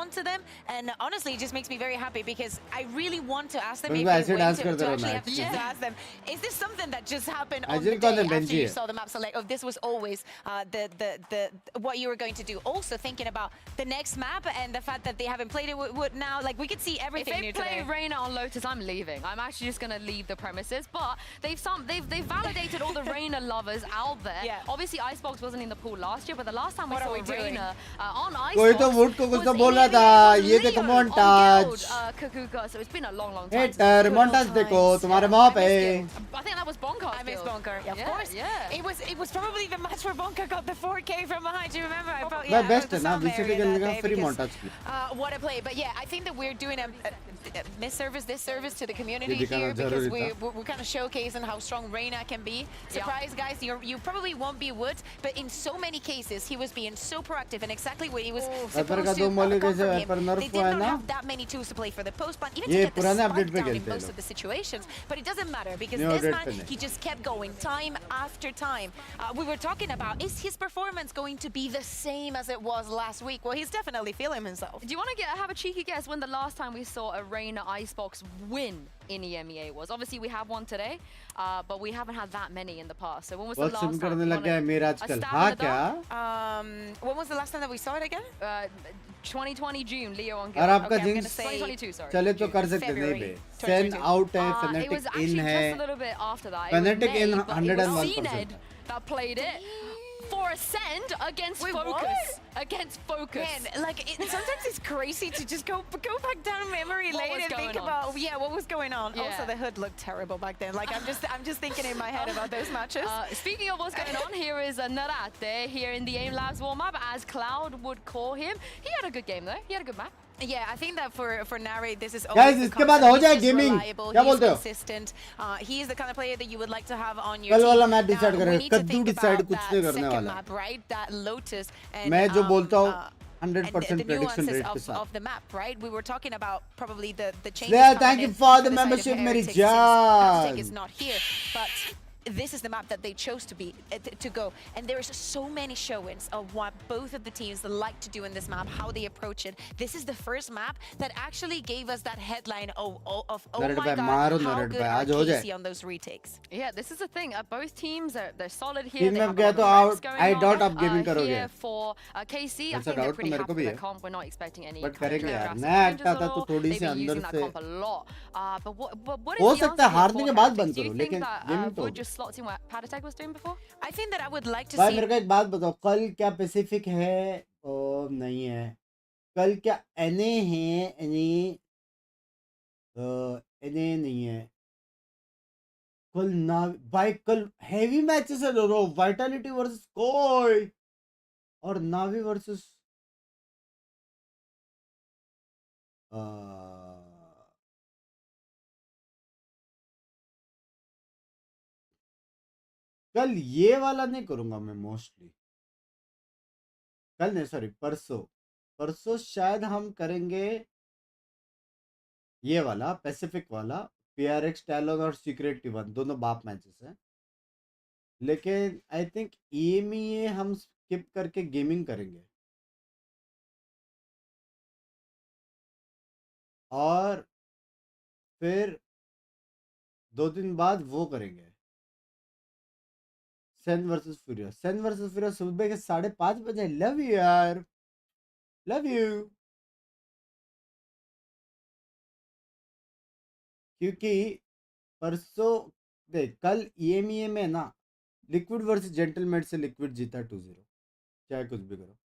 onto them. And honestly, it just makes me very happy because I really want to ask them क्योंकि if they ऐसे dance करते to रहो actually ना have to ask them, is this something that just happened on Ajay the कौन day है after बेंची you है saw the map? So like, oh, this was always the what you were going to do. Also thinking about the next map and the fact that they haven't played it would now, like we could see If everything they new play today. Reyna on Lotus, I'm leaving. I'm actually just gonna leave the premises. But they've validated all the Reyna lovers out there. Yeah. Obviously, Icebox wasn't in the pool last year, but the last time we What are saw we doing? Reyna on कोई Icebox तो would को कुछ was तो in बोल रहा EMEA था with ये देखो Leo montage on Guild, Kakuka. So it's been a long time. Hater montage देखो तुम्हारे वहाँ पे I think that was Bonker. I miss Bonker. Yeah, of Yeah, course. yeah. It was probably the match where Bonker got the 4K from behind. Do you remember? I felt, भाई yeah, best I है was ना the BCT area खेलने that का day free because, montage की what a play. But yeah, I think that we're doing a disservice to the community दिखाना here because जरूरी था। we're kind of showcasing how strong Reyna can be. Surprise, guys, you probably won't be Woods, but in so many cases, he was being so proactive and exactly what he was supposed to come from him. They did not have that many tools to play for the post plant, even to get the spike down in most of the situations. But it doesn't matter because this man, he just kept going time after time. We were talking about, is his performance going to be the same as it was last week? Well, he's definitely feeling himself. Do you want to have a cheeky guess when the last time we saw a Reyna Icebox win in EMEA was? Obviously, we have one today, but we haven't had that many in the past. So when was the last time? करने लग गया है मेरा आजकल हाँ क्या When was the last time that we saw it again? 2020 June, Leo on Guild. और आपका Okay, I'm gonna jinx say 2022, sorry. चले तो कर सकते नहीं बे सेन आउट है It was फैनेटिक actually इन just a है little bit after that. Fnatic in It was May, but it was 101%. CNED that played it for Ascend against Focus. What? Against Focus. Man, like sometimes it's crazy to just go back down memory What lane was and think going on? about what was going on. Yeah. Also, the hood looked terrible back then. Like I'm just thinking in my head about those matches. Speaking of what's going on, here is Narate here in the AIM Labs warm-up, as Cloud would call him. He had a good game though. He had a good map. Yeah, I think that for Nare, this is Guys, always इसके बाद हो जाए gaming. reliable. क्या He's बोलते हो? consistent. He is the kind of player that you would like to have on your कल team. वाला match Now, decide we करेगा need to कद्दू think डिसाइड about कुछ that नहीं करने second वाला map, right? That Lotus and मैं जो बोलता हूँ and 100% the prediction nuances rate के साथ of the map, right? We were talking about probably the changes. Slayer, coming thank you in for the side of membership, मेरी Heretics since Antec जान is not here, but this is the map that they chose to go, and there's so many show-ins of what both of the teams like to do in this map, how they approach it. This is the first map that actually gave us that headline of oh my god, how good are KC on those retakes. Yeah, this is the thing. Both teams they're solid here. तीन They में have गया a lot तो of out ranks going I on. Doubt आप gaming करोगे Here for KC, I ऐसा think they're doubt तो pretty मेरे happy को भी with है their comp. We're not expecting any but kind of करेंगे यार drastic नया changes हटता at था तो all. थोड़ी They've सी been अंदर using that से comp a lot. But what हो is the सकता answer है here हारने for के बाद Tactics? बंद Do you करो think लेकिन that गेमिंग तो Wood just slots in what Patatech was doing before? I think that I would like to भाई see. मेरे को एक बात बताओ कल क्या पैसिफिक है नहीं है कल क्या एने है एने नहीं है कल ना भाई कल हेवी मैचेस है दोनों वाइटलिटी वर्सेस कोई और नावी वर्सेस कल ये वाला नहीं करूंगा मैं मोस्टली कल नहीं सॉरी परसों शायद हम करेंगे ये वाला पैसिफिक वाला PRX टैलोन और सीक्रेट T1 दोनों बाप मैचेस हैं लेकिन आई थिंक EMEA हम स्किप करके गेमिंग करेंगे और फिर 2 दिन बाद वो करेंगे सेन वर्सेस फ्यूरियस सुबह के 5:30 बजे लव यू यार लव यू क्योंकि परसों देख कल EMEA में ना लिक्विड वर्सेस जेंटलमैन से लिक्विड जीता 2-0 चाहे कुछ भी करो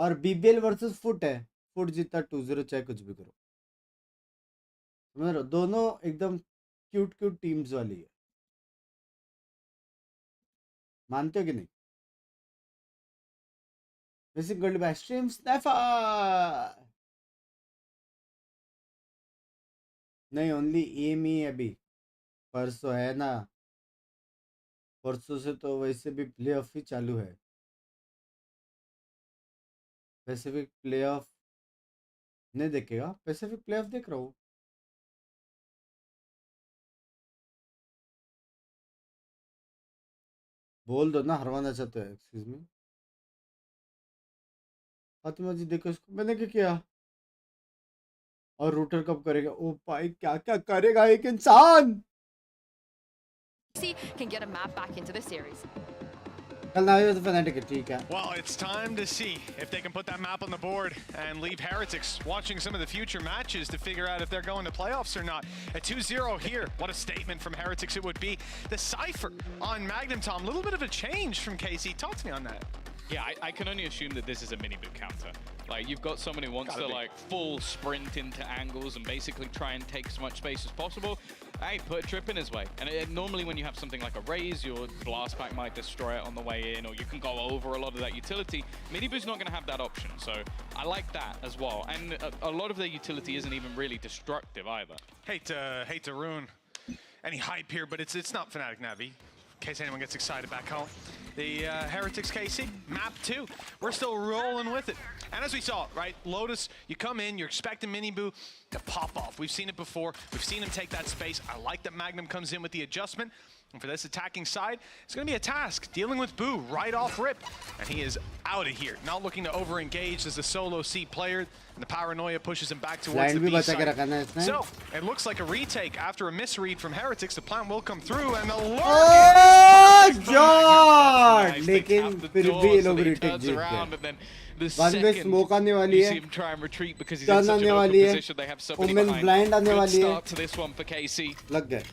और BBL वर्सेस फुट है फुट जीता 2-0 चाहे कुछ भी करो समझ रहे हो दोनों एकदम क्यूट टीम्स वाली है मानते हो कि नहीं मिसिंग गोल्ड बाय स्ट्रीम स्नैफर नहीं ओनली EMEA अभी परसों है ना परसों से तो वैसे भी प्लेऑफ ही चालू है पैसिफिक प्लेऑफ नहीं देखेगा पैसिफिक प्लेऑफ देख रहा हूँ बोल दो ना हरवाना चाहते हो एक्सक्यूज मी फातिमा जी देखो इसको मैंने क्या किया और रूटर कब करेगा? ओ भाई क्या क्या करेगा एक इंसान? Can get a map back into the series. कल ना ये तो Fnatic है, ठीक है. Well, it's time to see if they can put that map on the board and leave Heretics watching some of the future matches to figure out if they're going to playoffs or not. A 2-0 here. What a statement from Heretics it would be. The Cypher on Magnum Tom. A little bit of a change from KC. Talk to me on that. Yeah, I can only assume that this is a mini boot counter. Like, you've got someone who wants to like full sprint into angles and basically try and take as much space as possible. Hey, put a trip in his way. And normally when you have something like a raise, your blast pack might destroy it on the way in, or you can go over a lot of that utility. Mini boot's not going to have that option, so I like that as well. And a lot of their utility isn't even really destructive either. Hate to ruin any hype here, but it's not Fnatic Navi. In case anyone gets excited back home. The Heretics KC, map 2. We're still rolling with it. And as we saw, right, Lotus, you come in, you're expecting Miniboo to pop off. We've seen it before. We've seen him take that space. I like that Magnum comes in with the adjustment. And for this attacking side, it's going to be a task, dealing with Boo right off rip. And he is out of here, not looking to over-engage as a solo C player. And the paranoia pushes him back towards the B side. So, it looks like a retake after a misread from Heretics. The plant will come through, and the Oh, God! लेकिन फिर भी ये लोग retake जीत गए. One way smoke आने वाली है. Turn आने वाली है. Women blind आने वाली है. To this one for KC. लग गए.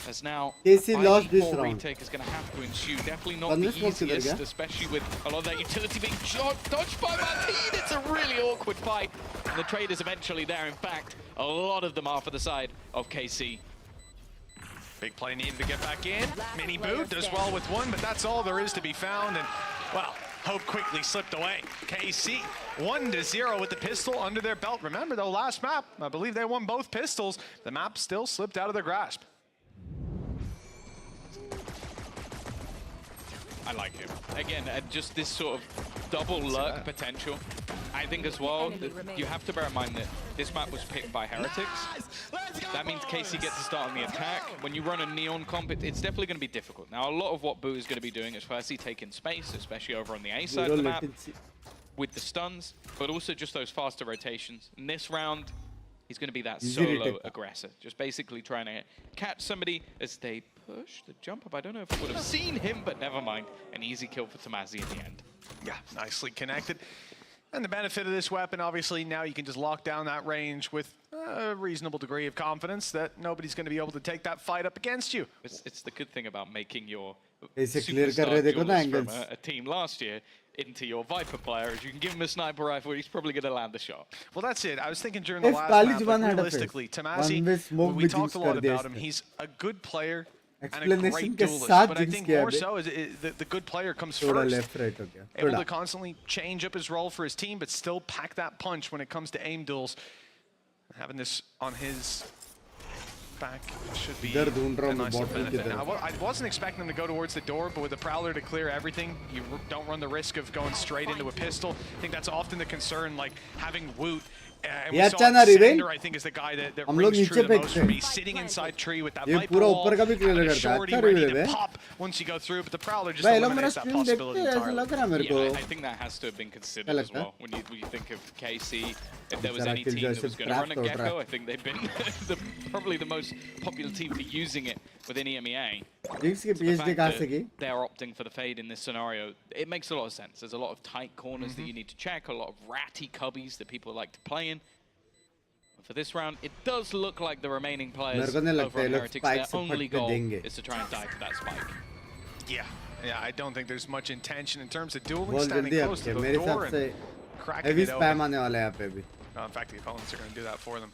As now, KC lost this round. retake is going to have to ensue. Definitely not the easiest, especially with a lot of that utility being dodged by Martin. It's a really awkward fight. And the trade is eventually there. In fact, a lot of them are for the side of KC. Big play needed to get back in. Mini boot does well with one, but that's all there is to be found. And, well, hope quickly slipped away. KC 1-0 with the pistol under their belt. Remember, though, last map, I believe they won both pistols. The map still slipped out of their grasp. I like him. Again, just this sort of double luck potential. I think as well, that you have to bear in mind that this map was picked by Heretics. That means KC gets to start on the attack. When you run a Neon comp, it's definitely going to be difficult. Now, a lot of what Boo is going to be doing is firstly taking space, especially over on the A side of the map, with the stuns, but also just those faster rotations. In this round, he's going to be that solo aggressor, just basically trying to catch somebody as they push the jump up. I don't know if I would have seen him, but never mind. An easy kill for Tamazi in the end. Yeah, nicely connected. And the benefit of this weapon, obviously, now you can just lock down that range with a reasonable degree of confidence that nobody's going to be able to take that fight up against you. It's the good thing about making your superstar duelist from a team last year into your Viper player, is you can give him a sniper rifle, he's probably going to land the shot. Well, that's it. I was thinking during the last map, like, realistically, Tamazi, we talked a lot about him. He's a good player and a great duelist, but I think more so is the good player comes first. Able to constantly change up his role for his team, but still pack that punch when it comes to aim duels. Having this on his back should be a nice benefit. Now, I wasn't expecting him to go towards the door, but with the Prowler to clear everything, you don't run the risk of going straight into a pistol. I think that's often the concern, like having Woot. And we saw Sander, I think, is the guy that rings true the most for me, sitting inside tree with that Viper wall, having a shorty ready to pop once you go through, but the Prowler just eliminates that possibility entirely. Yeah, I think that has to have been considered as well. When you think of KC, if there was any team that was going to run a Gecko, I think they've been probably the most popular team for using it within EMEA. They're opting for the fade in this scenario. It makes a lot of sense. There's a lot of tight corners that you need to check, a lot of ratty cubbies that people like to play in. For this round, it does look like the remaining players over on Heretics, their only goal is to try and die to that spike. Yeah, I don't think there's much intention in terms of dueling, standing close to the door and cracking it open. No, in fact, the opponents are going to do that for them.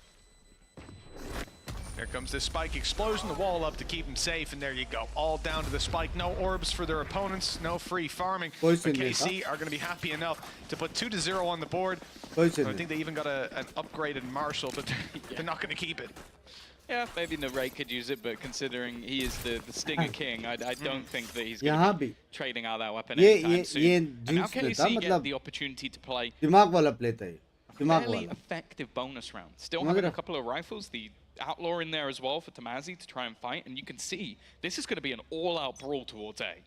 Here comes this spike explosion, the wall up to keep him safe, and there you go. All down to the spike. No orbs for their opponents, no free farming. But KC are going to be happy enough to put 2-0 on the board. I think they even got an upgraded Marshall, but they're not going to keep it. Yeah, maybe Naray could use it, but considering he is the Stinger King, I don't think that he's going to be trading out that weapon anytime soon. And now KC get the opportunity to play fairly effective bonus round. Still having a couple of rifles, the Outlaw in there as well for Tamazi to try and fight, and you can see this is going to be an all-out brawl towards A.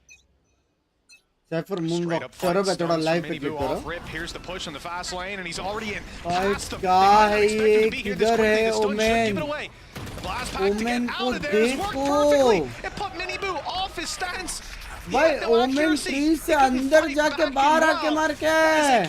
Cypher moonwalk करो बे थोड़ा live पे click करो Here's the push on the fast lane and he's already in भाई past the क्या है ये किधर है ओमेन ओमेन को देखो it put Miniboo off his stance भाई ओमेन ट्री से अंदर जाके बाहर आके मार के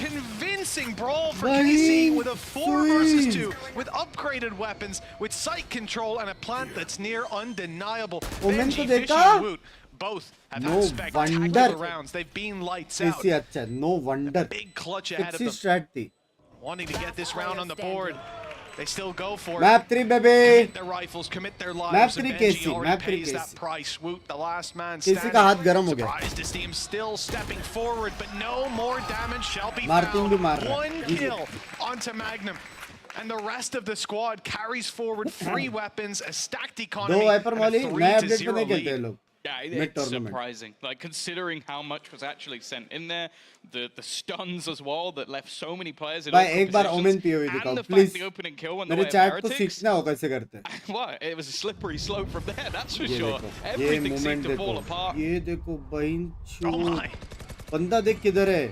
convincing brawl for KC with a 4 versus 2 with upgraded weapons with sight control and a plant that's near undeniable. Omen को देखा both have no had spectacular wonder rounds. They've been lights out. KC अच्छा no wonder Big clutch ahead of them. strategy Wanting to get this round on the board. They still go for it. Map 3 baby. Commit their rifles, commit their lives. Map 3 and KC, already Map 3 pays KC. that price. Woot, the last man KC standing. का हाथ गरम हो गया Surprised to see him still stepping forward, but no more damage shall be Martin भी मार found. रहा है. One kill onto Magnum. And the rest of the squad carries forward 3 weapons, a stacked economy, दो wiper and a Molly नए update 3-0 पे नहीं खेलते lead. लोग Yeah, it's surprising. Like considering how much was actually sent in there, the stuns as well that left so many players in भाई awkward एक बार positions, women POV and दिखाओ the fact please the opening kill went the मेरे way of chat को Heretics. सीखना होगा कैसे करते हैं What? It was a slippery slope from there, that's for ये sure. देखो ये Everything seemed moment to fall देखो apart. ये देखो बहन बंदा देख किधर है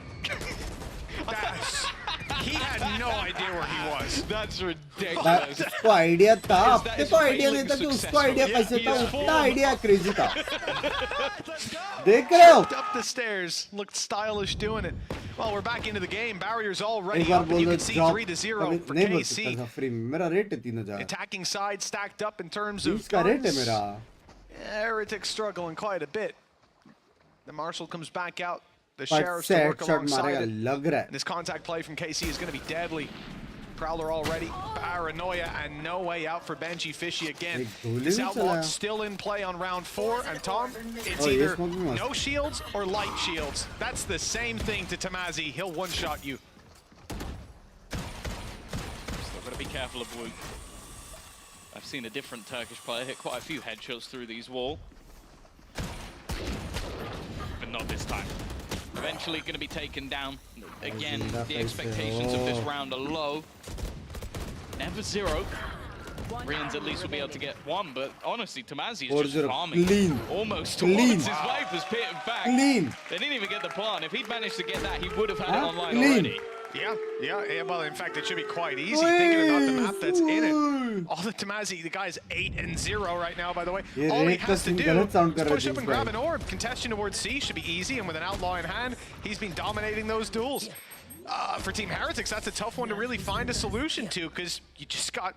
He had no idea where he was. That's ridiculous. उसको आइडिया था अपने को आइडिया नहीं था कि उसको आइडिया कैसे था उतना आइडिया क्रेजी था देख रहे हो Up the stairs, looked stylish doing it. Well, we're back into the game. Barriers एक already बार up, and बोल you दो can see ड्रॉप 3-0 for नहीं बोल KC. सकता था फ्री मेरा रेट है 3000 Attacking side stacked up in terms of इसका रेट है guns. मेरा Heretic struggling quite a bit. The Marshal comes back out. The But Sheriff's to work set shot alongside मारेगा it. लग रहा है And this contact play from KC is going to be deadly. Prowler already. Paranoia and no way out for Benji Fishy again. This outlaw still in play on round 4. And Tom, it's either no shields or light shields. That's the same thing to Tamazi. He'll one-shot you. Still got to be careful of Woot. I've seen a different Turkish player hit quite a few headshots through these wall. But not this time. Eventually going to be taken down. Again, the expectations of this round are low. Never 0. Rians at least will be able to get 1, but honestly, Tamazi is just farming. Clean. Almost Clean. towards his wife was pitting back. Clean. They didn't even get the plant. If he'd managed to get that, he would have had it online Clean. already. Yeah. Well, in fact, it should be quite easy. Thinking about the map that's in it. All the Tamazi, the guy's 8-0 right now, by the way. All he has to do is push up and grab an orb. Contesting towards C should be easy, and with an outlaw in hand, he's been dominating those duels. For Team Heretics, that's a tough one to really find a solution to, because you just got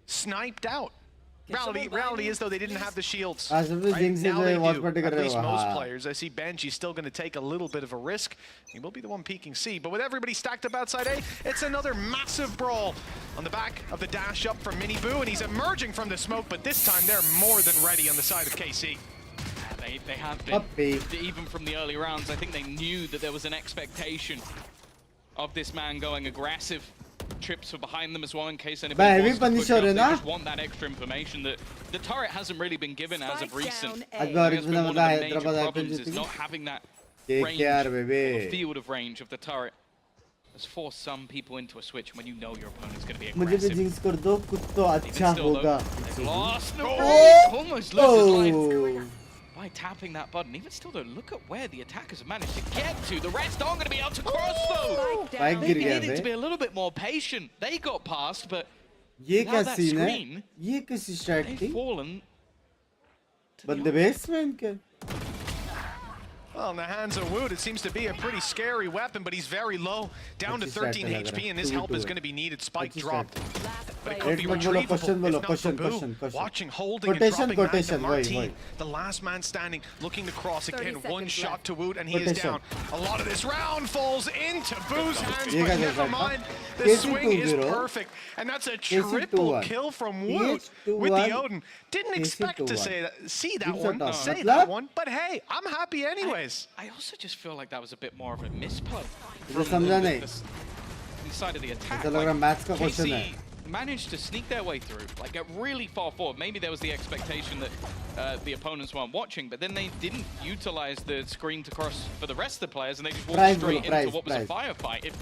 sniped out. Reality is, though, they didn't have the shields. Right? Now they do. At least most players. I see Benji's still going to take a little bit of a risk. He will be the one peeking C. But with everybody stacked up outside A, it's another massive brawl on the back of the dash up from Miniboo, and he's emerging from the smoke, but this time they're more than ready on the side of KC. They have been. Even from the early rounds, I think they knew that there was an expectation of this man going aggressive. Trips for behind them as well in case anybody wants to push up. They just want that extra information that the turret hasn't really been given as of recent. I think that's been one of the major problems is not having that range, or field of range of the turret. Has forced some people into a switch when you know your opponent's going to be aggressive. मुझे भी jinx कर दो कुछ तो अच्छा होगा They've lost. No, almost loses life. By tapping that button, even still though, look at where the attackers have managed to get to. The rest aren't going to be able to cross though. They needed to be a little bit more patient. They got past, but ये now क्या that scene है screen, ये किसी straight थी fallen. बंदे base में इनके Well, in the hands of Woot, it seems to be a pretty scary weapon, but he's very low, down to 13 HP, and his help is going to be needed. Spike dropped. But it could be retrievable, if not Babu. Watching, holding, and dropping back to Martin. The last man standing, looking to cross again. One shot to Woot, and he is down. A lot of this round falls into Boo's hands, but never mind. The swing is perfect, and that's a triple kill from Woot with the Odin. Didn't expect to see that one, but hey, I'm happy anyways. I also just feel like that was a bit more of a misplay मुझे from समझा नहीं the side of the attack. ऐसा लग रहा maths का question है KC managed to sneak their way through, like get really far forward. Maybe there was the expectation that the opponents weren't watching, but then they didn't utilize the screen to cross for the rest of the players, and they just walked straight into what was a firefight. If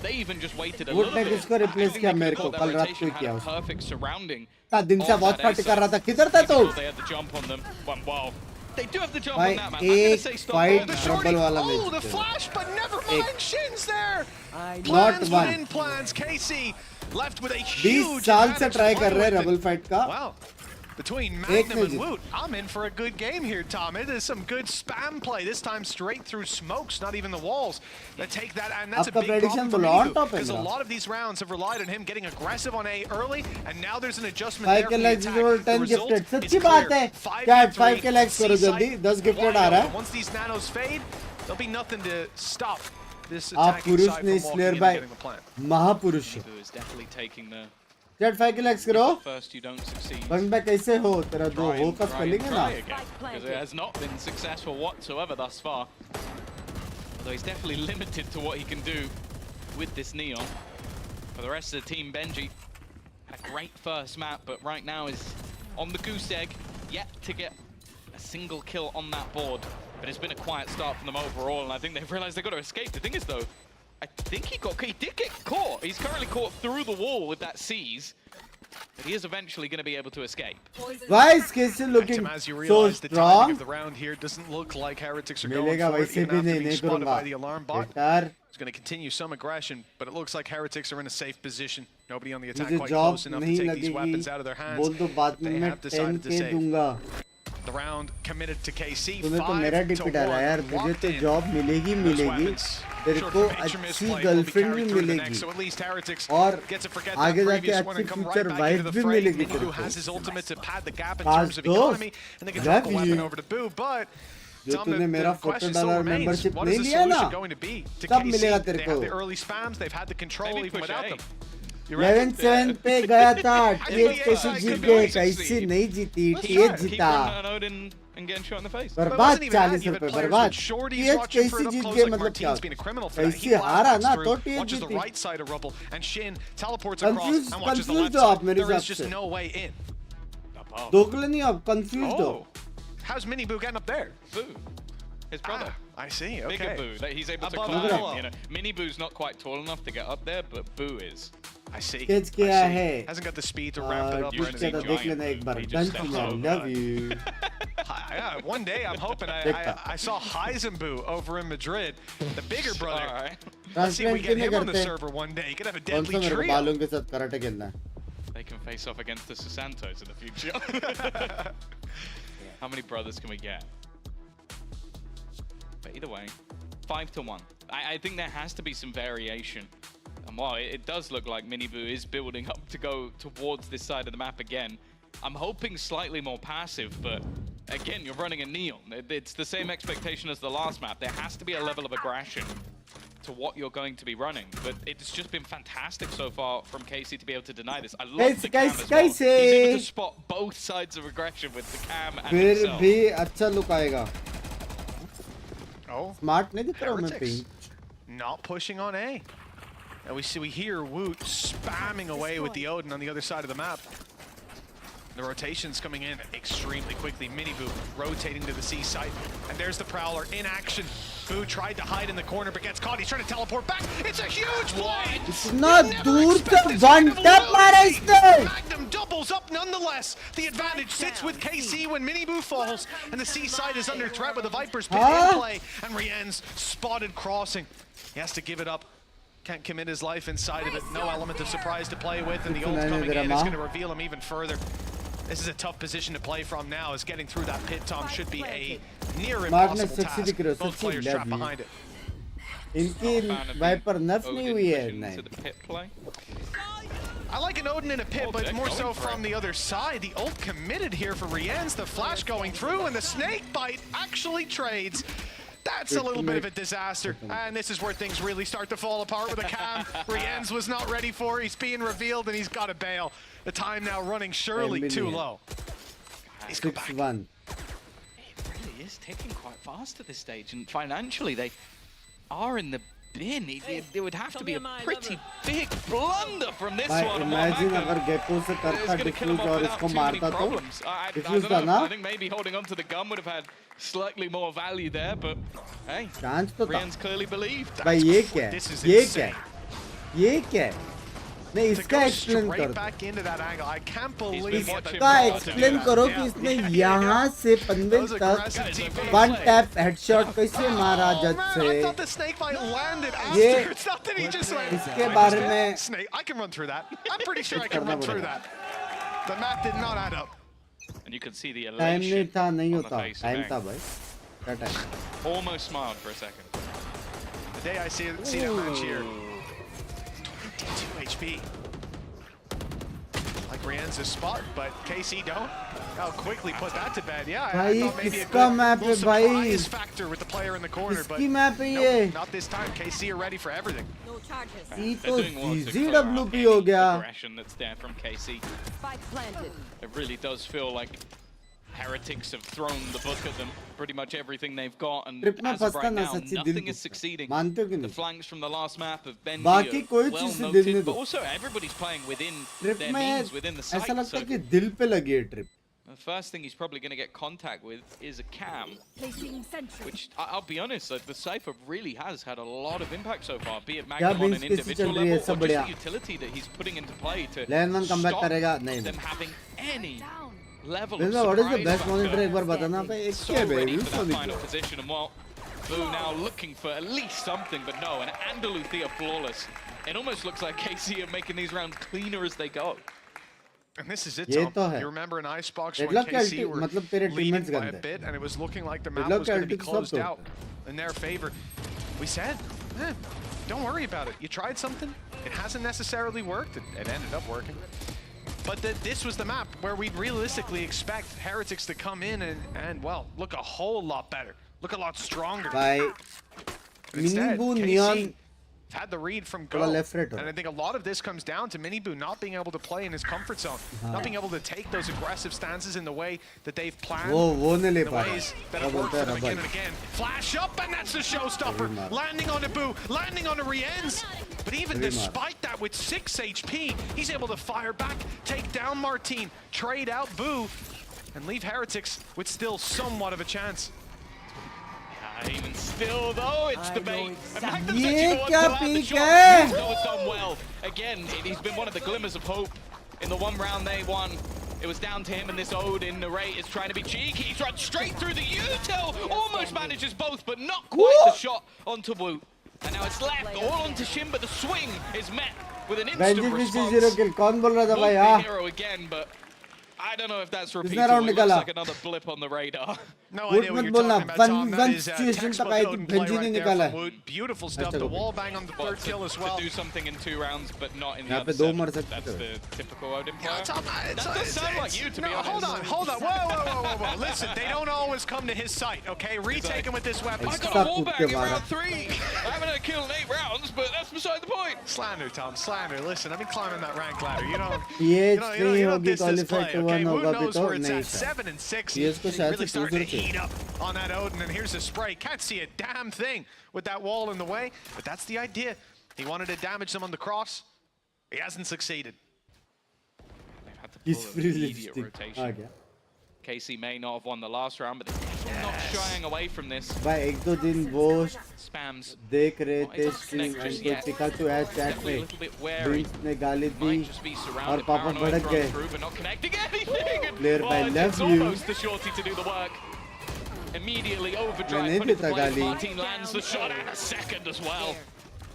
they even just waited a little bit, I think they could have caught their rotation, had a perfect surrounding. दिन से Watchparty कर रहा था किधर था तू They had the jump on them. Wow. They do have the jump भाई on that map. I'm going to say एक stop. fight The shorty, trouble वाला oh, match the flash, but never mind. Shin's there. Not Plans one. within plans. KC left with a 20 huge साल से advantage try to कर play रहे हैं with. Rubble fight का Wow. Between एक Magnum नहीं and जीता। Woot, I'm in for a good game here, Tom. It is some good spam play. This time straight through smokes, not even the walls. They take that, and that's a आपका big prediction problem for बोलो, on Minibu, top है because a मेरा। lot of these rounds have relied on him getting aggressive on A early, and now there's an adjustment five there के from the likes attack. करो The 10 result gifted is सच्ची बात है clear. Chat 5 5-3, के likes करो जल्दी C-side 10 gifted wide आ रहा open. है Once these nanos fade, there'll be nothing to stop this आप attacking पुरुष side नहीं from walking slayer in and भाई getting the plant. महापुरुष हो। Minibu is definitely taking the chat 5 के लाइक्स करो first you don't succeed. बंग भाई कैसे हो तेरा दो Try हो and कस try कर and लेंगे ना try again, because it has not been successful whatsoever thus far. Although he's definitely limited to what he can do with this Neon. For the rest of the team, Benji had a great first map, but right now is on the goose egg, yet to get a single kill on that board. But it's been a quiet start from them overall, and I think they've realized they've got to escape. The thing is, though, I think he did get caught. He's currently caught through the wall with that seize, but he is eventually going to be able to escape. Why is KC looking As you so realize the timing strong of the round here doesn't look like Heretics are going मिलेगा for it, वैसे even भी after नहीं being नहीं spotted करूंगा by the alarm bot. बेकार It's going to continue some aggression, but it looks like Heretics are in a safe position. Nobody on the attack मुझे quite job close enough to नहीं take these weapons लगेगी out of their hands. बोल दो बाद में They मैं have decided to 10k save. दूंगा The round committed to KC. तूने तो मेरा 5 डिप to डाला 1. यार तुझे Locked तो in. जॉब मिलेगी Those मिलेगी weapons, तेरे short को from Intramus अच्छी play, will be गर्लफ्रेंड भी carried through to the मिलेगी next. So at least Heretics और get to forget आगे that जाके previous one अच्छी and come future right back wife into the भी fray. मिलेगी Minibu तेरे has his को ultimate to pad the gap in खास terms of दोस्त economy, and they can drop a love weapon you over to Boo, but जो Tom, तूने मेरा the question still $40 remains. Membership What नहीं is the लिया ना solution going to be to सब KC? मिलेगा तेरे They को have the early spams, they've had the control Maybe even push without A. them. You reckon? 11-7 पे गया था टीएच कैसे I जीत could गए be कैसे नहीं जीती Let's T try it. Keep जीता running an Odin and getting shot in the face. But it बर्बाद wasn't even that. 40 You've had रुपए players बर्बाद with shorties T watching for कैसे it up जीत close, गए like मतलब क्या Martine's been a criminal for that. He कैसे हारा blasts ना through, तो टीएच watches the जीती right side of Rubble, and Shin teleports across Confused- and watches the confused left हो आप side. मेरे There is हिसाब just से no way in. दोगले नहीं आप कंफ्यूज्ड हो Oh, how's Mini Boo getting up there? Boo, his brother. I see. Okay. Bigger Boo, that he's able to Above climb. Boo. You know, Mini Boo's not quite tall enough to get up there, but Boo is. I see. Sketch I किया see. है Hasn't got the speed to ramp it up or Twitch anything. का देख लेना एक बार He done just steps I over. Love you Yeah, one day I'm hoping I saw Heisenboo over in Madrid, the bigger brother. All right. Let's see if we transplant get क्यों नहीं him on the करते server one day. He could have a कौन सा deadly मेरे को trio. बालों के साथ कराटे खेलना है They can face off against the Susantos in the future. How many brothers can we get? But either way, 5 to 1. I think there has to be some variation. And while it does look like Miniboo is building up to go towards this side of the map again, I'm hoping slightly more passive, but again, you're running a Neon. It's the same expectation as the last map. There has to be a level of aggression to what you're going to be running, but it's just been fantastic so far from Casey to be able to deny this. I love the cam as well. He's able to spot both sides of aggression with the cam and फिर himself. भी अच्छा look आएगा Oh, smart नहीं दिख रहा हूँ मैं Heretics pink not pushing on A. And we hear Woot spamming away with the Odin on the other side of the map. The rotation's coming in extremely quickly. Miniboo rotating to the C site. And there's the Prowler in action. Boo tried to hide in the corner but gets caught. He's trying to teleport back. It's a huge play! इतना दूर से one tap मारा इसने Magnum doubles up nonetheless. The advantage sits with KC when Miniboo falls. And the C site is under threat with the Viper's pit in play. And Rien's spotted crossing. He has to give it up. Can't commit his life inside of it. No element of surprise to play with. And the ult coming in is going to reveal him even further. This is a tough position to play from now, as getting through that pit, Tom, should be a near impossible task. Both players trapped behind it. इनकी wiper नर्फ नहीं हुई है नहीं I like an Odin in a pit, but more so from the other side. The ult committed here for Rien's, the flash going through, and the snake bite actually trades. That's a little bit of a disaster, and this is where things really start to fall apart with a cam. Rien's was not ready for it. He's being revealed, and he's got to bail. The time now running surely too low. He's go back. 6-1 It really is ticking quite fast at this stage, and financially they are in the bin. It would have to be a pretty big blunder from this one. Imagine अगर gecko से करता diffuse और इसको मारता तो diffuse था ना I think maybe holding on to the gun would have had slightly more value there, but hey, chance तो था Rien's clearly believed. भाई ये क्या है ये क्या है ये क्या है नहीं to इसका go एक्सप्लेन straight कर back into that angle. I can't believe what that इसका was. एक्सप्लेन करो कि इसने यहाँ से पनवेल तक वन टैप हेडशॉट कैसे मारा जज से I thought the snake bite landed ये after. It's not that he just went. इसके बारे में Snake, I can run through that. I'm pretty sure I can run through that. The map did not add up. And you can see the time नहीं elation था नहीं on the होता face of time Bang. था भाई क्या time Almost smiled for a second. The day I see that match here. 22 HP. Like Rienza's spot, but KC don't. How quickly put that to bed. Yeah, I भाई thought maybe a किसका good map little है भाई surprise factor with the player in the corner, but किसकी map है ये nope, not this time. KC are ready for everything. ये तो They're doing well to clear out ZWP हो any गया aggression that's there from KC. It really does feel like Heretics have thrown the book at them. Pretty much everything they've got, and trip में as of फंसता right ना now, सच्ची दिल nothing को is succeeding. मानते हो कि The नहीं flanks from the last map of Benji बाकी कोई are चीज well से दिल नहीं noted, but दो also everybody's playing within trip their में means, within the ऐसा site. लगता है So कि दिल पे लगी है trip the first thing he's probably going to get contact with is a cam, which I'll be honest, like, the Cypher really has had a lot of impact so far, be it Magnum on an Binks कैसी individual चल रही है level or सब just बढ़िया the utility that he's putting into play to land one comeback stop करेगा नहीं them having any level Binks of what is the surprise best monitor factor. एक बार बताना भाई एक So क्या ready baby for that final position, and while Boo now looking for at least something, but no, and Andaluthia flawless. It almost looks like KC are making these rounds cleaner as they go. And this is it, ये Tom. तो है You remember in Icebox when Deadlock KC ulti were मतलब तेरे leading teammates by a गंदे bit, and it was looking like the map Deadlock was going to be ulti सब closed तोड़ते out in their favor. We said, don't worry about it. You tried something. It hasn't necessarily worked. It ended up working. But this was the map where we'd realistically expect Heretics to come in and well, look a whole lot better. Look a lot stronger. भाई Instead, KC had the read from Go. left right And I think a lot of this comes down to Miniboo not being able to play in his comfort zone, not being able to take those aggressive stances in the way that they've planned, वो नहीं ले the पा ways that रहा have worked for them भाई again and again. Flash up, and that's the showstopper. Landing on Boo, landing on Rienz. But even despite that, with 6 HP, he's able to fire back, take down Martine, trade out Boo, and leave Heretics with still somewhat of a chance. Even still, though, it's debate. ये क्या peak है It's done well. Again, he's been one of the glimmers of hope in the one round they won. It was down to him, and this ode in the rate is trying to be cheeky. He's run straight through the util, almost manages both, but not quite the shot onto Wu. And now it's left all onto Shin, but the swing is met with an instant response. 0 kill कौन बोल रहा था भाई Won't be hero again, but I don't know if that's repeatable. It looks like another blip on the radar. No idea what you're talking about, Tom. That is textbook Odin play right there from Wood. Beautiful stuff. The wall bang on the third kill as well. To do something in 2 rounds, but not in the यहाँ other पे दो 7. मर सकते That's थे the typical Odin player. Tom, That does sound like you, to be honest. Hold on. Whoa. Listen, they don't always come to his site, okay? Retake him with this weapon. I got a wall bang in round 3. I haven't had a kill in 8 rounds, but that's beside the point. Slander, Tom, slander. Listen, I've been climbing that rank ladder. You know, PH3 you know होगी distance play, qualified to okay? 1 Who होगा भी knows तो where it's नहीं at? था 7 and 6. PS को शायद Really से starting to 2-0 heat up on that Odin, and here's the spray. Can't see a damn thing with that wall in the way, but that's the idea. He wanted to damage them on the cross. He hasn't succeeded. They've had to He's pull an immediate rotation. KC may not have won the last round, but they're not shying away from this. भाई एक दो दिन वो Spams देख रहे थे stream end तो Pikachu है चैट में बिंक्स ने गाली दी और पापा भड़क गए player bye love you Immediately overdrive, put it to play. Martin lands the shot and a second as well.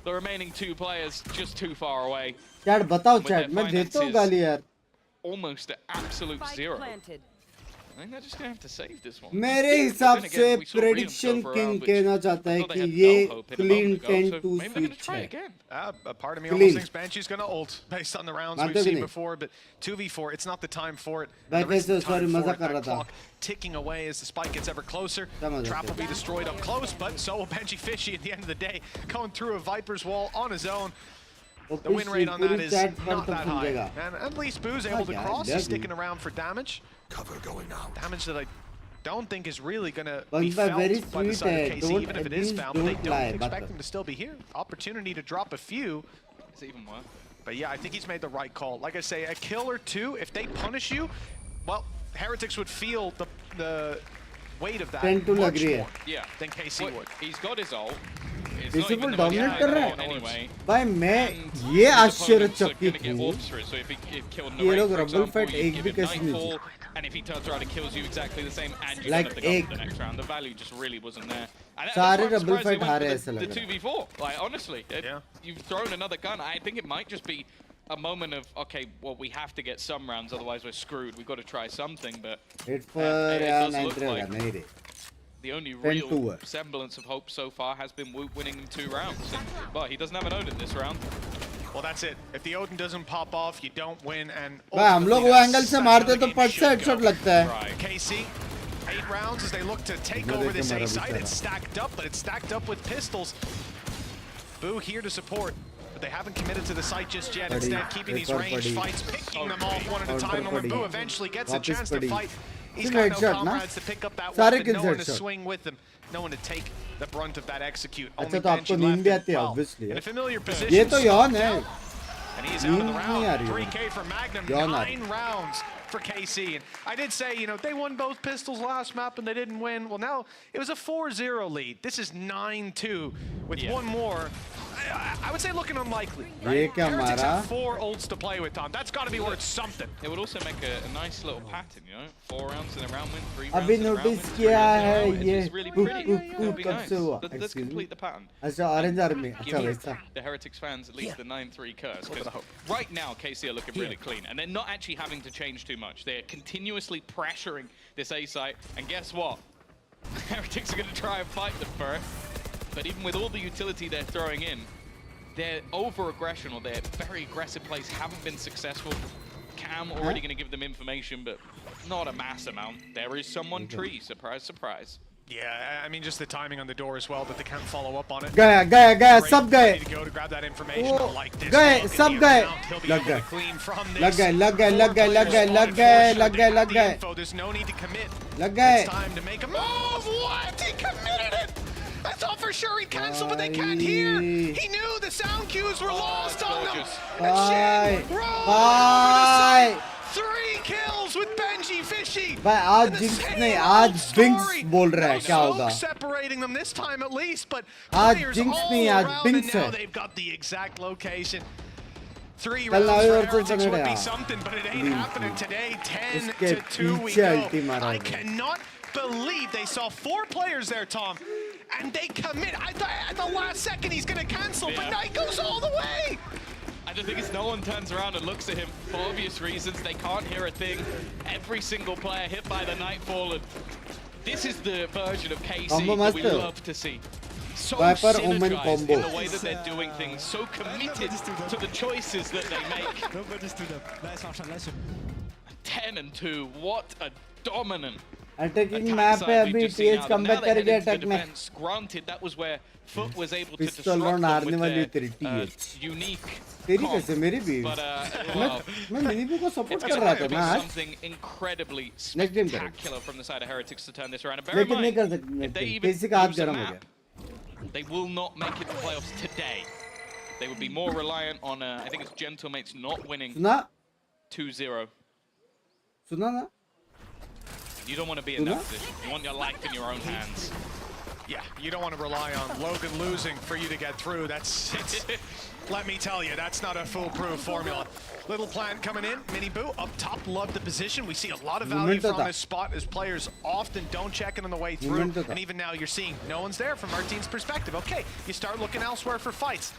The remaining 2 players just too far away. Chat बताओ चैट मैं देता हूँ गाली यार Almost at absolute 0. I think they're just going to have to save this one. मेरे हिसाब से prediction king कहना चाहता है कि ये क्लीन 10-2 स्विच है A part of me almost thinks Banshee's going to ult based on the rounds we've seen before, but 2v4, it's not the time for it. sorry मजाक कर रहा था Ticking away as the spike gets ever closer. Trap will be destroyed up close, but so will Benji Fishy at the end of the day, going through a Viper's wall on his own. The win rate on that is not that high. And at least Boo's able to cross. He's sticking around for damage. Cover going out. Damage that I don't think is really going to be felt by the side of KC, even if it is found. But they don't expect him to still be here. Opportunity to drop a few. It's even worse. But yeah, I think he's made the right call. Like I say, a kill or 2, if they punish you, well, Heretics would feel the weight of that much more yeah. than KC would. He's got his ult. His peaceful dominate कर रहा है भाई। मैं ये आश्चर्यचकित हूँ कि ये लोग रबल फाइट एक भी कैसे नहीं जीते। And if he turns around and kills you exactly the same, and you like don't have to go for the next round, the value just really wasn't there. And सारे that's why I'm रबल surprised fight they हारे went ऐसा for लग the रहा है। 2v4. Like honestly, you've thrown another gun. I think it might just be a moment of okay, well we have to get some rounds, otherwise we're screwed. We've got to try something, but Hit for it यार does look 93 like होगा नहीं रे। the only real semblance of hope so far has been Woot winning in 2 rounds. And, well, he doesn't have an Odin this round. Well, that's it. If the Odin doesn't pop off, you don't win. And भाई हम लोग वो angle से मारते तो पट से headshot लगता है। Right. KC, 8 rounds as they look to take over this A site. It's stacked up, but it's stacked up with pistols. Boo here to support, but they haven't committed to the site just yet. Instead, keeping these ranged fights, picking them off one at a time. And when Boo eventually gets a chance to fight, he's got no comrades to pick up that weapon, no one to swing with him, no one to take the brunt of that execute. अच्छा तो आपको नींद भी आती है obviously। In a familiar position. ये तो यौन है। And he's out of the round. 3K for Magnum. 9 rounds for KC. And I did say, you know, they won both pistols last map and they didn't win. Well, now it was a 4-0 lead. This is 9-2 with one more. I would say looking unlikely. Right? Heretics have 4 ults to play with, Tom. That's got to be worth something. It would also make a nice little pattern, you know? 4 rounds in a round win, 3 rounds अभी in a round win. Notice किया है ये It's really pretty. It'd be कब nice. से हुआ? Let's complete the pattern. अच्छा orange army अच्छा Give वैसा। the Heretics fans at least the 9-3 curse. Because right now, KC are looking really clean. And they're not actually having to change too much. They're continuously pressuring this A site. And guess what? Heretics are going to try and fight them first. But even with all the utility they're throwing in, their over-aggression or their very aggressive plays haven't been successful. Cam already going to give them information, but not a mass amount. There is someone tree. Surprise, surprise. Yeah, I mean, just the timing on the door as well, that they can't follow up on it. गया सब गए। To go to grab that information, like this. गए सब गए। लग गए लग गए। There's no need to commit. लग गए। It's time to make a move. What? He committed it. I thought for sure he'd cancel, but they can't hear. He knew the sound cues were lost on them. And shit, bye. 3 kills with Benji Fishy. भाई आज jinx नहीं आज Binks बोल रहा है क्या होगा? Separating them this time at least, but आज जिंक्स नहीं आज बिंक्स है। they've got the exact location. 3 rounds for Heretics would be something, but it ain't happening today. 10-2 we go. I cannot believe they saw 4 players there, Tom, and they commit. I thought at the last second he's going to cancel, but Knight goes all the way. And the thing is, no one turns around and looks at him for obvious reasons. They can't hear a thing. Every single player hit by the Nightfall. And this is the version of KC that we love to see. So synergized in the way that they're doing things. So committed to the choices that they make. 10-2. What a dominant attacking map पे अभी TH comeback करेगा attack में। Granted, that was where Foot was able to पिस्तौल round हारने वाली है तेरी TH. unique तेरी कैसे मेरी भी? मैं मिनीबू को सपोर्ट कर रहा था ना आज। Something incredibly spectacular from the side of Heretics to turn this around. लेकिन नहीं कर सकते। किसी का हाथ गरम हो गया। They will not make it to playoffs today. They would be more reliant on I think it's Gentlemates not winning 2-0. सुना ना? You don't want to be in that position. You want your life in your own hands. Yeah, you don't want to rely on Logan losing for you to get through. Let me tell you, that's not a foolproof formula. Little plant coming in, Mini Boo up top, love the position. We see a lot of value from this spot as players often don't check it on the way through. And even now you're seeing no one's there from our team's perspective. Okay, you start looking elsewhere for fights.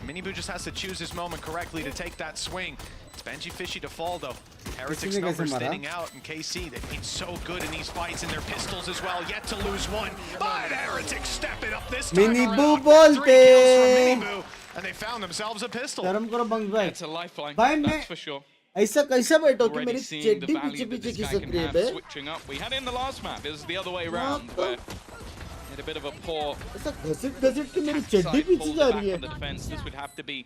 Mini Boo just has to choose his moment correctly to take that swing. It's Benji Fishy to fall though. Heretics numbers thinning out, and KC, they've been so good in these fights, and their pistols as well, yet to lose one. But Heretics step it up this time Mini around. Boo 3 kills for Mini बोलते। Boo, and they found themselves a pistol. शर्म करो बंग भाई। It's a lifeline, that's for sure. ऐसा कैसा बैठो कि Already मेरी seeing the चड्डी value पीछे that पीछे this guy खिसक can रही है have bay. switching up. We had it in the last map. It was the other way around where had a bit of a poor ऐसा घसीट के मेरी चड्डी पीछे जा रही है। the defense. This would have to be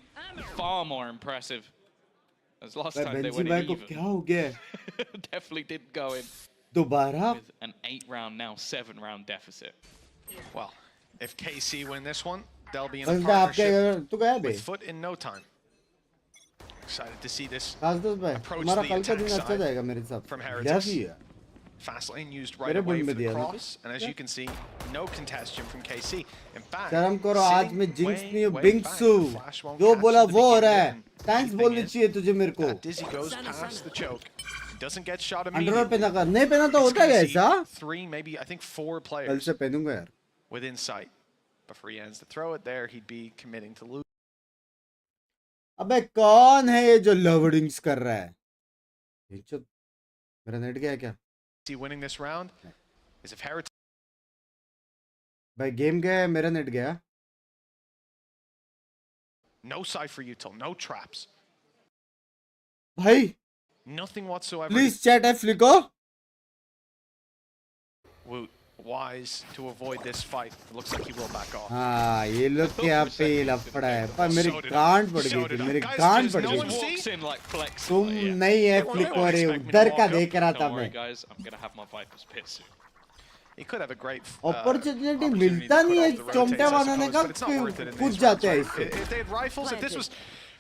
far more impressive. As last time they Benji went भाई in को even. क्या हो गया? Definitely did go in दोबारा? with an 8-round, now 7-round deficit. Well, if KC win this one, they'll be in बंदा a आपके तो गया बे। with Foot in no time. Excited to see this खास दोस्त भाई, approach हमारा the कल का attack दिन अच्छा जाएगा side मेरे हिसाब from से। क्या Heretics. भी है? Fast lane used right away for the cross, and as you can see, no congestion from KC. In fact, शर्म करो आज मैं जिंक्स नहीं हूँ बिंक्स back. The हूँ flash won't जो catch बोला in the वो हो रहा beginning. है थैंक्स Key बोलनी thing is चाहिए तुझे मेरे को that Dizzy goes past the choke. Doesn't get shot underwear immediately. पहना कर नहीं पहना तो It's होता है gonna see ऐसा 3, maybe I think 4 कल players से पहनूंगा यार within sight. But for Jens to throw it there, he'd be committing to lose. अबे कौन है ये जो लवडिंग्स कर रहा है ये जो मेरा नेट गया क्या See winning this round is if Heretic भाई गेम गया है मेरा नेट गया no cipher util, no traps, भाई nothing whatsoever. Please chat F लिखो Woot wise to avoid this fight. It looks like he will back off. हाँ ये लोग क्या पे लफड़ा है पर मेरी गांड पड़ गई थी मेरी गांड पड़ गई थी तुम नहीं है फ्लिक हो रहे उधर का देख रहा था मैं He could have a great opportunity मिलता नहीं है चोमटा बनाने का कूद जाते हैं इससे If they had rifles, if this was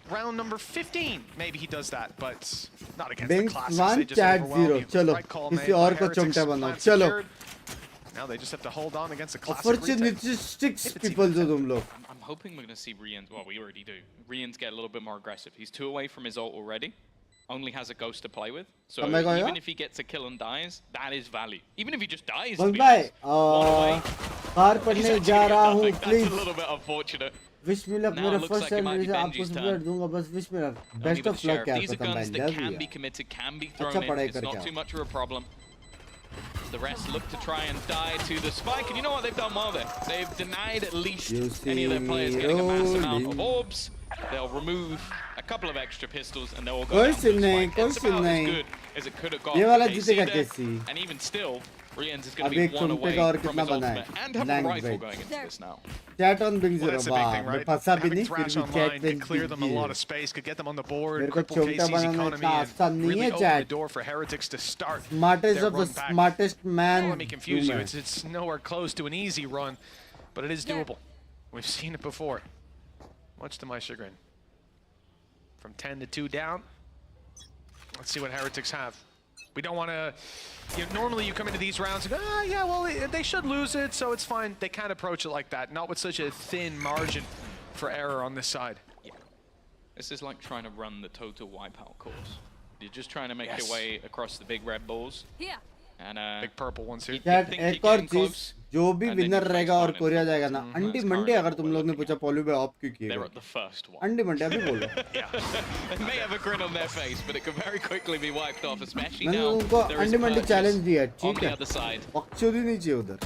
round number 15, maybe he does that, but not against the Binks classics. 1 They just chat overwhelm 0 you. चलो Right call किसी made और by को Heretics. चोमटा बनाओ Plan चलो secured. Now they just have to hold on against the classic retake. opportunistic people जो तुम लोग I'm hoping we're going to see Rians. Well, we already do. Rians get a little bit more aggressive. He's 2 away from his ult already. Only has a ghost to play with. So even if he gets a kill and dies, that is value. Even if he just dies, to be honest, 1 away. बाहर पढ़ने जा रहा हूँ That's a please little bit unfortunate. Wish me luck Now मेरा it looks first like it might be salary से आपको Benji's support turn. दूंगा बस wish me luck Only best with of the luck sheriff. क्या These are पता guns भाई that love can you be committed, can be अच्छा thrown in. पढ़ाई It's करके not आओ too much of a problem. The rest look to try and die to the spike, and you know what? They've done well there. They've denied at least any of their players getting a mass amount of orbs. They'll remove a couple of extra pistols, and they'll all go down to the spike. It's about as good as it could have got ये वाला for जीतेगा KC there. कैसी And even still, Rians is going अब to एक be 1 away चुमटे का और from कितना his बना है ultimate and have a rifle going into this now. Chat on बिंग Well, 0 that's the big वाह thing, मैं right? फंसा भी Having नहीं फिर Thrash भी online chat could clear them a lot of पे space, could get them on the board, मेरे को cripple चोमटा KC's बनाना economy, इतना and आसान नहीं really है open the chat door for Heretics to start smartest their of the run back. smartest man Don't let me confuse you. It's nowhere close to an easy run, but it is doable. We've seen it before, much to my chagrin. From 10 to 2 down. Let's see what Heretics have. We don't want to, normally you come into these rounds and go, yeah, well, they should lose it, so it's fine. They can't approach it like that, not with such a thin margin for error on this side. Yeah. This is like trying to run the total wipeout course. You're just trying to make your way across the big red balls. Yeah. And big purple ones here. Chat एक और चीज जो भी winner रहेगा और Korea जाएगा ना अंडी मंडे अगर तुम लोग ने पूछा पॉली पे ऑफ क्यों किए अंडी मंडे अभी बोलो They may have a grin on their face, but it could very quickly be wiped off, especially मैंने now. उनको अंडी मंडे चैलेंज दिया On ठीक the है other side. बकचोदी नहीं चाहिए उधर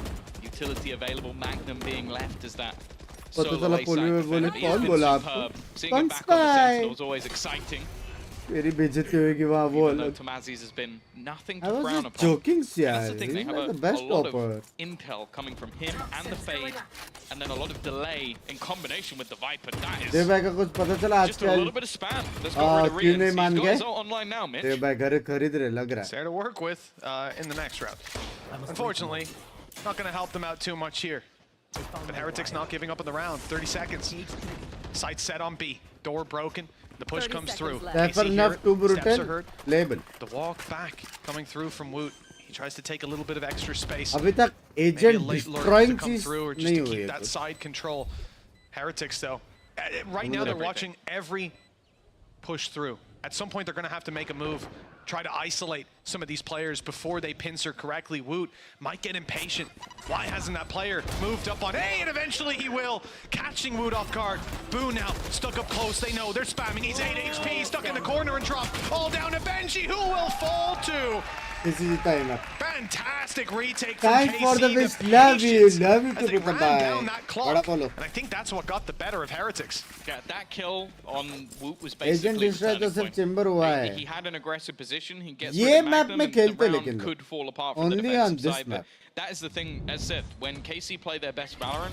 Utility available, Magnum being left as that. पता चला पॉली पे बोले कौन बोला आपको Seeing him back on the Sentinel is always exciting. मेरी बेइज्जती होगी वहाँ वो Even though Tomazis has been nothing to I was frown just upon. joking, And that's the thing, they He's have like the a best lot topper. of intel coming from him and the Fade, and then a lot of delay in combination with the Viper. That is देव भाई का कुछ पता चला just a little bit of spam. Let's go rid of क्यों नहीं Rians. मान He's got गए his ult online now, Mitch. देव भाई घर खरीद रहे लग रहा It's there to work with in the next round. Unfortunately, not going to help them out too much here. But Heretics not giving up on the round. 30 seconds. Sight set on B. Door broken. The push comes through. Cypher enough to brutal label. The walk back coming through from Woot. He tries to take a little bit of extra space. अभी तक Maybe a agent late lurk destroying to come चीज through or just नहीं to हुई keep है that कुछ side control. Heretics though, right now they're watching every push through. At some point they're going to have to make a move, try to isolate some of these players before they pincer correctly. Woot might get impatient. Why hasn't that player moved up on A? And eventually he will. Catching Woot off guard. Boo now stuck up close. They know they're spamming. He's 8 HP, stuck in the corner and dropped. All down to Benji, who will fall to. This is the time up. Fantastic retake from Thanks KC. for the wish. Love you as they to ran down that clock. follow. And I think that's what got the better of Heretics. Yeah, that kill on Woot was Agent basically the destroy तो turning सिर्फ point. Chamber हुआ है He had an aggressive position. He gets ये rid of map Magnum में and खेलते the लेकिन round लोग could fall apart from the only on defensive this side. map But that is the thing, as said, when KC play their best Valorant,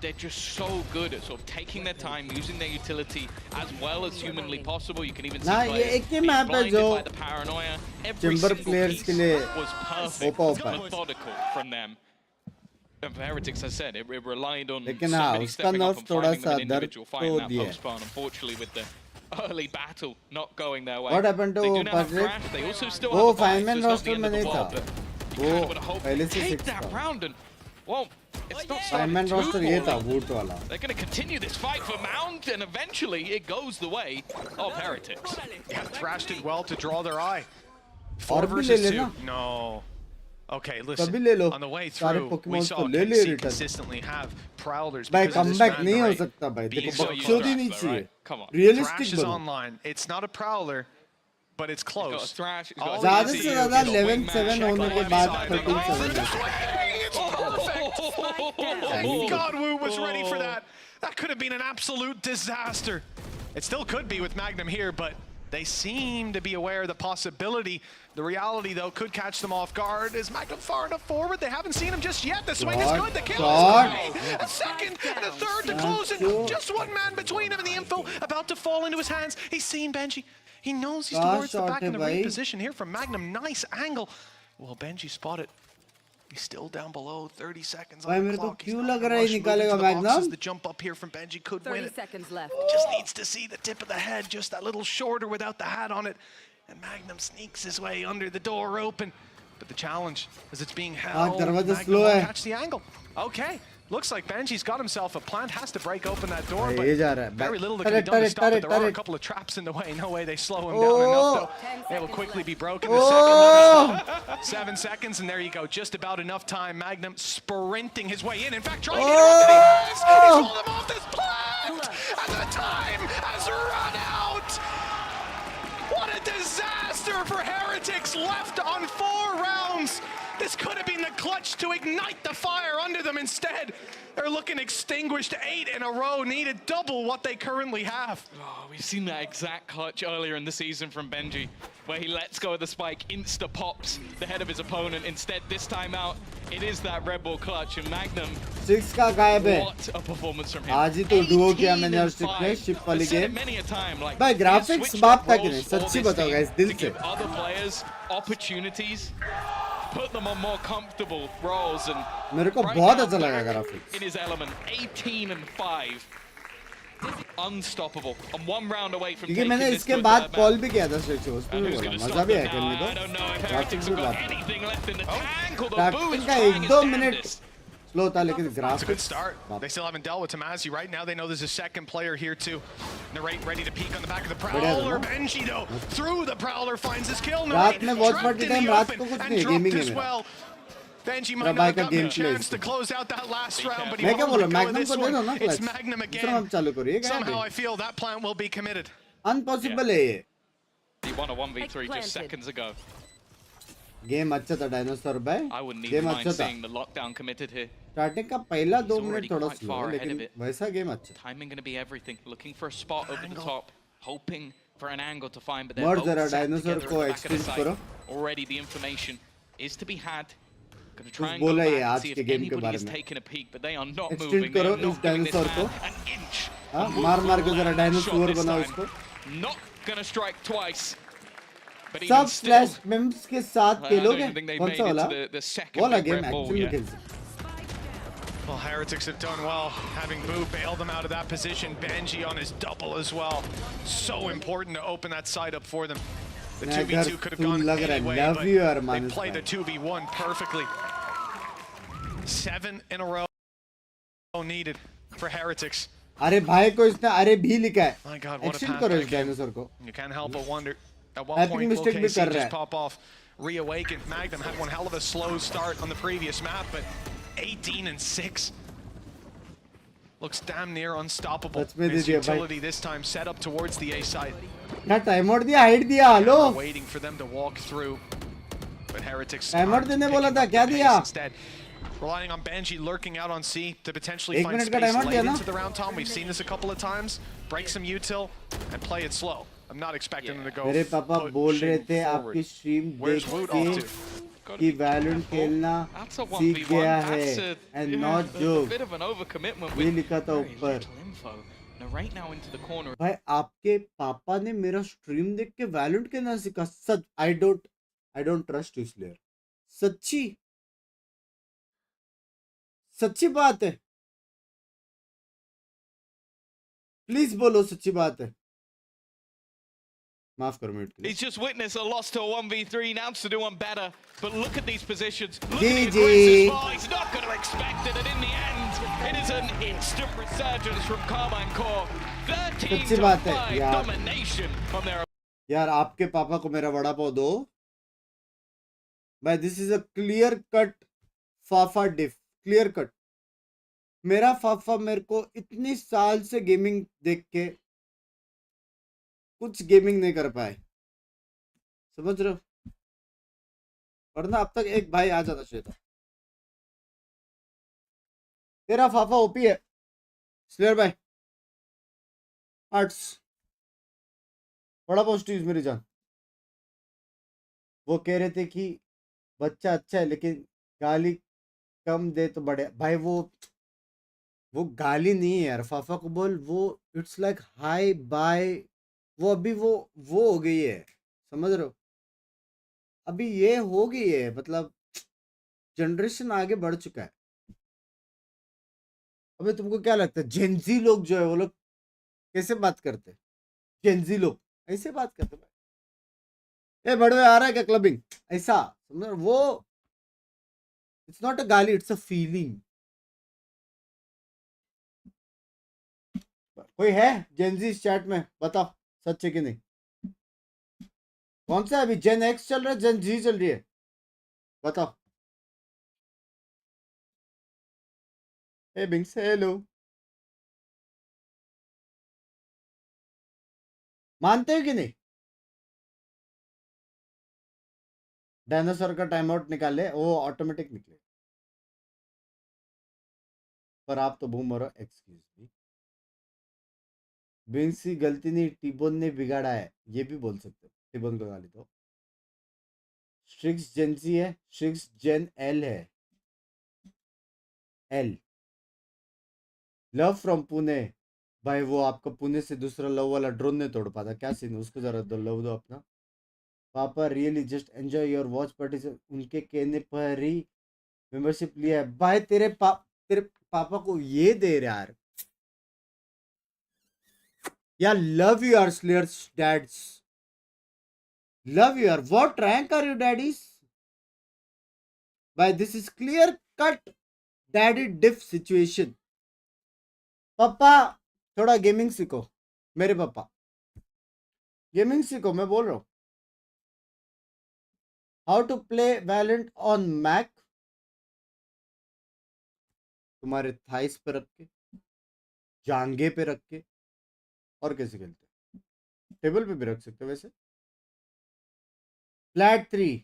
they're just so good at sort of taking their time, using their utility as well as humanly possible. You can even see ना ये players एक ही being map है blinded जो by the paranoia. Every chamber single players piece के लिए was perfect, ओपा है methodical from them. And for Heretics, as I said, it relied on लेकिन so हाँ many उसका stepping up नर्व and थोड़ा finding them सा an दर्द individual fight in तो that दिया post spawn. Unfortunately, with the early battle not going their way. What happened to they do now have Patrick? Thrash. They also still वो have a Fireman so it's not roster the end में of the नहीं था world, but you वो kind of would hope पहले से take 6 that था round and Well, it's not Diamond starting roster too ये था poorly. वोट वाला. They're going to continue this fight for Mount, and eventually it goes the way of Heretics. Yeah, thrashed it well to draw their eye. और 4 भी ले versus 2. लेना. No. Okay, तभी listen. ले लो. On the way सारे through, we Pokemon saw को ले ले KC return. consistently have prowlers भाई because of this comeback नहीं हो Mandarin सकता भाई. being देखो so बकचोदी used. नहीं चाहिए. Come on. Realistic Thrash is बनो. online. It's not a prowler, but it's He's got a close. thrash, he's got All a ज़्यादा he से has to ज़्यादा do is 11-7 होने के बाद 13-7. It's perfect. Thank God Wu was ready for that. That could have been an absolute disaster. It still could be with Magnum here, but they seem to be aware of the possibility. The reality, though, could catch them off guard. Is Magnum far enough forward? They haven't seen him just yet. The swing is good. The kill is great. A second and a third to close it. Just one man between him and the info about to fall into his hands. He's seen Benji. He knows he's towards the back in the right position here from Magnum. Nice angle. Well, Benji spotted. He's still down below. 30 seconds on the clock. He's not gonna rush moving to the boxes. The jump up here from Benji could win 30 it. seconds left. Just needs to see the tip of the head, just that little shorter without the hat on it. And Magnum sneaks his way under the door open. But the challenge, as it's being held, Magnum won't catch the angle. Okay, looks like Benji's got himself a plant, has to break open that door, but very little that can be done to stop it. There are a couple of traps in the way. No way they slow him down enough, though. It will quickly be broken. The second 7 seconds, and there you go. Just about enough time. Magnum sprinting his way in. In fact, trying to get around He's pulled him off this plant, and the time has run out. What a disaster for Heretics, left on 4 rounds. This could have been the clutch to ignite the fire under them. Instead, they're looking extinguished. 8 in a row, needed double what they currently have. Oh, we've seen that exact clutch earlier in the season from Benji, where he lets go of the spike, insta pops the head of his opponent. Instead, this time out, it is that Red Bull clutch, and Magnum, 6 का गायब है. what a performance from him. आज ही तो duo किया मैंने और ship में ship वाली गेम. भाई ग्राफिक्स बाप तक नहीं. सच्ची बताओ गाइस दिल से. Other players opportunities, put them on more comfortable roles, and मेरे को बहुत अच्छा लगा graphics. in his element, 18 and 5, unstoppable, and 1 round away from क्योंकि taking मैंने this इसके to बाद third कॉल match. भी किया था स्विच को. उसमें बोला मजा भी आया खेलने को. ग्राफिक्स भी बात. ग्राफिक्स का 1-2 मिनट स्लो था लेकिन It's a good graphics. start. They still haven't dealt with Tamazi right now. They know there's a second player here to narrate, ready to peek on the back of the Prowler. Benji, though, through the Prowler finds his kill. रात में Watchparty time रात को कुछ नहीं gaming है मेरा. Benji might not have gotten a chance to close out that last round, but he मैं क्या won't बोला let go of magnum this को दे दो one. ना It's क्लच. Magnum दूसरा again. हम चालू करो. ये क्या Somehow I है? feel that plant will be committed. Impossible है ये. He won a 1v3 just seconds ago. Game अच्छा था डायनासोर भाई. I wouldn't गेम even अच्छा mind था. seeing the lockdown committed here. Starting का पहला 2 मिनट already थोड़ा quite स्लो far है ahead of लेकिन it. वैसा गेम अच्छा. Timing going to be everything. Looking for a spot over the top, hoping for an angle to find, but they're मर both जरा sat dinosaur together को at the back of the extend site. करो. Already the information is to be had. Going to कुछ try and go बोला back ये and आज see के if game के anybody बारे is में. taking a peek, but they are not extend moving. They करो are इस not giving this डायनासोर को. man an inch. हाँ Who मार मार के will जरा land डायनासोर shot this बनाओ time? इसको. Not going to strike twice. But सब even still, फ्लैश मेम्स के साथ I खेलोगे. don't think they've कौन made सा it वाला? to the second वाला big game Red Bull actually yet. खेल सकते. Well, Heretics have done well, having Boo bail them out of that position. Benji on his double as well. So important to open that side up for them. The 2v2 could have gone any way, but they played the 2v1 perfectly. 7 in a row needed for Heretics. अरे भाई को इसने अरे भी लिखा है. My God, what a extend path करो by इस him. डायनासोर को. You can't help but wonder at what Typing point will mistake भी KC कर रहा just है. pop off, reawaken. Magnum had one hell of a slow start on the previous map, but 18 and 6 looks damn near unstoppable. सच में दे His दिया भाई. utility this time set up towards the A side. क्या time out दिया height दिया. Hello. Waiting for them to walk through, but Heretics time out aren't देने picking बोला up था the क्या pace. दिया. Instead, relying on Benji lurking out on C to potentially एक find minute का space time out late दिया ना. into the round, Tom. We've seen this a couple of times. Break some util and play it slow. I'm not expecting them to go मेरे पापा बोल रहे थे forward. आपकी stream Where's देख Woot off के to? कि वैलोरेंट खेलना That's a सीख 1v1. गया That's है a, and yeah, not a joke. bit of an overcommitment ये with लिखा था very ऊपर. little info. Now right now into the corner. भाई आपके पापा ने मेरा स्ट्रीम देख के वैलोरेंट खेलना सीखा. सच I don't trust this player. सच्ची सच्ची बात है. प्लीज बोलो सच्ची बात है. माफ करो म्यूट के लिए। He's just witnessed a loss to a 1v3, now to do one better. But look at these positions. Look GG. at the aggressive ball. He's not going to expect it, and in the end, it is an instant resurgence from Karma and Core. 13 सच्ची to बात है 5 यार। domination from their. यार आपके पापा को मेरा वड़ा पाव दो भाई। This is a clear cut Fafa diff, clear cut. मेरा फाफा मेरे को इतनी साल से गेमिंग देख के कुछ गेमिंग नहीं कर पाए, समझ रहे हो? वरना अब तक एक भाई आ जाता चाहिए था। तेरा फाफा ओपी है स्लेयर भाई। आर्ट्स बड़ा पॉजिटिव मेरी जान। वो कह रहे थे कि बच्चा अच्छा है लेकिन गाली कम दे तो बड़े भाई। वो गाली नहीं है यार, फाफा को बोल। वो इट्स लाइक हाई बाय। वो अभी वो हो गई है, समझ रहे हो? अभी ये हो गई है, मतलब जनरेशन आगे बढ़ चुका है। अबे तुमको क्या लगता है जेनजी लोग जो है वो लोग कैसे बात करते हैं? जेनजी लोग ऐसे बात करते हैं। ए बड़वे आ रहा है क्या क्लबिंग, ऐसा समझ रहे हो? वो इट्स नॉट अ गाली, इट्स अ फीलिंग। कोई है जेनजी इस चैट में? बताओ सच है कि नहीं? कौन सा अभी जेन एक्स चल रहा है, जेन जी चल रही है? बताओ। ए बिंक्स हेलो, मानते हो कि नहीं? डायनासोर का टाइम आउट निकाले, वो ऑटोमेटिक निकले। पर आप तो बूम हो, एक्सक्यूज मी। बिंक्स की गलती नहीं, टीबोन ने बिगाड़ा है, ये भी बोल सकते हो। टीबोन को गाली दो। स्ट्रिक्स जेन सी है, स्ट्रिक्स जेन एल है। L love from Pune. भाई वो आपका पुणे से दूसरा लव वाला ड्रोन नहीं तोड़ पाता, क्या सीन है? उसको जरा दो लव दो अपना। पापा really just enjoy your watch party से उनके कहने पर ही मेंबरशिप लिया है। भाई तेरे पापा को ये दे रहा यार। यार love your slayers dads, love your. What rank are you daddies? भाई this is clear cut daddy diff situation. पापा थोड़ा गेमिंग सीखो, मेरे पापा गेमिंग सीखो, मैं बोल रहा हूँ। How to play Valorant on Mac. तुम्हारे थाइस पे रख के, जांगे पे रख के, और कैसे खेलते? टेबल पे भी रख सकते हो वैसे। Flat 3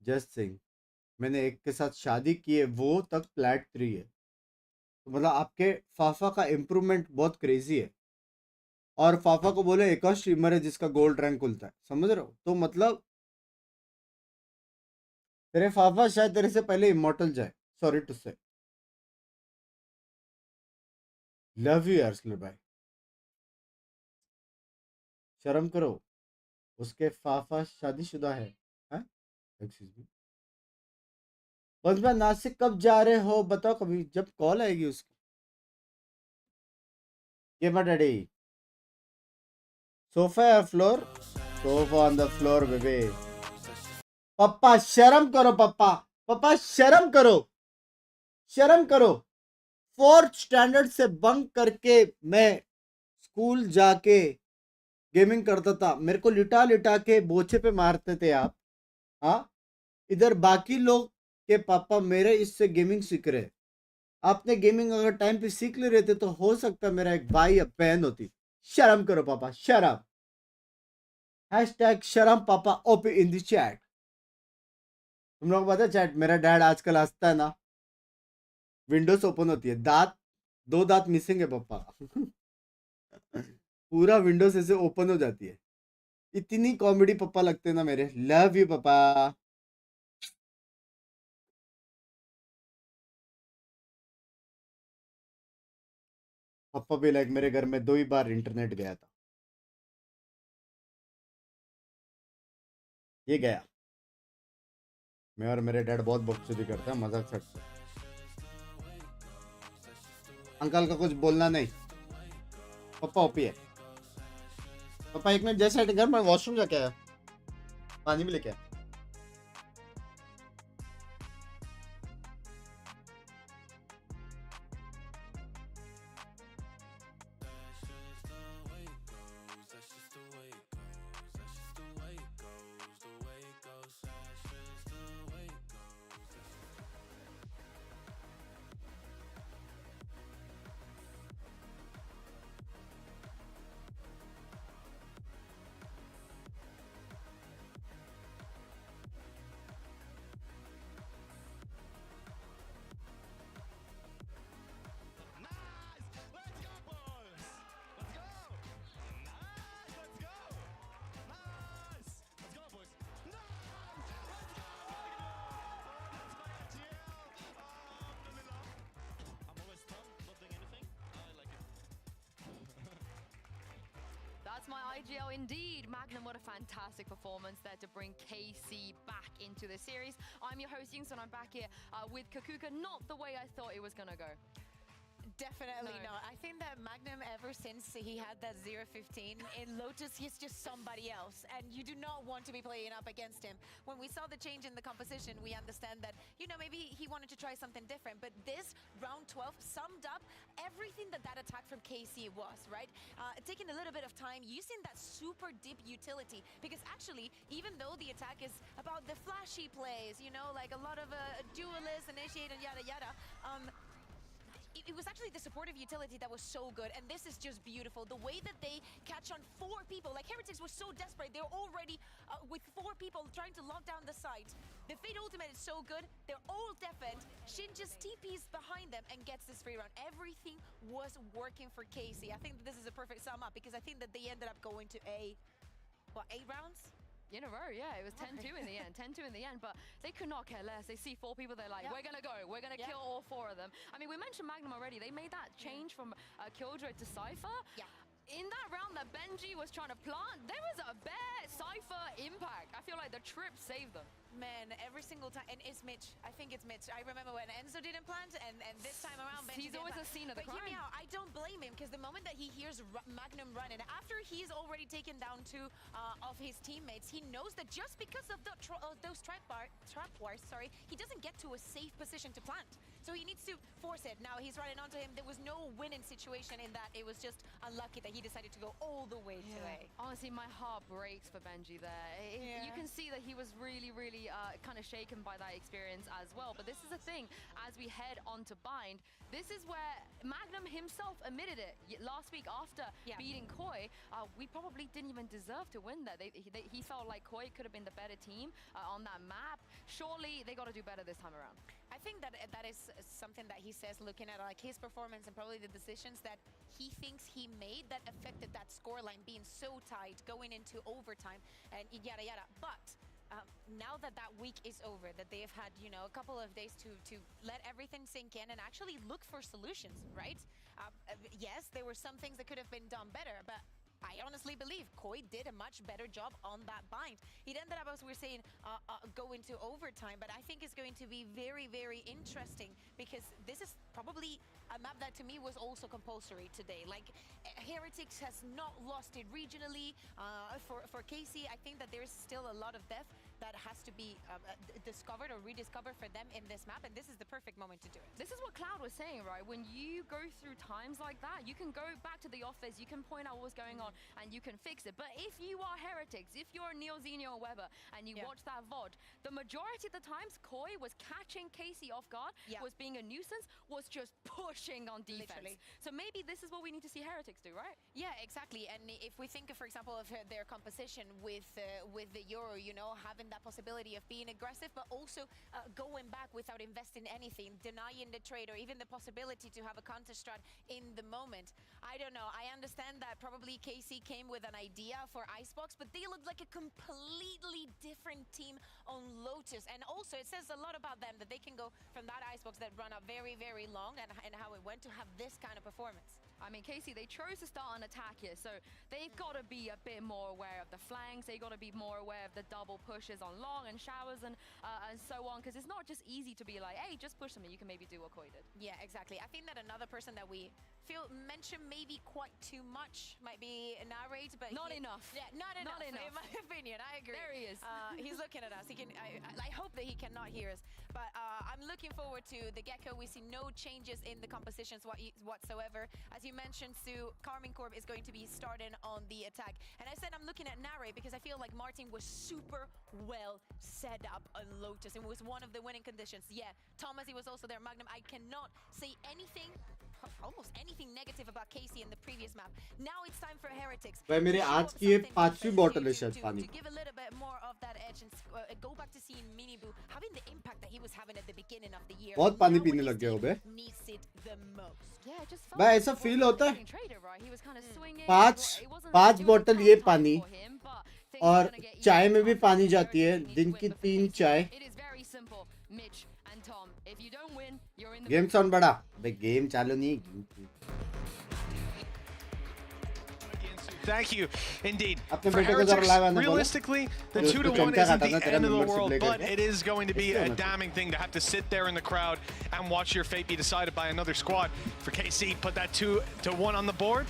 just sing. मैंने एक के साथ शादी की है, वो तक फ्लैट 3 है। तो मतलब आपके फाफा का इम्प्रूवमेंट बहुत क्रेजी है। और फाफा को बोले एक और स्ट्रीमर है जिसका गोल्ड रैंक खुलता है, समझ रहे हो? तो मतलब तेरे फाफा शायद तेरे से पहले इमॉर्टल जाए। सॉरी टू से। लव यू यार स्लेयर भाई, शर्म करो। उसके फाफा शादीशुदा है, हाँ? Excuse me. बस मैं नासिक कब जा रहे हो बताओ, कभी जब कॉल आएगी उसकी। गेमर डैडी सोफा या floor? Sofa on the floor baby. पापा शर्म करो, पापा पापा शर्म करो, शर्म करो। 4th स्टैंडर्ड से बंक करके मैं स्कूल जाके गेमिंग करता था। मेरे को लिटा लिटा के बोछे पे मारते थे आप। हाँ, इधर बाकी लोग के पापा मेरे इससे गेमिंग सीख रहे। आपने गेमिंग अगर टाइम पे सीख ले रहे थे तो हो सकता है मेरा एक भाई या बहन होती। शर्म करो पापा, शर्म। हैशटैग शर्म पापा ओपी इन द चैट। तुम लोग पता चैट, मेरा डैड आजकल हंसता है ना, विंडोज ओपन होती है, दांत 2 दांत मिसिंग है पापा। पूरा विंडोज ऐसे ओपन हो जाती है। इतनी कॉमेडी पापा लगते हैं ना मेरे। लव यू पापा। पापा भी लाइक मेरे घर में 2 ही बार इंटरनेट गया था, ये गया। मैं और मेरे डैड बहुत बकचोदी करते हैं, मजाक करते हैं। अंकल का कुछ बोलना नहीं, पापा ओपी है पापा 1 मिनट जैसे सेटिंग कर मैं वॉशरूम जाके आया पानी भी लेके आया That's my IGL indeed. Magnum, what a fantastic performance there to bring KC back into the series. I'm your host, Yingson. I'm back here with Kakuka. Not the way I thought it was going to go. Definitely No. not. I think that Magnum, ever since he had that 0-15 in Lotus, he's just somebody else, and you do not want to be playing up against him. When we saw the change in the composition, we understand that, you know, maybe he wanted to try something different, but this round 12 summed up everything that attack from KC was, right? Taking a little bit of time, using that super deep utility, because actually, even though the attack is about the flashy plays, you know, like a lot of duelists, initiate, and yada yada, it was actually the supportive utility that was so good, and this is just beautiful. The way that they catch on 4 people, like Heretics was so desperate, they're already with 4 people trying to lock down the site. The Fate ultimate is so good, they're all defend. Shin just TPs behind them and gets this free round. Everything was working for Casey. I think that this is a perfect sum up, because I think that they ended up going to 8 rounds? In a row, yeah. It was 10-2 in the end. 10-2 in the end, but they could not care less. They see 4 people, they're like, we're going to go. We're going to kill all 4 of them. I mean, we mentioned Magnum already. They made that change from Killjoy to Cypher. Yeah. In that round that Benji was trying to plant, there was a bare Cypher impact. I feel like the trip saved them. Man, every single time, and it's Mitch. I think it's Mitch. I remember when Enzo didn't plant, and this time around, Benji He's always didn't a scene of the crime. But hear me crime. out, I don't blame him, because the moment that he hears Magnum running, after he's already taken down 2 of his teammates, he knows that just because of those trap wires, he doesn't get to a safe position to plant. So he needs to force it. Now he's running onto him. There was no winning situation in that. It was just unlucky that he decided to go all the way to A. Honestly, my heart breaks for Benji there. You can see that he was really, really kind of shaken by that experience as well. But this is the thing, as we head on to Bind, this is where Magnum himself admitted it last week after beating Koi. We probably didn't even deserve to win there. He felt like Koi could have been the better team on that map. Surely they got to do better this time around. I think that is something that he says, looking at like his performance and probably the decisions that he thinks he made that affected that scoreline being so tight going into overtime and yada yada. But now that week is over, that they've had, you know, a couple of days to let everything sink in and actually look for solutions, right? Yes, there were some things that could have been done better, but I honestly believe Koi did a much better job on that bind. It ended up, as we're saying, going to overtime, but I think it's going to be very, very interesting, because this is probably a map that to me was also compulsory today. Like, Heretics has not lost it regionally. For KC, I think that there's still a lot of depth that has to be discovered or rediscovered for them in this map, and this is the perfect moment to do it. This is what Cloud was saying, right? When you go through times like that, you can go back to the office, you can point out what's going on, and you can fix it. But if you are Heretics, if you're Neo, Xenio, or Weber, and you watch that VOD, the majority of the times Koi was catching Casey off guard, was being a nuisance, was just pushing on defense. Literally. So maybe this is what we need to see Heretics do, right? Yeah, exactly. And if we think, for example, of their composition with the Euro, you know, having that possibility of being aggressive, but also going back without investing anything, denying the trade, or even the possibility to have a counter strat in the moment. I don't know. I understand that probably KC came with an idea for Icebox, but they looked like a completely different team on Lotus. And also, it says a lot about them that they can go from that Icebox that run up very, very long and how it went to have this kind of performance. I mean, Casey, they chose to start an attack here, so they've got to be a bit more aware of the flanks. They've got to be more aware of the double pushes on long and showers and so on, because it's not just easy to be like, hey, just push them and you can maybe do what Koi did. Yeah, exactly. I think that another person that we feel mentioned maybe quite too much might be Narrate, but not enough. Yeah, not enough. In my opinion, I agree. There he is. He's looking at us. He can. I hope that he cannot hear us. But I'm looking forward to the Gecko. We see no changes in the compositions whatsoever. As you mentioned, Sue, Carmine Corp is going to be starting on the attack. And I said I'm looking at Narrate because I feel like Martin was super well set up on Lotus. It was one of the winning conditions. Yeah, Thomas, he was also there. Magnum, I cannot say anything, almost anything negative about Casey in the previous map. Now it's time for Heretics. भाई मेरे आज की ये 5वीं bottle है शायद पानी to give a little bit more of that edge and go back to seeing Miniboo having the impact that he was having at the beginning of the year. बहुत पानी पीने लग गए हो बे भाई ऐसा फील होता है 5 बॉटल ये पानी और चाय में भी पानी जाती है दिन की 3 चाय गेम साउंड बड़ा भाई गेम चालू नहीं Thank you, indeed. अपने For बेटे को जरा लाइव आना बोलो realistically, the 2-1 isn't the end of the world, but it is going to be a damning thing to have to sit there in the crowd and watch your fate be decided by another squad. For KC, put that 2-1 on the board.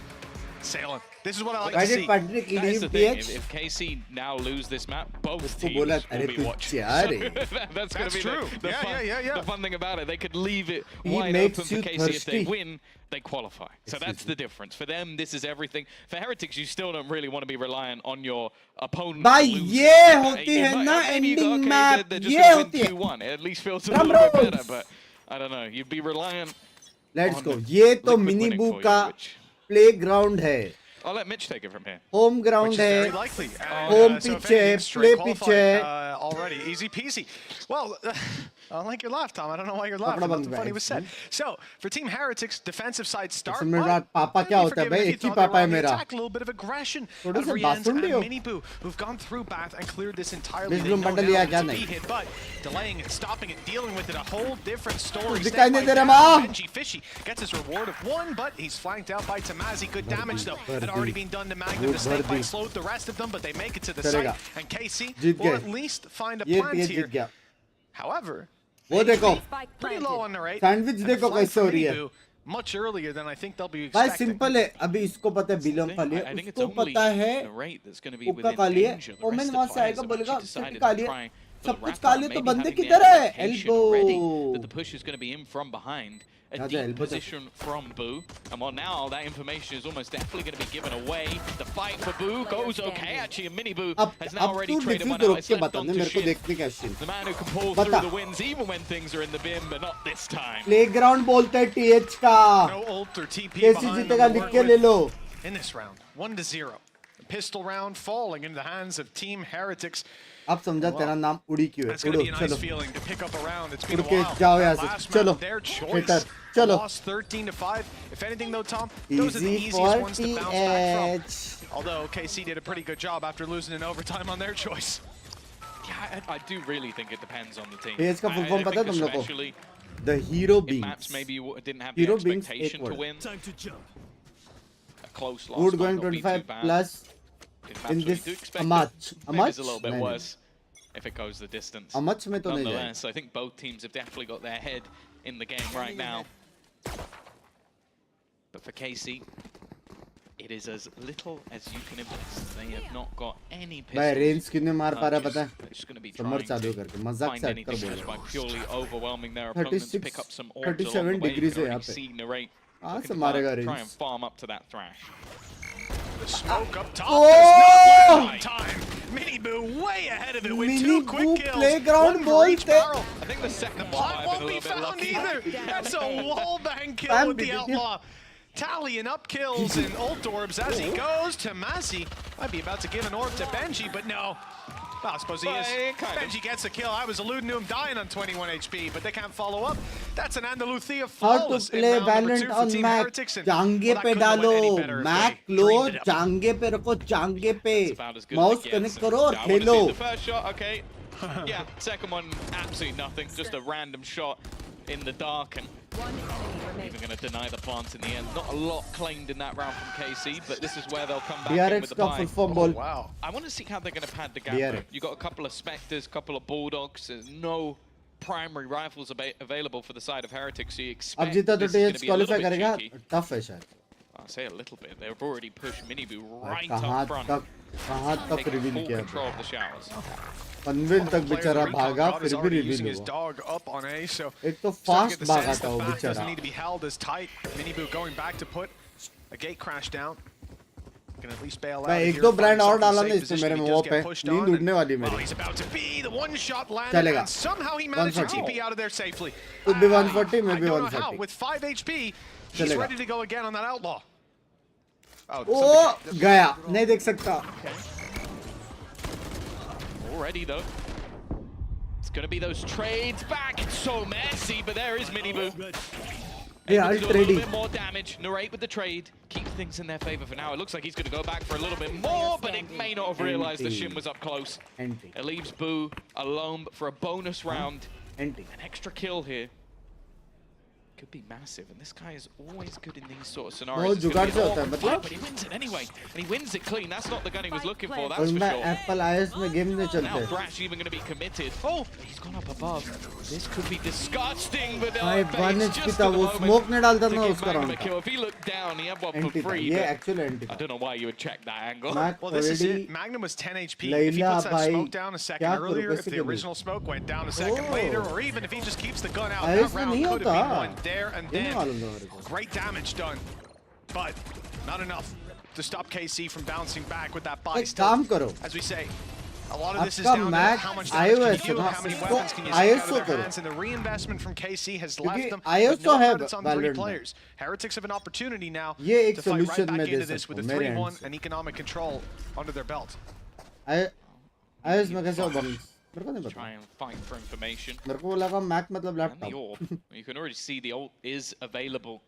Sailing. This is what I like to see. That's the thing. If KC now lose this map, both teams will be watching. That's going to be true. The fun thing about it. They could leave it wide open for KC. If they win, they qualify. So that's the difference. For them, this is everything. For Heretics, you still don't really want to be reliant on your opponent. भाई ये होती है ना ending map. ये होती है. It at least feels a little bit better, but I don't know. You'd be reliant. Let's go. ये तो Miniboo का playground है. I'll let Mitch take it from here. Home ground है. Home pitch है. Play pitch है. Already easy peasy. Well, I don't like your laugh, Tom. I don't know why you're laughing. Nothing funny was said. So, for Team Heretics, defensive side start. पापा क्या होता है भाई? एक ही पापा है मेरा. A little bit of aggression. Rienz and Miniboo, who've gone through Bath and cleared this entirely. They know now to be hit, but delaying it, stopping it, dealing with it, a whole different story. Benji Fishy gets his reward of 1, but he's flanked out by Tamazi. Good damage though. Had already been done to Magnum. The snake bite slowed the rest of them, but they make it to the site. And KC will at least find a plant here. However, वो देखो pretty low on the rate. Sandwich देखो कैसे हो रही है. Much earlier than I think they'll be भाई expecting. Simple है. अभी इसको पता है बिलोंग खाली है. उसको पता है उक्का खाली है. ओमेन वहाँ से आएगा बोलेगा सिर्फ खाली है. सब कुछ खाली तो बंदे किधर है? Elbow. That the push is going to be in from behind. A deep position from Boo. And well, now that information is almost definitely going to be given away. The fight for Boo goes okay. Actually, Miniboo has now already traded one out. It's left on to Shin. The man who can pull through the wins even when things are in the bin, but not this time. Playground बोलते हैं TH का. No ult or TP कैसी जीतेगा लिख के ले लो. In this round, 1-0. Pistol round falling into the hands of Team Heretics. अब समझा तेरा नाम उड़ी क्यों है. That's going to be a nice feeling to pick up a round. It's been a उड़ के while. जाओ यहाँ से. Last चलो. map, their choice. चलो. Lost 13-5. If anything though, Tom, those are the Easy easiest for ones to bounce back TH. from. Although KC did a pretty good job after losing in overtime on their choice. Yeah, I do really think it depends on the team. TH का full form पता है तुम लोगों को? Especially The Hero in Binks. maps maybe you didn't have the Hero Binks expectation to एक win. Time to jump. A close loss Wood might going not be too 25 bad. plus in You this do expect a it. match. A Maybe match? it's a little bit नहीं, worse if it goes the distance. A match में तो नहीं जाएगा. Nonetheless, I think both teams have definitely got their head in the game right now. But for KC, it is as little as you can invest. They have not got any pistols. भाई range कितने मार पा रहा है पता है? They're just going to be summer trying चालू to करके मजाक find से हटकर anything बोल just by रहा हूँ. purely overwhelming their opponents. Pick up some orbs 37 along the way. You degrees can है यहाँ already पे. see Narrate कहाँ looking से to मारेगा try range? and farm up to that thrash. The smoke up top Oh! does not land on time. Miniboo way ahead of it with 2 Miniboo quick kills. playground One for each बोलते. barrel. I think the second Plot might have won't been a be little bit found lucky. either. That's a wallbang kill Bam, with the did you? Outlaw. Tallying up kills and ult orbs as he goes. Tamazi might be about to give an orb to Benji, but no. Well, I suppose he is. Benji gets a kill. I was alluding to him dying on 21 HP, but they can't follow up. That's an Andalusia How to flawless in play round number 2 Valorant for on Team Mac? Heretics. And जांगे well, that पे couldn't have went any डालो. better if Mac they low. dreamed it up. जांगे पे रखो. जांगे पे. About as good Mouse as it connect gets. करो और I want to Khelo. see the first shot, okay. Yeah, second one, absolutely nothing. Just a random shot in the dark, and Even going to deny the plant in the end. Not a lot claimed in that round from KC, but this is where they'll come back in DRX with the का buy. full form बोल. Wow. I want to see how they're going to pad the gap. DRX. You got a couple of Spectres, couple of Bulldogs. There's no primary rifles available for the side of Heretics, so you अब expect जीता तो this is going to TH be a little qualify bit करेगा. cheeky. Tough है शायद. I'll say a little bit. They've already pushed Miniboo right कहाँ up front. कहाँ तक Taking reveal full किया. control of the showers. Panvel तक बेचारा भागा फिर भी रिवील using his हुआ. dog up on A, so एक तो starting fast to get the भागा sense था वो the back doesn't बेचारा. need to be held as tight. Miniboo going back to put a gate crash down. Can at least bail out. मैं एक here, दो find brand और himself in डाला safe ना इसमें position. मेरे He मुंह does पे get pushed नींद on, उड़ने and- वाली Oh, मेरी. he's about to be the one shot landed, चलेगा. and somehow he managed to 140. TP out of there safely. खुद भी 140 मैं I भी don't know how. 140. With 5 HP, he's चलेगा. ready to go again on that outlaw. Oh, ओ गया नहीं देख सकता. Already though. It's going to be those trades back. It's so messy, but there is Miniboo. Yeah, Able to do a trading. little bit more damage. Narrate with the trade. Keep things in their favor for now. It looks like he's going to go back for a little bit more, but it may not have realized the Shin was up close. It leaves Boo alone for a bonus round. An extra kill here. Could be massive, and this guy is always good in these sort of scenarios. It's gonna be an awkward fight, but he wins it anyway, and he wins it clean. That's not the gun he was looking for, that's for मैं sure. Apple iOS में game नहीं Now चलते. Thrash even going to be committed. Oh, he's gone up above. This could be disgusting, but भाई 1 HP था वो smoke नहीं डालता ना उसका round था. If he looked down, he had one Anti for था. free. ये but actual anti I था. don't know why you would check that angle. Well, this is it. Magnum was 10 HP. If he Layla puts that भाई, smoke down a second क्या करूं earlier, if the basically? original smoke went down a second later, or even if he just keeps the gun out, iOS that में round नहीं could have been होता. won there and ये नहीं then. मालूम था मेरे को. Great damage done, but not enough to stop KC from bouncing back with that buy. एक काम करो. As we say, a lot of this is आपका down to Mac how much damage iOS can you do, ना, how many इसको weapons can you take out ISO of their करो. hands, and the reinvestment from KC has क्योंकि left them ISO with no है credits on 3 Valorant में. players. Heretics have an opportunity now ये एक to fight right solution back मैं दे into this with a सकता हूँ मेरे 3-1 end से. and economic control under their belt. iOS में कैसे होगा? मेरे को नहीं पता. Try and fight for information. मेरे को लगा Mac मतलब And the laptop. AWP. You can already see the ult is available.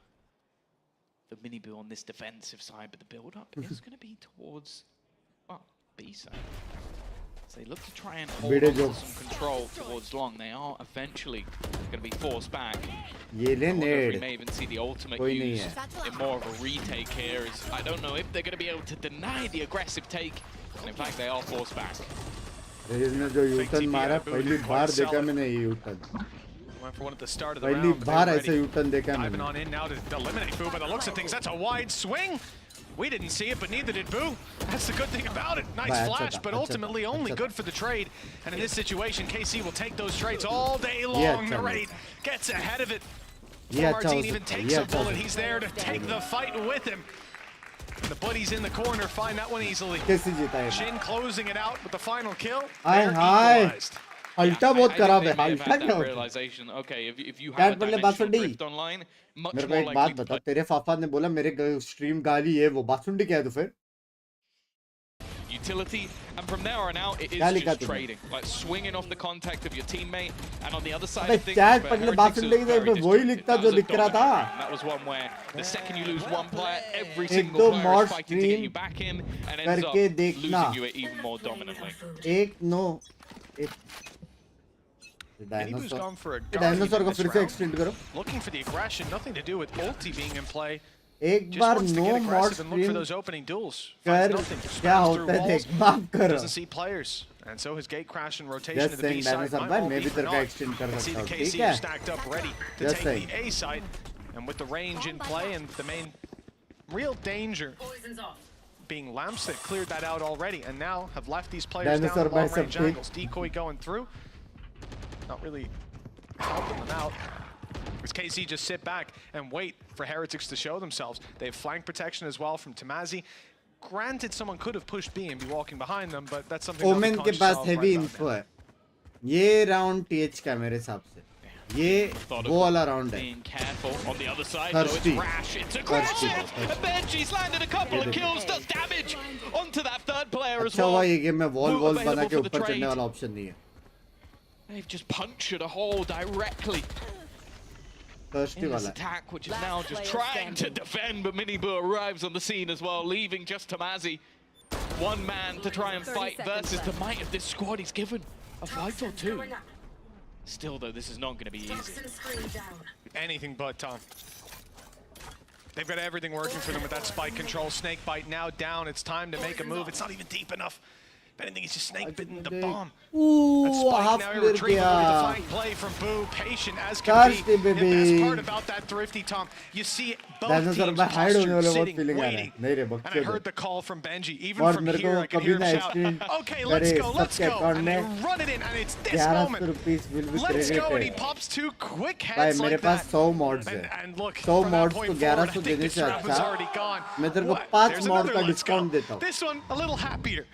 The Miniboo on this defensive side, but the build-up is going to be towards, well, B side. So they look to try and hold on to some control towards long. They are eventually going to be forced back. ये ले I wonder if we nade. may even see the ultimate कोई नहीं used है. in more of a retake here. I don't know if they're going to be able to deny the aggressive take. And in fact, they are forced back. Raze ने जो U-turn मारा पहली बार देखा मैंने ये U-turn. Went for one at the start of the पहली round. but bar they were ऐसे ready. U-turn देखा Diving मैंने. on in now to eliminate Boo. By the looks of things, that's a wide swing. We didn't see it, but neither did Boo. That's the good thing about it. Nice Bah, flash, अच्छा but था, ultimately अच्छा था, only अच्छा good था. for the trade. And in this situation, KC will take those trades all day ये long. अच्छा Narrate gets ahead of it. ये Before अच्छा हो Martine even सकता है. takes ये a अच्छा हो bullet, सकता he's there to take the fight with him. And the buddies in the corner find that one easily. है. कैसे जीता ये? Shin closing it out with the final kill. Hi They're hi. equalized. हल्टा I बहुत think खराब they है. may have हल्टा had क्या that होता है? realization. Okay, if you Cat have a पहले dimensional बासुंडी. drift online, much मेरे को more एक बात likely to बता. तेरे फाफा ने बोला मेरे स्ट्रीम गाली है वो बासुंडी क्या है तो फिर? utility, and from there on out, it is क्या लिखा just तूने? trading, like swinging off the contact of your teammate, and on the other side अबे of things, चैट for पहले Heretics, बासुंडी it was के very वही disjointed. लिखता That जो was a लिख रहा dominant था. round. That was one where the second you lose one player, every एक single दो player mod is fighting to get stream you back in, and ends up करके देखना. losing you it even more dominantly. एक no एक Minibu's gone for a dinosaur को guardian फिर in से this extend round. करो. Looking for the aggression, nothing to do with ulti being in play. एक Just बार wants to no get mod aggressive and look for stream those opening duels. कर Finds nothing, just क्या spams through होता है walls. देख माफ करो. Doesn't see players. And so his gate crash and rotation Just to the saying B side dinosaur might भाई all मैं be भी for तेरे का naught. एक्सटेंड कर And see सकता the हूँ. ठीक KC है? are stacked up ready to Just take saying. the A side. And with the range in play and the main real danger being lamps that cleared that out already and now have left these players down Dinosaur the long bicep range kick. angles. Decoy going through. Not really helping them out. As KC just sit back and wait for Heretics to show themselves. They have flank protection as well from Tamazi. Granted, someone could have pushed B and be walking behind them, but that's something Omen they'll के be पास conscious of heavy right about info है. ये round TH का है मेरे हिसाब से. ये वो वाला राउंड है. Being careful on the other side, Thirsty. though, it's rash, it's aggressive, and Benji's landed a couple of kills, does damage onto that third player as अच्छा हुआ well. ये गेम में वॉल Who वॉल बना available के for the ऊपर trade? चढ़ने वाला option नहीं है. They've just punctured a hole directly Thirsty in this वाला है. attack, which is now just trying to defend, but Miniboo arrives on the scene as well, leaving just Tamazi. One man to try and fight versus the might of this squad. He's given a fight or two. Still, though, this is not going to be easy. Anything but, Tom. They've got everything working for them with that spike control. Snake bite now down. It's time to make a move. It's not even deep enough. If anything, he's just snake bitten the bomb. That spike now irretrievable. Defying play from Boo. Patient as can be. The best part about that thrifty, Tom, you see both teams postured, sitting, waiting. And I heard the call from Benji. Even from here, I could hear him shout, okay, let's go, let's go. And they run it in, and it's this moment. Let's go, and he pops 2 quick heads like that. And look, from that point forward, I think this round was already gone. There's another let's go. This one, a little happier.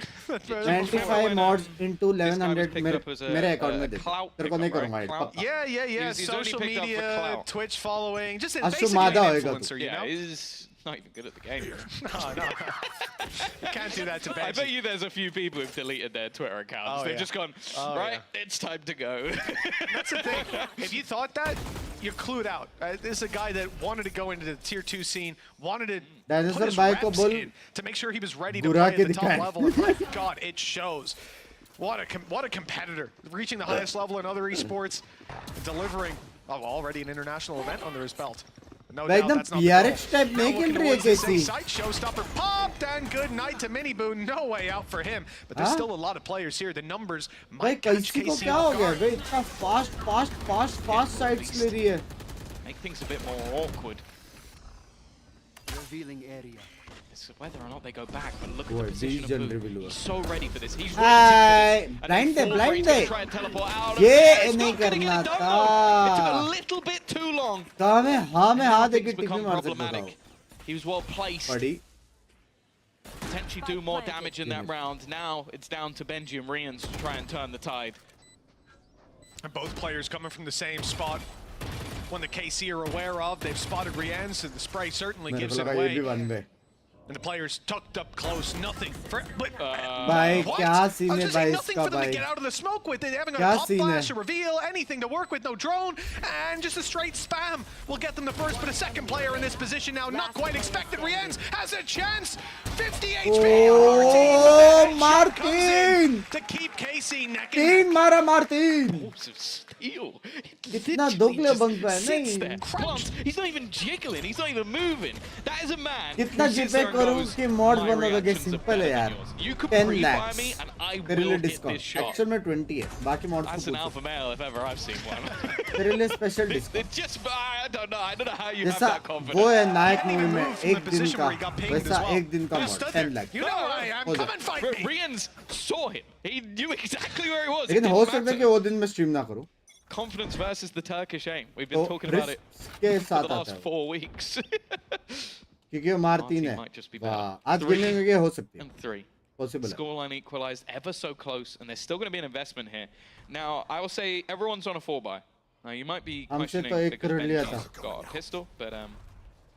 95 mods into 1100 मेरे account में दे तेरे को नहीं करूँगा पक्का yeah social media Twitch following just basically an influencer, you know? He's not even good at the game. No. You can't do that to Benji. I bet you there's a few people who've deleted their Twitter accounts. They've just gone, right, it's time to go. That's the thing. If you thought that, you're clued out. This is a guy that wanted to go into the tier 2 scene, wanted to put his reps in to make sure he was ready to play at the top level. And my God, it shows. What a competitor. Reaching the highest level in other esports, delivering already an international event under his belt. No doubt that's not PRX type make entry है KC. Showstopper popped and good night to Mini Boo. No way out for him. But there's still a lot of players here. The numbers might catch KC को क्या हो गया? भाई इतना fast sides ले रही है. Make things a bit more awkward. Revealing area. It's whether or not they go back, but look at the position of Boo. He's so ready for this. He's ready to blind है. Try and teleport out. ये नहीं करना था. It took a little bit too long. कहाँ में हाँ में हाथ देके टिक में मार सकता था. He was well placed. Potentially do more damage in that round. Now it's down to Benji and Rians to try and turn the tide. And both players coming from the same spot. One that KC are aware of. They've spotted Rians, so the spray certainly gives it away. And the players tucked up close, nothing. Bhai, kya scene hai bhai nothing for them to get out of the smoke with. They haven't got a pop flash, a reveal, anything to work with, no drone, and just a straight spam will get them the first, but a second player in this position now, not quite expected. Riens has a chance. 50 HP. Oh, Martin! To keep KC necking. Mara Martin. Ew. कितना दोगले बंग पे नहीं. He's not even jiggling. He's not even moving. That is a man. कितना जीपे करूँ कि mods बनोगे simple है यार. 10 lakhs. तेरे लिए discount. Actual में 20 है. बाकी mods That's an alpha male if ever I've seen one. तेरे लिए special discount. Just I don't know how you have that confidence. वो है नायक मूवी में एक दिन का वैसा एक दिन का mod 10 lakhs. You know I am. Come and fight me. Rians saw him. He knew exactly where he was. लेकिन हो सकता है कि वो दिन में stream ना करूँ. Confidence versus the Turkish aim. We've been talking about it for the last 4 weeks. क्योंकि वो मारतीन है. वाह, आज खेलने में क्या हो सकती है? And 3. Possible. Scoreline equalized ever so close, and there's still going to be an investment here. Now, I will say everyone's on a 4-buy. Now, you might be questioning because Benji's got a pistol, but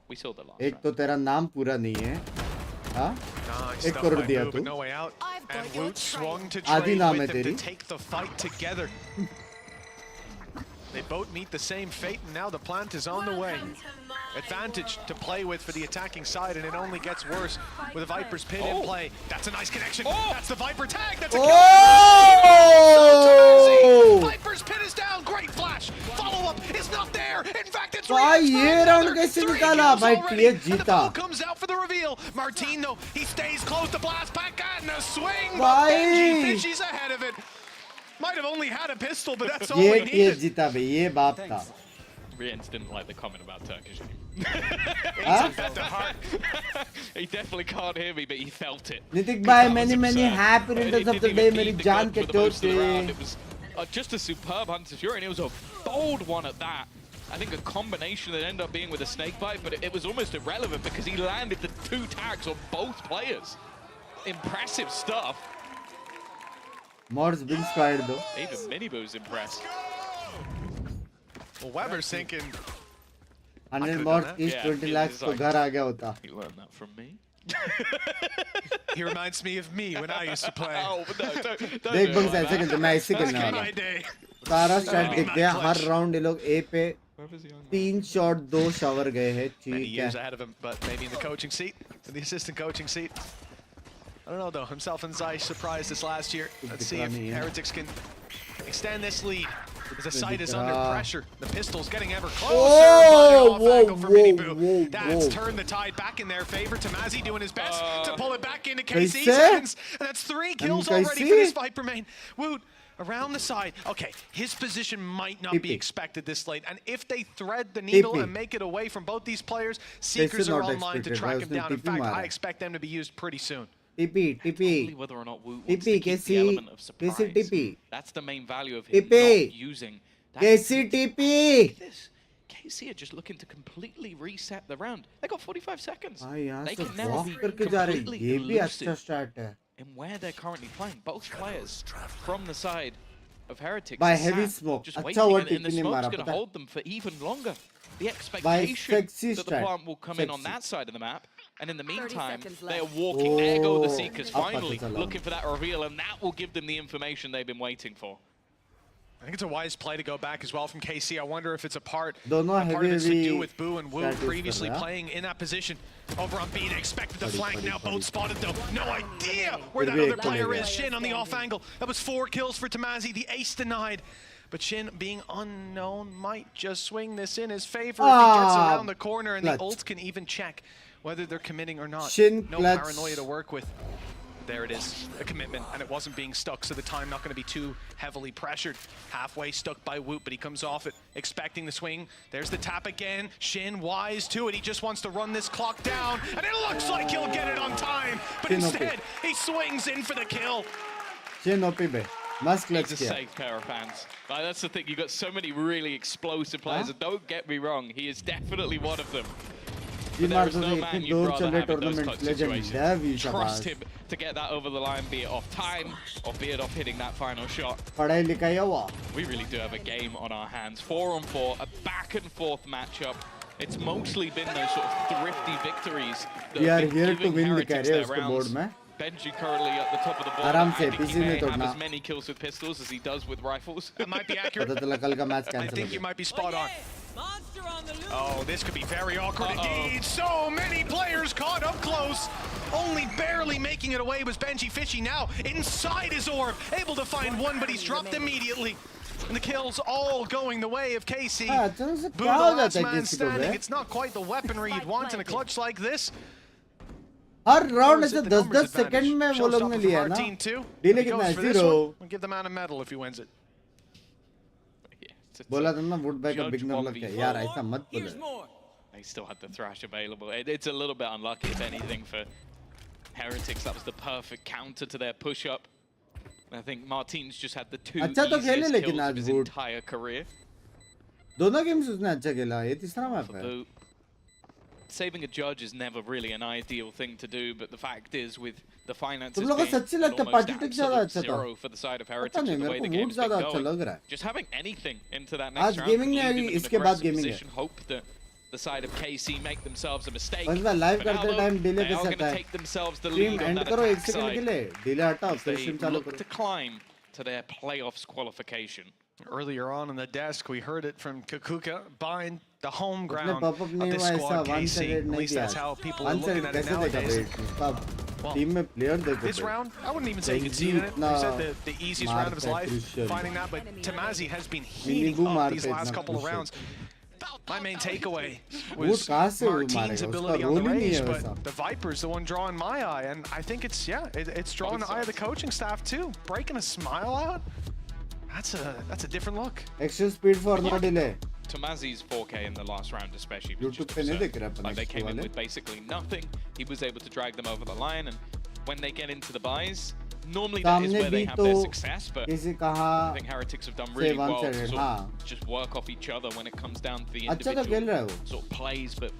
we saw the last. एक तो तेरा नाम पूरा नहीं है. हाँ? 1 करोड़ दिया तू. And Woot swung to trade with him to take the fight together. They both meet the same fate, and now the plant is on the way. Advantage to play with for the attacking side, and it only gets worse with a Viper's pit in play. That's a nice connection. That's the Viper tag. That's a kill. Viper's pit is down. Great flash. Follow-up is not there. In fact, it's the ball comes out for the reveal. Martin, though, he stays close to blast back and a swing. But Benji fishies ahead of it. Might have only had a pistol, but that's all we needed. जीता भाई ये बाप था. Rians didn't like the comment about Turkish. Huh? He definitely can't hear me, but he felt it. Nitik bhai, many happy returns of the day. मेरी जान के चोट से. It was just a superb Hunter's Fury, and it was a bold one at that. I think a combination that ended up being with a snake bite, but it was almost irrelevant because he landed the 2 tags on both players. Impressive stuff. Mods Binks fired though. Even Miniboo's impressed. Well, Weber's thinking 100 mods each 20 lakhs to ghar aa gaya hota. You learned that from me. He reminds me of me when I used to play. Oh, no, don't देख bunks ऐसे खेलते मैं ऐसे खेलने वाला सारा stat दिख गया हर राउंड ये लोग A पे 3 शॉट 2 शावर गए हैं ठीक है. Many years ahead of him, but maybe in the coaching seat, in the assistant coaching seat. I don't know though, himself and Zeiss surprised us last year. Let's see if Heretics can extend this lead. As the site is under pressure, the pistol's getting ever closer. Oh, but an off angle for Mini Boo. whoa, That's whoa. turned the tide back in their favor. Tamazi doing his best to pull it back into Kaise? KC seconds. And that's 3 kills already Kaise? for this Viper main. Woot. Around the side. Okay, his position might not be expected this late. And if they thread the needle and make it away from both these players, Seekers are online to track him down. In fact, I expect them to be used pretty soon. Only whether or not Wu wants to TP, keep the element of surprise. TP. That's the main value of him TP. not using that. TP. This KC are just looking to completely reset the round. They got 45 seconds. यहाँ They से can never walk be करके जा रहे हैं. completely ये भी अच्छा elusive start है. in where they're currently playing. Both players from the side of Heretics By are heavy sat smoke. just अच्छा waiting, हुआ and the TP ने smoke's मारा going to पता. hold them for even longer. The By expectation sexy that the strat. plant will come in on Sexy. that side of the map, and in the 30 meantime, seconds they're left. walking. There go the Oh, Seekers up finally, at the looking for that reveal, and that will give them the information they've been waiting for. I think it's a wise play to go back as well from KC. I wonder if it's a part Dono of it's to do heavy with Boo and Wu strategies previously कर रहा है. playing in that position. Over on B, they expected the flank. Now buddy. both spotted though. No idea where that Maybe other player Equalizer. is. Shin on the off angle. That was 4 kills for Tamazi. The ace denied. But Shin, being unknown, might just swing this in his favor if he gets around the corner, and the clutch. ult can even check whether they're committing or not. Shin No clutch. paranoia to work with. There it is, a commitment, and it wasn't being stuck, so the time not going to be too heavily pressured. Halfway stuck by Woot, but he comes off it, expecting the swing. There's the tap again. Shin wise to it. He just wants to run this clock down, and it looks like he'll get it on time, but Shin OP. instead he swings in for the kill. Shin OP बे. मस्त clutch He's a किया. safe pair of hands. Like, that's the thing, you've got so many really explosive players, and don't get me wrong, he is definitely one of them. ये But there मार is दो no इतने man दूर you'd rather चले have in those tournament type legend situations. है भी Trust शाबाश. him to get that over the line, be it off time, or be it off hitting that final shot. पढ़ाई लिखाई हुआ. We really do have a game on our hands. 4-on-4, a back and forth matchup. It's mostly been those sort of thrifty victories that We are have been here to giving win, Heretics लिखा है their उसके rounds. board में. Benji currently at the top of the board. आराम I से, think he PC में may have तोड़ना. as many kills with pistols as he does with rifles. That might be accurate. पता चला कल का मैच I कैंसिल हो think you गया. might be spot on. Monster on the loose. Oh, this could be very awkward indeed. So many players caught up close. Only barely making it away was Benji Fishy. Now inside his orb, able to find one, but he's dropped immediately. And the kills all going the way of KC. हाँ, चलो से Boo, क्या the हो last जाता है man किसी को standing. बे? It's not quite the weaponry you'd want in a clutch like this. Her round Or is ऐसे it the 10-10 numbers second advantage? में वो लोग ने Showstopper लिया from ना. our team too. Delay If he कितना है? goes for this 0. one, we'll give the man a medal if he wins it. बोला था ना वुड बाइक का Judge बिगनर लग 1v4. गया. यार ऐसा मत Here's बोलो. more. They still had the thrash available. It's a little bit unlucky, if anything, for Heretics. That was the perfect counter to their push-up. I think Martin's just had the 2 अच्छा तो खेले easiest लेकिन kills of आज his would. entire career. दोनों games उसने अच्छा खेला. ये तीसरा मैप है. Boo. Saving a judge is never really an ideal thing to do, but the fact is, with the finances तुम लोगों को being सच्ची at लगता है almost पार्टी टिक ज्यादा absolute अच्छा था. zero for the side of पता Heretics, नहीं with the मेरे way को the वुड game's been ज्यादा अच्छा going, लग रहा है. just having anything into that आज next round, गेमिंग leave नहीं them आएगी, in an इसके बाद aggressive गेमिंग है. position, hope that the side of KC make themselves a mistake. बस मैं लाइव For now, करते though, टाइम डिले they कर are going सकता to है. take themselves the stream lead on and that करो 1 attack second के side. लिए. Delay हटाओ As फिर they स्ट्रीम चालू look करो. to climb to their playoffs qualification. Earlier on the desk, we heard it from Kukuka buying the home उसने ground popup of नहीं this हुआ ऐसा squad, 1 KC. सेकंड At नहीं least दिया. that's how people are 1 looking second at it कैसे देगा nowadays. Wait. उसका Well, team में प्लेयर देखो. This round, I wouldn't even say conceded it. He said the easiest round of his life, finding that, but Tamazi has been heating up these last couple of rounds. My main takeaway was Martin's ability on the rage, but the Viper's the one drawing my eye, and I think it's, it's drawing the eye of the coaching staff too. Breaking a smile out, that's a different look. Extra speed for no delay. Tamazi's 4K in the last round especially was YouTube just पे नहीं absurd. देख रहा अपन Like they came in वाले. with basically nothing. He was able to drag them over the line, and when they get into the buys, normally that is सामने where they भी have तो their success, but किसी I कहा think Heretics have done से really one well to sided. sort हाँ. of just work off each other when it comes down to the अच्छा तो खेल individual रहा है वो. sort of plays, but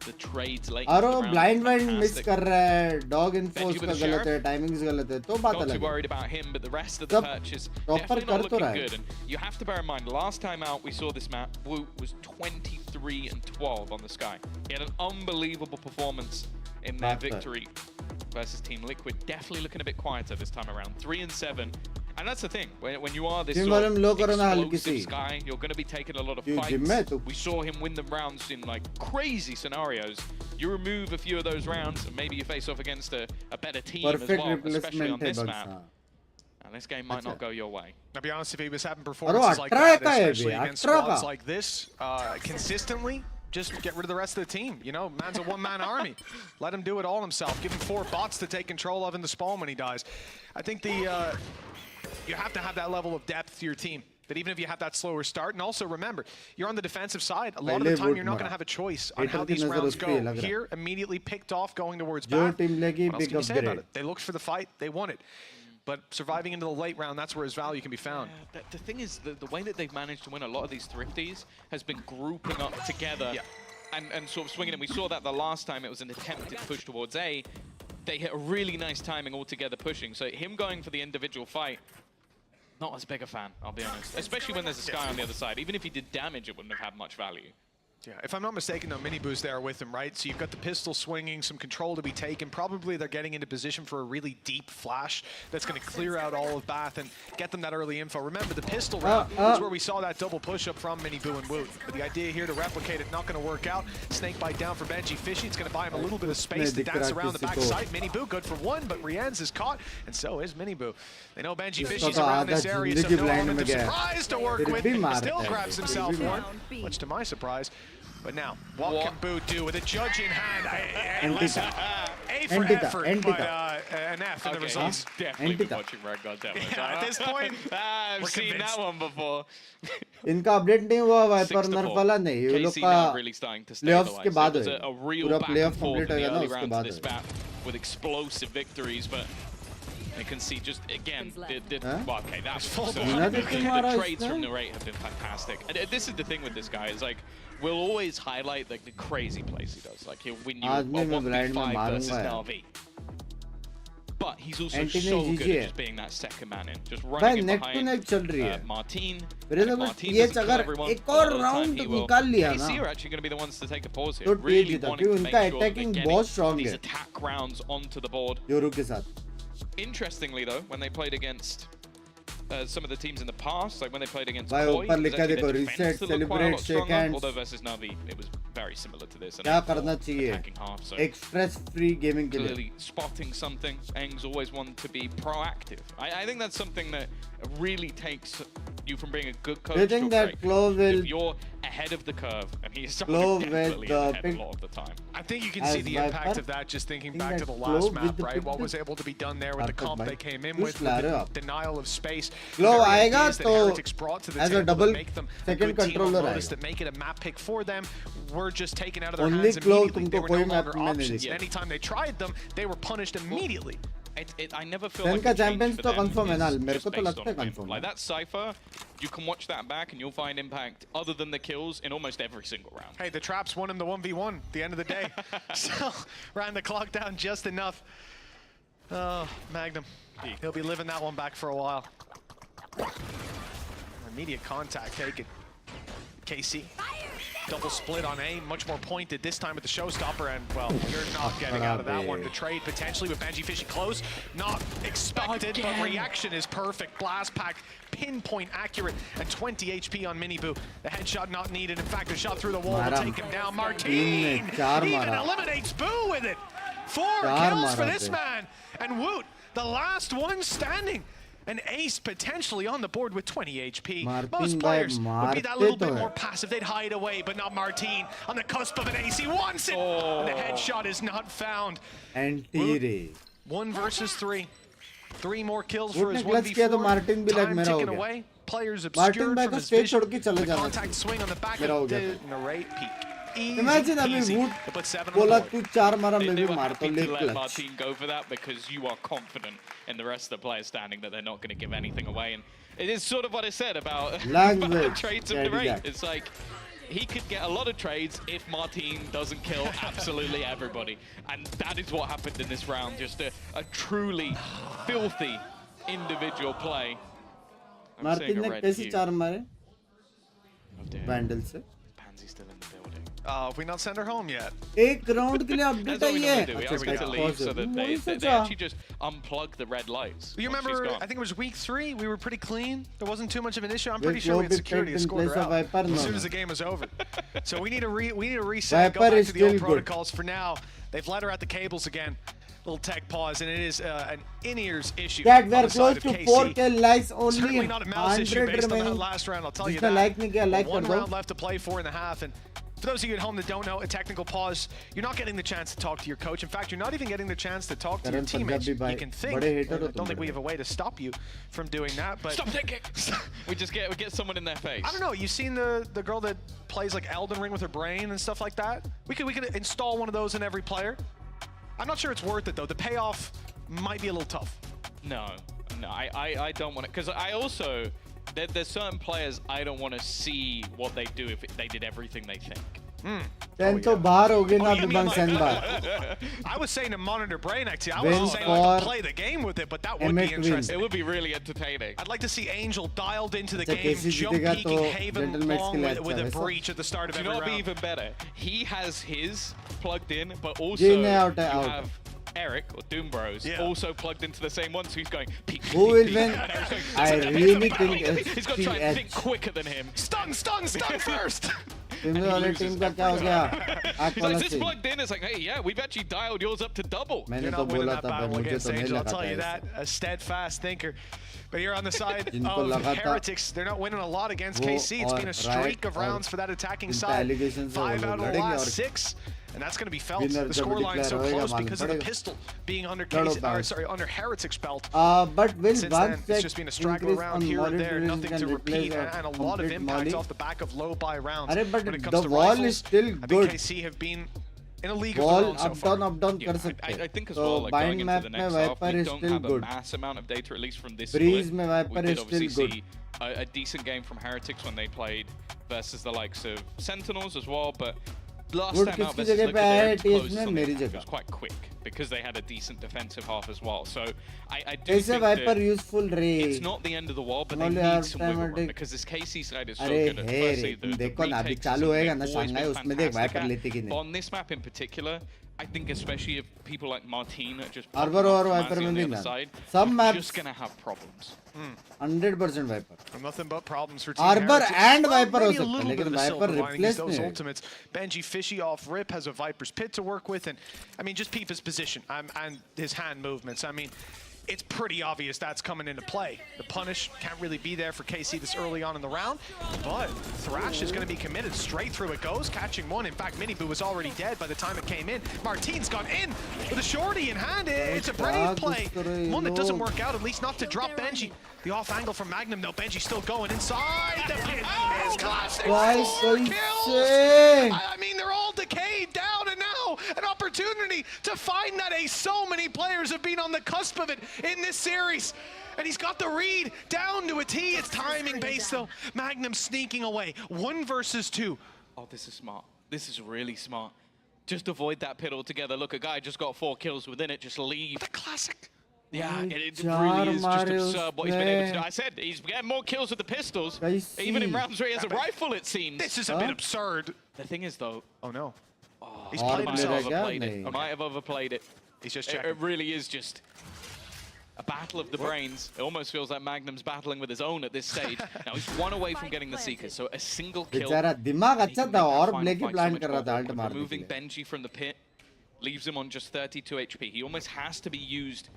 the trades late और in the वो round blind were wind miss fantastic. कर रहा है. डॉग इन्फोर्स with का the गलत है. sheriff. टाइमिंग्स गलत है. तो बात Not too अलग worried है. about him, but the rest of the सब patch is proper definitely कर not तो looking रहा है. good. And you have to bear in mind, last time out we saw this map, Woot was 23-12 on the Sky. He had an unbelievable performance in their Back there. victory versus Team Liquid. Definitely looking a bit quieter this time around. 3-7. And that's the thing, when you are this Team sort volume of low करो ना हल्की explosive सी. Sky, you're going to be taking a lot of क्यों gym में fights. तो We saw him win the rounds in like crazy scenarios. You remove a few of those rounds and maybe you face off against a better team as perfect well, especially on replacement है this bugs. map. हाँ. And this game might not go your way. I'll be honest, if he was having performances like that, especially against 18 squads like this, consistently, just get rid of the rest of the team. You know, man's a one-man army. Let him do it all himself. Give him 4 bots to take control of in the spawn when he dies. I think you have to have that level of depth to your team. That even if you have that slower start, and also remember, you're on the defensive side. A lot of the time, you're not going to have a choice on how these rounds go. Here, immediately picked off, going towards back. What else can you say about it? They looked for the fight, they won it. But surviving into the late round, that's where his value can be found. The thing is, the way that they've managed to win a lot of these thrifties has been grouping up together and sort of swinging. And we saw that the last time it was an attempted push towards A. They hit a really nice timing all together pushing. So him going for the individual fight, not as big a fan, I'll be honest. Especially when there's a Sky on the other side. Even if he did damage, it wouldn't have had much value. Yeah, if I'm not mistaken, though, Mini Boo's there with him, right? So you've got the pistol swinging, some control to be taken. Probably they're getting into position for a really deep flash that's going to clear out all of Bath and get them that early info. Remember, the pistol round is where we saw that double push-up from Mini Boo and Woot. But the idea here to replicate it, not going to work out. Snake bite down for Benji Fishy. It's going to buy him a little bit of space to dance around the backside. Mini Boo good for 1, but Rienz is caught, and so is Mini Boo. They know Benji Fishy's around this area, so no element of surprise to work with. Still grabs himself 1, much to my surprise. But now, what can Boo do with a judge in hand? Listen, A for effort, but an F in the results. Definitely been watching Red God Demo. At this point, I've seen that one before. इनका update नहीं हुआ wiper नर्फ वाला नहीं ये लोग का playoffs के बाद है पूरा प्लेऑफ कंप्लीट होगा ना उसके बाद है with explosive victories, but you can see just again well, okay, that's the trades from Narrate have been fantastic. And this is the thing with this guy is like we'll always highlight like the crazy plays he does. Like he'll win you a 1v5 versus an LV. But he's also so good at just being that second man in, just running in behind Martin. ये अगर एक और round निकाल लिया ना, KC are actually going to be the ones to take a pause here. Really wanting to make sure that they're getting these attack rounds onto the board. Yoru के साथ. Interestingly though, when they played against some of the teams in the past, like when they played against भाई Koi, ऊपर लिखा देखो reset, celebrate, shake hands. Although versus Navi, it was very similar to this. क्या करना चाहिए? एक stress-free gaming के लिए. Clearly spotting something. Eng's always want to be proactive. I think that's something that really takes you from being a good coach. Do you think that Clove will? If you're ahead of the curve, and he's definitely ahead a lot of the time. I think you can see the impact of that just thinking back to the last map, right? What was able to be done there with the comp they came in with the denial of space. Clove आएगा तो as a double second controller that make it a map pick for them were just taken out of their hands immediately. They were no longer options. Anytime they tried them, they were punished immediately. I never feel like a champions to confirm है ना मेरे को तो based लगता है on confirm like that Cypher, you can watch that back and you'll find impact other than the kills in almost every single round. Hey, the traps won him the 1v1 at the end of the day. So ran the clock down just enough. Oh, Magnum, he'll be living that one back for a while. Immediate contact taken. KC. Double split on A, much more pointed this time with the showstopper, and well, you're not getting out of that one. The trade potentially with Benji Fishy close, not expected, but reaction is perfect. Blast pack, pinpoint accurate, and 20 HP on Mini Boo. The headshot not needed. In fact, the shot through the wall will take him down. Martin even eliminates Boo with it. 4 kills for this man, and Woot, the last one standing. An ace potentially on the board with 20 HP. Most players would be that little bit more passive. They'd hide away, but not Martin. On the cusp of an ace, he wants it. And the headshot is not found. And 1 versus 3. 3 more kills for his 1v4. Time ticking away. Players obscured from his vision. The contact swing on the back of the Narrate peak. Imagine अभी Woot बोला तू 4 मारा मैं भी मारता हूँ lake clutch. Martin go for that because you are confident in the rest of the players standing that they're not going to give anything away, and it is sort of what I said about the trades of Narrate. It's like he could get a lot of trades if Martin doesn't kill absolutely everybody, and that is what happened in this round. Just a truly filthy individual play. Martin ने कैसे 4 मारे? Vandal से. Pansy's still in the building. Have we not sent her home yet? एक round के लिए update आई है. We asked her to leave so that they actually just unplug the red lights. You remember, I think it was week 3, we were pretty clean. There wasn't too much of an issue. I'm pretty sure we had security escort her out as soon as the game was over. So we need to reset, go back to the old protocols for now. They've let her at the cables again. little tech pause, and it is an in-ears issue. That we on are the close side to of KC. 4K likes only. Certainly not a mouse issue 100 based on that remaining. last round, I'll tell you जिसने that. like नहीं किया, like One कर दो. round left to play, 4.5, and for those of you at home that don't know, a technical pause, you're not getting the chance to talk to your coach. In fact, you're not even getting the chance to talk to your teammates. You can think. I don't think we have a way to stop you from doing that. But stop taking. we get someone in their face. I don't know. You've seen the girl that plays like Elden Ring with her brain and stuff like that. We could install one of those in every player. I'm not sure it's worth it though. The payoff might be a little tough. No, I don't want it, because I also there's certain players I don't want to see what they do if they did everything they think. Then to बाहर हो गए ना Binks and bar. I was saying to monitor brain activity. I wasn't saying like to play the game with it, but that would be interesting. It would be really entertaining. I'd like to see Angel dialed into the game, jump peeking Haven long with a breach at the start of every round. Do you know what would be even better? He has his plugged in, but also you have Eric or Doom Bros also plugged into the same one, so he's going peek. Who will win? I really think he's got to try and think quicker than him. Stun first. Team का क्या हो गया? Is this plugged in? It's like, hey, yeah, we've actually dialed yours up to double. मैंने तो बोला था पर मुझे तो नहीं I'll लगा tell you था that. A steadfast thinker. But here on the side of Heretics, they're not winning a lot against KC. It's been a streak of rounds for that attacking side. 5 out of the last 6. And that's going to be felt. The scoreline so close because of the pistol being under under Heretic's belt. But will since then, it's just been a straggle round here and there, nothing to repeat, and a lot of impact off the back of low buy rounds. But when it comes the to wall rifles, is still I think good. KC have been in a league of Wall their own so far. up down कर सकते. I think as well, like going into the next half, we don't have a mass amount of data, at least from this split. We did obviously see a decent game from Heretics when they played versus the likes of Sentinels as well, but last time out versus Liquid, it was quite quick because they had a decent defensive half as well. So I do think that it's not the end of the world, but they need some wiggle room because this KC side is so good at firstly the retakes but on this map in particular, I think especially if people like Martin are just on the other side, they're just going to have problems. 100% Viper. Nothing but problems for Team Arbor Heretics. and Viper Maybe हो a little सकता है, bit of लेकिन the Viper silver lining replace is those नहीं है. ultimates. Benji Fishy off rip has a Viper's Pit to work with, and I mean, just peep his position and his hand movements. I mean, it's pretty obvious that's coming into play. The punish can't really be there for KC this early on in the round, but Thrash is going to be committed. Straight through it goes, catching one. In fact, Miniboo was already dead by the time it came in. Martin's gone in with a shorty in hand. It's a brave play. One that doesn't work out, at least not to drop Benji. The off angle from Magnum, though. Benji still going inside the pit. It's classic. Four kills. I mean, they're all decayed down, and now an opportunity to find that ace. So many players have been on the cusp of it in this series. And he's got the read down to a T. It's timing based, though. Magnum sneaking away. 1 versus 2. Oh, this is smart. This is really smart. Just avoid that pit altogether. Look, a guy just got 4 kills within it. Just leave. The classic. Yeah, it really is just absurd what he's been able to do. I said he's getting more kills with the pistols, even in rounds where he has a rifle, it seems. This is a bit absurd. The thing is, though... Oh, no. He's played himself. Might have overplayed it. He's just checking. It really is just a battle of the brains. It almost feels like Magnum's battling with his own at this stage. Now, he's 1 away from getting the Seekers, so a single kill. दिमाग अच्छा था और लेके plan कर रहा था alt मारने के लिए. Removing Benji from the pit leaves him on just 32 HP. He almost has to be used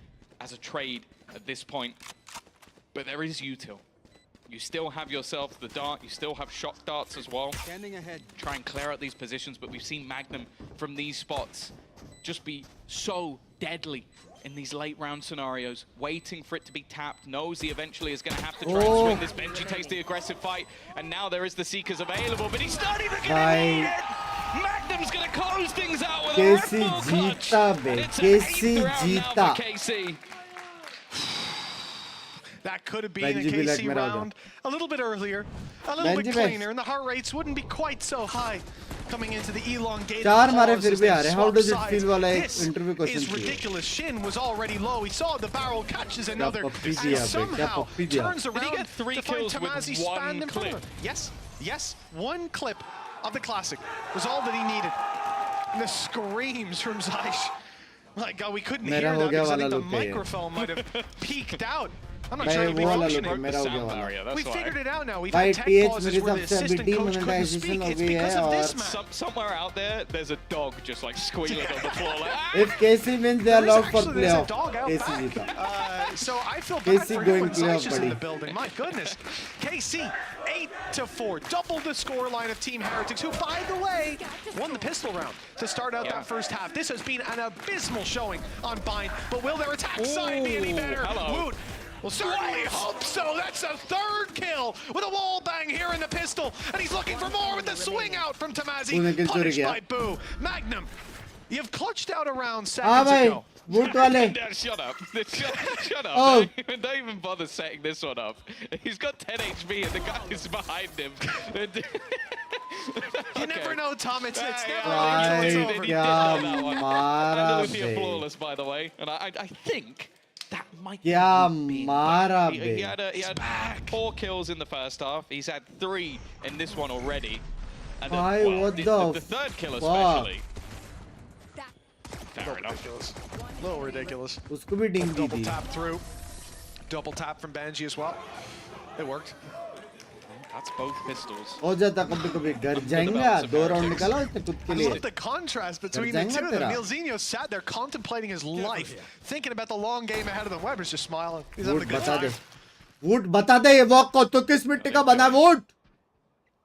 as a trade at this point, but there is util. You still have yourself the dart, you still have shock darts as well. Standing ahead. Try and clear out these positions, but we've seen Magnum from these spots just be so deadly in these late round scenarios, waiting for it to be tapped, knows he eventually is going to have to try and swing this. Benji takes the aggressive fight, and now there is the Seekers available, but he's starting to get in. Magnum's going to close things out with a Red Bull clutch, and it's an 8th round now for KC. That could have been a KC round a little bit earlier, a little bit cleaner, and the heart rates wouldn't be quite so high coming into the elongated pause. How does it feel while I interview questions? This is ridiculous. Shin was already low. He saw the barrel, catches another, and somehow turns around to find Tamazi spanned in front of him. Yes, 1 clip of the classic was all that he needed. And the screams from Zaish. My God, we couldn't hear that because I think the microphone might have peaked out. I'm not भाई sure it'll be वो वाला functioning. लूटा मेरा हो गया वाला We figured it out now. We've भाई had tech TH pauses मेरी where the सबसे अभी assistant coach couldn't demonetization speak. हो It's गई because है of और this man. Somewhere out there, there's a dog just like squealing on the floor. Like, if KC wins they are There is allowed for actually- there's a playoff dog out KC back. जीता So I feel bad KC for him going when playoff, Zaish is in buddy. the building. My goodness. KC 8-4, double the score line of Team Heretics, who, by the way, won the pistol round to start out that first half. This has been an abysmal showing on Bind, but will their attack side be any better? Woot will certainly hope so. That's a third kill with a wall bang here in the pistol, and he's looking for more with the swing out from Tamazi. Punished by Boo. Magnum, you've clutched out around seconds ago. Woot वाले Shut up. Shut up. Oh. Don't even bother setting this one up. He's got 10 HP and the guy is behind him. You never know, Tom. It's never भाई until it's over. क्या मारा Lithia bay flawless, by the way. And I think that might क्या be मारा he bay had 4 kills in the first half. He's had 3 in this one already. And भाई what the third kill especially. Fair enough. A little ridiculous. उसको भी डिंग दी Double थी tap through. Double tap from Benji as well. It worked. That's both pistols. हो जाता कभी कभी घर जाएंगे 2 राउंड निकाला उसने खुद के I लिए love the contrast between the two of them. Milzinho sat there contemplating his life, thinking about the long game ahead of him. Weber's just smiling. He's having a good बता दे time. Would बता दे ये walk को तो किस मिट्टी का बना would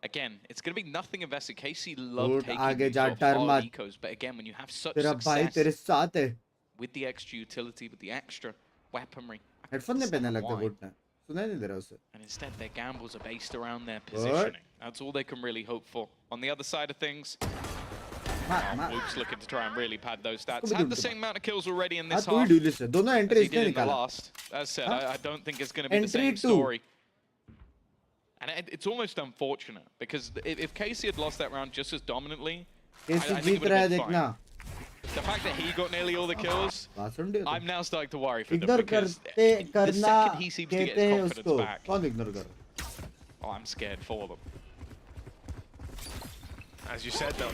Again, it's going to be nothing invested. KC love Wood, taking आगे these जा, sort of डर hard मत। ecos, but again, when you have such तेरा भाई तेरे success साथ है with the extra utility, with the extra weaponry, headphone नहीं पहनने लगता why. वुड ने सुनाई नहीं दे रहा उसे And instead, their gambles are based around their positioning. That's all they can really hope for. On the other side of things, Luke's looking to try and really pad those stats. Had the same amount of kills already in this तू ही half dualist है दोनों as entry he इसने did in the निकाला last. As said, I don't think it's going to be the Entry same 2. story. And it's almost unfortunate because if Casey had lost that round just as dominantly, I KC think it Jeet would रहा है have been देखना fine. The fact that he got nearly all the kills, भाषण दे I'm now starting to worry for them ignore because करते the करना second he seems to get कहते his हैं confidence उसको back, कौन इग्नोर कर oh, I'm scared for them. As you said, though,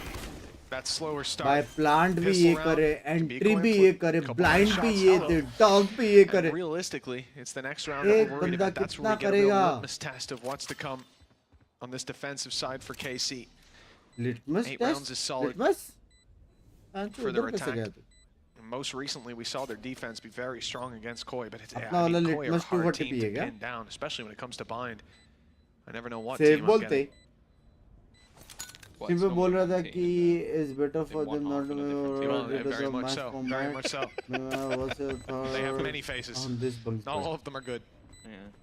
that slower start. भाई plant भी pistol ये round करे can be a entry coin भी flip, ये करे couple ब्लाइंड more भी shots ये out. दे डॉग भी ये And करे realistically, it's the next round that एक we're worried बंदा about. That's where कितना we get a real करेगा litmus test of what's to come on this defensive side for KC. Litmus 8 rounds is test solid litmus for their उधर कैसे attack. गया तू And most recently, we saw their defense be very strong against Koi, but it's, अपना I वाला mean, Koi are a litmus hard 240 team to पिएगा pin down, especially when it comes to bind. I never know what save team I'm बोलते getting. Simple बोल रहा था कि is better for them not Very much so. Very much so. They have many faces. on this bunks Not all of them are good. Yeah.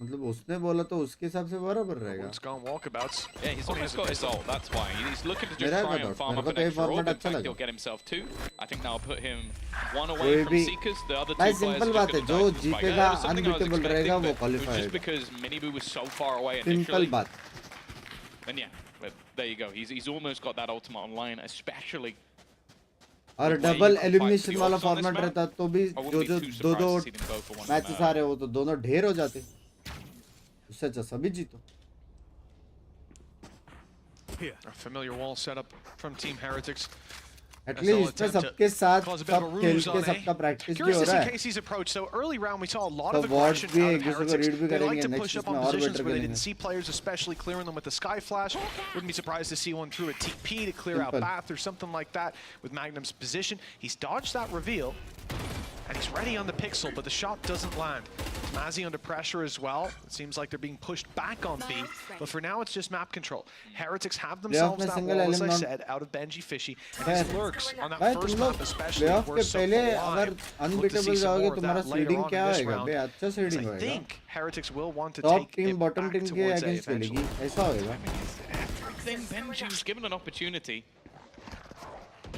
मतलब उसने बोला तो उसके हिसाब से बराबर रहेगा It's gone walkabouts. Yeah, he's almost got his ult, that's why. He's looking to just मेरा try क्या and doubt? farm मेरे up को an तो ये extra orb. format In अच्छा fact, लगा he'll get himself 2. I think that'll put him 1 away कोई from भी Seekers. The other 2 भाई players सिंपल are बात है just जो gonna die. जीतेगा It was something I was unbeatable रहेगा expecting, वो but it was qualify just because Minibu was so far away simple initially. बात And yeah, but there you go. He's almost got that ultimate online, especially और the way you double can fight elimination for the वाला ults on this format map. रहता तो भी I wouldn't जो be जो too दो surprised दो to see them go for one matches आ रहे हो तो दोनों ढेर हो जाते उससे अच्छा सभी जीतो A familiar wall set up from Team Heretics. At least इसमें सबके साथ सब खेल के सबका प्रैक्टिस भी Curious हो to रहा see है KC's approach. So early round, we saw a lot तो of वॉर्ड्स aggression भी out एक of दूसरे को Heretics. रीड भी They like करेंगे to नेक्स्ट push up इसमें on और positions बेटर where they करेंगे didn't see players, especially clearing them with the Sky Flash. Wouldn't be surprised to see one through a TP to clear out Simple. Bath or something like that with Magnum's position. He's dodged that reveal. And he's ready on the pixel, but the shot doesn't land. Mazzy under pressure as well. It seems like they're being pushed back on B, but for now it's just map control. Heretics have themselves that wall, as I said, out of Benji Fishy, and his lurks on that भाई first तुम लोग map especially playoff were के so पहले अगर alive. Look to see unbeatable some जाओगे more of तुम्हारा that later seeding on क्या in this होएगा round. बे अच्छा Because सीडिंग I होएगा think Heretics will want to top take team it bottom back team के towards A against eventually. खेलेगी ऐसा होएगा everything Benji was given an opportunity.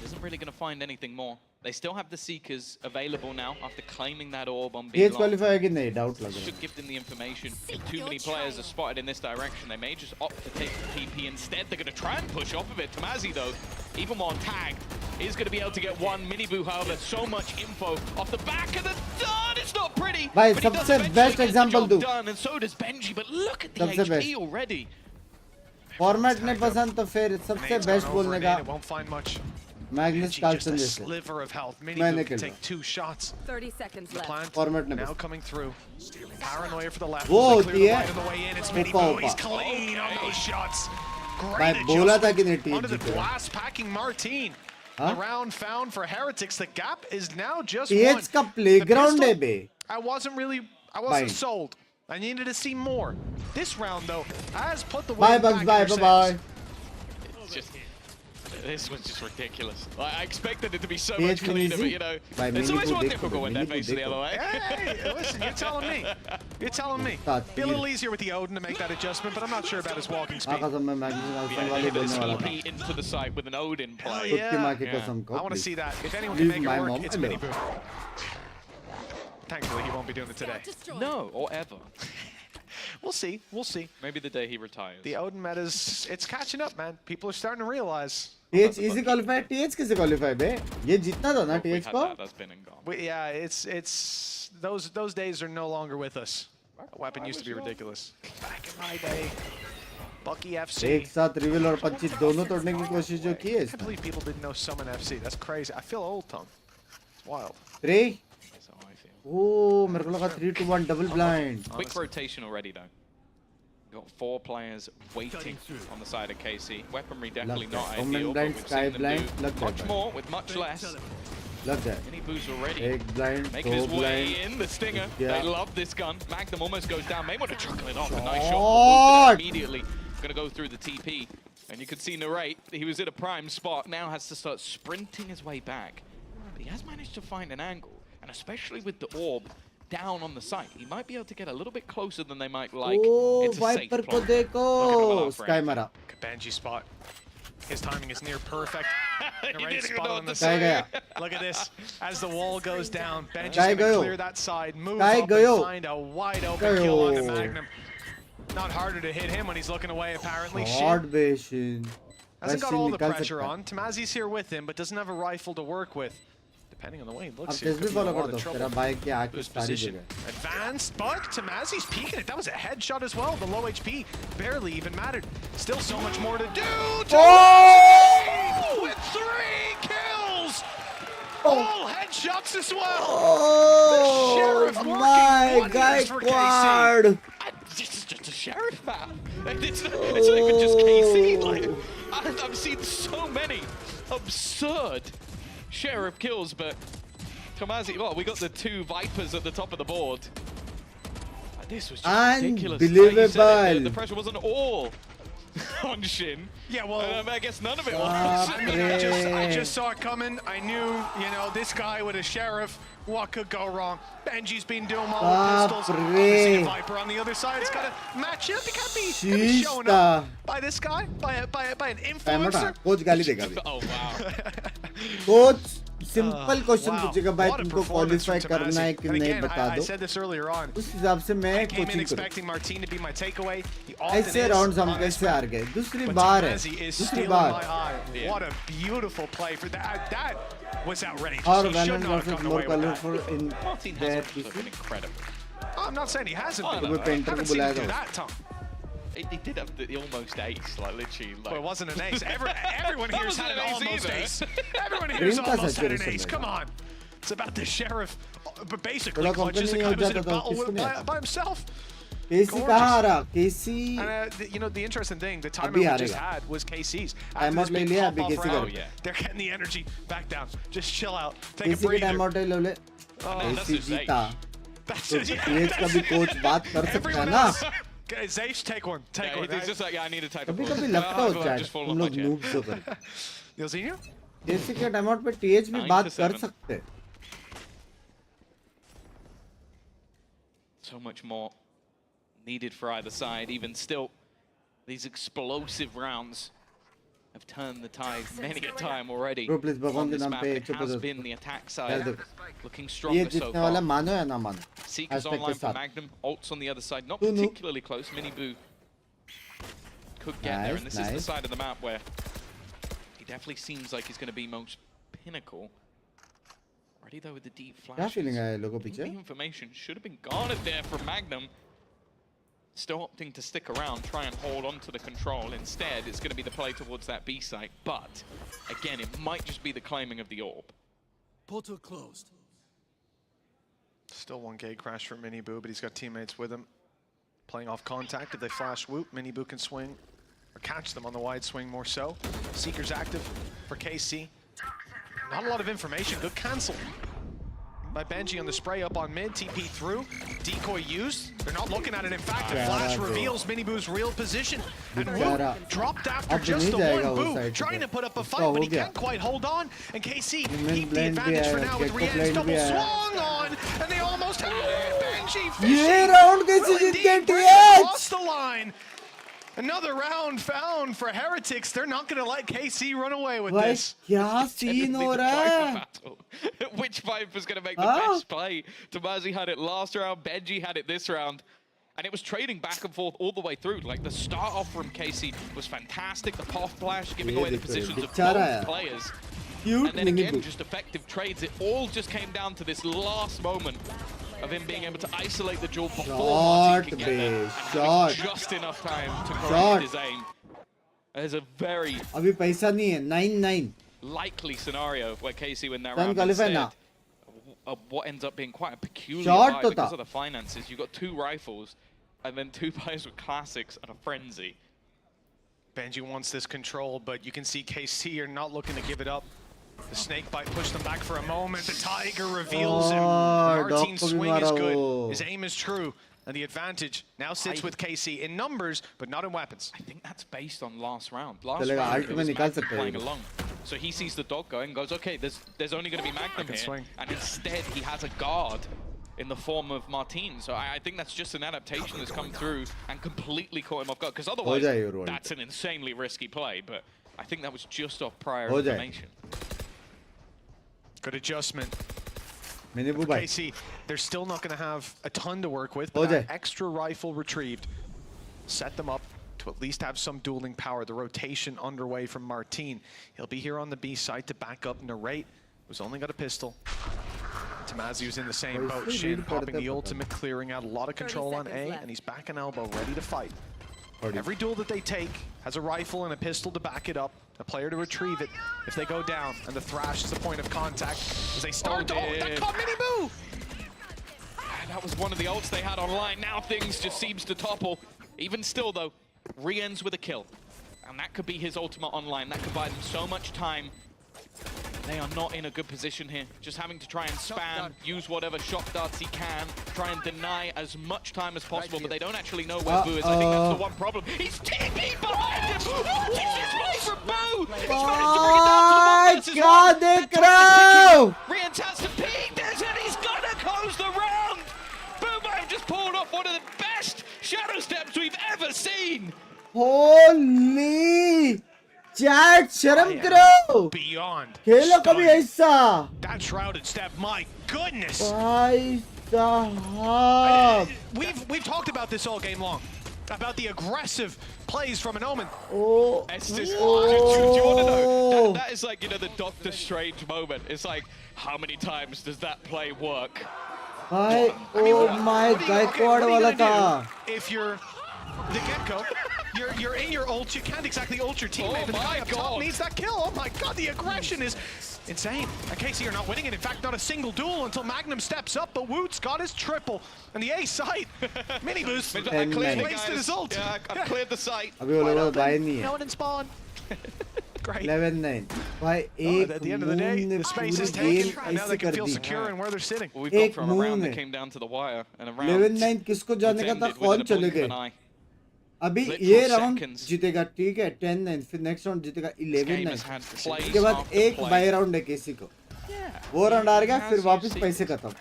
Isn't really going to find anything more. They still have the Seekers available now after claiming that orb on B. केज qualify है कि नहीं doubt लग रहा Should give them the information. If too many players are spotted in this direction, they may just opt to take the TP instead. They're going to try and push off of it. Tamazi, though, even more tagged, is going to be able to get one. Minibu, however, so much info off the back of the done. It's not pretty. भाई but he does सबसे eventually best get the example job दूं done, and so does Benji. But look at the सबसे HP best already. Format नहीं पसंद तो फिर सबसे Nate's best gone over बोलने an का eight, it won't find much. Magnus Just Carlson a जैसे sliver of health. मैंने Mini can खेला take 2 shots. 30 seconds The left. plant Format ने now बस coming through. Paranoia for the left. वो They होती clear the है right on the way in. It's Mini ऊपर Boo. He's ऊपर clean on those shots. भाई Great बोला था कि नहीं adjustment टीम onto the जीतेगा glass packing Martine. हाँ? The round found for Heretics. The gap is now just TH one. का प्लेग्राउंड है बे I wasn't sold. I needed to see more. This round though has put the Bye wind Bugs, back bye in bye their bye. It's just, this was just ridiculous. Like, I expected it to be so TH much cleaner, but easy? you know, Bye, it's Mini always को more देखो, difficult when Mini they're को facing the देखो। other way. Hey, listen, you're telling me. You're telling me. Be a little easier with the Odin to make that adjustment, but I'm not sure about his walking speed. कसम मैं मैग्नेस Carlsen Yeah, वाले but बोलने वाला था it's into the side with an Odin Hell play. खुद की माँ की yeah. कसम को I want to please. see that. If anyone can Leave make my it work, mom it's alone. Mini Boo. Thankfully, he won't be doing it today. No, or ever. We'll see. We'll see. Maybe the day he retires. The Odin meta's, it's catching up, man. People are starting to realize. TH easy qualify TH किसे qualify बे ये जीतना था ना We TH had को that, that's been and gone. Yeah, it's those days are no longer with us. That weapon used to be ridiculous. Back in my day, Bucky FC. एक साथ reveal और 25 दोनों तोड़ने की कोशिश जो की है I इसने believe people didn't know Summon FC. That's crazy. I feel old, Tom. It's wild. 3 That's how I feel. ओह मेरे को लगा 3 to 1 double blind Quick rotation already, though. Got 4 players waiting on the side of KC. Weaponry definitely not Omen ideal, but blind, we've sky seen them blind, do लग much जाता है more with much less. लग जाए Mini Boo's already एक blind making दो his way blind in. The Stinger, Yeah. they love this gun. Magnum almost goes down. May want to chuckle it off. A nice shot. Shot! But immediately going to go through the TP. And you can see Narrate, he was at a prime spot, now has to start sprinting his way back. But he has managed to find an angle, and especially with the orb down on the site, he might be able to get a little bit closer than they might like. Oh It's a safe Viper को plant. देखो Not gonna allow for Skye anything. मारा Kabanji spot. His timing is near perfect. He Right didn't even spot know on what the to say. side. Look at this. As the wall goes down, Benji's Sky going to गयो. clear that side, move Sky up गयो. and find a wide open kill on the गयो. Magnum. Not harder to hit him when he's looking away, apparently. Hot Shin बेशन hasn't got वैसे all the निकाल pressure सकता है on. Tamazi's here with him, but doesn't have a rifle to work with. Depending on the way he अब looks here, test could भी be a follow lot कर of दो तेरा trouble. भाई की आंख Lose सारी position. जगह Advanced, but Tamazi's peeking it. That was a headshot as well. The low HP barely even mattered. Still so much more to do. Oh! With 3 kills! All headshots as well! Oh Sheriff working my wonders for God! It's just a Sheriff map. It's not even just KC. Like, I've seen so many absurd Sheriff kills, but Tomazi, well, we got the 2 Vipers at the top of the board. This was just ridiculous. Like you said, Unbelievable. the pressure wasn't all on Shin. Yeah, well, I guess none of it was. I mean, I just saw it coming. I knew, you know, this guy with a Sheriff, what could go wrong? Benji's been doing all the pistols. Obviously, a Viper on the other side. It's got to match up. You can't be showing up by this guy, by an influencer. Coach गाली देगा अभी Oh, wow. Coach simple question Wow. पूछेगा भाई What a तुमको performance qualify from करना है Tamazi. कि And नहीं again, बता I दो said this earlier on. उस हिसाब से मैं I came in कोचिंग करूँ expecting Martine to be my takeaway. He often ऐसे is राउंड्स हम on this कैसे map. हार गए दूसरी But बार है Tamazi is दूसरी stealing my bar eye. Yeah. What a beautiful play for that. That was outrageous. और He should Valorant not have versus gotten more away with that. Colourful in Martin there has also been incredible. I'm not saying he hasn't Oh, been. no, वो I painter को haven't seen him बुलाया do था that, Tom. He did have the almost ace, like literally. Like, Well, it wasn't an ace. Everyone here's wasn't had an an ace almost either. ace. Everyone here's Green का almost had an saturation ace. है। Come on. It's about the Sheriff. But basically, थोड़ा Clutch is the company guy हो who's in जाता a तो battle किसको with, नहीं आता by himself. केसी कहाँ आ रहा केसी And, you know, the interesting thing, the timer अभी we just हारेगा। had was KC's. Time out ले लिया अभी केसी round, का they're getting the energy back down. Just chill out. Take a केसी के breather. टाइम आउट ले लो that's केसी just जीता That's तो just, टीएच का भी कोच बात कर सकता है Everyone ना else. Okay, Zaysh, take one. Take one. He's just like, yeah, I need a type of कभी ball. कभी लगता हो I've just चैट fallen तुम off लोग my chair. नूब्स हो कर Yelzinho? केसी के टाइम आउट पे टीएच भी 9 बात to कर 7. सकते हैं So much more needed for either side. Even still, these explosive rounds have turned the tide many a time already. Bro, please, भगवान On के this नाम map, पे it चुप हो has जाओ। been the attack यार side देखो looking ये stronger so जीतने वाला far. मानो या ना मानो Seekers Hashtag online के for साथ Magnum. Ults on the other side, not Two noob. particularly close. Mini Boo could get there, and this is the Nice. side of the map where he definitely seems like he's going to be most pinnacle. Already though with the deep क्या flashes. Feeling है लोगों I think पीछे the information should have been garnered there from Magnum. still opting to stick around, try and hold on to the control. Instead, it's going to be the play towards that B site. But, again, it might just be the claiming of the orb. Portal closed. Still one gate crash for Miniboo, but he's got teammates with him. Playing off contact. If they flash whoop, Miniboo can swing or catch them on the wide swing more so. Seeker's active for KC. Not a lot of information. Good cancel by Benji on the spray up on mid. TP through. Decoy used. They're not looking at it. In fact, the flash reveals Miniboo's real position. And Woo dropped after just the one. Boo trying to put up a fight, but he can't quite hold on. And KC keep the advantage for now with Rian's double swung on. And they almost had it. Benji fishing. Lost the line. Another round found for Heretics. They're not going to let KC run away with this. क्या scene हो रहा है? Which Viper is going to make the best play? Tomazi had it last round, Benji had it this round. And it was trading back and forth all the way through. Like, the start off from KC was fantastic. The pop flash, giving away the positions of both players. And then again, just effective trades. It all just came down to this last moment of him being able to isolate the jewel before Martin can get there. And just enough time to correct his aim. There's a very अभी पैसा नहीं है 9-9 likely scenario where KC win that round instead of what ends up being quite a peculiar vibe because of the finances. You've got 2 rifles and then 2 players with classics and a frenzy. Benji wants this control, but you can see KC are not looking to give it up. The snake bite pushed them back for a moment. The tiger reveals him. Martin's swing is good. His aim is true. And the advantage now sits with KC in numbers, but not in weapons. I think that's based on last round. Last round, it was Magnum playing along. So he sees the dog going, goes, okay, there's only going to be Magnum here. Swing. And instead, he has a guard in the form of Martin. So I think that's just an adaptation that's come through and completely caught him off guard. Because otherwise, that's an insanely risky play. But I think that was just off prior information. Good adjustment. KC, they're still not going to have a ton to work with, but that extra rifle retrieved set them up to at least have some dueling power. The rotation underway from Martin. He'll be here on the B side to back up Narrate, who's only got a pistol. Tomazi was in the same boat. Shin popping the ultimate, clearing out a lot of control on A, and he's back and elbow, ready to fight. Every duel that they take has a rifle and a pistol to back it up, a player to retrieve it if they go down, and the thrash is the point of contact as they start. That caught Miniboo! That was one of the ults they had online. Now things just seems to topple. Even still though, re-ends with a kill. And that could be his ultimate online. That could buy them so much time. They are not in a good position here. Just having to try and spam, use whatever shock darts he can, try and deny as much time as possible, but they don't actually know where Boo is. I think that's the one problem. He's TP behind him! What is this play from Boo? He's managed to bring it down to the versus one. Rian has to peek this and he's gonna close the round! Boo might have just pulled off one of the best shadow steps we've ever seen! Holy! Chat, शर्म करो! Beyond. खेलो कभी ऐसा. That shrouded step, my goodness! भाई साहब. We've talked about this all game long. About the aggressive plays from an Omen. Oh. It's just, do you want to know? That is like, you know, the Doctor Strange moment. It's like, how many times does that play work? भाई, oh my Gaikwad वाला था. If you're the Gecko, you're in your ult, you can't exactly ult your teammate, but the guy up top needs that kill. Oh my god, the aggression is insane. And KC are not winning it. In fact, not a single duel until Magnum steps up, but Woot's got his triple. And the A site, mini boost, wasted his ult. Yeah, I've cleared the site. अभी वो लोग bye नहीं है. No one in spawn. Great. 11-9. भाई एक at the end of the day, the space is taken, and now they can feel secure in where they're sitting. Well, we've gone from a round that came down to the wire, and a round 11-9 किसको जाने का था? कौन चले गए? अभी ये round जीतेगा, ठीक है, 10-9, फिर नेक्स्ट राउंड जीतेगा 11-9. उसके बाद एक बाय राउंड है किसी को. वो राउंड आ गया, फिर वापस पैसे खत्म.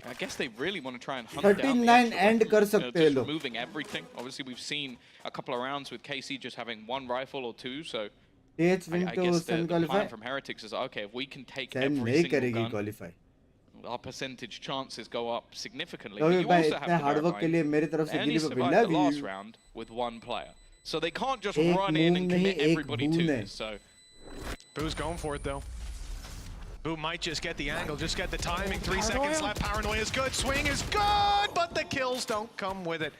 I guess they really want to try and hunt down 39 end कर सकते हैं लोग. Removing everything. Obviously, we've seen a couple of rounds with KC just having one rifle or two, so I guess the plan from Heretics is, okay, if we can take every single gun, our percentage chances go up significantly. But you also have to verify, Ernie survived the last round with one player. So they can't just run in and commit everybody to this, so... Boo's going for it, though. Boo might just get the angle, just get the timing. 3 seconds left, Paranoia is good, swing is good, but the kills don't come with it.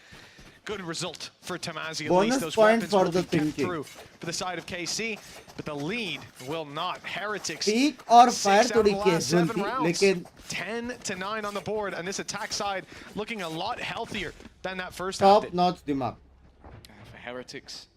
good result for Tamazi. At Bonus least those point weapons for will the be kept thinking. through for the side of KC, but the lead will not. Heretics. Peak or 6 fire out of the थोड़ी की है last 7 ज़ुल्फी, rounds. लेकिन 10-9 on the board, and this attack side looking a lot healthier than that first half top did. notch दिमाग. For Heretics,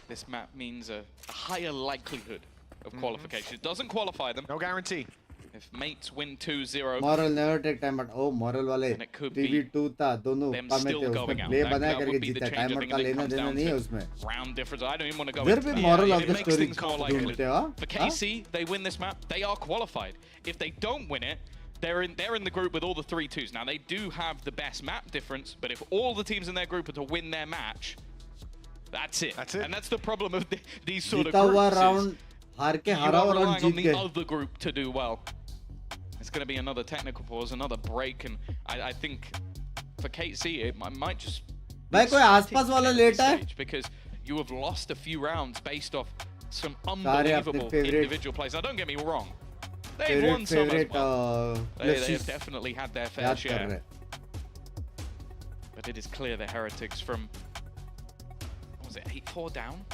this map means a higher likelihood of qualification. It doesn't qualify them. No guarantee. If mates win 2-0, Moral never take time, but oh moral वाले And it could be 3v2 था दोनों them कम थे still going उसमें out. play That बना would करके be the जीता change. I timer think का it लेना comes देना down नहीं है to उसमें. round difference. I don't even want to go There into be that. moral of It the makes story things more likely. ढूंढते हो For KC, they win this map, they are qualified. If they don't win it, they're in the group with all the 3-2s. Now they do have the best map difference, but if all the teams in their group are to win their match, that's it. That's it. And that's the problem of these sort of जीता हुआ groups. round हार के You हारा are हुआ round relying on Jeet the गए. other group to do well. It's going to be another technical pause, another break, and I think for KC it might just भाई कोई आसपास वाला लेटा है? because you have lost a few rounds based off some सारे अपने unbelievable favorite individual plays. Now don't get me wrong, they've won some as favorite well. They have plushies definitely had their fair याद कर share. रहे. But it is clear the Heretics from, what was it, 8-4 down?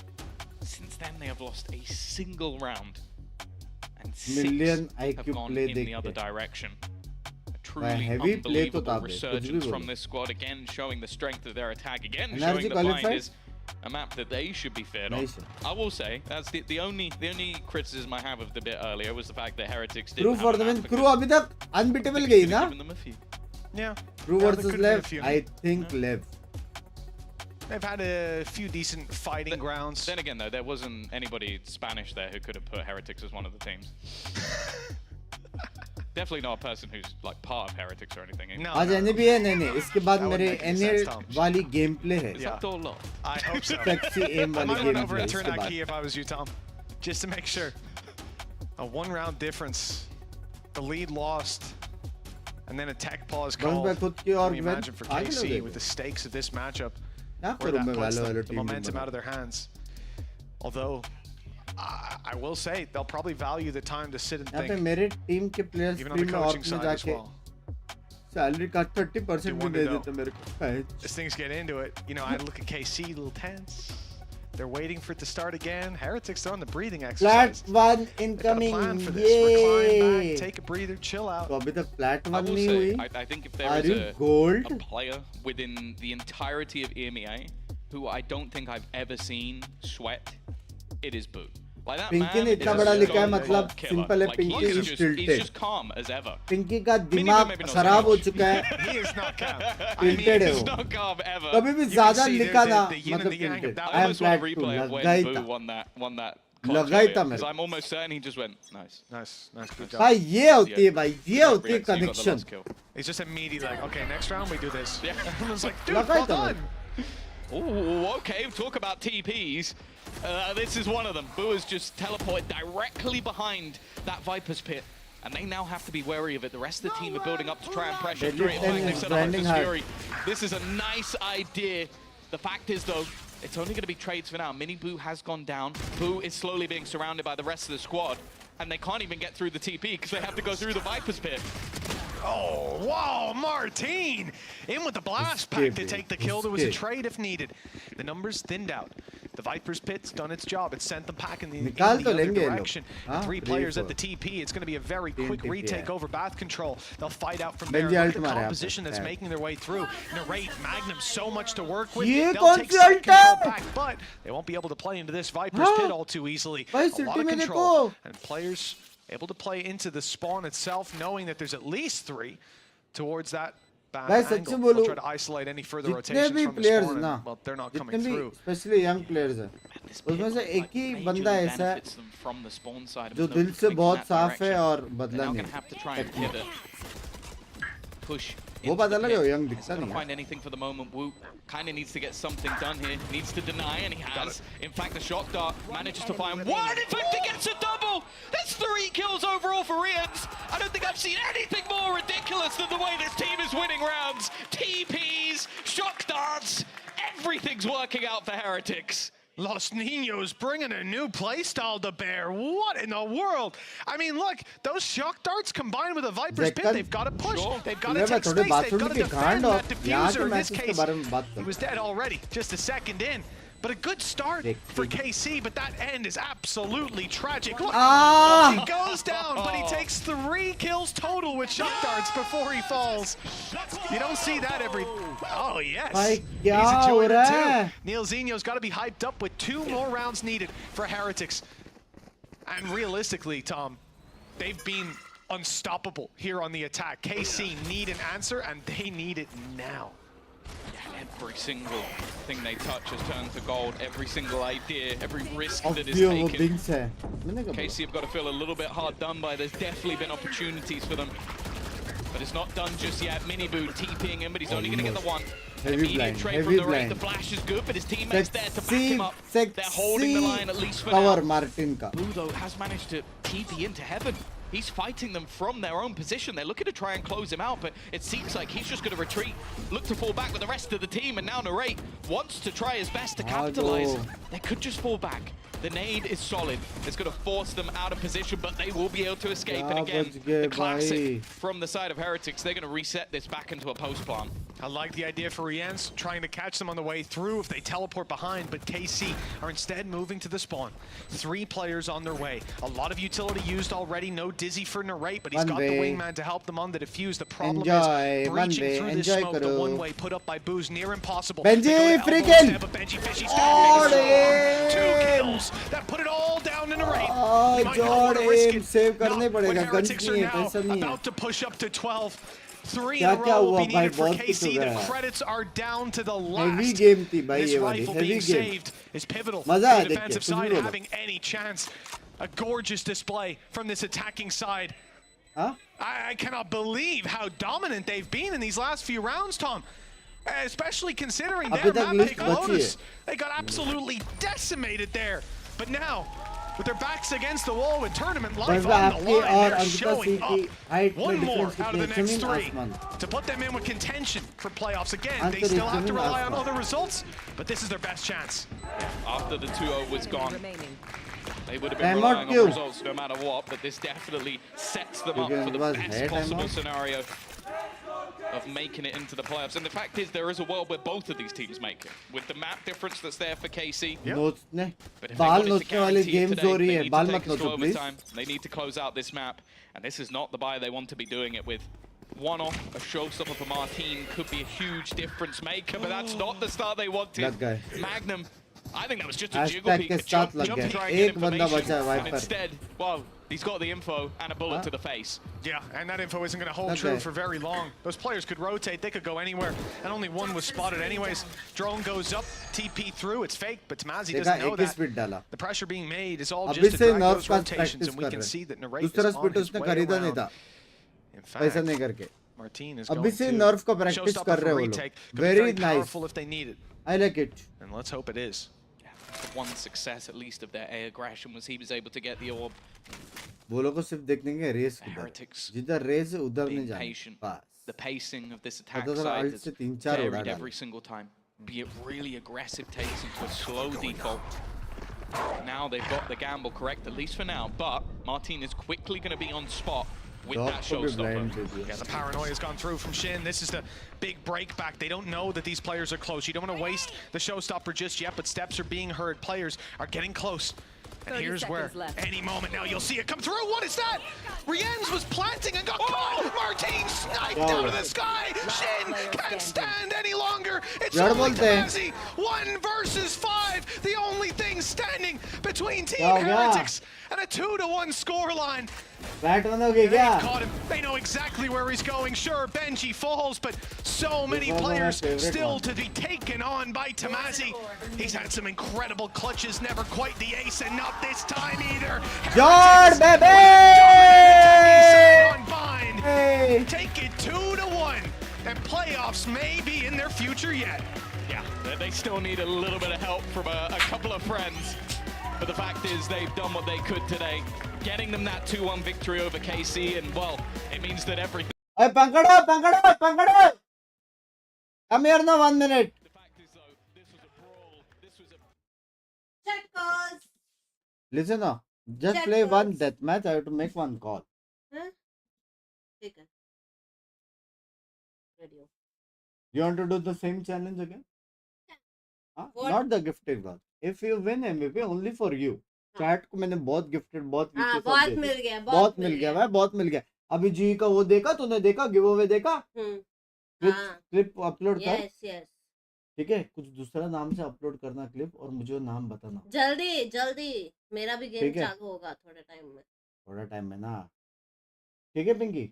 Since then they have lost a single round. And 6 Million have IQ gone play in the देख other के. direction. A भाई truly heavy play तो unbelievable था बे, कुछ भी resurgence from बोलो. this squad, again showing the strength of their attack, again Energy showing that Blind qualified? is a map that they should be feared नहीं on. sir. I will say, that's the only criticism I have of the bit earlier was the fact that Heretics Crew didn't for have the a win. map Crew because अभी तक unbeatable they गई could've ना? given them a few. Yeah. Crew there versus could have been a Lev. few. I think Lev. They've had a few decent fighting grounds. Then again, though, there wasn't anybody Spanish there who could have put Heretics as one of the teams. Definitely not a person who's like part of Heretics or anything. No, आज no. NA भी है नहीं इसके बाद That wouldn't मेरे make any sense, NA Tom. वाली game play है. Yeah. Yeah. I hope so. Sexy aim I वाली might run game over play and turn इसके that key बाद. if I was you, Tom, just to make sure. A 1-round difference. The lead lost. And then a tech pause बस called. मैं खुद की Can और you मैं imagine for आगे KC लगे. with the stakes of this matchup? क्या Where करूँ that मैं puts वाले the टीम momentum में. out of their hands. Although, I will say, they'll probably value the time to sit and यहाँ पे think. मेरे टीम के players Even on free the में coaching ऑर्क में side as जाके well. Salary का 30% भी wonder दे though. देते मेरे को. As things get into it, you know, I look at KC, a little tense. They're waiting for it to start again. Heretics, they're on the breathing Flat exercise. one They've got a incoming. plan for this. Recline Yay. back, take a breather, chill out. तो अभी तक flat I one will नहीं say, हुई. I think if there Are is you gold? a player within the entirety of EMEA who I don't think I've ever seen sweat, it is Boo. Like that Pinky man ने is इतना a बड़ा लिखा है stone मतलब cold killer. simple है Like, Pinky he's is just tilted. calm as ever. Pinky का maybe दिमाग not खराब so हो much. चुका है. He is not calm. Tilted है He's वो. not calm ever. कभी भी You can ज़्यादा see लिखा the- ना the yin and मतलब the yang of tilted. that. I I am almost want flat to too. replay of लगा ही when Boo था. won that लगा ही था because मेरे. I'm almost certain he just went, nice. Nice, good job. भाई ये होती है भाई ये होती है Reacts, he got the connection. last kill. He's just immediately like, okay, next round we do this. Yeah. Everyone's like, dude, लगा ही well था done. Oh, okay. Talk about TPs. This is one of them. Boo has just teleported directly behind that Viper's pit. And they now have to be wary of it. The rest of the team are building up to try and pressure through it. Deadly They've is set up grinding this hard. Fury. This is a nice idea. The fact is, though, it's only going to be trades for now. Mini Boo has gone down. Boo is slowly being surrounded by the rest of the squad. And they can't even get through the TP because they have to go through the Viper's pit. Oh, wow, Martine in with the blast pack to take the kill. There was a trade if needed. The numbers thinned out. The Viper's pit's done its job. It sent them packing in the निकाल तो other लेंगे ये लोग. direction. हाँ, 3 3, players at 4. the TP. It's going to be a very quick TP, retake yeah. over bath control. They'll fight out from Benji there. ult Look at the मारा यहाँ composition पे. that's Yeah. making their way through. Narrate, Magnum, so much to work with. ये They'll कौन take सी side ult control है? back, but they won't be able to play into this Viper's हाँ? pit all too easily. भाई A city lot of में control. देखो. And players able to play into the spawn itself, knowing that there's at least 3 towards that bad भाई सच्ची angle. बोलूं, They'll try to isolate any further जितने rotations भी from the players spawn, ना and, well, they're not जितने coming भी through. Specially young players हैं उसमें से एक ही बंदा ऐसा है From the spawn side, जो दिल से बहुत साफ है और बदला They're now नहीं. going to have to try and pivot. Push. वो into पता the लगे pit. यंग दिखता Doesn't नहीं find anything for the moment. Wu kind of needs to get something done here. Needs to deny, and he has. In fact, the shock dart manages to find one. In fact, he gets a double. That's 3 kills overall for Rians. I don't think I've seen anything more ridiculous than the way this team is winning rounds. TPs, shock darts, everything's working out for Heretics. Los Niños bringing a new playstyle to bear. What in the world? I mean, look, those shock darts combined with a Viper's Pit, they've got to push. They've got to take space. They've got to defend that diffuser. In this case, he was dead already, just a second in. But a good start for KC, but that end is absolutely tragic. Look, he goes down, but he takes 3 kills total with shock darts before he falls. You don't see that every... Oh, yes. He's enjoying it too. Neil Zinho's got to be hyped up with 2 more rounds needed for Heretics. And realistically, Tom, they've been unstoppable here on the attack. KC need an answer, and they need it now. Every single thing they touch has turned to gold. Every single idea, every risk that is taken. KC have got to feel a little bit hard done by. There's definitely been opportunities for them, but it's not done just yet. Miniboo TPing him, but he's only going to get the one. Immediate trade from the raid. The flash is good, but his teammates there to back him up. They're holding the line at least for now. Blue, though, has managed to TP into heaven. He's fighting them from their own position. They're looking to try and close him out, but it seems like he's just going to retreat, look to fall back with the rest of the team, and now Narrate wants to try his best to capitalize. They could just fall back. The nade is solid. It's going to force them out of position, but they will be able to escape. And again, the classic from the side of Heretics, they're going to reset this back into a post plant. I like the idea for Rien's trying to catch them on the way through if they teleport behind, but KC are instead moving to the spawn. 3 players on their way. A lot of utility used already. No Dizzy for Narrate, but he's got the wingman to help them on the defuse. The problem is breaching through this smoke. The one way put up by Boo's near impossible. Benji freaking! Benji Fishy's standing 2 kills. That put it all down in Narrate. Oh, Jordan, save करने पड़ेगा. Heretics are now about to push up to 12. 3 in a row will be needed for KC. The credits are down to the last. This rifle being saved is pivotal for the defensive side having any chance. A gorgeous display from this attacking side. I cannot believe how dominant they've been in these last few rounds, Tom. Especially considering their map pick AORUS. They got absolutely decimated there. But now, with their backs against the wall with tournament life on the line, they're showing up. 1 more out of the next 3 to put them in with contention for playoffs. Again, they still have to rely on other results, but this is their best chance. After the 2-0 was gone, they would have been relying on results no matter what, but this definitely sets them up for the best possible scenario of making it into the playoffs. And the fact is, there is a world where both of these teams make it. With the map difference that's there for KC. But if they wanted to guarantee it today, they need to take us to overtime. They need to close out this map. And this is not the buy they want to be doing it with. One-off, a showstopper for Martin could be a huge difference maker, but that's not the start they wanted. Magnum, I think that was just a jiggle peek, a jump to try and get information. And instead, well, he's got the info and a bullet to the face. Yeah, and that info isn't going to hold true for very long. Those players could rotate, they could go anywhere, and only one was spotted anyways. Drone goes up, TP through, it's fake, but Tamazi doesn't know that. The pressure being made is all just to drag those rotations, and we can see that Narrate is on his way around. In fact, Martin is going to showstopper for retake. Very powerful if they need it. I like it. And let's hope it is. One success, at least, of their air aggression was he was able to get the orb. वो लोग को सिर्फ देखने के race जिधर race उधर नहीं जाना. The pacing of this attack side is varied every single time. Be it really aggressive takes into a slow default. Now they've got the gamble correct, at least for now, but Martin is quickly going to be on spot with that showstopper. Yeah, the paranoia has gone through from Shin. This is the big break back. They don't know that these players are close. You don't want to waste the showstopper just yet, but steps are being heard. Players are getting close. And here's where, any moment now, you'll see it come through. What is that? Rienz was planting and got caught. Martin sniped out of the sky. Shin can't stand any longer. It's only Tamazi. 1 versus 5. The only thing standing between Team Heretics and a 2-1 scoreline. They caught him. They know exactly where he's going. Sure, Benji falls, but so many players still to be taken on by Tamazi. He's had some incredible clutches, never quite the ace, and not this time either. Jord, baby! Hey. Take it 2-1, and playoffs may be in their future yet. Yeah, they still need a little bit of help from a couple of friends. But the fact is, they've done what they could today, getting them that 2-1 victory over KC, and well, it means that everything. Hey, Pankado! Come here now, 1 minute. Chat calls. Listen now, just Chat play one calls. death match. I have to make one call. हाँ? ठीक है. Ready हो. You want to do the same challenge again? हाँ? What? Not the gifted one. If you win MVP, only for you. Chat को मैंने बहुत gifted, बहुत हाँ, वीचेस बहुत दिए थे. मिल गया, बहुत मिल गया भाई, बहुत मिल गया. अभी जी का वो देखा तूने? देखा गिव अवे देखा? हाँ. क्लिप अपलोड कर. Yes, yes. ठीक है, कुछ दूसरा नाम से अपलोड करना क्लिप और मुझे वो नाम बताना. जल्दी जल्दी, मेरा भी गेम ठीक है. चालू होगा थोड़े टाइम में. थोड़ा टाइम में ना. ठीक है पिंकी.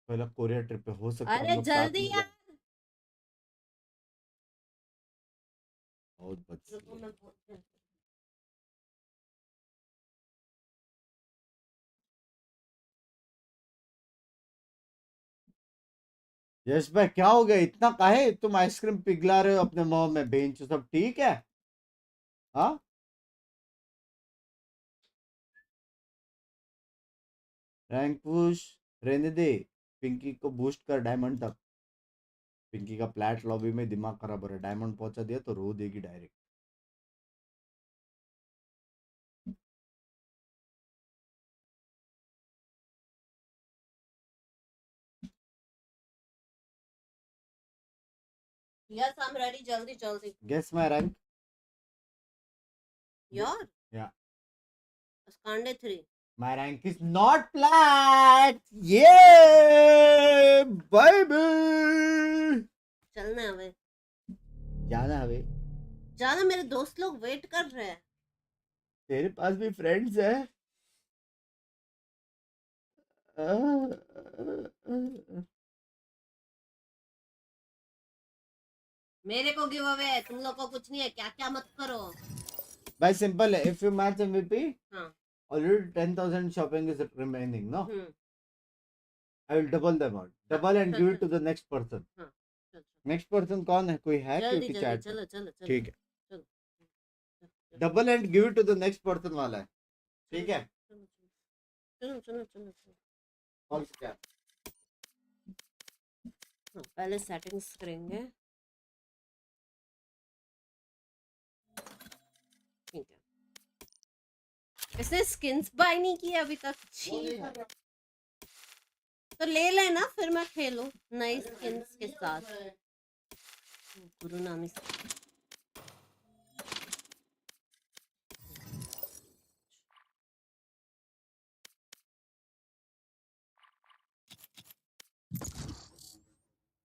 पहला कोरिया ट्रिप पे हो सकता है अरे हम लोग साथ जल्दी में यार. जाएं. बहुत बच. रुको मैं बोलती हूँ. यश भाई क्या हो गया? इतना काहे तुम आइसक्रीम पिघला रहे हो अपने मुंह में? बेंच सब ठीक है? हाँ. रैंक पुश रहने दे. पिंकी को बूस्ट कर डायमंड तक. पिंकी का प्लैट लॉबी में दिमाग खराब हो रहा है. डायमंड पहुंचा दिया तो रो देगी डायरेक्ट. Yes, I'm ready. जल्दी जल्दी. Guess my rank. Your? Yeah. Skande 3. My rank is not plat. Yeah, baby. चलना हमें. जाना हवे. जाना, मेरे दोस्त लोग वेट कर रहे हैं. तेरे पास भी फ्रेंड्स है? मेरे को गिव अवे है, तुम लोग को कुछ नहीं है. क्या क्या मत करो. भाई सिंपल है. If you match MVP, हाँ. already 10,000 shopping is remaining, no? I will double the amount. Double and give it to the next person. हाँ. Next person कौन है? कोई है जल्दी क्योंकि जल्दी chat चलो में. चलो चलो. ठीक है. चलो. Double and give it to the next person वाला है. ठीक है. चलो चलो चलो. कौन सा क्या? पहले सेटिंग्स करेंगे. ठीक है. इसने स्किन्स बाय नहीं किया अभी तक. तो ले लेना, फिर मैं खेलूं नई स्किन्स के साथ. गुरु नामी से.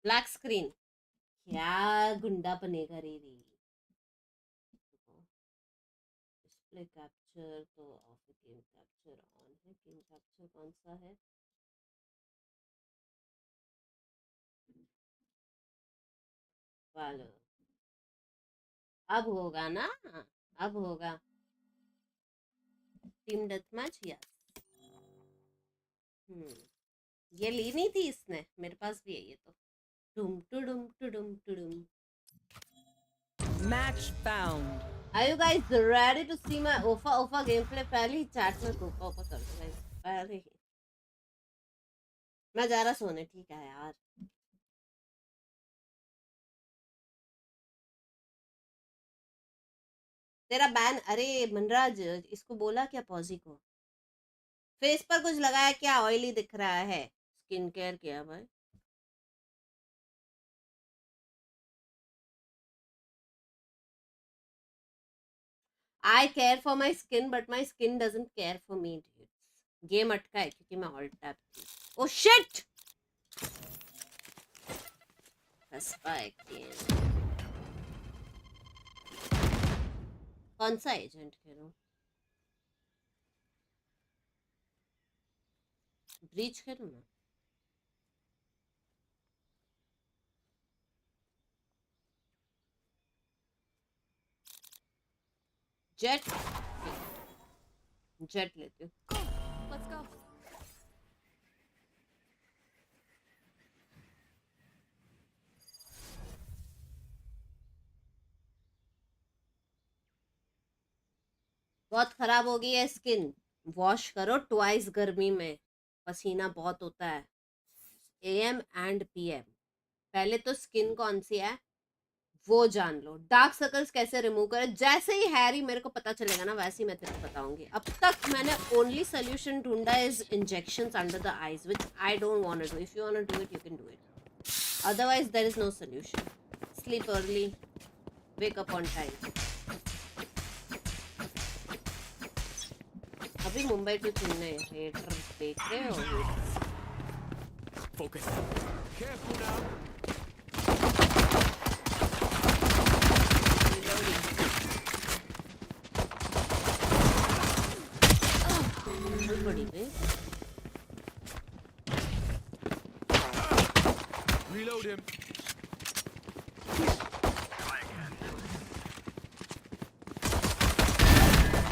Black screen. क्या गुंडा बनेगा रे रे. डिस्प्ले कैप्चर तो ऑफ है, गेम कैप्चर ऑन है. गेम कैप्चर कौन सा है? वालो. अब होगा ना, अब होगा. Team death match. यस. ये ली नहीं थी इसने, मेरे पास भी है ये तो. टुडुम टुडुम टुडुम टुडुम. Match found. Are you guys ready to see my OFA gameplay? पहले ही चैट में OFA कर दो guys. पहले ही. मैं जा रहा सोने. ठीक है यार. तेरा बैन. अरे मनराज, इसको बोला क्या पॉजी को? फेस पर कुछ लगाया क्या? ऑयली दिख रहा है. स्किन केयर किया भाई. I care for my skin, but my skin doesn't care for me, dude. Game अटका है क्योंकि मैं ऑल्ट टैप की. Oh shit! कौन सा एजेंट खेलूं? ब्रीच खेलूं ना? जेट. जेट लेती हूँ. Let's go. बहुत खराब हो गई है स्किन. वॉश करो ट्वाइस गर्मी में. पसीना बहुत होता है. AM and PM. पहले तो स्किन कौन सी है? वो जान लो। डार्क सर्कल्स कैसे रिमूव करें, जैसे ही हैरी मेरे को पता चलेगा ना वैसे ही मैं तेरे को बताऊंगी। अब तक मैंने ओनली सोल्यूशन ढूंढा is injections under the eyes, which I don't want to do. If you want to do it you can do it, otherwise there is no solution. Sleep early, wake up on time. अभी Mumbai to Chennai hater देख रहे हो? Focus. Careful now. बड़ी पे Reload him.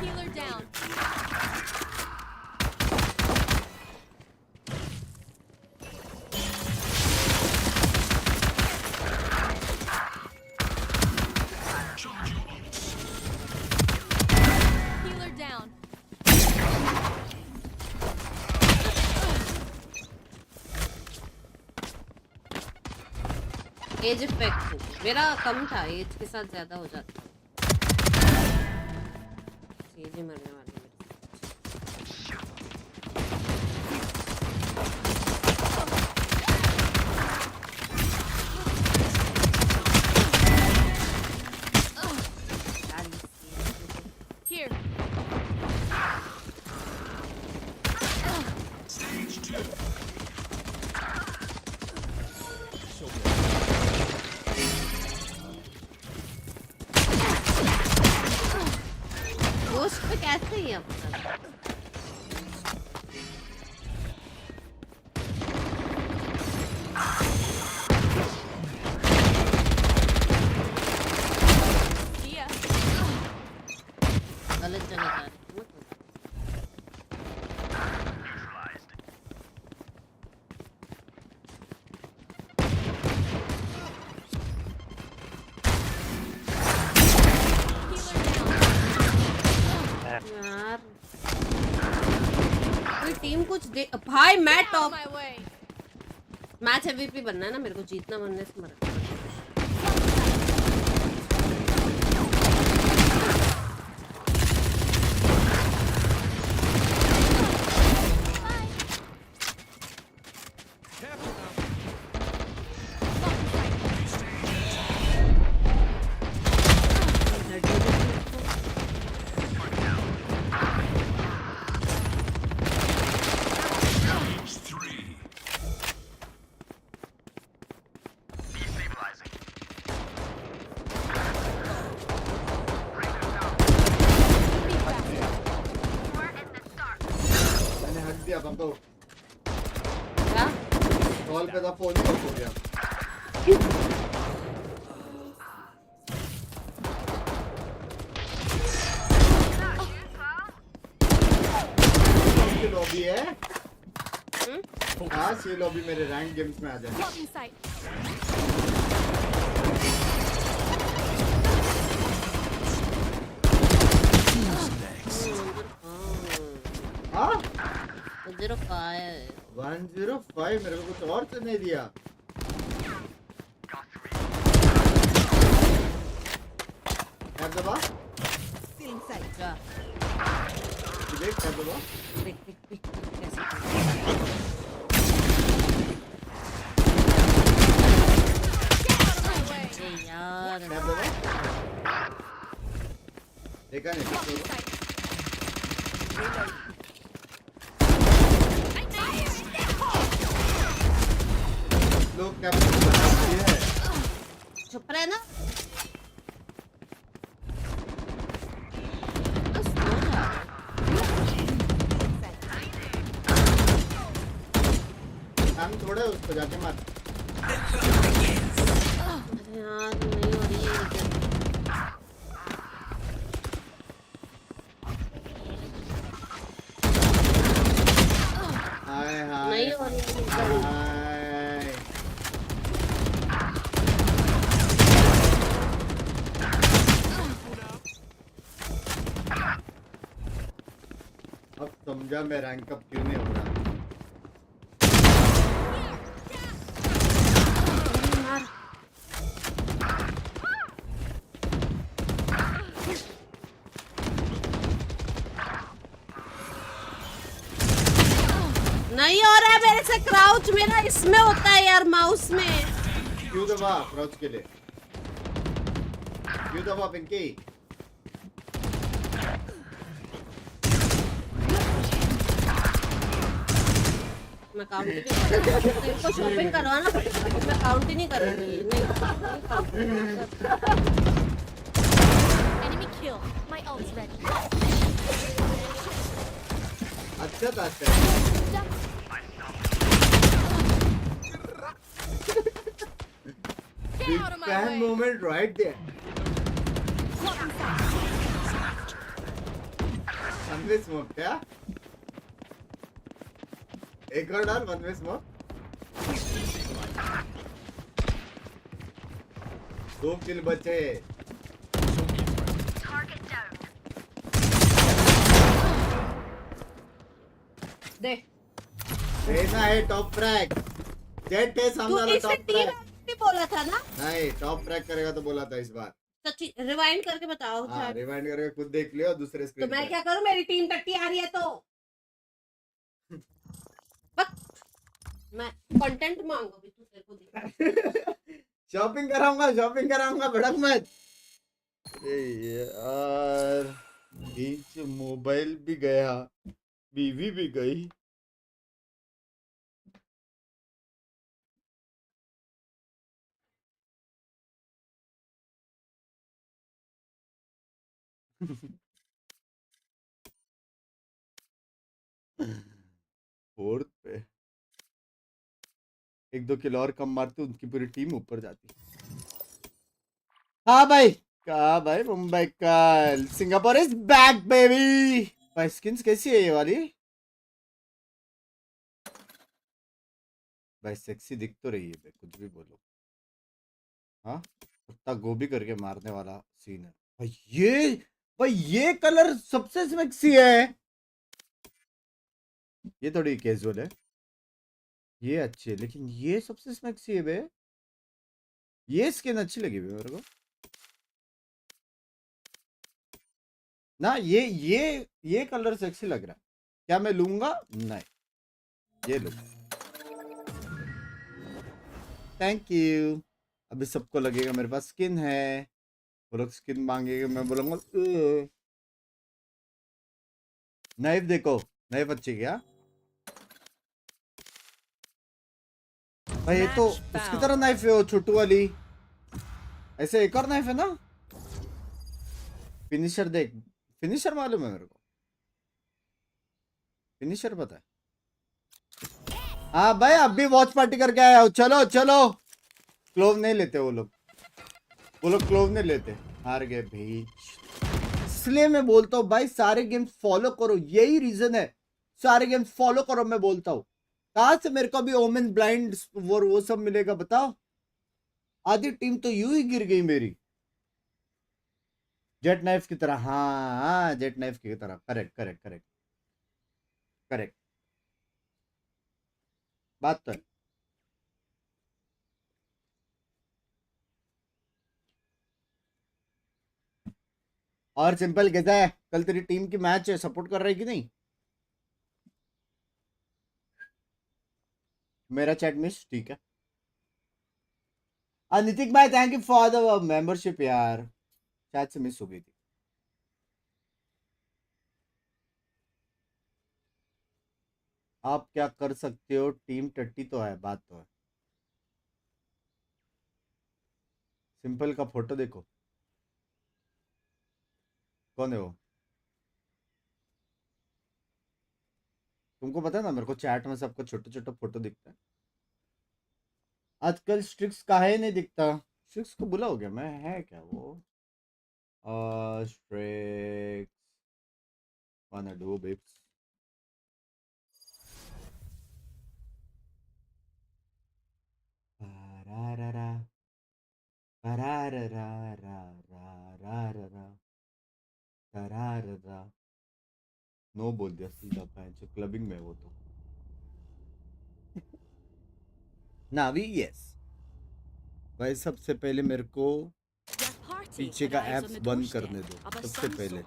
Healer down. Healer down. Age effect मेरा कम था, as के साथ ज्यादा हो जाता। एज ही मरने वाली है। Here. Stage 2. दोस्त पे कैसे ही अब Yeah. गलत जगह जा रही हूँ। यार कोई टीम कुछ दे भाई। मैं Get out of top my way. Match MVP बनना है ना मेरे को, जीतना बनने से मरना। Careful now. Stage 3. Destabilizing. मैंने हक दिया बंको। क्या कॉल पे था, फोन ही ऑफ हो गया। कौन सी लॉबी है? हाँ, ये लॉबी मेरे रैंक गेम्स में आ जाए। Blocking sight. हाँ 105 105 मेरे को कुछ और तो नहीं दिया। कर दबा जा देख, कर दबा। देख देख देख कैसे यार। कर दबा। देखा नहीं Blocking sight. लोग क्या है? चुप रहे ना। हम थोड़ा उसको जाके मार। यार नहीं हो रही है। हाय हाय नहीं हो रही है। हाय। अब समझा मैं रैंक अप क्यों नहीं हो रहा। नहीं हो रहा है मेरे से क्राउच, मेरा इसमें होता है यार माउस में। क्यों दबा क्राउच के लिए? क्यों दबा पिंकी? मैं काउंट ही नहीं करूंगी, तेरे को शॉपिंग करवाना पड़ेगा, मैं काउंट ही नहीं करूंगी। Enemy kill. My ult's ready. अच्छा था अच्छा। Big fan moment right there. One-way smoke क्या? एक और डाल one-way smoke. 2 किल बचे। दे। देना है टॉप फ्रैग। जेट है सामने वाला टॉप फ्रैग। बोला था ना? नहीं टॉप फ्रैग करेगा तो बोला था इस बार। सच्ची रिवाइंड करके बताओ। हाँ रिवाइंड करके खुद देख लियो दूसरे स्क्रीन तो मैं क्या करूं, मेरी टीम टट्टी आ रही है तो मैं कंटेंट मांगो भी तू, तेरे को दिखा। शॉपिंग कराऊंगा भड़क मत। यार इंच मोबाइल भी गया, बीवी भी गई। फोर्थ पे 1-2 किलो और कम मारते उनकी पूरी टीम ऊपर जाती। हाँ भाई कहा भाई मुंबई का सिंगापुर इज बैक बेबी। भाई स्किन्स कैसी है ये वाली? भाई सेक्सी दिख तो रही है भाई, कुछ भी बोलो। हाँ कुत्ता गोभी करके मारने वाला सीन है भाई ये कलर सबसे सेक्सी है। ये थोड़ी कैजुअल है, ये अच्छी है, लेकिन ये सबसे सेक्सी है बे। ये स्किन अच्छी लगी मेरे को ना। ये कलर सेक्सी लग रहा है। क्या मैं लूंगा? नहीं ये लूंगा। Thank you. अभी सबको लगेगा मेरे पास स्किन है, वो लोग स्किन मांगेंगे, मैं बोलूंगा नाइफ देखो, नाइफ अच्छी क्या भाई? ये तो उसकी तरह नाइफ है वो छोटू वाली। ऐसे एक और नाइफ है ना, फिनिशर देख। फिनिशर मालूम है मेरे को, फिनिशर पता है। हाँ भाई अब भी वॉच पार्टी करके आया हो। चलो चलो। क्लोव नहीं लेते वो लोग क्लोव नहीं लेते, हार गए भाई। इसलिए मैं बोलता हूँ भाई सारे गेम्स फॉलो करो, यही रीजन है। सारे गेम्स फॉलो करो मैं बोलता हूँ। कहां से मेरे को भी ओमेन ब्लाइंड वो सब मिलेगा बताओ? आधी टीम तो यूं ही गिर गई मेरी। जेट नाइफ की तरह। हाँ जेट नाइफ की तरह। करेक्ट करेक्ट करेक्ट करेक्ट बात तो है। और सिंपल कैसा है? कल तेरी टीम की मैच है, सपोर्ट कर रही कि नहीं? मेरा चैट मिस ठीक है। नितिक भाई thank you for the membership यार, चैट से मिस हो गई थी। आप क्या कर सकते हो, टीम टट्टी तो है, बात तो है। सिंपल का फोटो देखो, कौन है वो? तुमको पता है ना मेरे को चैट में सबका छोटा छोटा फोटो दिखता है। आजकल स्ट्रिक्स काहे नहीं दिखता? स्ट्रिक्स को बुला हो गया मैं, है क्या वो? स्ट्रिक्स wanna do babes? Pararara, pararara, rarara, tararara। No बोल दिया सीधा, जो क्लबिंग में वो तो नावी। यस भाई सबसे पहले मेरे को पीछे का एप्स बंद करने दो। सबसे पहले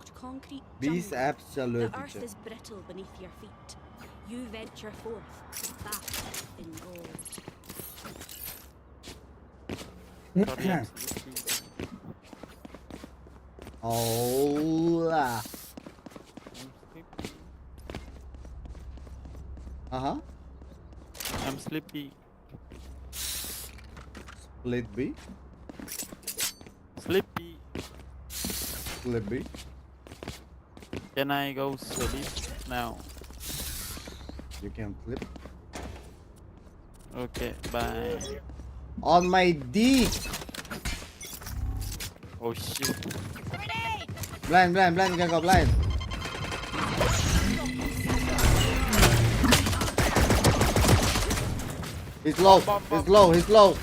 20 एप्स चालू है पीछे। You venture forth, bath in gold. Oh. Uh-huh. I'm sleepy. Split B. Sleepy. Split B. Can I go sleep now? You can flip. Okay, bye. On my D. Oh shit. Blind, can go blind. He's low, he's low.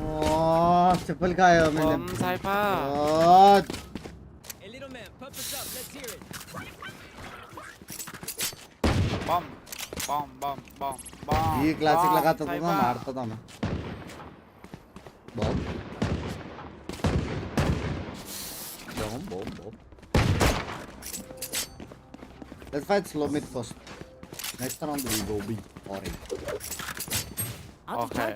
Oh, चप्पल का है मैंने. God. Hey, little man, pump us up. Let's hear it. Bomb. ये classic लगाता था ना, मारता था मैं. Bomb. Let's fight slow mid first. Next round we go B or A. Okay.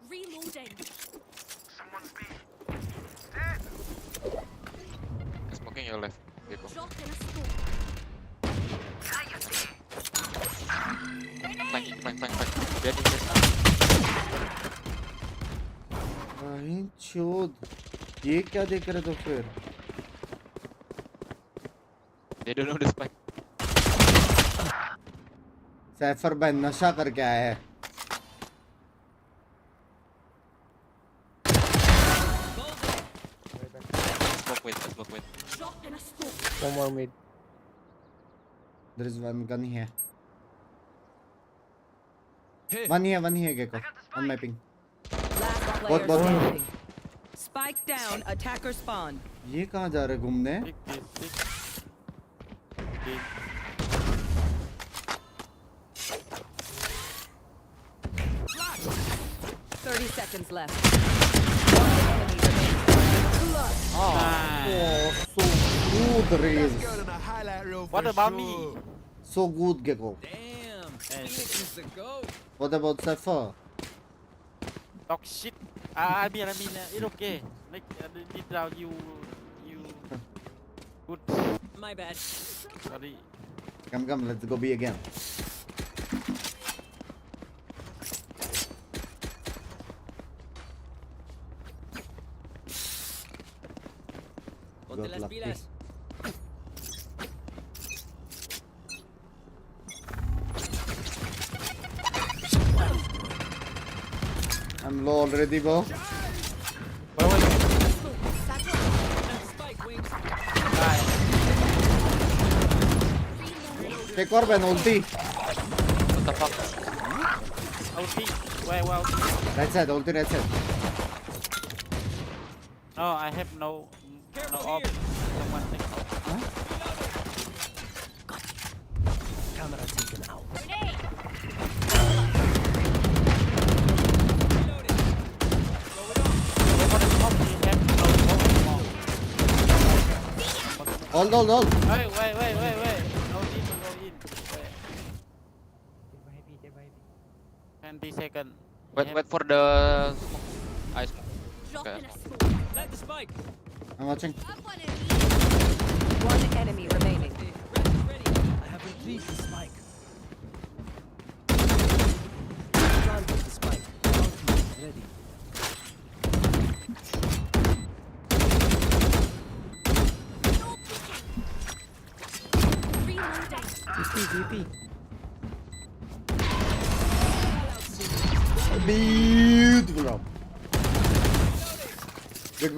Reloading. Smoking your left. People. Drop in a smoke. Flank. चोद. ये क्या देख रहे तो फिर? They don't know the spike. सैफर भाई नशा करके आया है. Smoke with. Drop in a smoke. One more mid. There is one gun here. One here, Gecko. On my ping. Both. Spike down, attacker spawn. ये कहाँ जा रहे घूमने? 30 seconds left. Oh, so good, Raze. What about me? So good, Gecko. Damn. Phoenix is the goat. What about Cypher? Dog shit. I mean, it's okay. Like, this round you good. My bad. Sorry. Come, let's go B again. Ponte las pilas. I'm low already, bro. Take Orban, ulti. What the fuck? Ulti. Where ulti? Right side, ulti right side. No, I have no op. Someone take op. Camera taken out. Hold. Wait. No need to go in. Wait. 20 seconds. Wait for the smoke. I smoke. Drop Okay. in a smoke. Plant the spike. I'm watching. One enemy remaining. Ready. I have retrieved the spike. Planted the spike. Ultimate ready. Reloading. Beautiful job. Good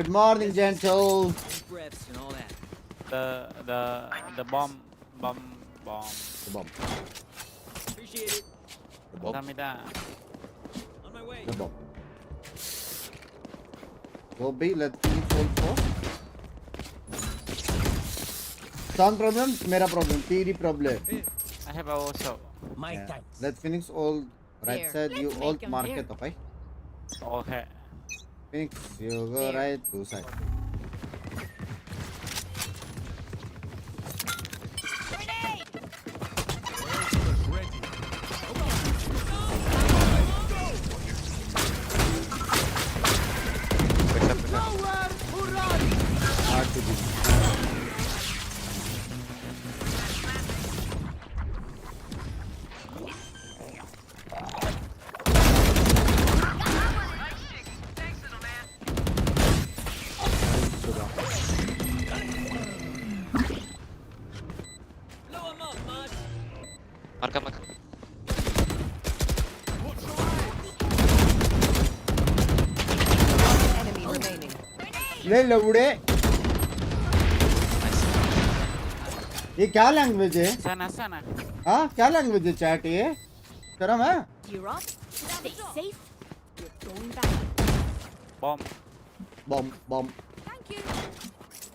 morning, gentle. Breaths and all that. The bomb. The bomb. Appreciate it. Dami da. On my way. The bomb. Go B, let's finish all 4. Sound problem? Mera problem. TD problem. I have also. My Yeah. thanks. Let's finish all right There. side. You Let's all make 'em market, there. okay? Okay. Phoenix, you go There. right, 2 side. Hard to beat. Blow 'em up, bud. Marka, marka. Enemy remaining. ले लवड़े ये क्या language है? Sana, sana. हाँ क्या language है chat ये? शर्म है? You're up. Stay safe. You're going back. Bomb. Bomb, bomb. Thank you.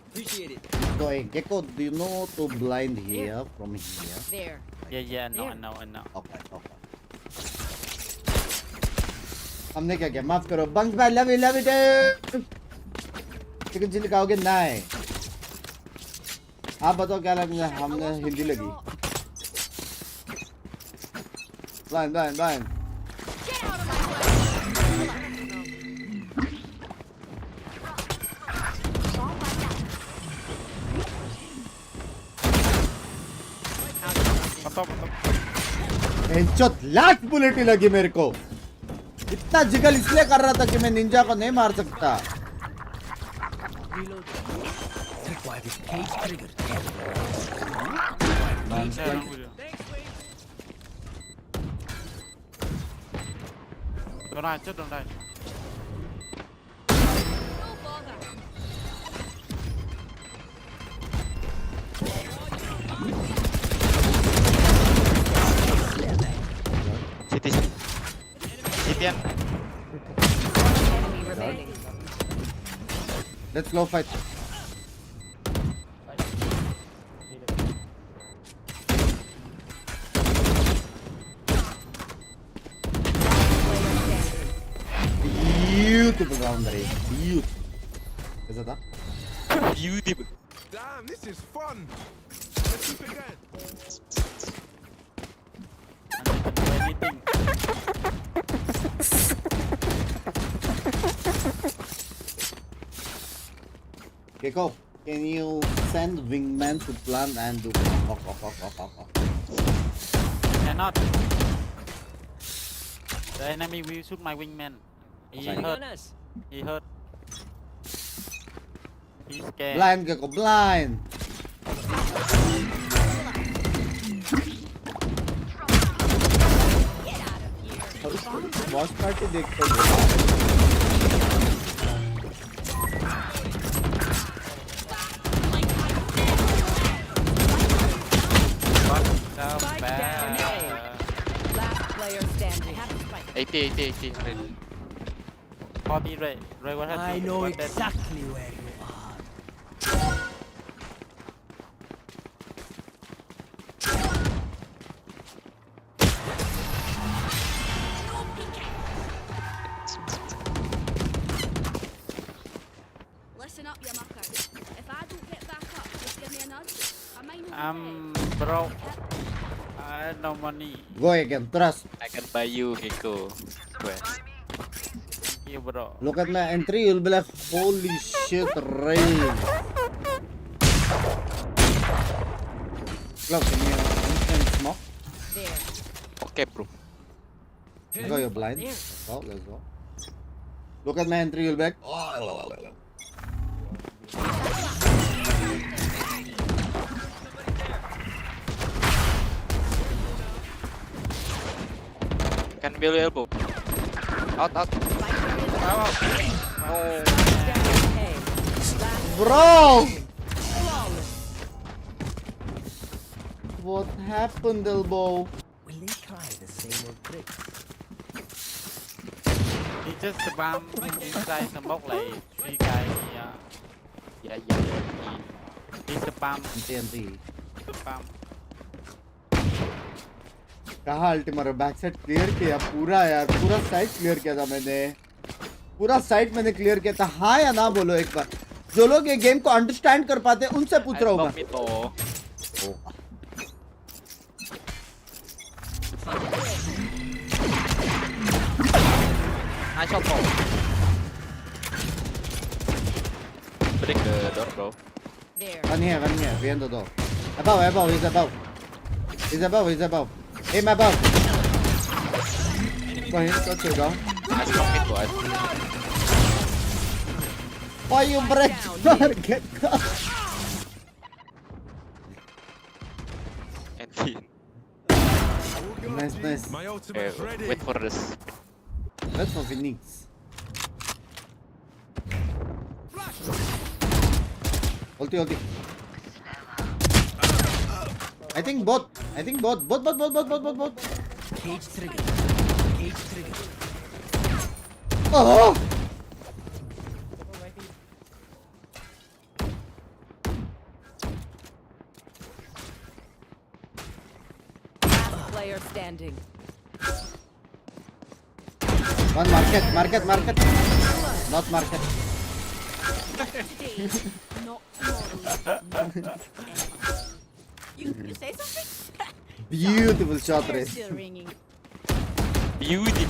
Appreciate it. Going. Gecko, do you know to blind here from here? There. Yeah, no, I know. Okay, okay. हमने क्या किया? माफ करो. Bunks भाई, love it. Chicken chilli खाओगे? नहीं. आप बताओ क्या लगेगा? हमने हिंदी लगी. Blind. Get out of my way. Headshot last bullet ही लगी मेरे को. इतना जिगल इसलिए कर रहा था कि मैं निंजा को नहीं मार सकता. Reload. Required with cage trigger. Thanks, Don't die, just don't die. No bother. City. Cityan. Enemy remaining. Let's go fight. Beautiful round race. Beautiful. कैसा था? Beautiful. Damn, this is fun. Let's keep it going. Anything. Gecko, can you send wingman to plant and do Cannot. The enemy will shoot my wingman. He Okay. hurt. On us. He hurt. He's scared. blind Gecko, blind. Watch party देखते हो. Spike down A. Last player standing. 80. Ready. Copy Ray. Ray, what happened? I know What that- exactly where you are. Listen up, you mucker. If I don't get back up, just give me a nudge. I might not be Bro. I have no money. Go again, trust. I can buy you, Gecko. Quest. Thank you, bro. Look at my entry, you'll be like, holy shit, rain. Look, can you instant smoke? There. Okay, bro. Go, you're blind. Let's go. Look at my entry, you'll be like, Can build elbow. Out. Down A. Last bro! What happened, elbow? Will they try just spam inside smoke like 3 guys. Yeah. He spam. Spam. कहाँ अल्टी मारो back side clear किया पूरा यार पूरा side clear किया था मैंने पूरा साइड मैंने क्लियर किया था हाँ या ना बोलो एक बार जो लोग ये गेम को अंडरस्टैंड कर पाते हैं उनसे पूछ रहा हूँ मैं I shot ball. Break the door, bro. One here, behind the door. Above, he's above. He's above. Aim above. Go ahead, touch it down. I smoke it, boy. Why you break target? Nice. My ultimate's ready. Wait for this. That's for Phoenix. Ulti. I think both. Both. Cage trigger. Oh! Last player standing. One market. Not market. Not tomorrow. You say something? Beautiful shot, Ray. Still ringing. Beautiful.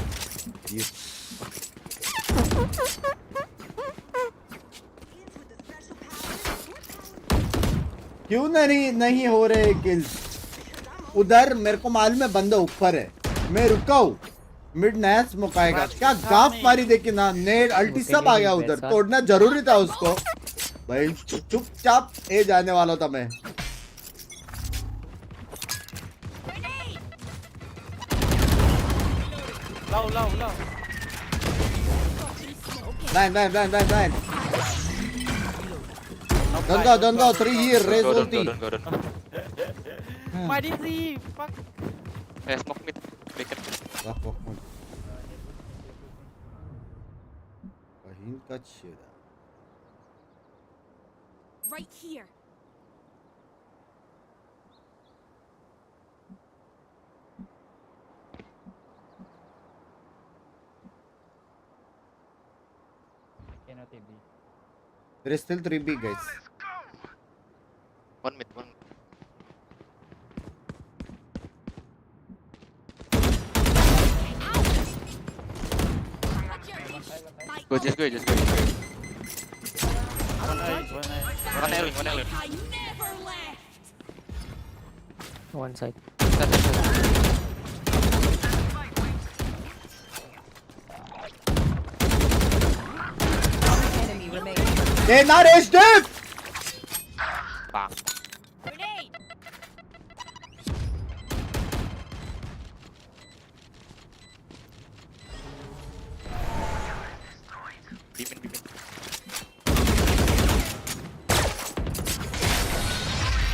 क्यों नहीं हो रहे kills उधर मेरे को मालूम है बंदा ऊपर है मैं रुका हूँ मिड नया स्मोक आएगा क्या गाफ मारी देखी ना नेट अल्टी सब आ गया उधर तोड़ना जरूरी था उसको भाई चुपचाप ए जाने वाला था मैं Low. Blind. Don't go. 3 here. Raise ulti. Don't go. My DC. Fuck. Yeah, smoke mid. Break it. Walk. Kahin ka cheda. Right here. There is still 3B, guys. One mid. Go, just go. One eye. One L. I never left. One side. Enemy remaining. They not dead. Bang. Grenade. Beepin.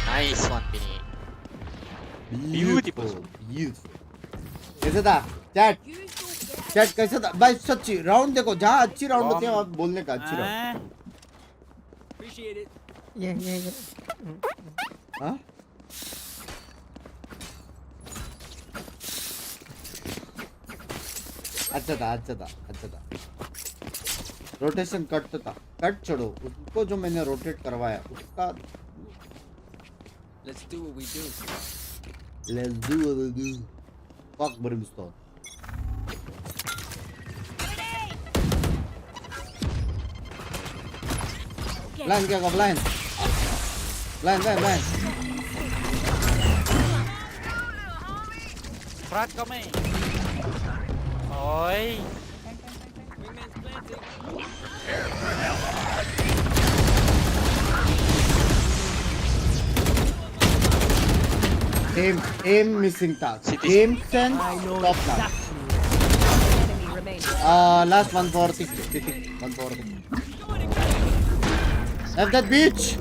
Nice one, Bini. Beautiful. कैसे था chat कैसे था भाई सच्ची round देखो जहाँ अच्छी round होती है वहाँ बोलने का अच्छी राउंड Appreciate it. Yeah. हाँ अच्छा था रोटेशन कट था कट छोड़ो उसको जो मैंने रोटेट करवाया उसका Let's do what we do. Fuck brimstone. Blind क्या का blind. Front coming. Oi. Aim missing था. Aim 10 top now. Enemy remaining. Last 140. 140. Have that bitch.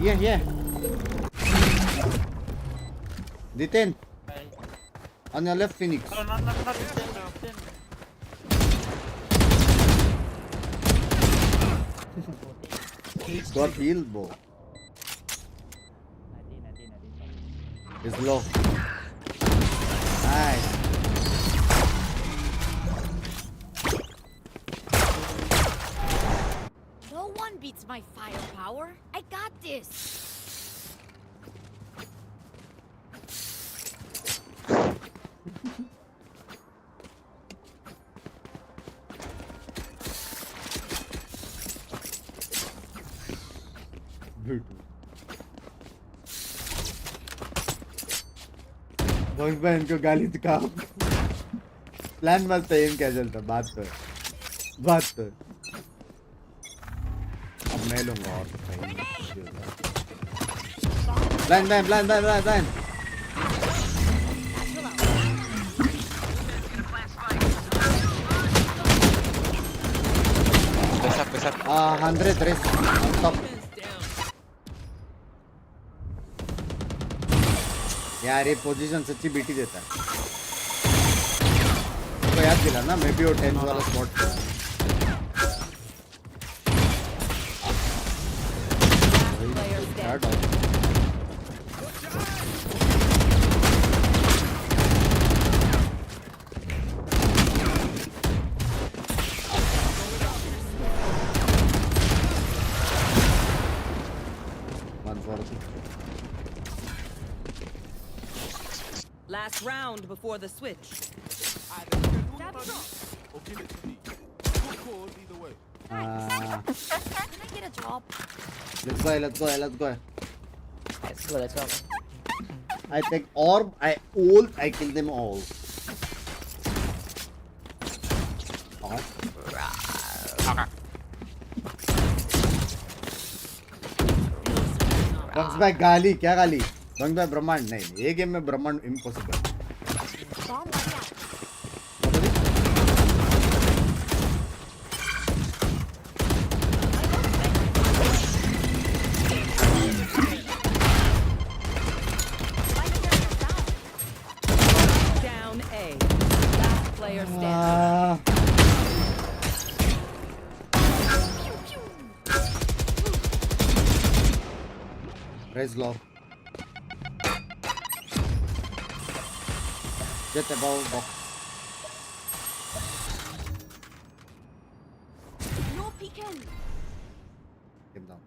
Yeah. Detained. On your left, Phoenix. No, not Got heal, bro. It's low. Nice. No one beats my firepower. I got this. Box भाई इनको गाली दिखाओ plan मस्त है इनका चलता बात कर अब मैं लूंगा और plan Besar. 100 race on top यार ये पोजीशन सच्ची बीटी देता है तो याद दिला ना मैं भी वो 10 वाला स्पॉट था Last round before the switch. Can I get a job? Let's go. I take orb, I kill them all. Bunks भाई गाली क्या गाली बंक्स भाई ब्रह्मांड नहीं ये गेम में ब्रह्मांड impossible Down A. Last player standing. Raise low. Get above box. No peeking. Get down.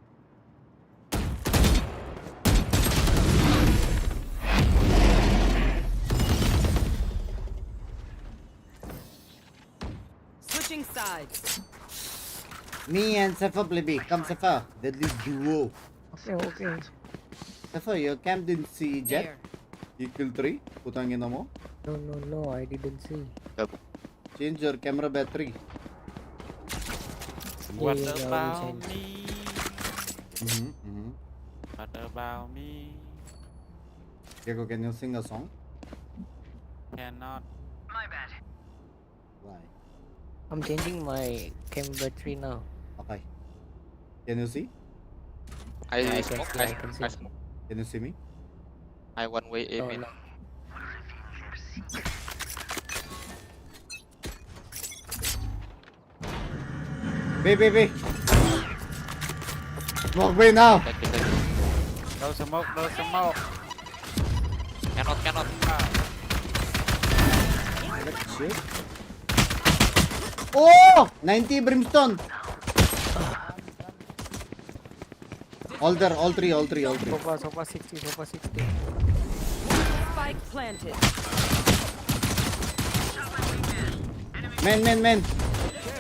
Switching sides. Me and Sefa play B. Come Sefa. Deadly duo. Okay. Sefa, you camped in C jet. You killed 3. Putangin mo. No, I didn't see. Change your camera battery. What about me? What about me? Diego, can you sing a song? Cannot. My bad. Why? I'm changing my cam battery now. Okay. Can you see? I can smoke. see, I can see. I smoke. Can you see me? I one way aim in. No. B. Smoke B now. No smoke. Cannot. Shit. Oh! 90 brimstone. All there, all three. Sofa 60. Spike planted. Man.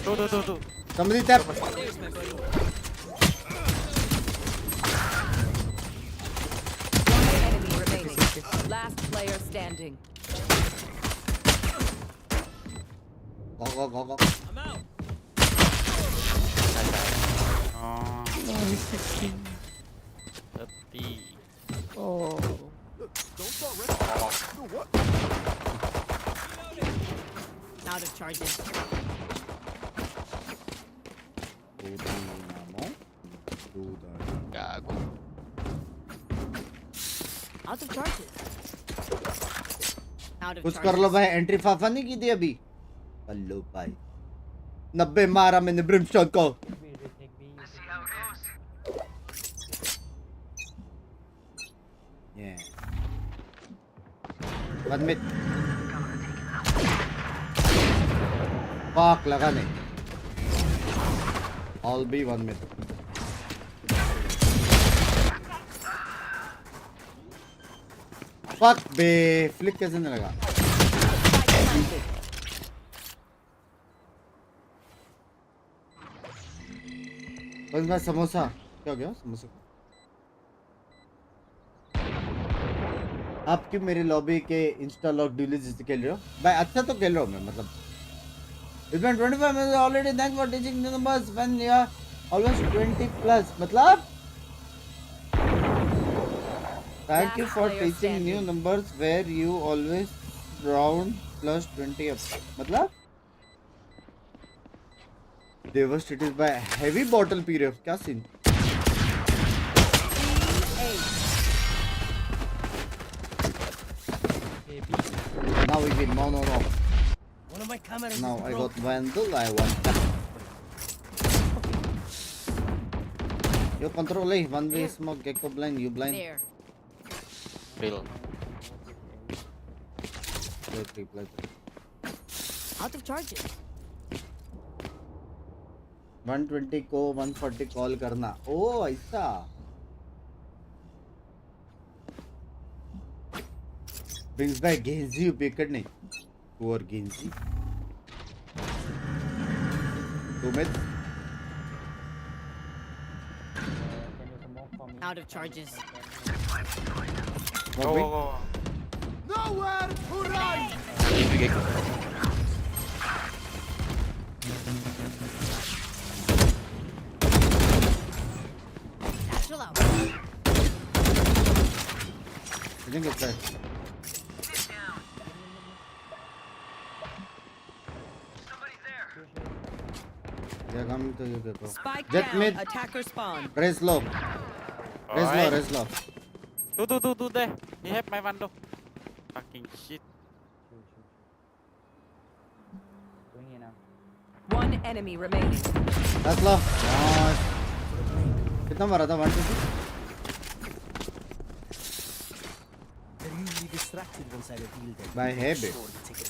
Two. Somebody tap. There's my buddy. One enemy remaining. Last player standing. Go. I'm out. Oh. Out of charges. Gago. Out of charges. कुछ कर लो भाई entry फाफा नहीं की थी अभी कर लो भाई 90 मारा मैंने ब्रिमस्टोन को One mid. Fuck, लगा नहीं. All be one mid. Fuck बे, फ्लिक कैसे नहीं लगा? बस मैं समोसा क्या हो गया समोसा? आप क्यों मेरे लॉबी के इंस्टा लॉक ड्यूली जिससे खेल रहे हो? भाई अच्छा तो खेल रहा हूँ मैं मतलब. It's been 25 minutes already. Thanks for teaching the numbers when you are almost 20 plus. मतलब? Thank you for teaching new numbers where you always round plus 20 up. मतलब? Devastated by heavy bottle period. क्या scene? Now we win. No. One of my cameras Now is I got broken. Vandal. I want that. You control it. One way smoke. Gecko blind. You blind. There. Real. Play. Out of charges. 120 को 140 call करना. ओ ऐसा. Binks by Genji picked नहीं. Poor Genji. 2 mid. Out of charges. Go. Nowhere to run! Satchel out. I think it's right. Yeah, coming to you, Gecko. Spike Jet down. mid. Attacker spawn. Raise low. Raise low. Do there. He have my window. Fucking shit. One enemy remaining. That's low. Nice. कितना मारा था 120? They're usually distracted once I reveal them. भाई है बे.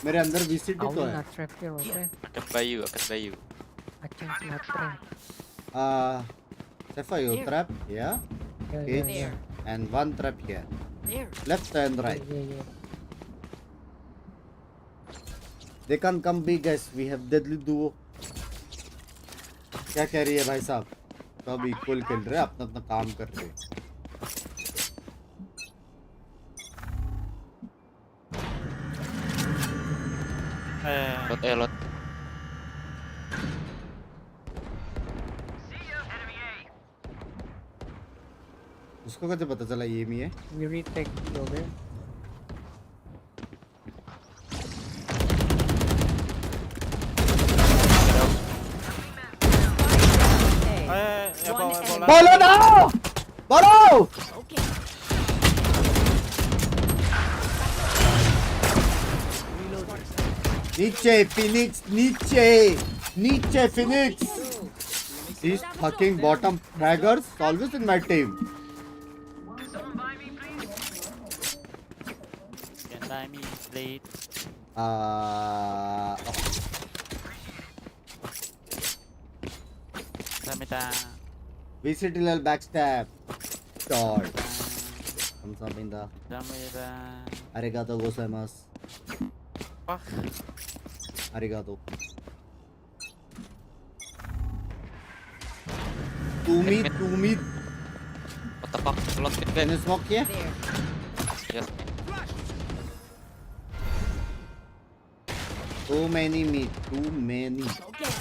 मेरे अंदर VCT तो है. trap here, okay? I can buy you. I can not trap. Sefa, you trap here, Yeah. and one trap here. There. Left and right. Yeah. They can come big guys. We have deadly duo. क्या कह रही है भाई साहब? सब equal खेल रहे हैं, अपना काम कर रहे हैं. Lot. उसको कैसे पता चला ये मी है? We retake over. बोलो ना! बोलो! Okay. नीचे Phoenix, नीचे Phoenix. These fucking bottom fraggers always in my team. Can buy me plate. Samita. VCT level backstab. Shot. Samita. Samita. Arigato gozaimasu. Fuck. Arigato. Two mid. What the fuck? Lot mid. Can you smoke here? Yes. Too many mid. Okay.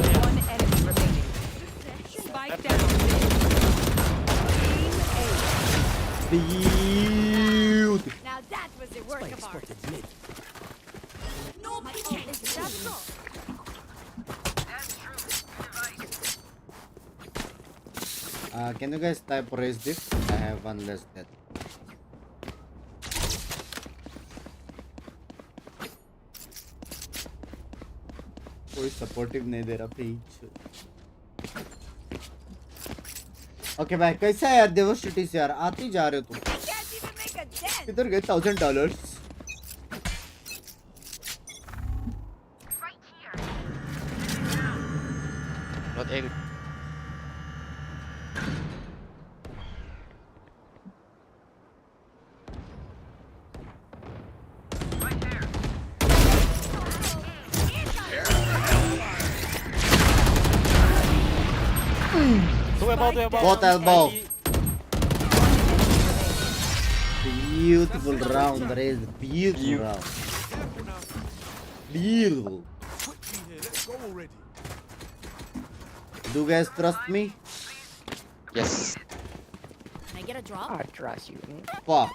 One enemy remaining. Spike down. Beauty. Now that was a work of art. No, is that so? Can you guys type raise this? I have one less death. कोई supportive नहीं दे रहा पीछ। Okay भाई कैसा है यार देवोसिटी से यार आती जा रहे हो तुम किधर गए $1000 Not egg. Both elbow. Beautiful round, Raze. Beautiful round. Beautiful. Do you guys trust me? Yes. Can I get a drop? I trust you. Fuck.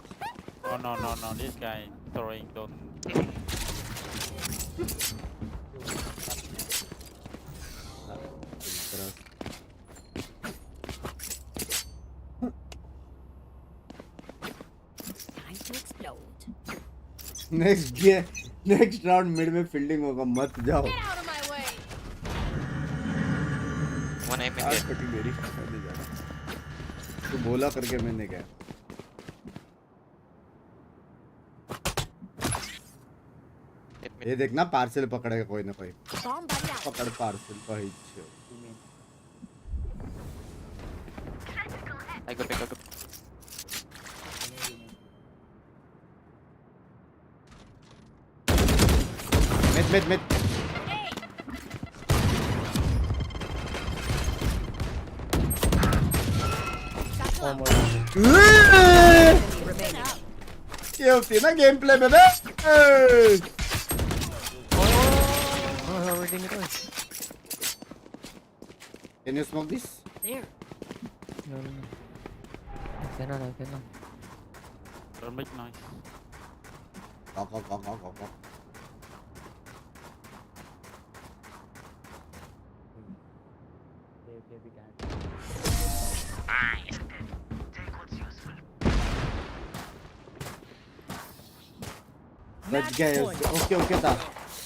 No. This guy throwing don't. Time to explode. Next round mid में fielding होगा मत जाओ. Get out of my way. One aim in आज there. कटी मेरी मैंने जाना. तू बोला करके मैंने क्या? ये देखना पार्सल पकड़ेगा कोई ना कोई. Bomb buddy out. पकड़ पार्सल भाई. I go. Mid. ये होती है ना गेम प्ले में बे. Can you smoke this? There. No. I cannot. Don't make noise. Go. बच गए. ओके था.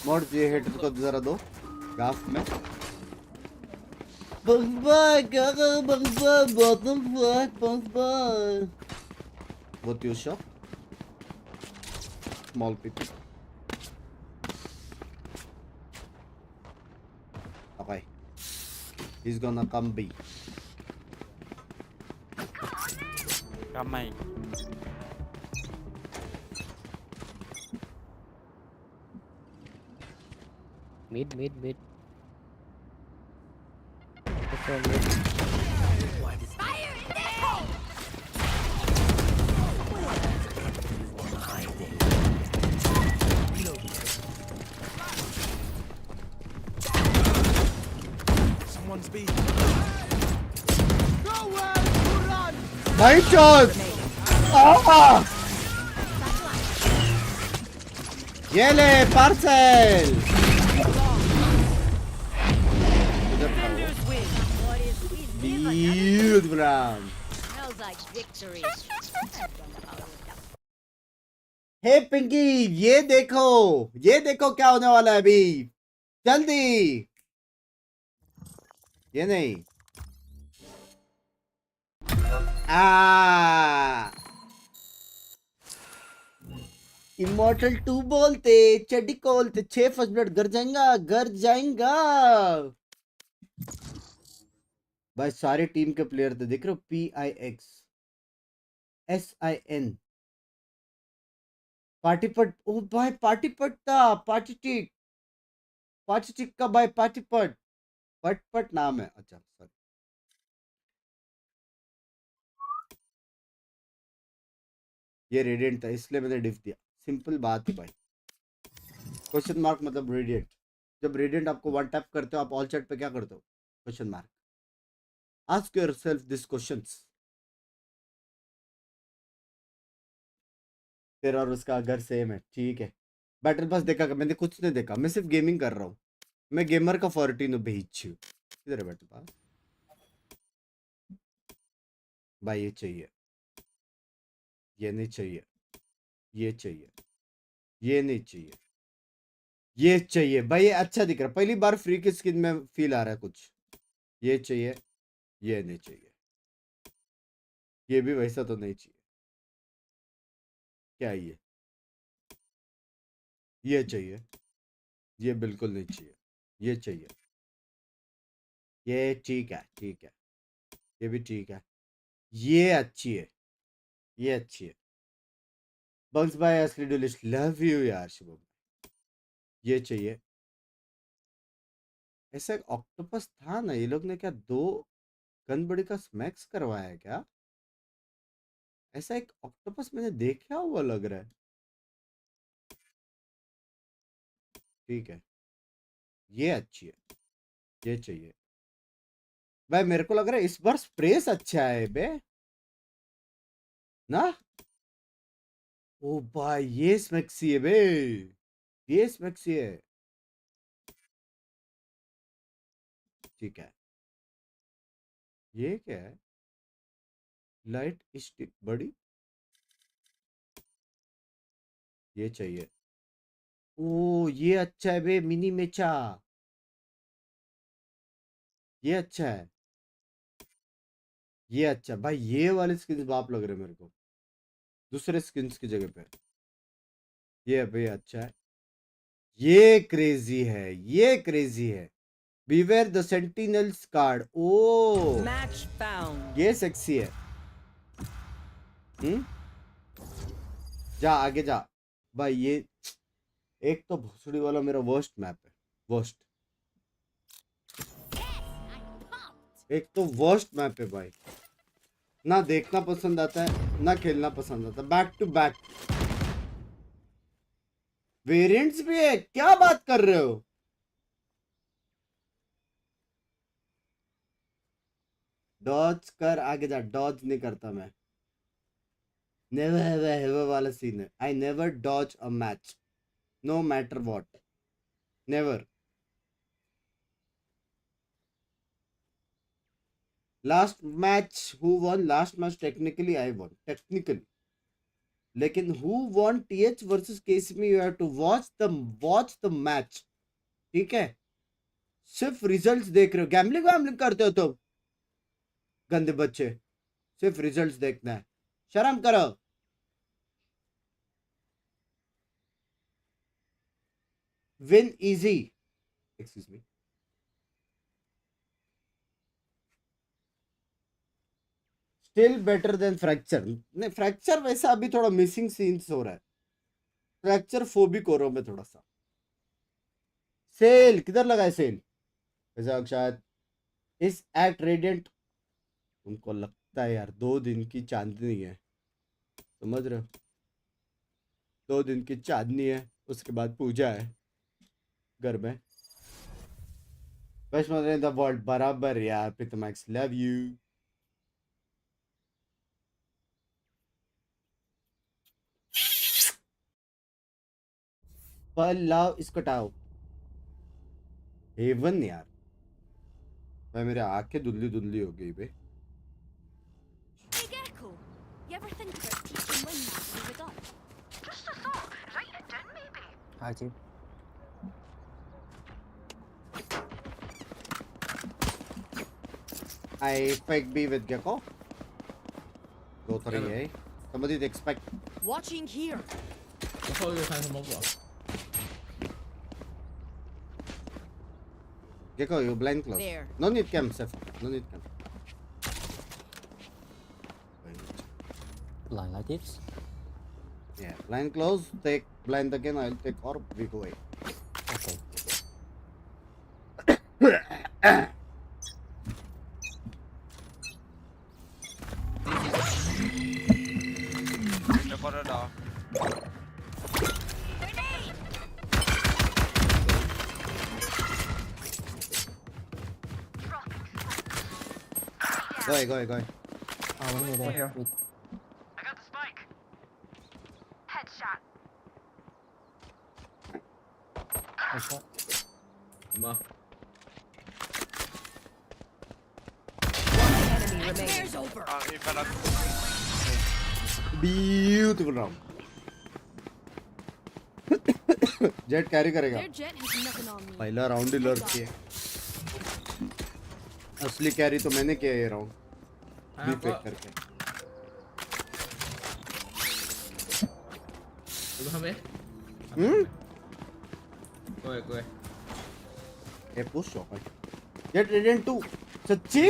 मोड़ ये हिट तो जरा दो. गाफ में. What you shot? Small people. Okay. He's gonna come B. CHUMMI. Mid. From mid. Fire in there! Someone's B. My choice. ये ले parcel. Beautiful round. Smells like victory. हे पिंकी ये देखो क्या होने वाला है अभी. जल्दी. ये नहीं. इमोर्टल 2 बोलते चड्डी खोलते 6 फर्स्ट ब्लड घर जाएगा. भाई सारे टीम के प्लेयर थे देख रहे हो. PIXSIN पार्टी पट. ओ भाई पार्टी पट था. पार्टी टिक का भाई पार्टी पट नाम है. अच्छा सॉरी. ये रेडिएंट था इसलिए मैंने डिफ दिया. सिंपल बात है भाई. क्वेश्चन मार्क मतलब रेडिएंट. जब रेडिएंट आपको वन टैप करते हो आप ऑल चैट पे क्या करते हो? Question mark. Ask yourself this questions. तेरा और उसका घर सेम है ठीक है. बैटल पास देखा मैंने कुछ नहीं देखा. मैं सिर्फ गेमिंग कर रहा हूँ. मैं गेमर का 14 भेज हूँ. किधर है बैटल पास भाई. ये चाहिए. ये नहीं चाहिए. ये चाहिए. ये नहीं चाहिए. ये चाहिए भाई, ये अच्छा दिख रहा है, पहली बार फ्री की स्किन में फील आ रहा है कुछ। ये चाहिए, ये नहीं चाहिए, ये भी वैसा तो नहीं चाहिए। क्या ये चाहिए, ये बिल्कुल नहीं चाहिए, ये चाहिए, ये ठीक है, ठीक है, ये भी ठीक है, ये अच्छी है, ये अच्छी है। बंक्स भाई असली डुलिस्ट लव यू यार शुभम। ये चाहिए। ऐसा एक ऑक्टोपस था ना, ये लोग ने क्या 2 गन बड़ी का स्मैक्स करवाया है क्या? ऐसा एक ऑक्टोपस मैंने देखा हुआ लग रहा है। ठीक है, ये अच्छी है, ये चाहिए भाई। मेरे को लग रहा है इस बार स्प्रेस अच्छा है बे ना। ओ भाई ये स्मैक्सी है बे, ये स्मैक्सी है। ठीक है, ये क्या है? लाइट स्टिक बड़ी, ये चाहिए। ओ ये अच्छा है बे, मिनी मेचा, ये अच्छा है, ये अच्छा भाई। ये वाले स्किन्स बाप लग रहे हैं मेरे को दूसरे स्किन्स की जगह पे। ये भाई अच्छा है, ये क्रेजी है, ये क्रेजी है। Beware the sentinels card, oh Match found. ये सेक्सी है। जा आगे जा भाई। ये एक तो भोसड़ी वाला मेरा वर्स्ट मैप है, वर्स्ट, एक तो वर्स्ट मैप है भाई। ना देखना पसंद आता है ना खेलना पसंद आता है। बैक टू बैक वेरिएंट्स भी है, क्या बात कर रहे हो? डॉज कर, आगे जा। डॉज नहीं करता मैं, नेवर एवर एवर वाला सीन है। I never dodge a match, no matter what, never. Last match who won? Last match technically I won, technically, लेकिन हु वन टीएच वर्सेस केसीमी, you have to watch the match. ठीक है, सिर्फ results देख रहे हो, gambling वैम्बलिंग करते हो तुम गंदे बच्चे, सिर्फ रिजल्ट्स देखना है, शर्म करो। Win easy, excuse me, still better than fracture. नहीं फ्रैक्चर वैसा अभी थोड़ा मिसिंग सीन्स हो रहा है, फ्रैक्चर फोबिक हो रहा हूं मैं थोड़ा सा। सेल किधर लगा है सेल? वैसा शायद इस एक्ट रेडियंट, उनको लगता है यार 2 दिन की चांदनी है, समझ रहे हो? 2 दिन की चांदनी है, उसके बाद पूजा है घर में। Best mother in the world, बराबर यार। प्रीतमैक्स लव यू। पर लाओ इसको टाओ हेवन यार भाई, मेरे आंखें धुंधली धुंधली हो गई बे। Hey Gecko, you ever think about teaching Lynn that as a gun? Just a thought. Write it down maybe. Hi team. I fake B with Gecko. Go 3A. Somebody expect. Watching here. Gecko, you blind close. There. No need cam, Seth. No need cam. Blind like this. Yeah, blind close. Take blind again. I'll take orb. We go away. Okay. Go ahead, go ahead, go ahead. Oh, one more there. Here. Wait. I got the spike. Headshot. Headshot. Enemy remaining. Over. He fell out. Beautiful round. Jet carry करेगा। Their jet has nothing on me. पहला round ही lurk किया। असली carry तो मैंने किया ये round. B fake करके। कोई ये पुश शॉट है। जेट रेडिएंट 2 सच्ची?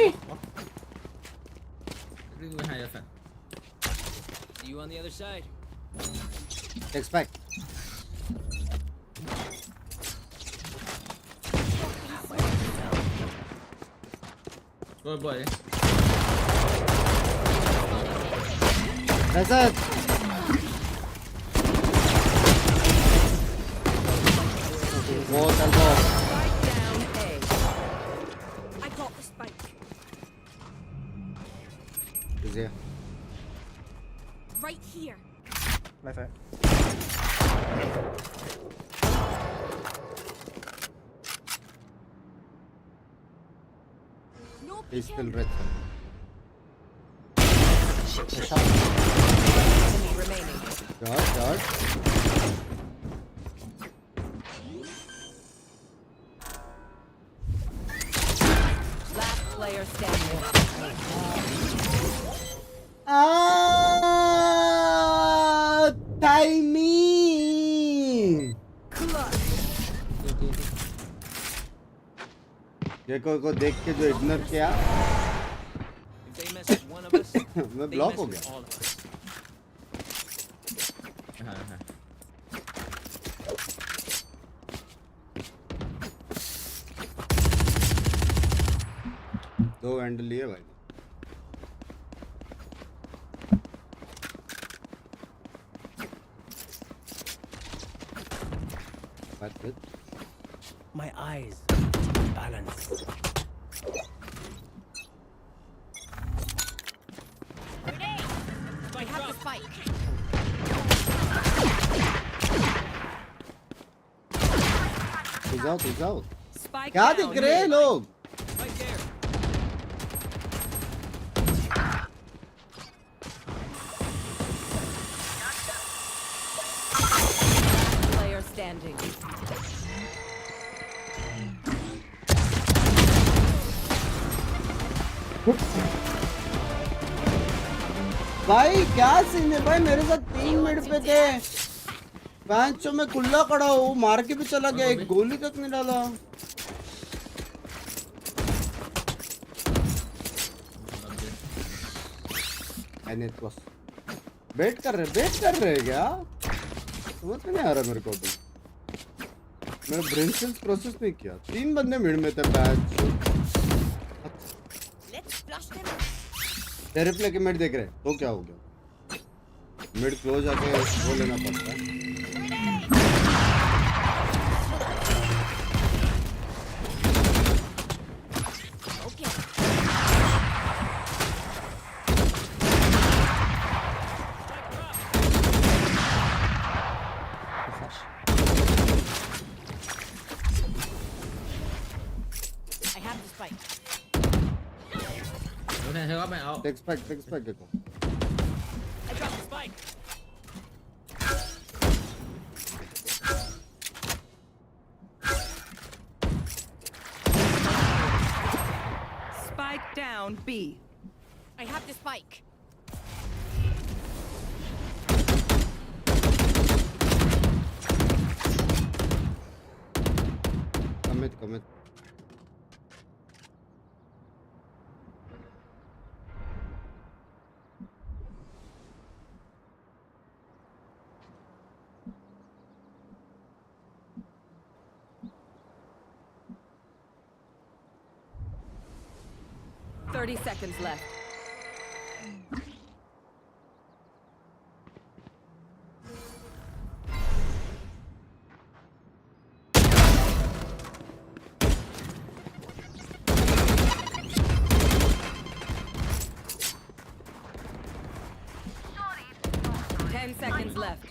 See you on the other side. Expect. Good boy. That's it. Both elbow. Down A. I got the spike. Is here. Right here. Left side. No He's still peeking. red. Enemy remaining. Dodge. Last player standing. Timing. देखो को देख के जो ignore किया If they mess with one of us, मैं they block mess हो with गया। all of us. दो हैंडल लिए भाई। That's it. My eyes balance. Grenade. I have the spike. He's out. Spike क्या down दिख रहे हैं mid. लोग? Right there. Player standing. भाई क्या सीन है भाई, मेरे साथ 3 मिनट पे थे। बेंच में कुल्ला खड़ा हूँ, मार के भी चला गया, एक गोली तक नहीं डाला। वेट कर रहे क्या? समझ में नहीं आ रहा मेरे को अभी। मैंने ब्रेन सेल्स प्रोसेस नहीं किया। 3 बंदे मिड में थे बैच। तेरे प्ले के मिड देख रहे तो क्या हो गया? मिड क्लोज आके वो लेना पड़ता है। I have the spike. Take spike देखो। I dropped the spike. Spike down B. I have the spike. Commit. Thirty seconds left. Seconds left.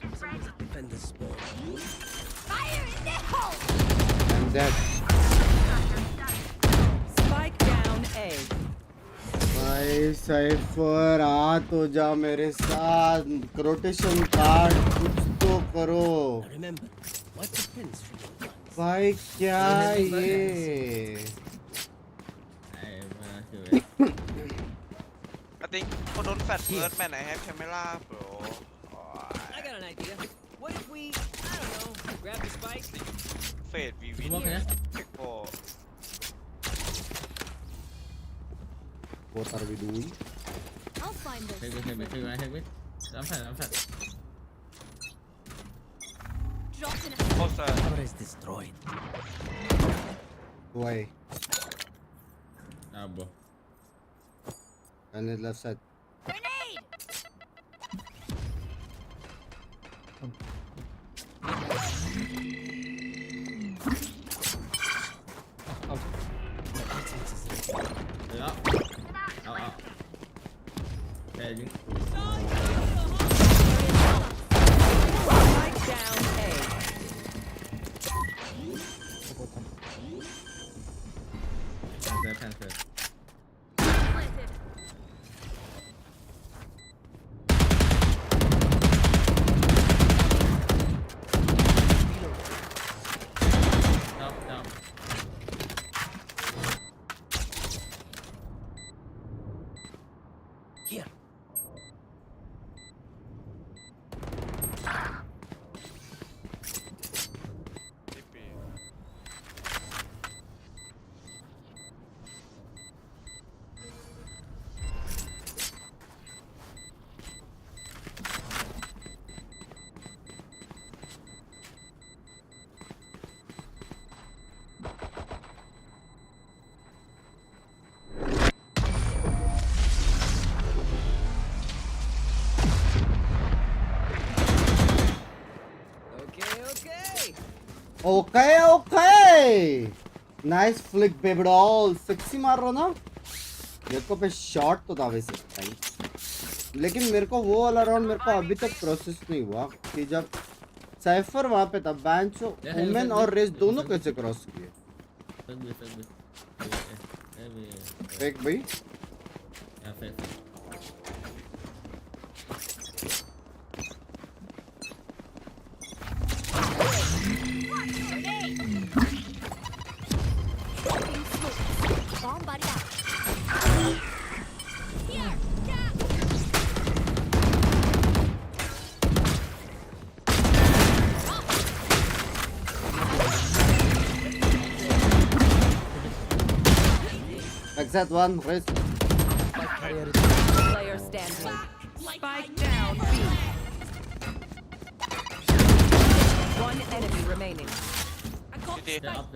Defend the spawn. Fire in the hole! I'm dead. Spike down A. भाई cipher आ तो जा मेरे साथ, rotation card कुछ तो करो Remember, wipe the pins from your guns. भाई क्या ये I think people don't fat first, man. I have camera, bro. I got an idea. What if we, I don't know, grab the spike? Fade, we win. Oh. What are we doing? I'll find this. I'm fat. Drop in a Cover is destroyed. Why? Abo. And the left side. grenade. Ja. Heading. Strike down A. Planted. Here. Okay. Nice flick, baby doll. Sexy मार रहा ना? मेरे को पे shot तो था वैसे भाई, लेकिन मेरे को वो वाला राउंड मेरे को अभी तक प्रोसेस नहीं हुआ कि जब साइफर वहाँ पे था, बैंचो वुमेन और रेस दोनों कैसे क्रॉस किए? फेक भाई? Bomb buddy out. Here, Exact one, race. Player standing. Spike down B. One enemy remaining. I got They're up.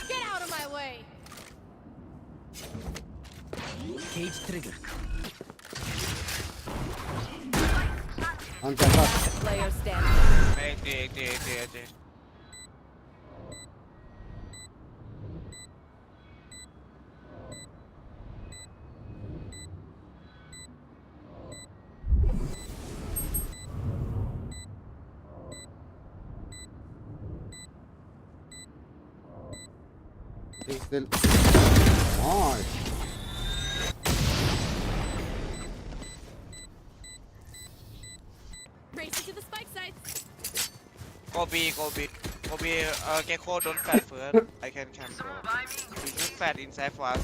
Get out of my way. Cage trigger. On top. Player standing. 80. He's still. Nice. Race to the spike site. Go B. Gecko don't fat first. I can camp, bro. You should fat inside for us.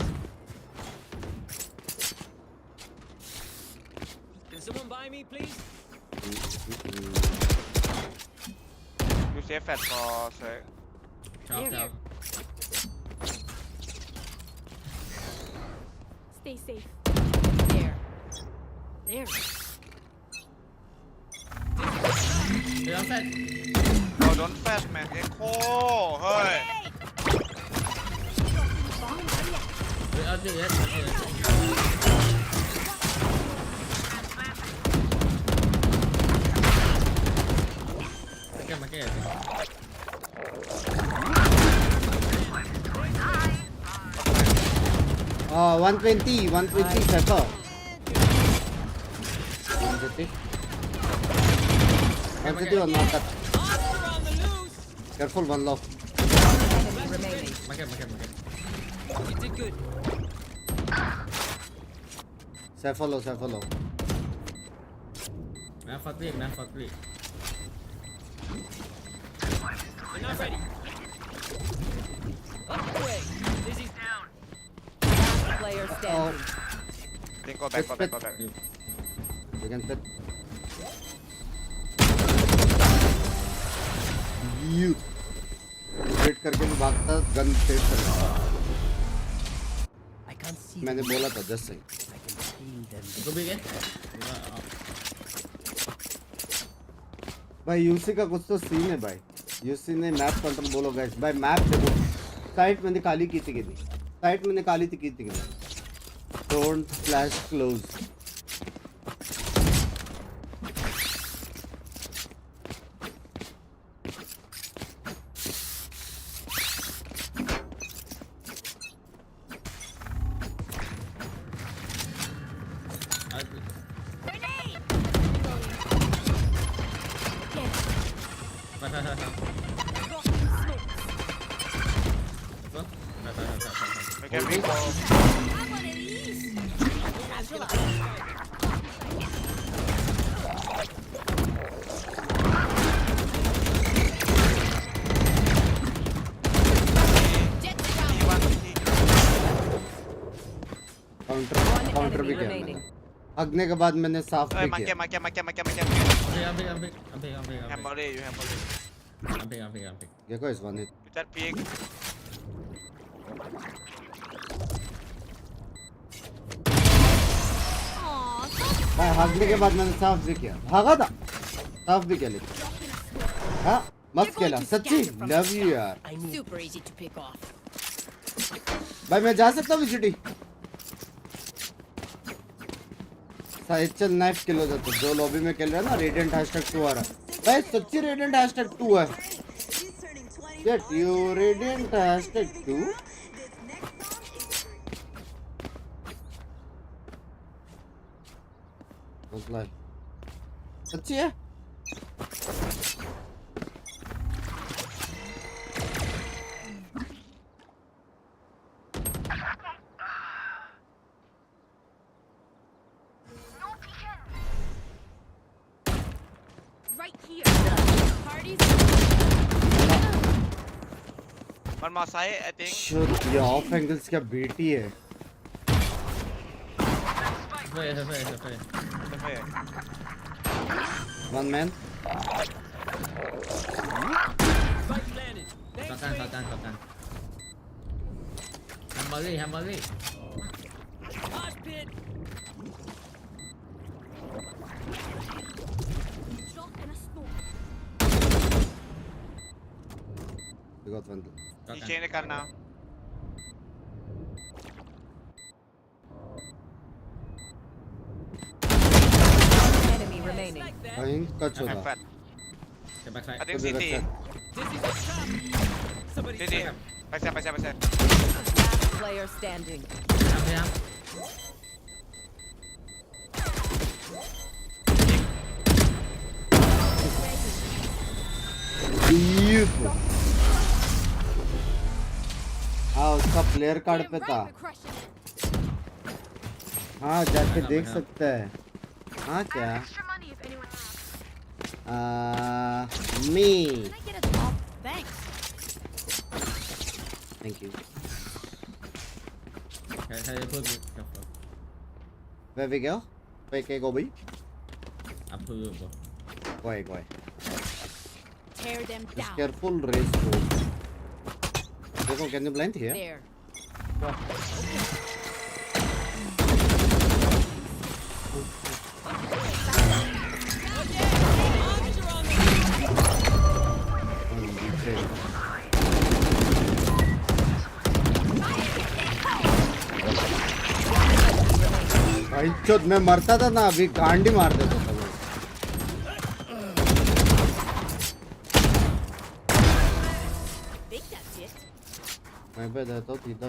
Can someone buy me, please? You say fat for sir. Chop. Stay safe. There. I'm fat. No, don't fat, man. Gecko. Hey. Bomb buddy out. Oh, 120 cypher. 150. 150 one more cut. Careful, one low. Enemy remaining. You did good. Cypher low. Man for three. They're not ready. Up the way. Dizzy's down. Last player standing. Then go back. You can fit. You. Wait करके मैं भागता gun save कर रहा मैंने बोला था just सही भाई यूसी का कुछ तो सीन है भाई यूसी ने मैप कंट्रोल बोलो गाइस भाई मैप देखो साइट मैंने खाली की थी डोंट फ्लैश क्लोज काउंटर भी किया मैंने अगने के बाद मैंने साफ भी किया Gecko is one hit. That peek. भाई भागने के बाद मैंने साफ भी किया भागा था साफ भी किया लेकिन हाँ मस्त खेला सच्ची लव यू यार Super easy to pick off. भाई मैं जा सकता हूँ सिटी साइचल नाइफ किल हो जाता जो लॉबी में खेल रहा है ना रेडिएंट #2 आ रहा भाई सच्ची रेडिएंट #2 है Get you radiant #2 सच्ची है Right here. Parties. One more side, I think. Shoot, ये ऑफ एंगल्स क्या बेटी है One man. Hammerly. Mosh pit. Drop in a smoke. You got one. नीचे ने करना Enemy remaining. कहीं कच होगा I think CT CT backside Last player standing. Beautiful. हाँ उसका प्लेयर कार्ड पे था हाँ जाके देख सकता है हाँ क्या me thank you where we go where can go be go Tear them just down. careful race देखो can you blind here There. भाई चोद मैं मरता था ना अभी गांडी मार देता था मैं पे देता हूँ सीधा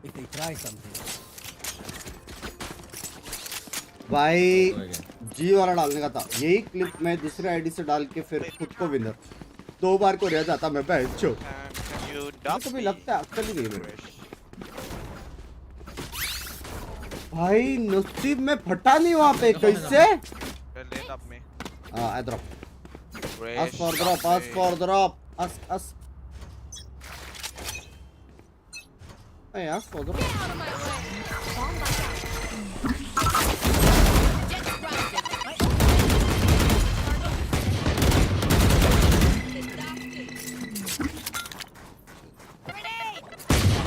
If they try something. भाई जी वाला डालने का था यही क्लिप मैं दूसरे आईडी से डाल के फिर खुद को विनर 2 बार को रह जाता मैं बैठ चो तो भी लगता है अक्ल ही नहीं मेरे भाई नसीब में फटा नहीं वहाँ पे कैसे let up me I drop Ask for drop, ask for drop. Ask. Hey, ask for drop.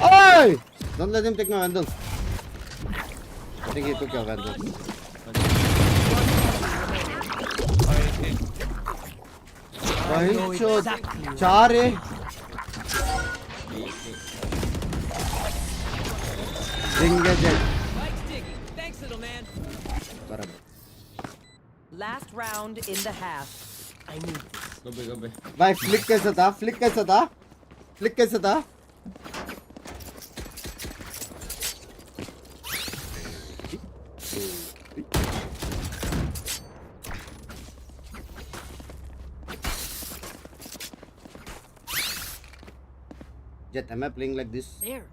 Hey! Don't let him take my vandal. I think he took your vandal. भाई चो 4 है Thanks, little man. Last round in the half. I need this. Go be. भाई flick कैसा था? Jet, am I playing like this? There.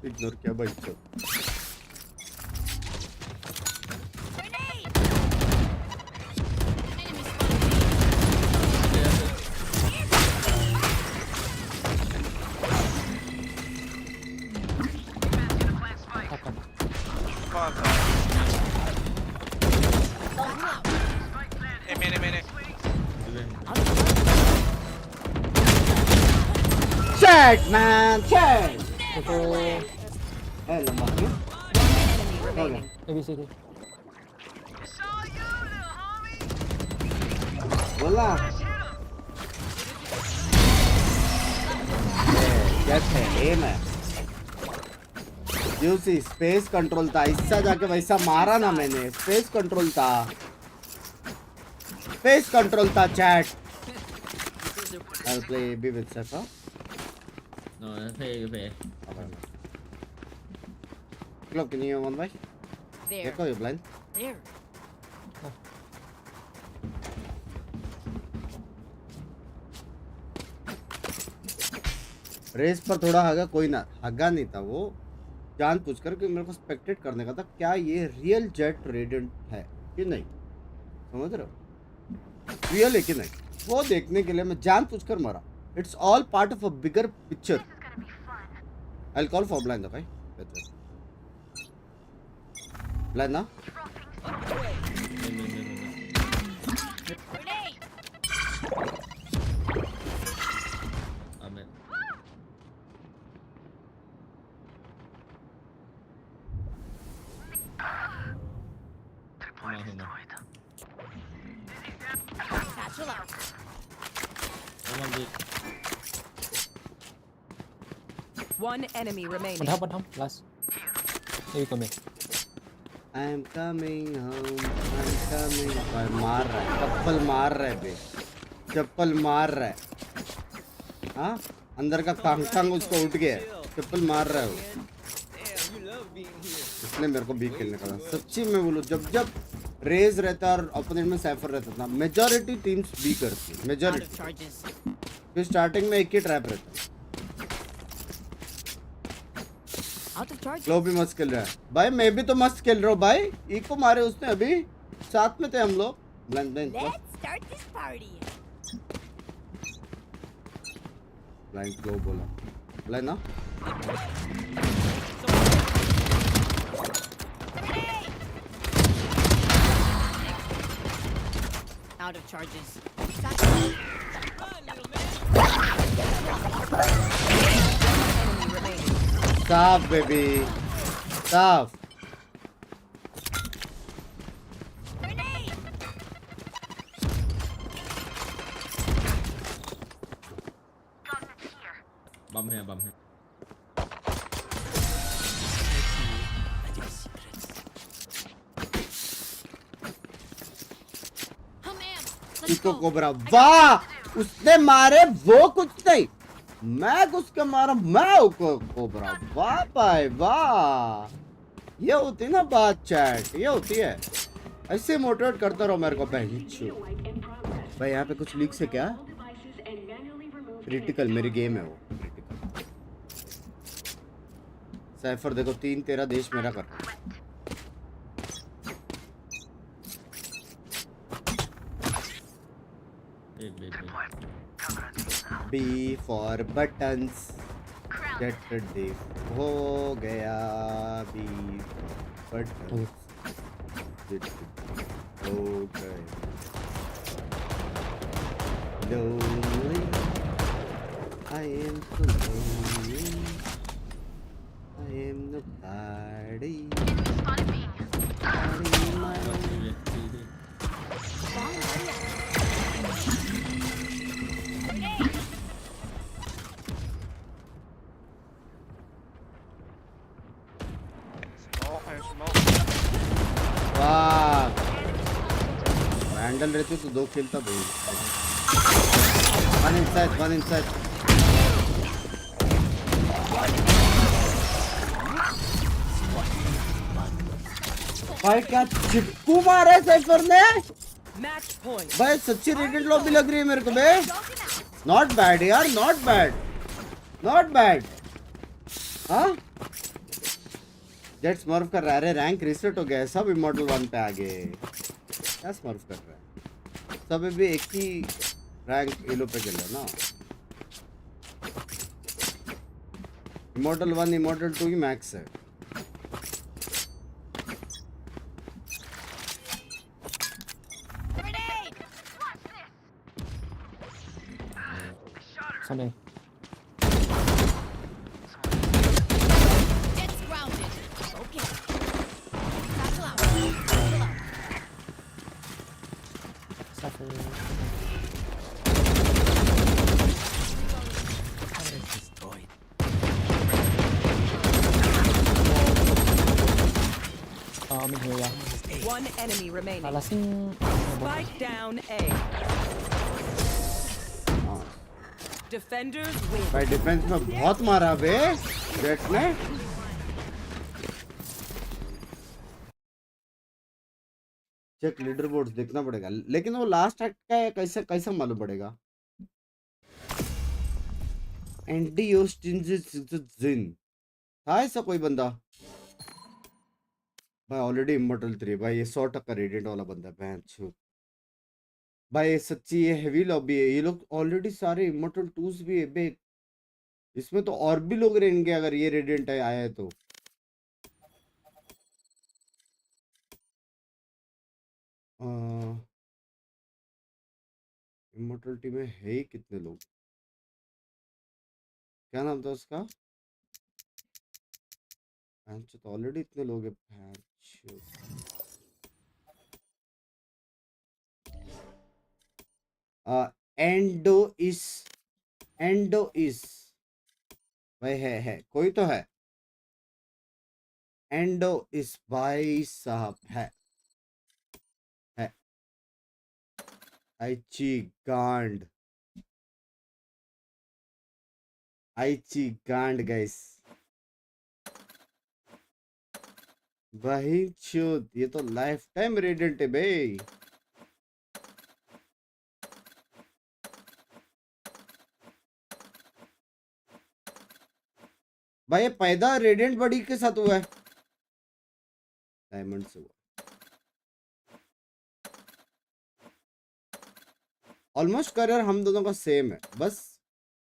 Ignore क्या भाई चो? Check, man, check. Hey, lama क्यों? हो गया. ABCD. बोला. क्या है? एम है. यूसी स्पेस कंट्रोल था. इससे जाके वैसा मारा ना मैंने. स्पेस कंट्रोल था. Chat. I'll play B with Safa. No, play. Club, can you one by? There. Echo, you blind? There. Raze पर थोड़ा हगा कोई ना हगा नहीं था वो जान पूछकर कि मेरे को स्पेक्टेट करने का था क्या ये रियल जेट रेडिएंट है कि नहीं समझ रहे हो रियल है कि नहीं वो देखने के लिए मैं जान पूछकर मरा it's all part of a bigger picture I will call for blind okay blind ना One enemy remaining. One top, last. Here you come in. I'm coming home. I'm coming. भाई मार रहा है चप्पल मार रहा है बे चप्पल मार रहा है हाँ अंदर का टांग उसको उठ गया चप्पल मार रहा है वो इसने मेरे को बी खेलने का था सच्ची में बोलूं जब रेज रहता और ओपोनेंट में साइफर रहता था मेजॉरिटी टीम्स बी करती मेजॉरिटी फिर स्टार्टिंग में एक ही ट्रैप रहता लो भी मस्त खेल रहा है भाई मैं भी तो मस्त खेल रहा हूँ भाई इको मारे उसने अभी साथ में थे हम लोग ब्लाइंड लो बोला ब्लाइंड ना Out of charges. Stop, baby. Stop. Bum here. Echo cobra वाह उसने मारे वो कुछ नहीं मैं उसके मारा मैं उको कोबरा वाह भाई वाह ये होती ना बात चैट ये होती है ऐसे मोटिवेट करता रहो मेरे को भाई यहाँ पे कुछ लीक से क्या क्रिटिकल मेरी गेम है वो क्रिटिकल साइफर देखो 3 तेरा देश मेरा कर B for buttons. Get ready. हो गया B buttons. हो गए. Lonely. I am so lonely. I am nobody. वाह हैंडल रहती तो 2 खेलता भाई. One inside. भाई क्या चिपकू मारा है साइफर ने. भाई सच्ची रेडिएंट लॉबी लग रही है मेरे को बे. नॉट बैड यार, नॉट बैड. हाँ जेट स्मर्फ कर रहा है. रैंक रिसेट हो गया है, सब इमॉर्टल 1 पे आ गए. क्या स्मर्फ कर रहा है, सब भी एक ही रैंक एलो पे चल रहा है ना. इमॉर्टल 1 इमॉर्टल 2 ही मैक्स है. Sunny. It's grounded. Okay. Tackle out. Suffer. I'm here, yeah. One enemy remaining. Alasing. Spike down A. Defenders win. भाई डिफेंस में बहुत मारा बे जेट ने. चेक लीडर बोर्ड देखना पड़ेगा, लेकिन वो लास्ट एक्ट का है, कैसे मालूम पड़ेगा. एंटी जिन था ऐसा कोई बंदा. भाई ऑलरेडी इमॉर्टल 3 भाई. ये 100% रेडिएंट वाला बंदा है बहन छू. भाई ये सच्ची ये हेवी लॉबी है. ये लोग ऑलरेडी सारे इमॉर्टल 2s भी है बे. इसमें तो और भी लोग रहेंगे अगर ये रेडिएंट आया है तो. इमॉर्टल टीम में है ही कितने लोग. क्या नाम था उसका. तो ऑलरेडी इतने लोग हैं. एंडो इस भाई है कोई तो है. एंडो इस भाई साहब है. आईची गांड गाइस. भाई चोद ये तो लाइफ टाइम रेडिएंट है भाई. भाई ये पैदा रेडिएंट बॉडी के साथ हुआ है. डायमंड से हुआ. ऑलमोस्ट करियर हम दोनों का सेम है. बस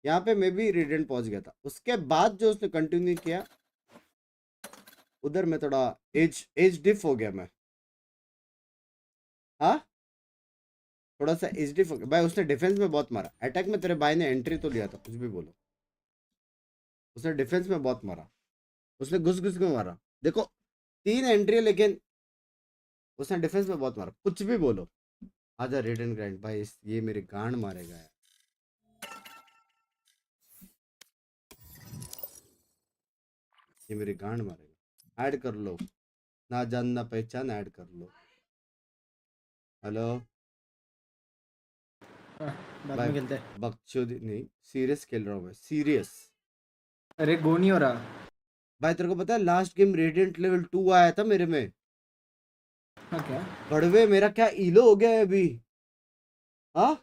यहाँ पे मैं भी रेडिएंट पहुंच गया था. उसके बाद जो उसने कंटिन्यू किया उधर में थोड़ा एज डिफ हो गया मैं. हाँ थोड़ा सा एज डिफ हो गया भाई. उसने डिफेंस में बहुत मारा. अटैक में तेरे भाई ने एंट्री तो लिया था, कुछ भी बोलो. उसने डिफेंस में बहुत मारा. उसने घुस के मारा. देखो 3 एंट्री है लेकिन उसने डिफेंस में बहुत मारा. कुछ भी बोलो. आजा रेडिएंट ग्राइंड भाई. ये मेरे गांड मारेगा यार. ये मेरे गांड मारेगा. ऐड कर लो. ना जान ना पहचान ऐड कर लो. हेलो बाद में खेलते हैं. बकचोदी नहीं, सीरियस खेल रहा हूँ मैं. सीरियस. अरे गो नहीं हो रहा भाई. तेरे को पता है लास्ट गेम रेडिएंट लेवल 2 आया था मेरे में. क्या बड़वे मेरा क्या ईलो हो गया है अभी. हाँ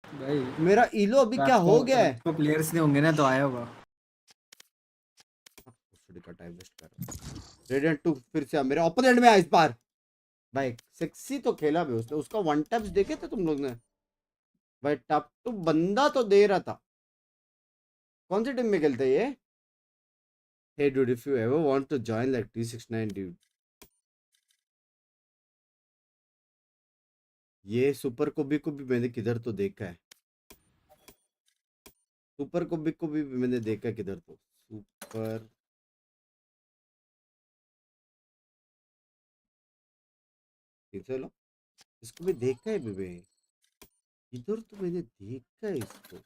भाई मेरा ईलो अभी क्या हो गया है. तो प्लेयर्स नहीं होंगे ना तो आया होगा. का टाइम वेस्ट कर रहा. रेडिएंट 2 फिर से मेरे ओपोनेंट में आया इस बार. भाई सेक्सी तो खेला भी उसने. उसका 1 टैप्स देखे थे तुम लोग ने. भाई टॉप 2 बंदा तो दे रहा था। कौन सी टीम में खेलते हैं ये? Hey dude, if you ever want to join like T69 dude, ये सुपर को भी मैंने किधर तो देखा है। सुपर को भी मैंने देखा है किधर तो। सुपर चलो, इसको भी देखा है बेबे, इधर तो मैंने देखा है इसको।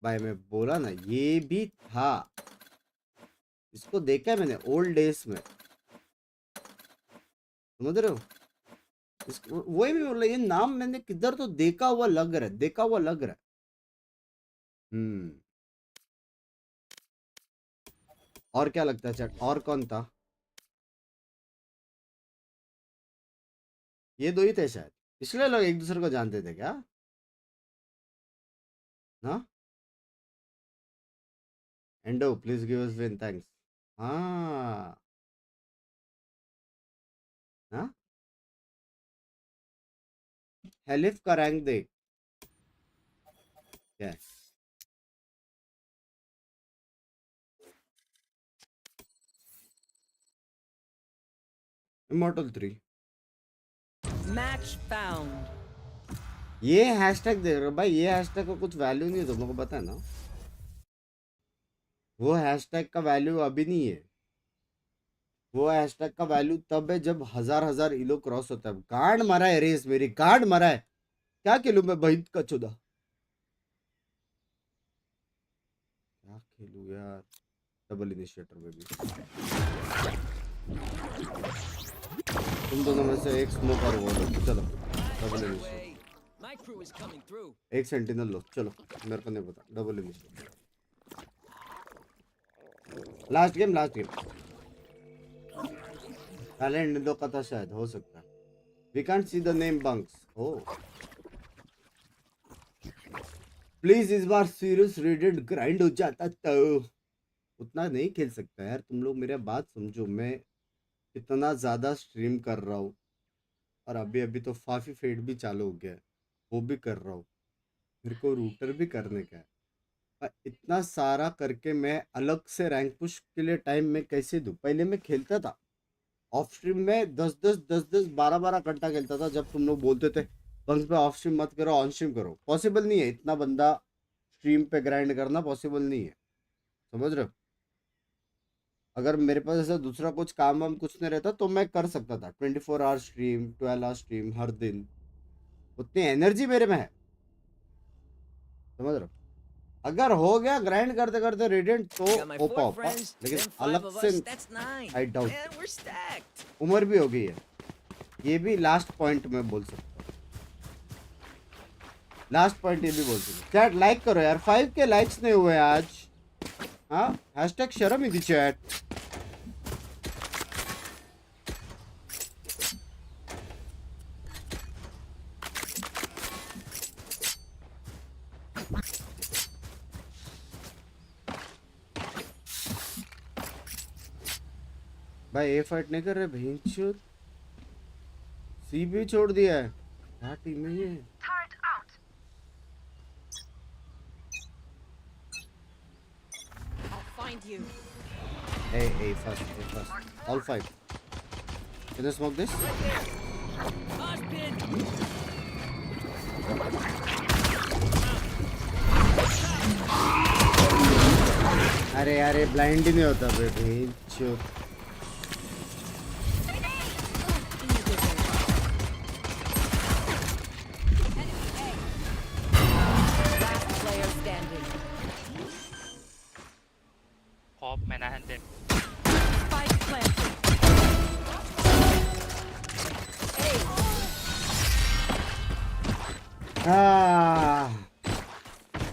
भाई मैं बोला ना, ये भी था, इसको देखा है मैंने ओल्ड डेज में, समझ रहे हो? इसको वही भी बोला, ये नाम मैंने किधर तो देखा हुआ लग रहा है, देखा हुआ लग रहा है। और क्या लगता है चैट, और कौन था? ये दो ही थे शायद, इसलिए लोग एक दूसरे को जानते थे क्या ना? Endo please give us win, thanks. हाँ ना, हेलिफ का रैंक देख क्या है। Immortal 3 Match found. ये हैशटैग देख रहे हो भाई, ये हैशटैग का कुछ वैल्यू नहीं है, तुम लोगों को पता है ना? वो हैशटैग का वैल्यू अभी नहीं है, वो हैशटैग का वैल्यू तब है जब हजार इलो क्रॉस होता है। गांड मरा है रेस, मेरी गांड मरा है, क्या खेलूं मैं भाई का चौदह, क्या खेलूं यार। डबल इनिशिएटर में भी तुम दोनों में से एक स्मोक और वो लो, चलो double initiator. My crew is coming through. एक सेंटिनल लो, चलो मेरे को नहीं पता, डबल इनिशिएटर। लास्ट गेम पहले इंडो का था शायद, हो सकता है। We can't see the name bunks. Oh please इस बार सीरियस रेडेड ग्राइंड हो जाता तो उतना नहीं खेल सकता यार। तुम लोग मेरा बात समझो, मैं इतना ज़्यादा स्ट्रीम कर रहा हूँ और अभी तो फाफी फेड भी चालू हो गया है, वो भी कर रहा हूँ, मेरे को रूटर भी करने का है। इतना सारा करके मैं अलग से रैंक पुश के लिए टाइम में कैसे दूँ? पहले मैं खेलता था ऑफ स्ट्रीम में 10-12 घंटा खेलता था, जब तुम लोग बोलते थे बंक्स पे ऑफ स्ट्रीम मत करो ऑन स्ट्रीम करो। पॉसिबल नहीं है, इतना बंदा स्ट्रीम पे ग्राइंड करना पॉसिबल नहीं है, समझ रहे हो? अगर मेरे पास ऐसा दूसरा कुछ काम वाम कुछ नहीं रहता तो मैं कर सकता था 24 आवर स्ट्रीम, 12 आवर स्ट्रीम हर दिन, उतनी एनर्जी मेरे में है, समझ रहे हो? अगर हो गया ग्राइंड करते करते रेडिएंट तो ओपा, लेकिन अलग से आई डाउट। उम्र भी हो गई है, ये भी लास्ट पॉइंट में बोल सकता हूँ, लास्ट पॉइंट ये भी बोल सकता हूँ। चैट लाइक करो यार, 5K लाइक्स नहीं हुए आज। हाँ हैशटैग शर्म ही थी चैट। भाई ए फाइट नहीं कर रहे भैंचोद, सी भी छोड़ दिया है, क्या टीम है ये? A first, all 5. Can I smoke this? अरे ब्लाइंड ही नहीं होता भैंचोद।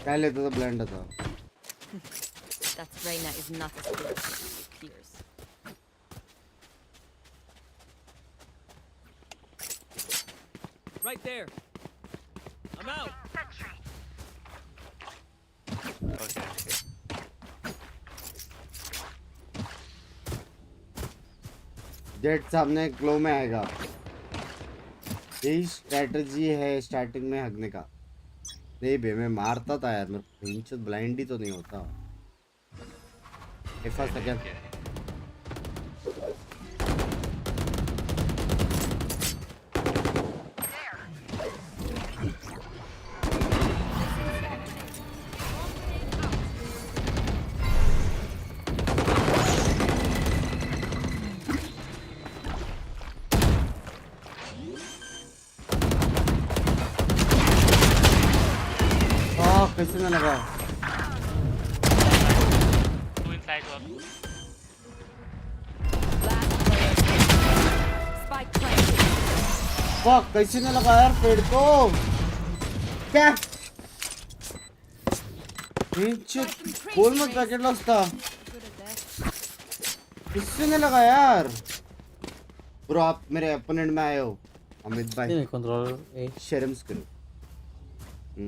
पहले तो ब्लाइंड था। That Reyna is not as good as it appears. Right there. I'm out. Okay. Jet सामने ग्लो में आएगा। यही स्ट्रैटेजी है स्टार्टिंग में हगने का। नहीं बे मैं मारता था यार, मैं पिंच ब्लाइंड ही तो नहीं होता। If a second. कैसे ना लगा? वाह कैसे ना लगा यार पेड़ को? क्या? बोल मत पैकेट लॉस था। किससे ने लगा यार? ब्रो आप मेरे ओपोनेंट में आए हो अमित भाई। कंट्रोल शर्म्स करो।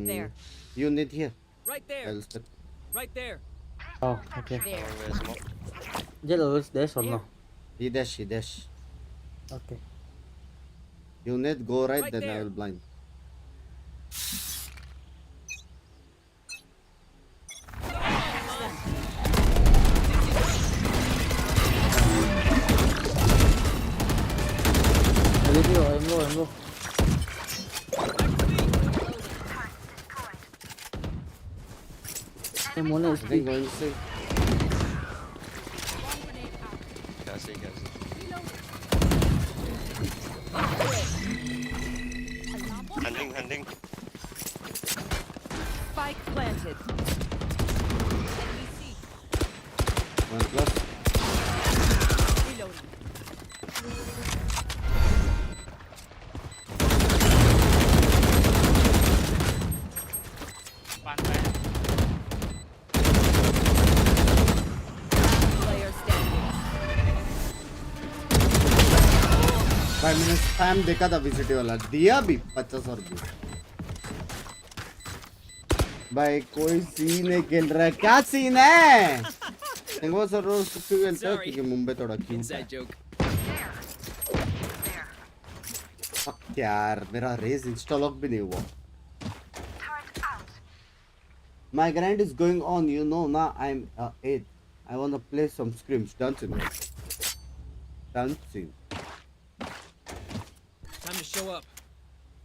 There. You need here. Right there. Right there. Oh, okay. Yellow is dash or no? He dash, he dash. Okay. You need go right, then I will blind. I'm low. I'm on it. Going to say. Hunting. Spike planted. One plus. Reloading. भाई मैंने spam देखा था विजिटी वाला, दिया भी 50 रुपये। भाई कोई सीन नहीं खेल रहा है, क्या सीन है? वो सर रोज खेलता है क्योंकि मुंबई थोड़ा क्यूट है। अब यार मेरा रेज इंस्टॉल लॉक भी नहीं हुआ। My grind is going on, you know. Now I'm 8. I wanna play some scrims, dancing. Time to show up.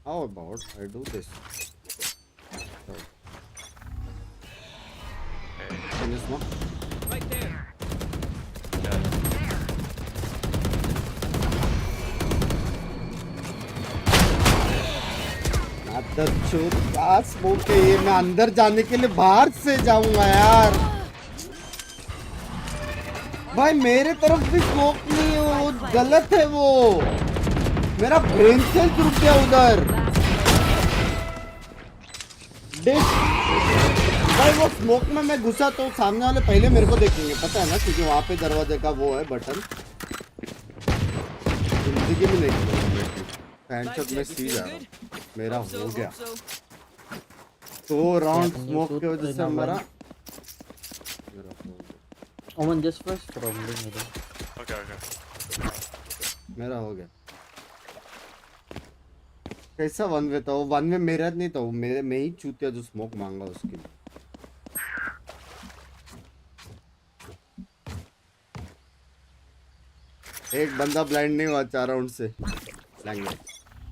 How about I do this? So. Can you smoke? Right there. क्या smoke है ये? मैं अंदर जाने के लिए बाहर से जाऊंगा यार। भाई मेरे तरफ भी स्मोक नहीं है, वो गलत है। वो मेरा ब्रेन सेल रुक गया उधर। भाई वो स्मोक में मैं घुसा तो सामने वाले पहले मेरे को देखेंगे, पता है ना, क्योंकि वहां पे दरवाजे का वो है बटन। जिंदगी में नहीं फैनशॉट में सी जा रहा हूं। मेरा हो गया 2 राउंड स्मोक की वजह से हमारा Omen just first from the middle. Okay. मेरा हो गया। कैसा वन वे था वो? वन वे मेरा नहीं था वो, मेरे में ही चूतिया जो स्मोक मांगा उसके लिए। एक बंदा ब्लाइंड नहीं हुआ 4 राउंड से।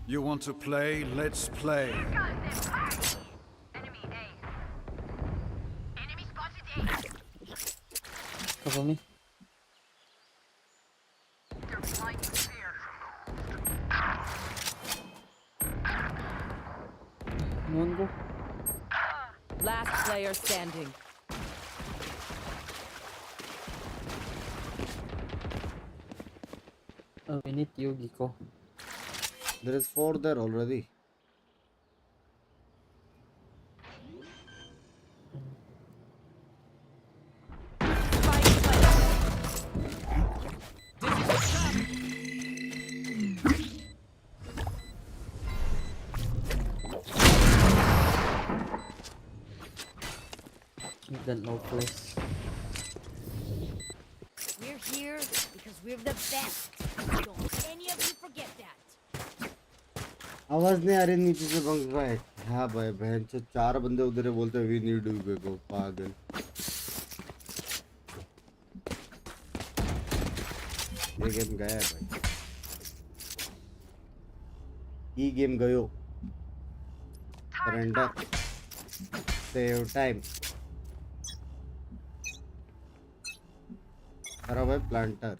You want to play? Let's play. Cover me. One go. Last player standing. Oh, we need you, Giko. There is 4 there already. Then no place. We're here because we're the best. Don't any of you forget that. आवाज नहीं आ रही नीचे से bunk भाई। हाँ भाई बहन से 4 बंदे उधर बोलते वी नीड यू गो पागल। ये गेम गया है भाई। ये गेम गयो। सरेंडर। Save time. अरे भाई planter.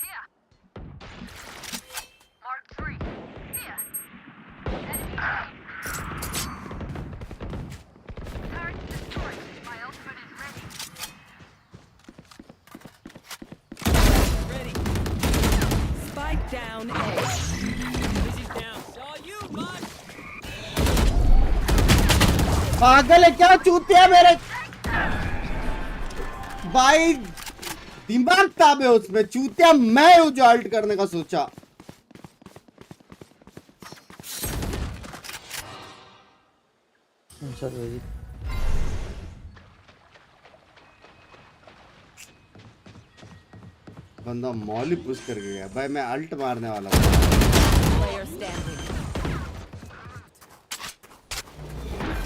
Spike down A. Dizzy's down. Saw you, bud. पागल है क्या चूतिया मेरे भाई दिमाग ताब है उसमें चूतिया मैं हूं जो अल्ट करने का सोचा। बंदा मॉली पुश करके गया भाई मैं अल्ट मारने वाला हूं। Player standing.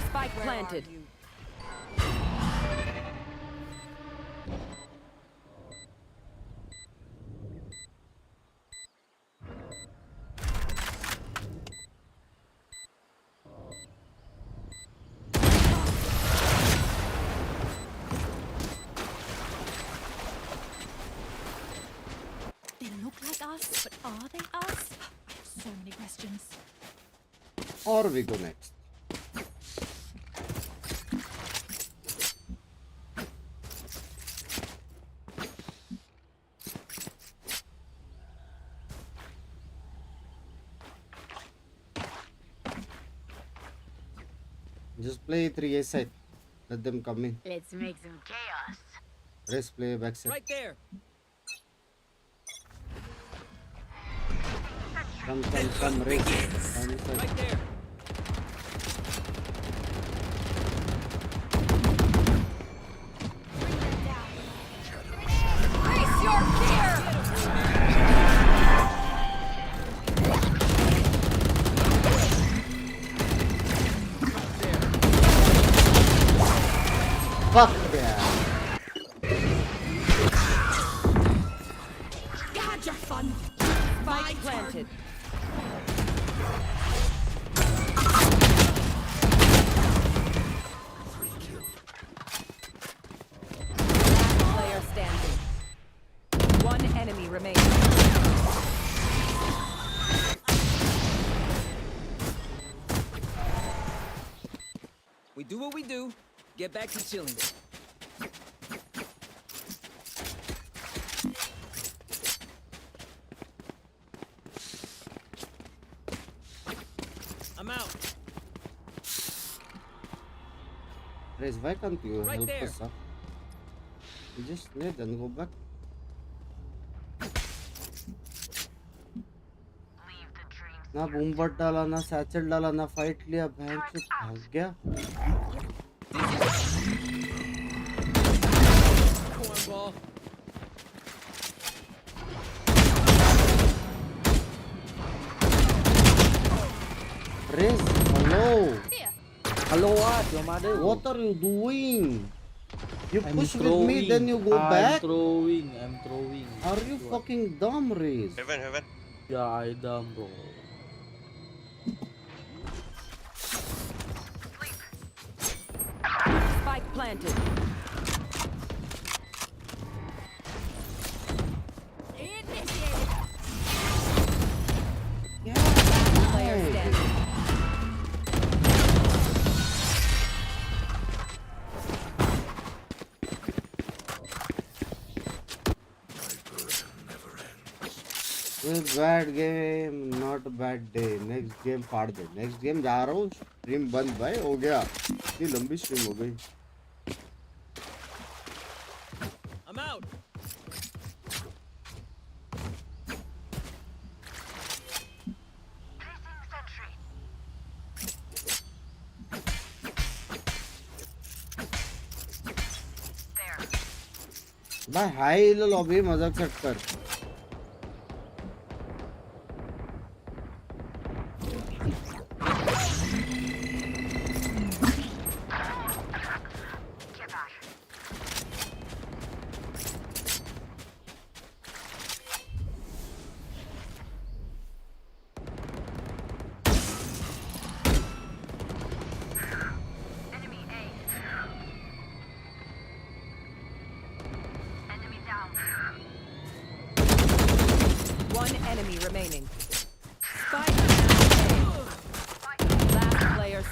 Spike planted. They look like us, but are they us? I have so many questions. Or we go next. Just play 3A side. Let them come in. Let's make some chaos. Rest play back side. Right there. Come, rest. Right there. Face your fear! Fuck yeah. You had your fun. Spike planted. Last player standing. One enemy remaining. We do what we do. Get back to chilling. I'm out. Raise, why can't you Right help there. us up? You just need and go back. ना boom but डाला ना satchel डाला ना fight लिया बहन से भाग गया। Cornball. Raise, hello. Hello, what? Your mother? What are you doing? You I'm push with throwing. me, then you go back. I'm throwing. Are you fucking dumb, Raze? Heaven. Yeah, I dumb, bro. Spike planted. Player standing. It's bad game, not a bad day. Next game फाड़ दे. Next game जा रहा हूँ. Stream बंद भाई हो गया. इतनी लंबी stream हो गई. I'm out. भाई हाई लॉबी मजाक सेट कर.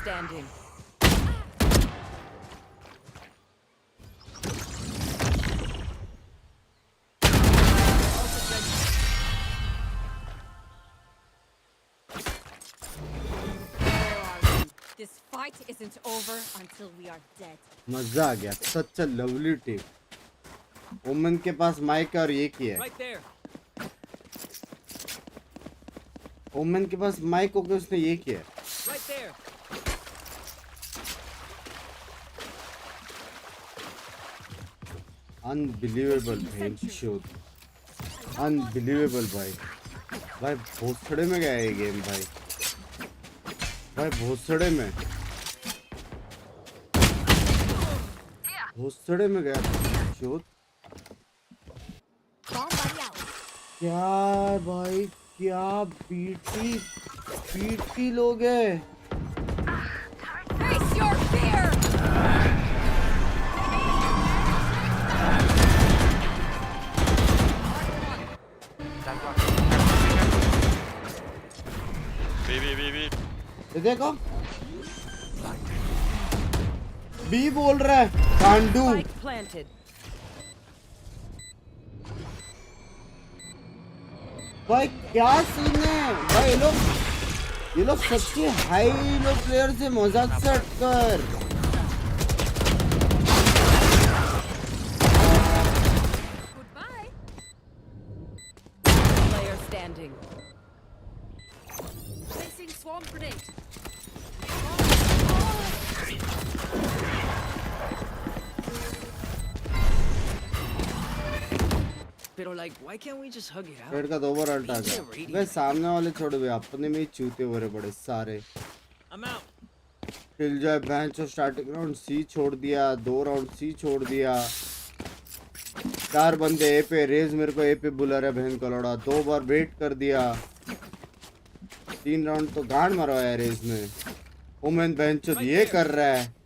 standing. This fight isn't over until we are dead. मजा आ गया, सच अ लवली टेक। ओमन के पास माइक और ये की है। Right there. ओमन के पास माइक होकर उसने ये किया है। Right there. अनबिलीवेबल अनबिलीवेबल भाई भोसड़े में गया ये गेम भाई भोसड़े में गया चोट। क्या भाई क्या पीटी लोग हैं। Face your fear. B. ये देखो बी बोल रहा है कांडू। Spike planted. भाई क्या सीन है भाई, ये लोग सबसे हाई लो प्लेयर से मजाक से हटकर। Goodbye. Player standing. Placing swarm grenade. Pero like, why can't we just hug it out? पेड़ का 2 बार अल्ट आ गया। वे सामने वाले छोड़ वे अपने में ही चूते हो रहे बड़े सारे। I'm out. किल जाए बेंच और स्टार्टिंग राउंड सी छोड़ दिया, 2 राउंड सी छोड़ दिया। 4 बंदे ए पे, रेज मेरे को ए पे बुला रहा है बहन का लौड़ा। 2 बार वेट कर दिया, 3 राउंड तो गांड मरवाया है रेज में। ओमेन बेंच ये कर रहा है।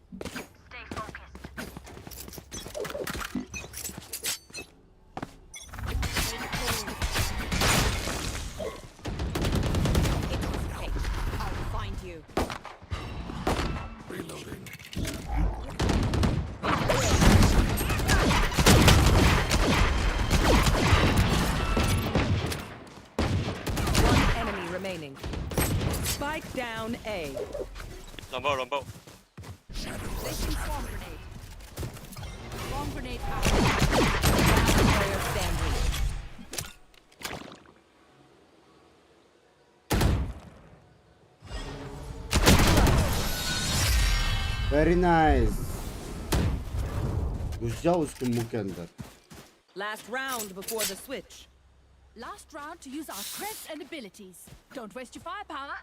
Spike down A. Rumble. Placing swarm grenade. Swarm grenade out. Player standing. Very nice. घुस जाओ उसके मुंह के अंदर। Last round before the switch. Last round to use our creds and abilities. Don't waste your firepower.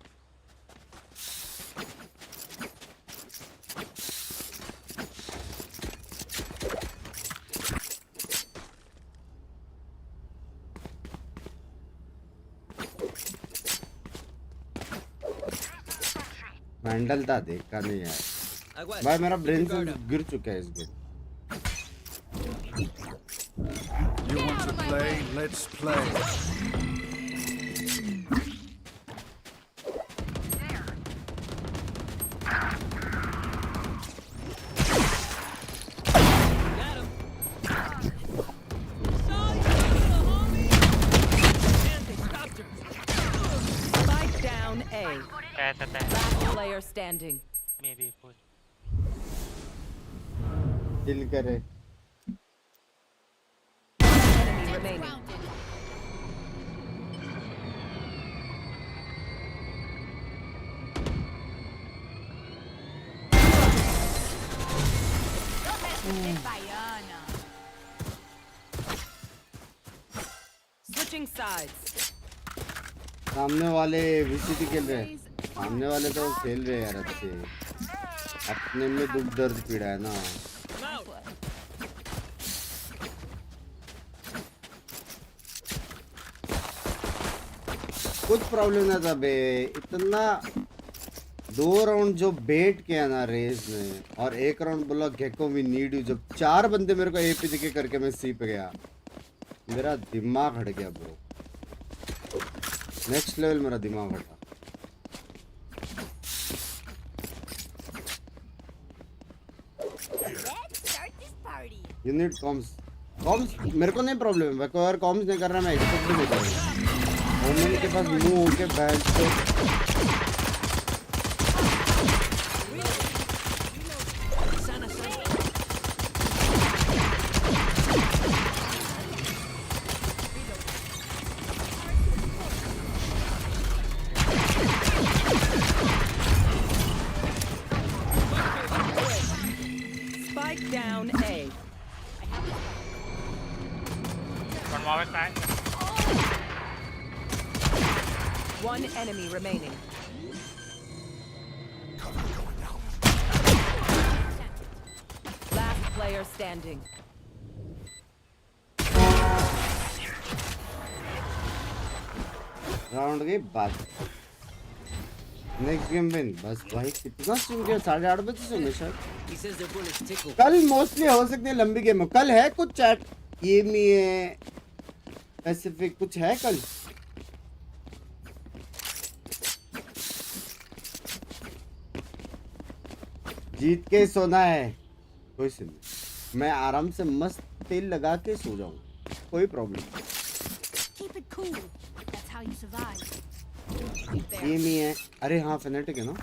मैंडल था देखा नहीं यार भाई, मेरा ब्रेन से गिर चुका है इस game. You want to play? Let's play. Spike down A. Last player standing. Maybe full. किल करे। Enemy remaining. Switching sides. सामने वाले वीसीटी खेल रहे हैं, सामने वाले तो खेल रहे हैं यार अच्छे। अपने में दुख दर्द पीड़ा है ना। कुछ प्रॉब्लम ना था बे, इतना 2 राउंड जो बेट किया ना रेस ने, और 1 राउंड बोला गेको वी नीड यू। जब 4 बंदे मेरे को ए पे दिखे करके मैं सी पे गया, मेरा दिमाग हट गया ब्रो। नेक्स्ट लेवल मेरा दिमाग हटा। You need comms. Comms मेरे को नहीं प्रॉब्लम है, कोई और comms नहीं कर रहा, मैं एक्सपेक्ट भी नहीं कर रहा। ओमेन के पास मुंह होके बैठ के Spike down A. One more back. One enemy remaining. Last player standing. Round गई बात, नेक्स्ट गेम विन। बस भाई कितना स्ट्रीम किया, 8:30 बजे से हमेशा। कल मोस्टली हो सकती है लंबी गेम हो। कल है कुछ चैट ये में है पैसिफिक कुछ है कल? जीत के सोना है, कोई सीन नहीं, मैं आराम से मस्त तेल लगा के सो जाऊंगा, कोई problem. Keep it cool. That's how you survive. ये नहीं है, अरे हाँ फेनेटिक है ना।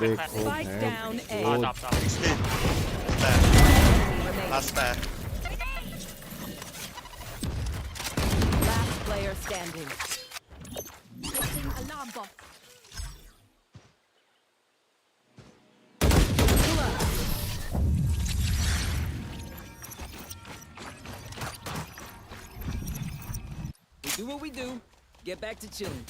Spike down A. Top. Last spare. Last player standing. Setting alarm box. We do what we do. Get back to chilling.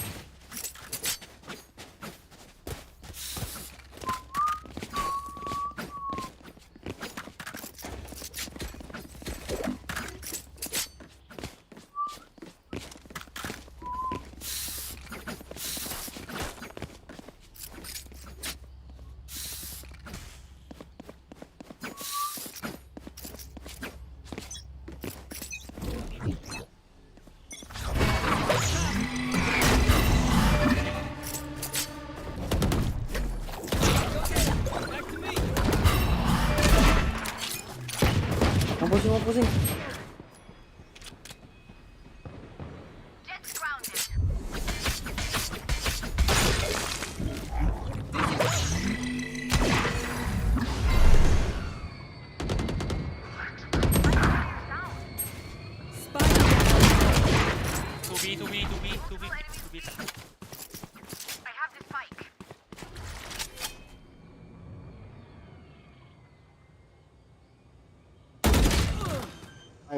Opposing.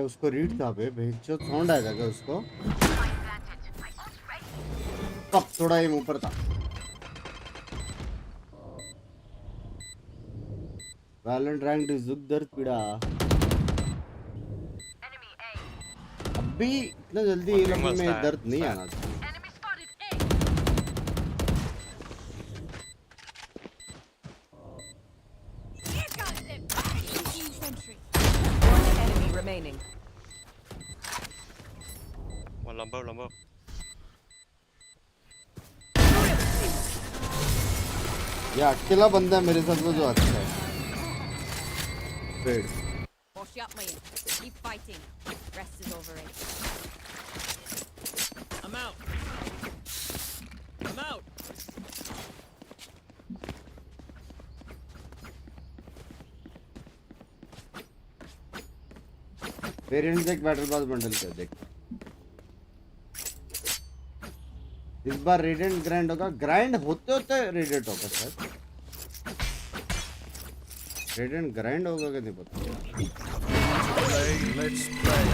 उसको read था बे, भेजो साउंड आएगा क्या उसको? कब थोड़ा ही ऊपर था। वैलेंट रैंक दुख दर्द पीड़ा। अभी इतना जल्दी ये लोगों में दर्द नहीं आना था। Remaining. One lumber. ये अकेला बंदा है मेरे साथ तो जो अच्छा है। Fade. Wash up, man. Keep fighting. Rest is overrated. I'm out. Variant देख, बैटल पास बंडल का देख। इस बार रेडिएंट ग्राइंड होगा, ग्राइंड होते रेडिएंट होगा शायद। रेडिएंट ग्राइंड होगा कि नहीं पता। Let's play.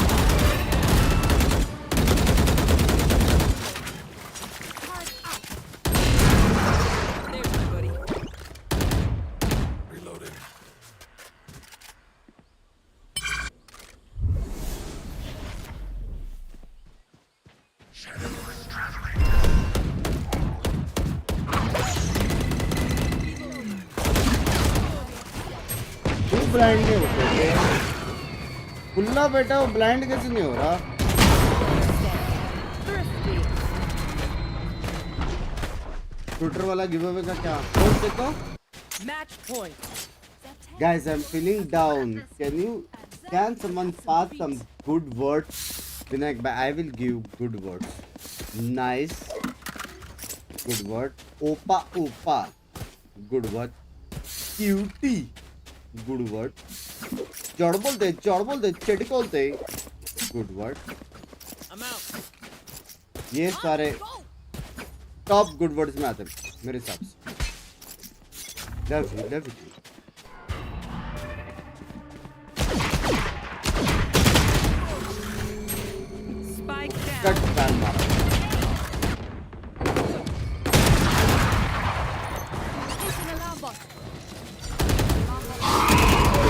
ब्लाइंड नहीं होते? खुला बेटा वो ब्लाइंड कैसे नहीं हो रहा? शूटर वाला गिव अवे का क्या? और देखो Match point. guys, I'm feeling down. Can someone pass some good words? Vinayak, I will give good words. Nice. Good word. Opa. Good word. Cutie. Good word. चढ़ बोलते चेटी बोलते. Good word. I'm out. ये सारे top good words में आते हैं मेरे हिसाब से. Love you. Spike down. Cut pan मारा.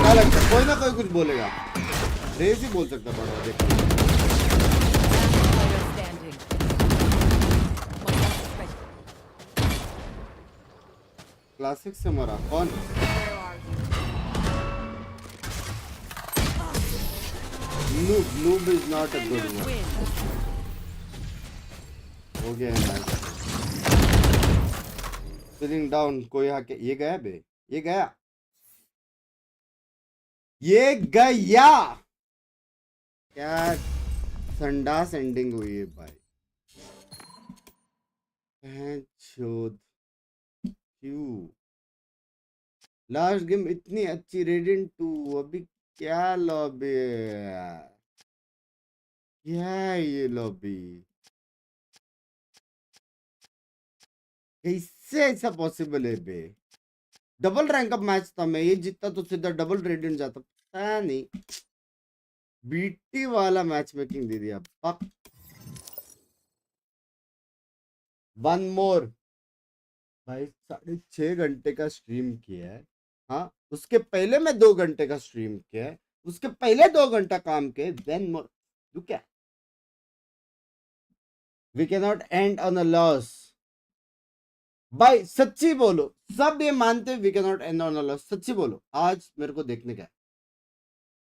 क्या लगता है कोई ना कोई कुछ बोलेगा. रेज ही बोल सकता बड़ा. देखो क्लासिक से मरा कौन? Noob is not a good word. हो गया है मैच. Feeling down. कोई आके ये गया बे. ये गया. क्या संडास एंडिंग हुई है भाई. छोद क्यों? लास्ट गेम इतनी अच्छी रेडियंट 2 अभी क्या लॉबी है यार. क्या है ये लॉबी? कैसे ऐसा पॉसिबल है बे? डबल रैंक अप मैच था. मैं ये जीतता तो सीधा डबल रेडियंट जाता. पता नहीं बीटी वाला मैच मेकिंग दे दिया. पक 1 मोर भाई. 6.5 घंटे का स्ट्रीम किया है. हाँ उसके पहले मैं 2 घंटे का स्ट्रीम किया है. उसके पहले 2 घंटा काम किया. देन मोर तू क्या? We can not end on a loss. भाई सच्ची बोलो. सब ये मानते we can not end on a loss. सच्ची बोलो. आज मेरे को देखने का है.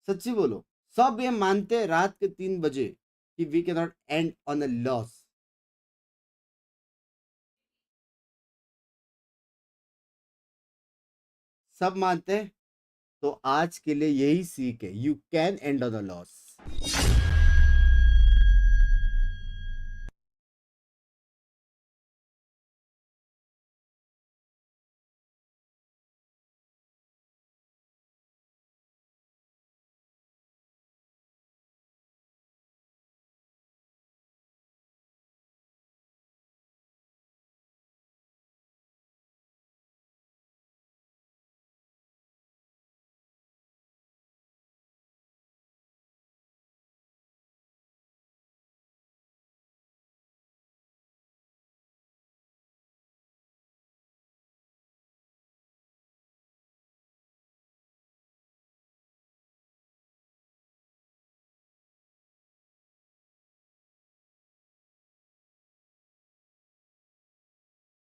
सच्ची बोलो. सब ये मानते रात के 3 बजे कि we can not end on a loss. सब मानते हैं. तो आज के लिए यही सीख है. You can and on a loss.